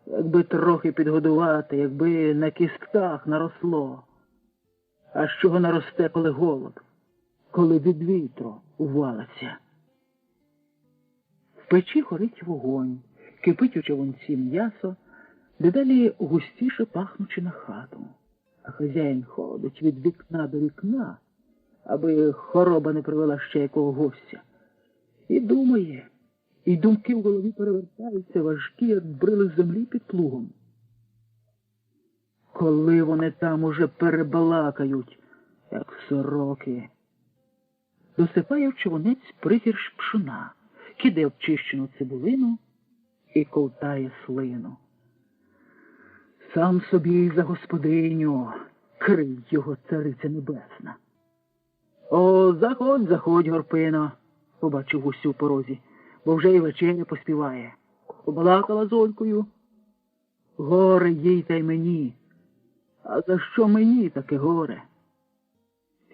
якби трохи підгодувати, якби на кістках наросло. А з чого наросте, коли голод, коли від вітру увалиться? В печі горить вогонь, кипить у човунці м'ясо, дедалі густіше пахнучи на хату. А хазяїн ходить від вікна до вікна, аби хвороба не привела ще якого гостя. І думає, і думки в голові перевертаються важкі, як брили землі під плугом. Коли вони там уже перебалакають, як сороки. Досипає в човунець пригірш пшона, кидає обчищену цибулину і ковтає слину. Сам собі за господиню, крий його цариця небесна. О, заходь, заходь, Горпино, побачив гусю в порозі, бо вже й вечеря поспіває. Побалакала з Олькою. Горе їй та й мені. А за що мені таке горе?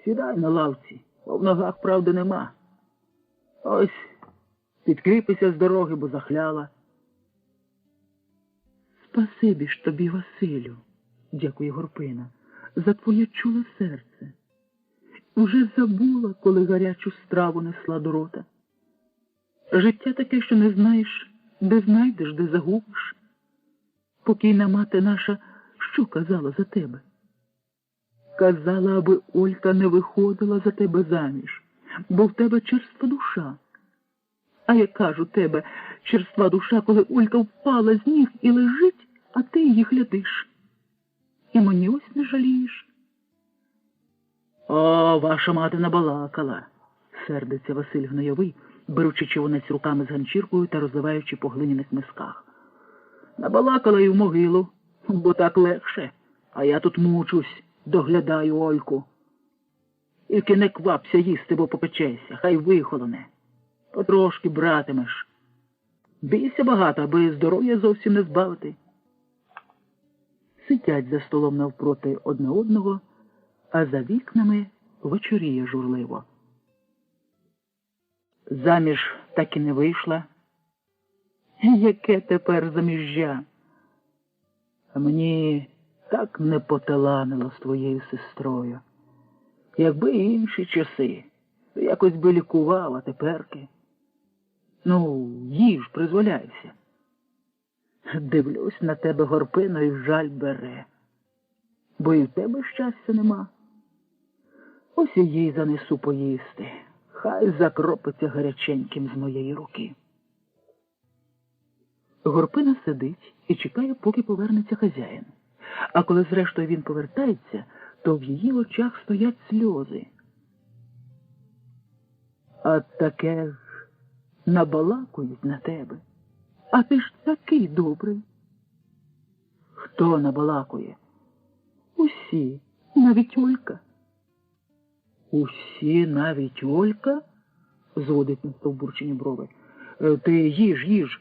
Сідай на лавці, бо в ногах правди нема. Ось, підкріпися з дороги, бо захляла. Спасибі ж тобі, Василю, дякує Горпина, за твоє чуле серце. Уже забула, коли гарячу страву несла до рота. Життя таке, що не знаєш, де знайдеш, де загубиш. Покійна мати наша що казала за тебе? Казала, аби Олька не виходила за тебе заміж, бо в тебе черства душа. А яка ж у тебе черства душа, коли Олька впала з ніг і лежить, а ти її глядиш? І мені ось не жалієш. О, ваша мати набалакала, сердиться Василь Гнойовий, беручи човунець руками з ганчіркою та розливаючи по глиняних мисках. Набалакала й в могилу, бо так легше, а я тут мучусь, доглядаю Ольку. Тільки не квапся їсти, бо попечешся, хай вихолоне. Потрошки братимеш. Бійся багато, аби здоров'я зовсім не збавити. Сидять за столом навпроти одне одного, а за вікнами вечоріє журливо. Заміж так і не вийшла. Яке тепер заміжжя? А мені так не поталанило з твоєю сестрою. Якби інші часи, то якось би лікував, а теперки. Ну, їж, призволяйся. Дивлюсь на тебе, Горпино, і жаль бере. Бо і в тебе щастя нема. Ось і їй занесу поїсти. Хай закропиться гаряченьким з моєї руки. Горпина сидить і чекає, поки повернеться хазяїн. А коли зрештою він повертається, то в її очах стоять сльози. А таке ж набалакують на тебе. А ти ж такий добрий. Хто набалакує? Усі, навіть Олька. Усі, навіть Олька? Зводить на стовбурчені брови. Ти їж, їж.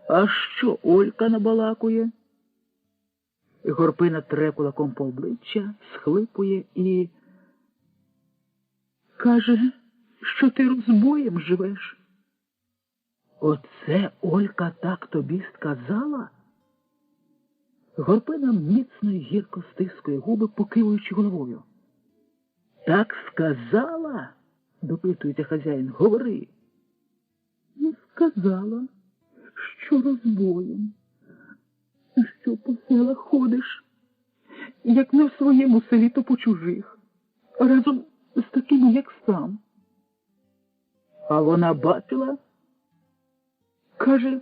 А що Олька набалакує? Горпина тре кулаком по обличчя, схлипує і каже, що ти розбоєм живеш. Оце Олька так тобі сказала? Горпина міцно й гірко стискує губи, покивуючи головою. Так сказала? Допитується хазяїн. Говори. Не сказала, що розбоєм. А що по селах ходиш? Як не в своєму селі, то по чужих. Разом з такими, як сам. А вона бачила? Каже,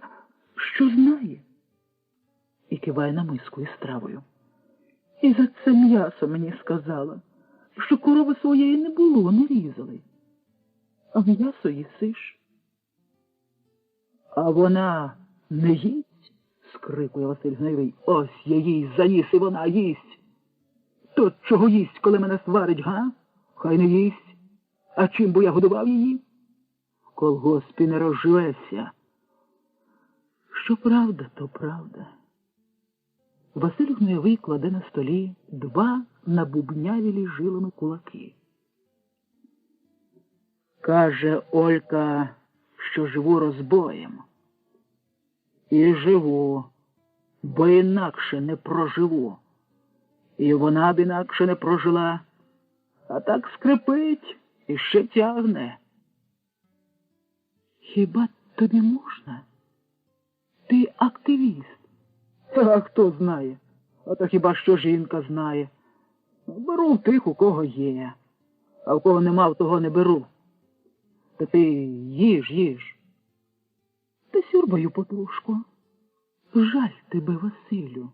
що знає. І киває на миску із стравою. І за це м'ясо мені сказала, що корови своєї не було, не різали. А м'ясо їсиш. А вона не їсть, скрикує Василь Гнойовий. Ось я їй заніс, і вона їсть. То чого їсть, коли мене сварить, га? Хай не їсть. А чим бо я годував її? В колгоспі не розживешся. Що правда, то правда. Василь Гнойовий кладе на столі 2 набубнявілі жилами кулаки. Каже Олька, що живу розбоєм. І живу, бо інакше не проживу. І вона б інакше не прожила, а так скрипить і ще тягне. Хіба тобі можна? Ти активіст. Та хто знає? А то хіба що жінка знає. Беру в тих, у кого є. А в кого нема, в того не беру. Та ти їж. Та сюрбаю потрошку. Жаль тебе, Василю.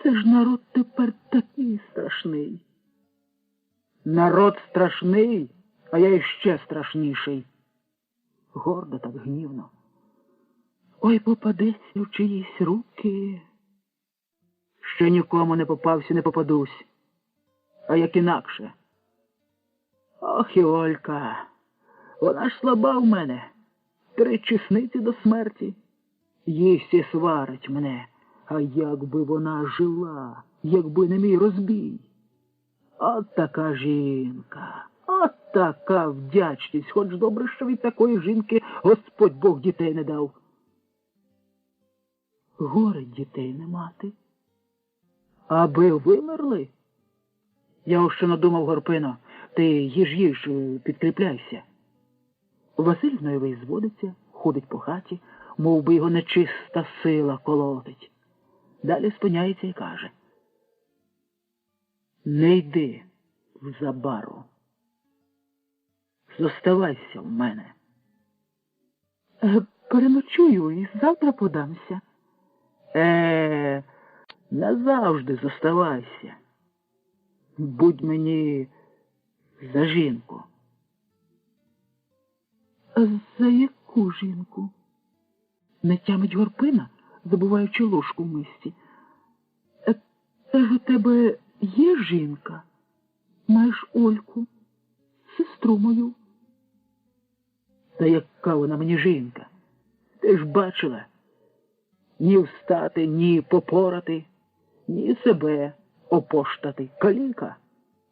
Це ж народ тепер такий страшний. Народ страшний, а я іще страшніший. Гордо так гнівно. Ой, попадеться в чиїсь руки. Ще нікому не попався, не попадусь. А як інакше? Ох, і Олька, вона ж слаба в мене. 3 чесниці до смерті. Їсть і сварить мене. А якби вона жила, якби не мій розбій. От така жінка, от така вдячність. Хоч добре, що від такої жінки Господь Бог дітей не дав. Горе дітей не мати. Аби вимерли? Я ось що надумав, Горпино. Ти їж, підкріпляйся. Василь Гнойовий зводиться, ходить по хаті, мов би його нечиста сила колотить. Далі спиняється і каже: не йди в Забару. Зоставайся в мене. Переночую і завтра подамся. Назавжди зоставайся. Будь мені за жінку. За яку жінку? Не тямить Горпина, забуваючи ложку в мисці. Та ж у тебе є жінка? Маєш Ольку, сестру мою. Та яка вона мені жінка? Ти ж бачила? Ні встати, ні попорати, ні себе опоштати. Каліка.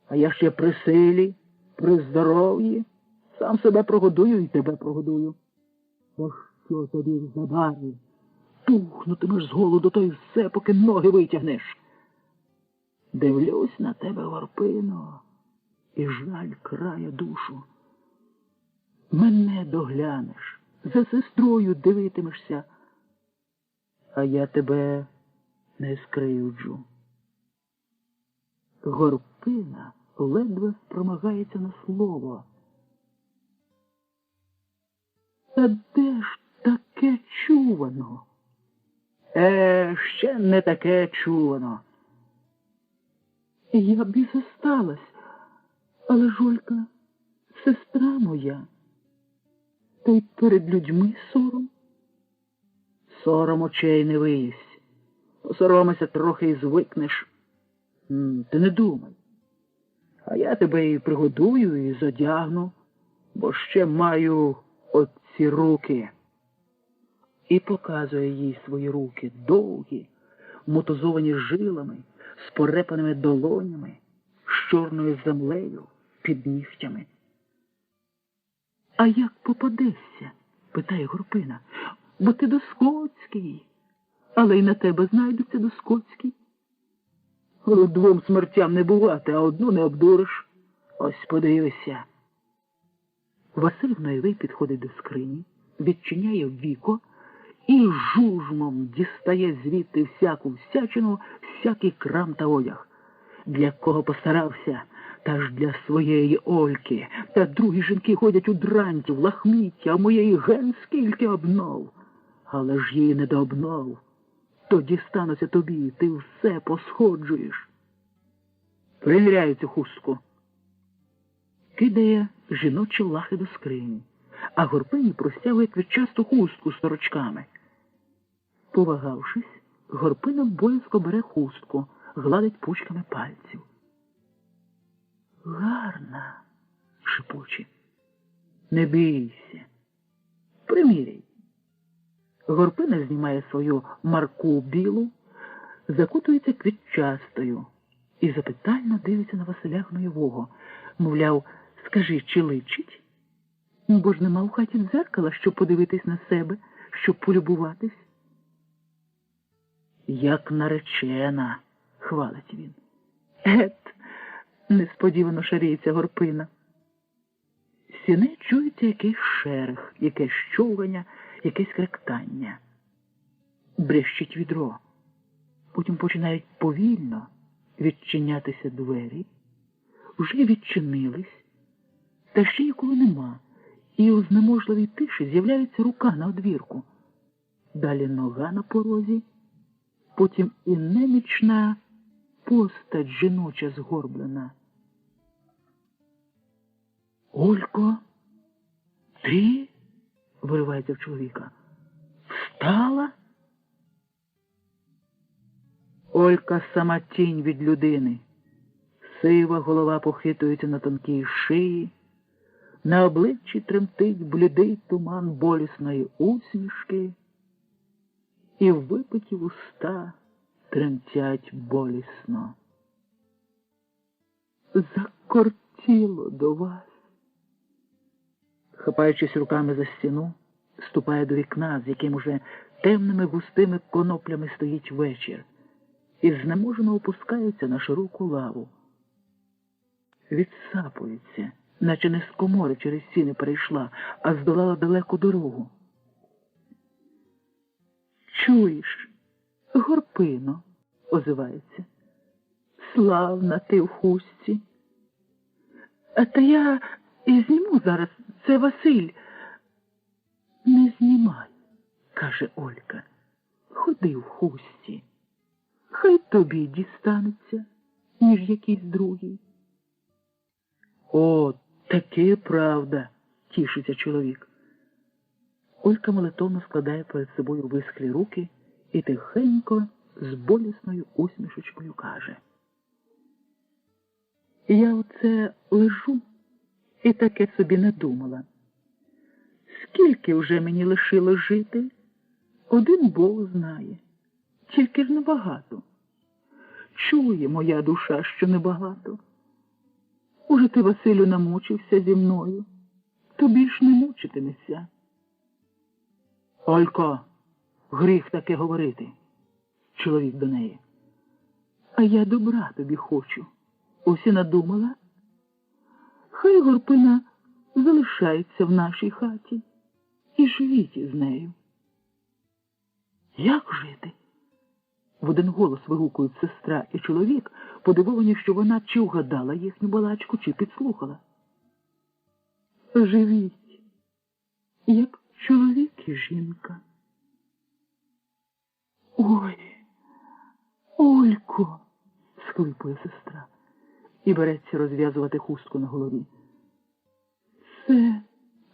А я ще при силі, при здоров'ї. Сам себе прогодую і тебе прогодую. Та що тобі в Забарі? Тухнутимеш з голоду, то й все, поки ноги витягнеш. Дивлюсь на тебе, Горпино, і жаль крає душу. Мене доглянеш, за сестрою дивитимешся, а я тебе не скривджу. Горпина ледве спромагається на слово. Та де ж таке чувано? Ще не таке чувано. Я б і зосталась, але ж Олька сестра моя. Та й перед людьми сором. Сором очей не виїсть. Посоромися трохи і звикнеш. Ти не думай. А я тебе і пригодую, і задягну, бо ще маю оці руки. І показує їй свої руки, довгі, мотузовані жилами, з порепаними долонями, з чорною землею під нігтями. А як попадешся? Питає Горпина. Бо ти доскоцький, але й на тебе знайдуться доскоцькі. 2 смертям не бувати, а 1 не обдуриш. Ось подивися. Василь Гнойовий підходить до скрині, відчиняє віко і жужмом дістає звідти всяку всячину, всякий крам та одяг. Для кого постарався, та ж для своєї Ольки. Та другі жінки ходять у дранті, в лахміття, а моєї ген скільки обнов. Але ж їй не до обнов. Тоді станеться тобі, ти все посходжуєш. Приміряю цю хустку. Кидає жіночі лахи до скрині, а Горпині простягує квітчасту хустку з сорочками. Повагавшись, Горпина боязко бере хустку, гладить пучками пальців. Гарна, шепоче. Не бійся. Приміряй. Горпина знімає свою марку білу, закутується квітчастою і запитально дивиться на Василя Гноєвого. Мовляв, скажи, чи личить? Бо ж нема в хаті дзеркала, щоб подивитись на себе, щоб полюбуватись. Як наречена, хвалить він. Несподівано шаріється Горпина. З сіней чується якийсь шерех, якесь щовгання, якесь кректання. Брещить відро. Потім починають повільно відчинятися двері. Вже відчинились, та ще ніколи нема. І у знеможливій тиші з'являється рука на одвірку. Далі нога на порозі, потім і немічна постать жіноча згорблена. «Олько, ти?» – виривається в чоловіка. «Встала?» Олька сама тінь від людини. Сива голова похитується на тонкій шиї, на обличчі тремтить блідий туман болісної усмішки, і випиті вуста тремтять болісно. Закортіло до вас. Хапаючись руками за стіну, ступає до вікна, з яким уже темними густими коноплями стоїть вечір, і знеможено опускається на широку лаву. Відсапується, наче не з комори через стіни перейшла, а здолала далеку дорогу. «Чуєш, Горпино?» – озивається. «Славна ти в хустці. Та я і зніму зараз, це Василь». «Не знімай», – каже Олька. «Ходи в хустці. Хай тобі дістанеться, ніж якийсь другий». «О, таки правда», – тішиться чоловік. Олька молитовно складає перед собою висклі руки і тихенько, з болісною усмішечкою каже. «Я оце лежу і таке собі надумала. Скільки вже мені лишило жити, один Бог знає, тільки ж небагато. Чує моя душа, що небагато. Уже ти, Василю, намучився зі мною, то більш не мучитимешся». «Олько, гріх таке говорити», – чоловік до неї. «А я добра тобі хочу. Усі надумала? Хай Горпина залишається в нашій хаті і живіть із нею». «Як жити?» – в один голос вигукують сестра і чоловік, подивовані, що вона чи вгадала їхню балачку, чи підслухала. «Живіть, як чоловік і жінка». «Ой, Олько!» – схлипує сестра і береться розв'язувати хустку на голові. «Це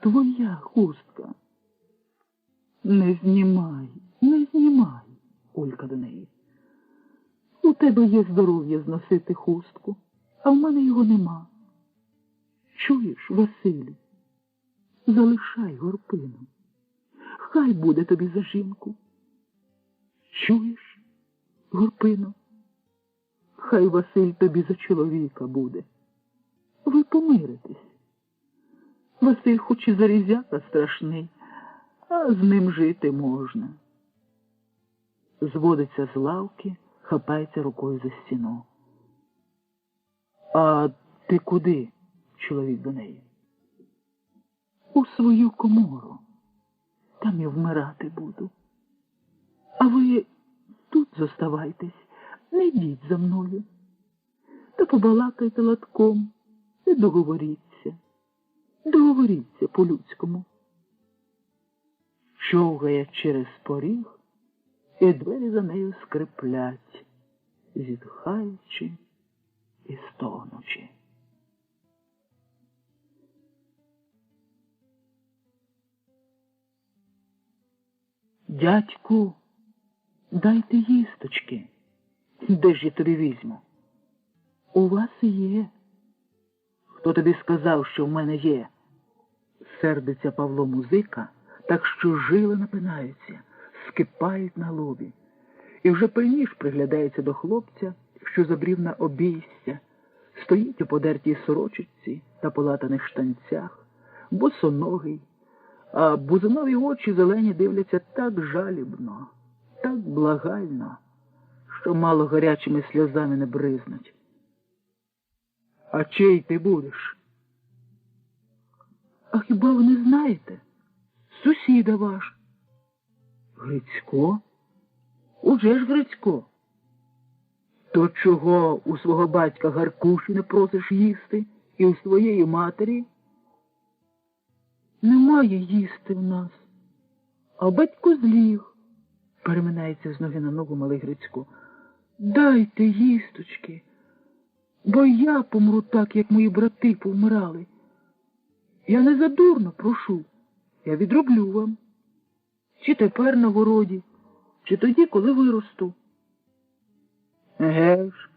твоя хустка». «Не знімай, не знімай», – Олька до неї. «У тебе є здоров'я зносити хустку, а в мене його нема. Чуєш, Василю, залишай Горпину. Хай буде тобі за жінку. Чуєш, Горпино, хай Василь тобі за чоловіка буде. Ви помиритесь. Василь хоч і зарізяка страшний, а з ним жити можна». Зводиться з лавки, хапається рукою за стіну. «А ти куди?» – чоловік до неї. «У свою комору. Там і вмирати буду. А ви тут зоставайтесь, не йдіть за мною. Та побалакайте латком і договоріться. Договоріться по-людському». Човгає через поріг, і двері за нею скриплять, зітхаючи, і стогнучи. Дядьку, дайте їсточки. Де ж я тобі візьму? У вас є. Хто тобі сказав, що в мене є? Сердиться Павло Музика, так що жили напинаються, скипають на лобі. І вже пильніш приглядається до хлопця, що забрів на обійстя, стоїть у подертій сорочці та полатаних штанцях, босоногий, а бузинові очі зелені дивляться так жалібно, так благально, що мало гарячими сльозами не бризнуть. А чий ти будеш? А хіба ви не знаєте? Сусіда ваш. Грицько? Уже ж Грицько. То чого у свого батька Гаркуші не просиш їсти і у своєї матері? Немає їсти в нас. А батько зліг. Переминається з ноги на ногу малий Грицько. Дайте їсточки, бо я помру так, як мої брати повмирали. Я не задурно прошу, я відроблю вам. Чи тепер на городі, чи тоді, коли виросту. Еге ж,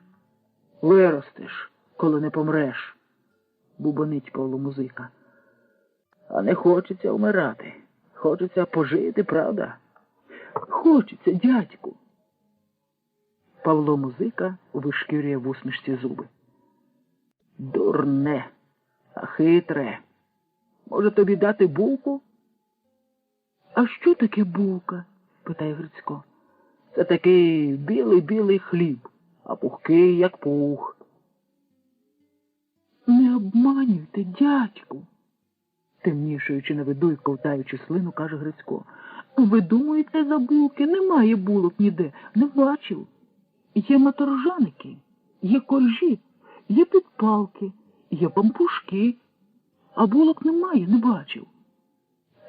виростеш, коли не помреш, бубонить Павло Музика. А не хочеться вмирати, хочеться пожити, правда? Хочеться, дядьку. Павло Музика вишкірює в усмішці зуби. Дурне, а хитре. Може тобі дати булку? А що таке булка? Питає Грицько. Це такий білий-білий хліб, а пухкий, як пух. Не обманюйте, дядьку, темнішаючи на виду і ковтаючи слину, каже Грицько. Ви думаєте, за булки? Немає булок ніде, не бачив. Є маторжаники, є коржі, є підпалки, є пампушки, а булок немає, не бачив.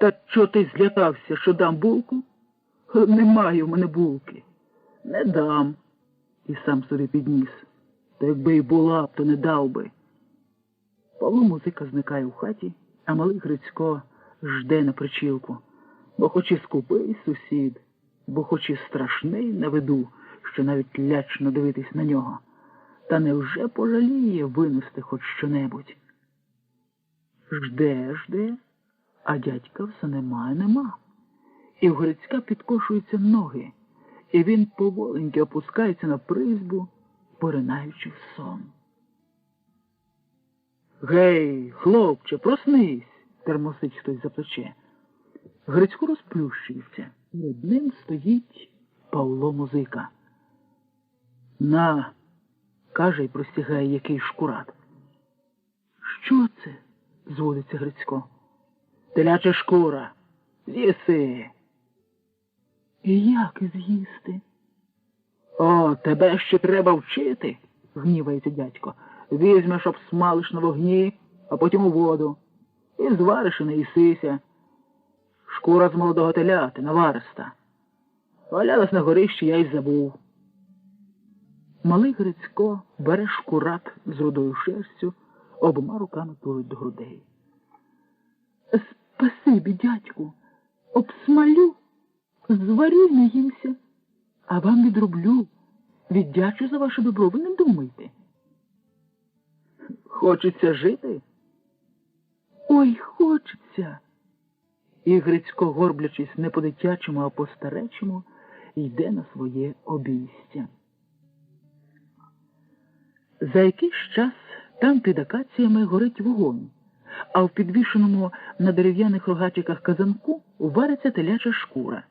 Та чо ти злякався, що дам булку? Немає в мене булки. Не дам. І сам собі підніс. Та якби й була б, то не дав би. Павло Музика зникає в хаті, а малий Грицько жде на причілку. Бо хоч і скупий сусід, бо хоч і страшний на виду, що навіть лячно дивитись на нього. Та невже пожаліє винести хоч що-небудь? Жде, а дядька все нема. І в Грицька підкошуються ноги, і він поволеньки опускається на призьбу, поринаючи в сон. Гей, хлопче, проснись, термосить хтось за плече. Грицько розплющується. Над ним стоїть Павло Музика. На, каже й простягає який шкурат. Що це? Зводиться Грицько. Теляча шкура. З'їси. І як з'їсти? О, тебе ще треба вчити, гнівається дядько. Візьмеш, обсмалиш на вогні, а потім у воду. І звариш і не їсися. Шкура з молодого теляти, навариста. Валялась на горищі, я й забув. Малий Грицько бере шкурат з рудою шерстю, обома руками тулить до грудей. Спасибі, дядьку, обсмалю, зварю й наїмся, а вам відроблю, віддячу за ваше добро, ви не думайте. Хочеться жити? Ой, хочеться. І Грицько, горблячись не по-дитячому, а по-старечому, йде на своє обійстя. За якийсь час там під акаціями горить вогонь, а в підвішеному на дерев'яних рогатиках казанку вариться теляча шкура.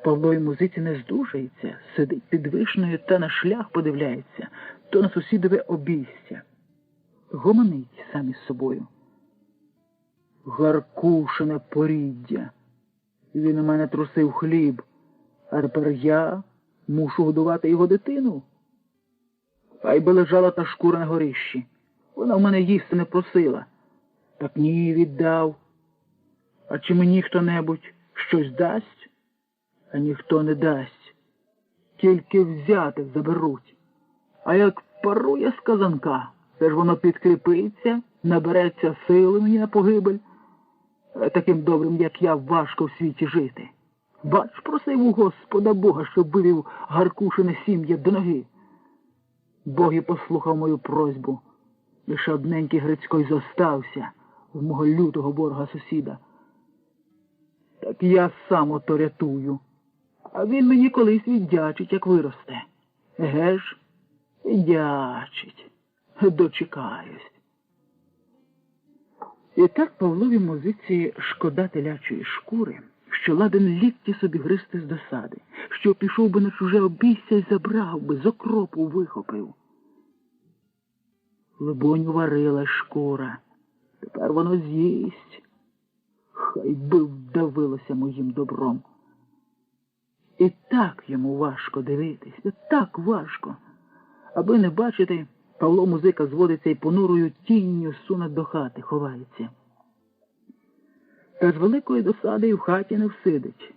Павло й Музиці не здужається, сидить під вишнею та на шлях подивляється, то на сусідове обійстя. Гомонить сам із собою. Гаркушине поріддя. Він у мене трусив хліб, а тепер я мушу годувати його дитину. Хай би лежала та шкура на горищі. Вона в мене їсти не просила. Так ні, віддав. А чи мені хто-небудь щось дасть? А ніхто не дасть. Тільки взяти заберуть. А як парує з казанка. Це ж воно підкріпиться, набереться сили мені на погибель. Таким добрим, як я, важко в світі жити. Бач, просив у Господа Бога, щоб вивів Гаркушине сім'я до ноги. Бог і послухав мою просьбу. Лише одненький Грицько й зостався в мого лютого ворога сусіда. Так я сам ото рятую. А він мені колись віддячить, як виросте. Еге ж, віддячить. Дочекаюсь. І так Павлові музиці шкода телячої шкури, що ладен лікті собі гристи з досади, що пішов би на чуже обійстя й забрав би, з окропу вихопив. Либонь, варила шкура, тепер воно з'їсть. Хай би вдавилося моїм добром. І так йому важко дивитись, так важко. Аби не бачити, Павло музика зводиться і понурою тінню суне до хати, ховається. Та з великої досади й в хаті не всидить.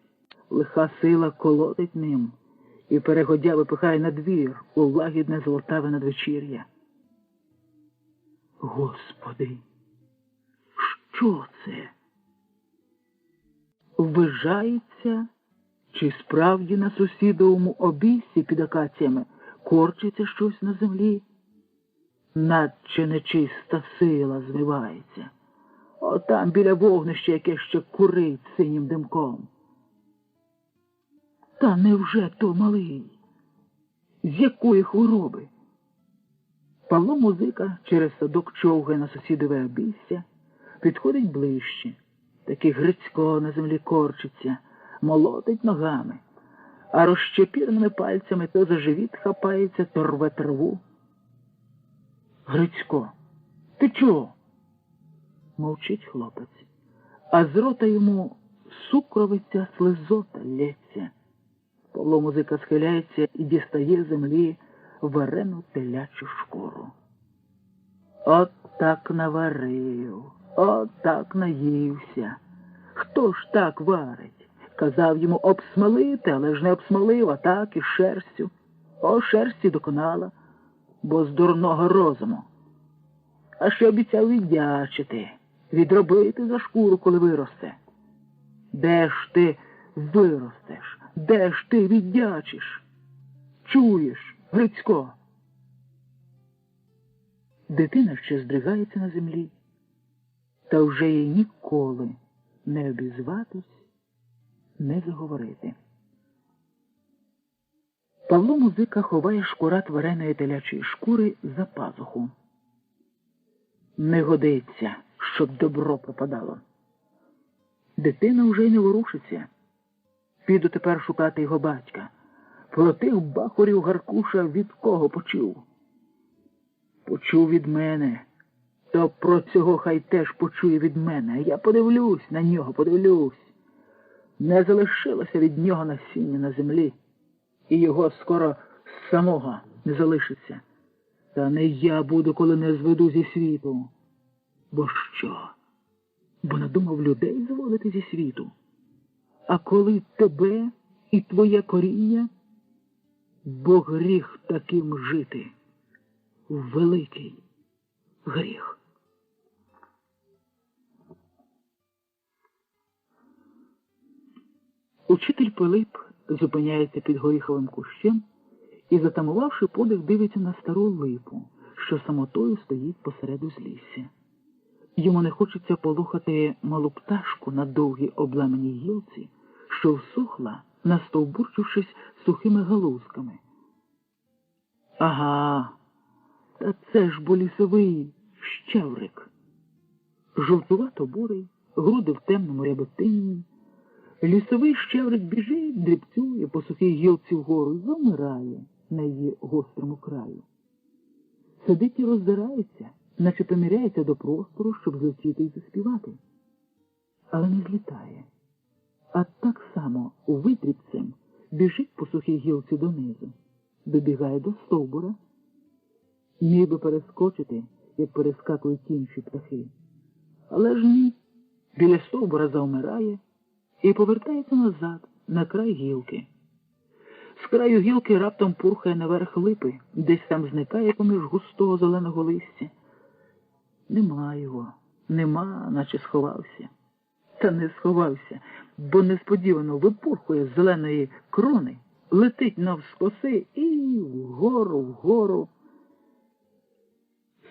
Лиха сила колотить ним і перегодя випихає на двір у лагідне золотаве надвечір'я. Господи, що це? Ввижається, чи справді на сусідовому обійсті під акаціями корчиться щось на землі? Надче нечиста сила змивається. Отам біля вогнища яке ще курить синім димком. Та невже то малий? З якої хвороби? Павло музика через садок човгає на сусідове обійстя, підходить ближче. Такий Грицько на землі корчиться, молотить ногами, а розщепірними пальцями то за живіт хапається, то рве траву. Грицько, ти чого? Мовчить хлопець, а з рота йому сукровиця слизота лється. Павло музика схиляється і дістає з землі варену телячу шкуру. От так наварив, от так наївся. Хто ж так варить? Казав йому обсмалити, але ж не обсмалив, а так із шерстю. О, шерсті доконала, бо з дурного розуму. А ще обіцяв віддячити, відробити за шкуру, коли виросте. Де ж ти виростеш? Де ж ти віддячиш? Чуєш, Грицько? Дитина ще здригається на землі, та вже їй ніколи не обізватись, не заговорити. Павло музика ховає шкурат вареної телячої шкури за пазуху. Не годиться, щоб добро пропадало. Дитина вже й не ворушиться. Піду тепер шукати його батька. Про тих бахорів Гаркуша від кого почув? Почув від мене. То про цього хай теж почує від мене. Я подивлюсь на нього, подивлюсь. Не залишилося від нього насіння на землі. І його скоро самого не залишиться. Та не я буду, коли не зведу зі світу. Бо що? Бо надумав людей зводити зі світу. А коли тебе і твоє коріння, бо гріх таким жити. Великий гріх. Учитель Пилип зупиняється під горіховим кущем і, затамувавши подих, дивиться на стару липу, що самотою стоїть посеред узлісся. Йому не хочеться полохати малу пташку на довгій обламаній гілці, що всохла, настовбурчившись сухими галузками. Ага, та це ж бо лісовий щаврик. Жовтувато-бурий, груди в темному ряботинні. Лісовий щаврик біжить, дрібцює по сухій гілці вгору і замирає на її гострому краю. Сидить і роздирається, наче поміряється до простору, щоб злетіти і заспівати. Але не злітає. А так само витрібцем біжить по сухій гілці донизу, добігає до стовбура, міг би перескочити, як перескакують інші птахи. Але ж ні, біля стовбура завмирає і повертається назад, на край гілки. З краю гілки раптом пурхає наверх липи, десь там зникає поміж густого зеленого листя. Нема його, нема, наче сховався. Та не сховався, бо несподівано випурхує з зеленої крони, летить навскоси і вгору.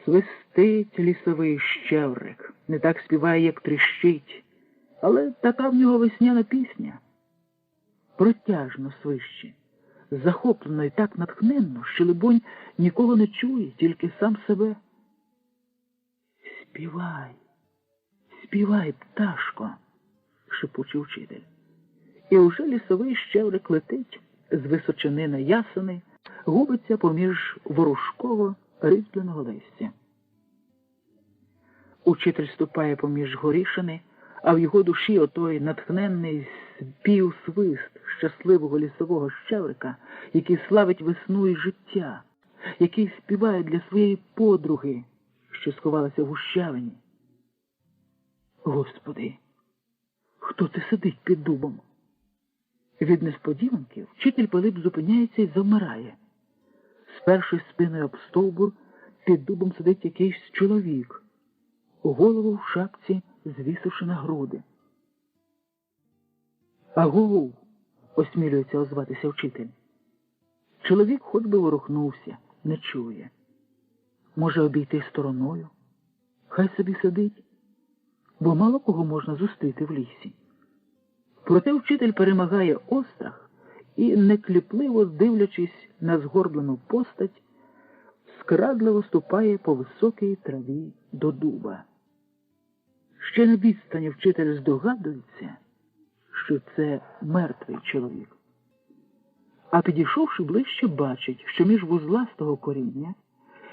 Свистить лісовий щеврик, не так співає, як тріщить, але така в нього весняна пісня. Протяжно свище, захоплено і так натхненно, що, либонь, нікого не чує, тільки сам себе. Співай, співай, пташко, шепоче вчитель. І уже лісовий щеврик летить з височини на ясени, губиться поміж ворушково різьбленого листя. Учитель ступає поміж горішини, а в його душі отой натхненний спів-свист щасливого лісового щеврика, який славить весну і життя, який співає для своєї подруги, що сховалася в гущавині. Господи, хто це сидить під дубом? Від несподіванки вчитель Пилип зупиняється і завмирає. Сперши спиною об стовбур, під дубом сидить якийсь чоловік, голову в шапці звісивши на груди. «Агов!» – осмілюється озватися вчитель. Чоловік хоч би ворухнувся, не чує. Може обійти стороною? Хай собі сидить, бо мало кого можна зустріти в лісі. Проте вчитель перемагає острах і, некліпливо дивлячись на згорблену постать, скрадливо ступає по високій траві до дуба. Ще на відстані вчитель здогадується, що це мертвий чоловік. А підійшовши ближче, бачить, що між вузластого коріння,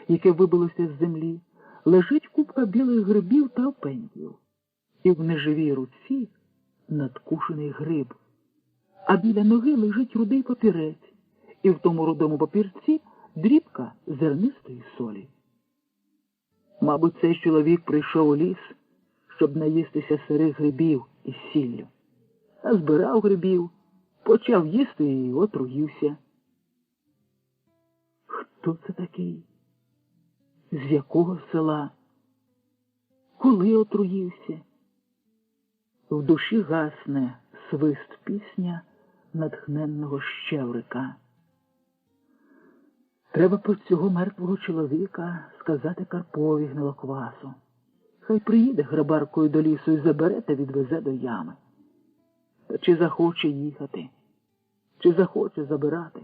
яке вибилося з землі, лежить купка білих грибів та опеньків, і в неживій руці надкушений гриб, а біля ноги лежить рудий папірець, і в тому рудому папірці дрібка зернистої солі. Мабуть, цей чоловік прийшов у ліс, щоб наїстися сирих грибів із сіллю. А збирав грибів, почав їсти і отруївся. Хто це такий? З якого села? Коли отруївся? В душі гасне свист пісня натхненного щеврика. Треба про цього мертвого чоловіка сказати Карпові Гнилоквасу. Хай приїде грабаркою до лісу і забере та відвезе до ями. Та чи захоче їхати? Чи захоче забирати?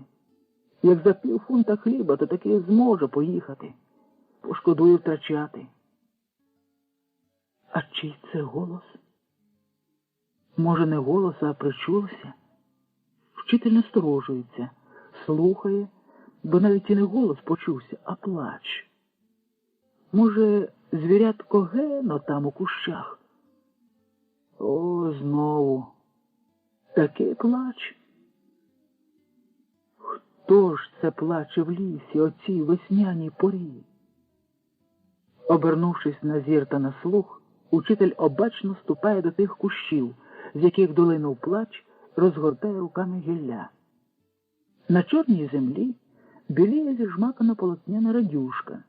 Як за півфунта хліба, то таки зможе поїхати. Пошкодує втрачати. А чий це голос? Може, не голос, а причулося? Вчитель насторожується, слухає, бо навіть і не голос почувся, а плач. Може, звірятко гено там у кущах? О, знову. Такий плач. Хто ж це плаче в лісі о цій весняній порі? Обернувшись на зір та на слух, учитель обачно ступає до тих кущів, з яких долинув плач, розгортає руками гілля. На чорній землі біліє зіжмакана полотняна радюшка,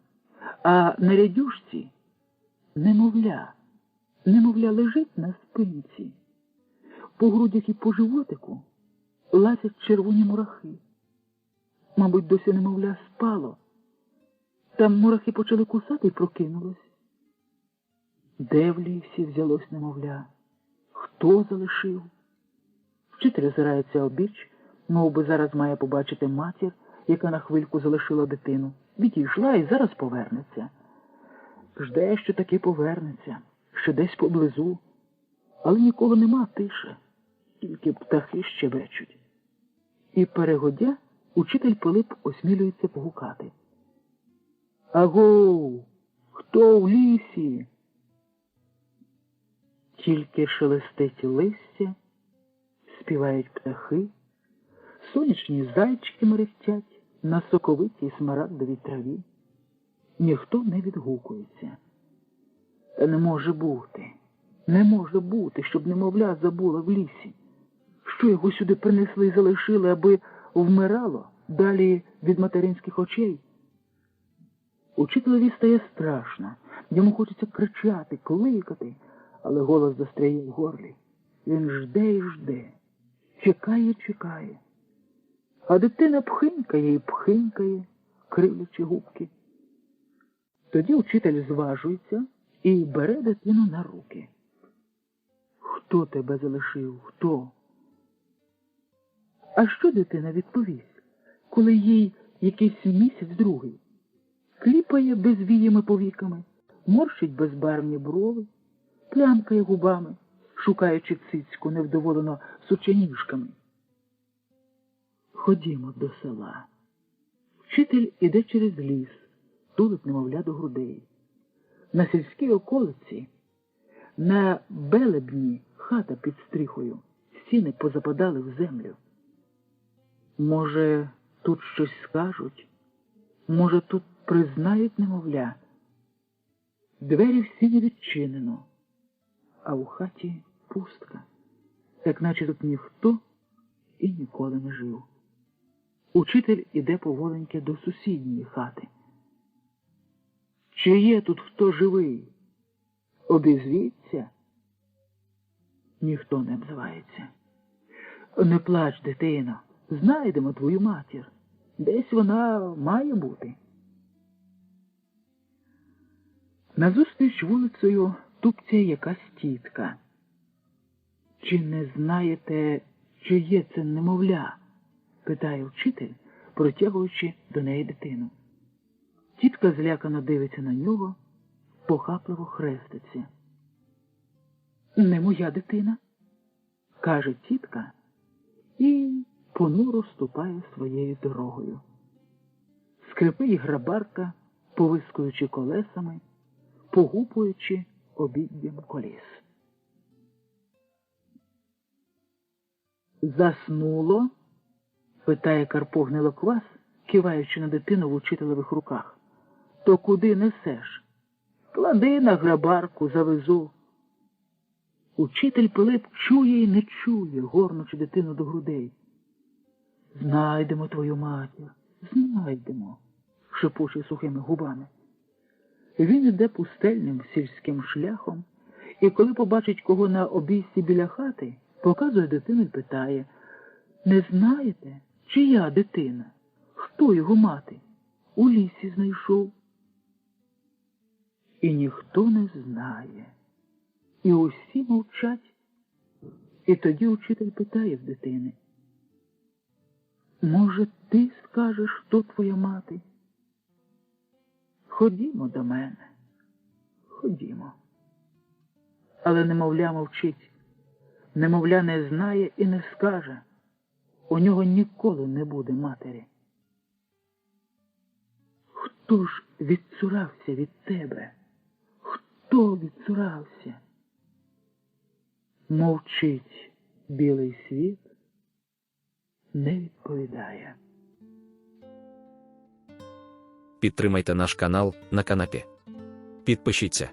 а на рядюшці немовля. Немовля лежить на спинці. По грудях і по животику лазять червоні мурахи. Мабуть, досі немовля спало. Там мурахи почали кусати і прокинулось. Де в лісі взялось немовля? Хто залишив? Вчитель озирається обіч, мов би зараз має побачити матір, яка на хвильку залишила дитину. Відійшла і зараз повернеться. Жде, що таки повернеться, що десь поблизу. Але нікого нема, тише, тільки птахи щебечуть. І перегодя учитель Пилип осмілюється погукати. Агов! Хто в лісі? Тільки шелестить листя, співають птахи, сонячні зайчики мерехтять на соковитій смарагдовій траві. Ніхто не відгукується. Не може бути, щоб немовля забула в лісі. Що його сюди принесли і залишили, аби вмирало далі від материнських очей. Учителеві стає страшно, йому хочеться кричати, кликати, але голос застряє в горлі. Він жде і жде, чекає. А дитина пхинькає і пхинькає, кривлячи губки. Тоді учитель зважується і бере дитину на руки. Хто тебе залишив? Хто? А що дитина відповість, коли їй якийсь місяць-другий? Кліпає безвіями повіками, морщить безбарвні брови, плямкає губами, шукаючи цицьку невдоволено сученіжками. Ходімо до села. Вчитель іде через ліс, тулить немовля до грудей. На сільській околиці, на Белебні хата під стріхою, стіни позападали в землю. Може, тут щось скажуть? Може, тут признають немовля? Двері всі не відчинено, а у хаті пустка, як наче тут ніхто і ніколи не жив. Учитель іде поволеньки до сусідньої хати. Чи є тут хто живий? Обізвіться? Ніхто не обзивається. Не плач, дитино, знайдемо твою матір. Десь вона має бути. Назустріч вулицею тупцяє якась тітка. Чи не знаєте, чиє це немовля? Питає вчитель, протягуючи до неї дитину. Тітка злякано дивиться на нього, похапливо хреститься. Не моя дитина, каже тітка і понуро ступає своєю дорогою. Скрипить грабарка, повискуючи колесами, погупуючи обіддям коліс. Заснуло? Питає Карпо Гнилоквас, киваючи на дитину в учителевих руках. То куди несеш? Клади на грабарку, завезу. Учитель Пилип чує і не чує, горнучи дитину до грудей. Знайдемо твою матір, знайдемо, шепоче сухими губами. Він іде пустельним сільським шляхом, і коли побачить кого на обійсті біля хати, показує дитину і питає: не знаєте, чия дитина? Хто його мати? У лісі знайшов. І ніхто не знає. І усі мовчать. І тоді учитель питає в дитини: може, ти скажеш, хто твоя мати? Ходімо до мене. Ходімо. Але немовля мовчить. Немовля не знає і не скаже. У нього ніколи не буде матері. Хто ж відцурався від тебе? Хто відцурався? Мовчить білий світ, не відповідає. Підтримайте наш канал на канапі. Підпишіться.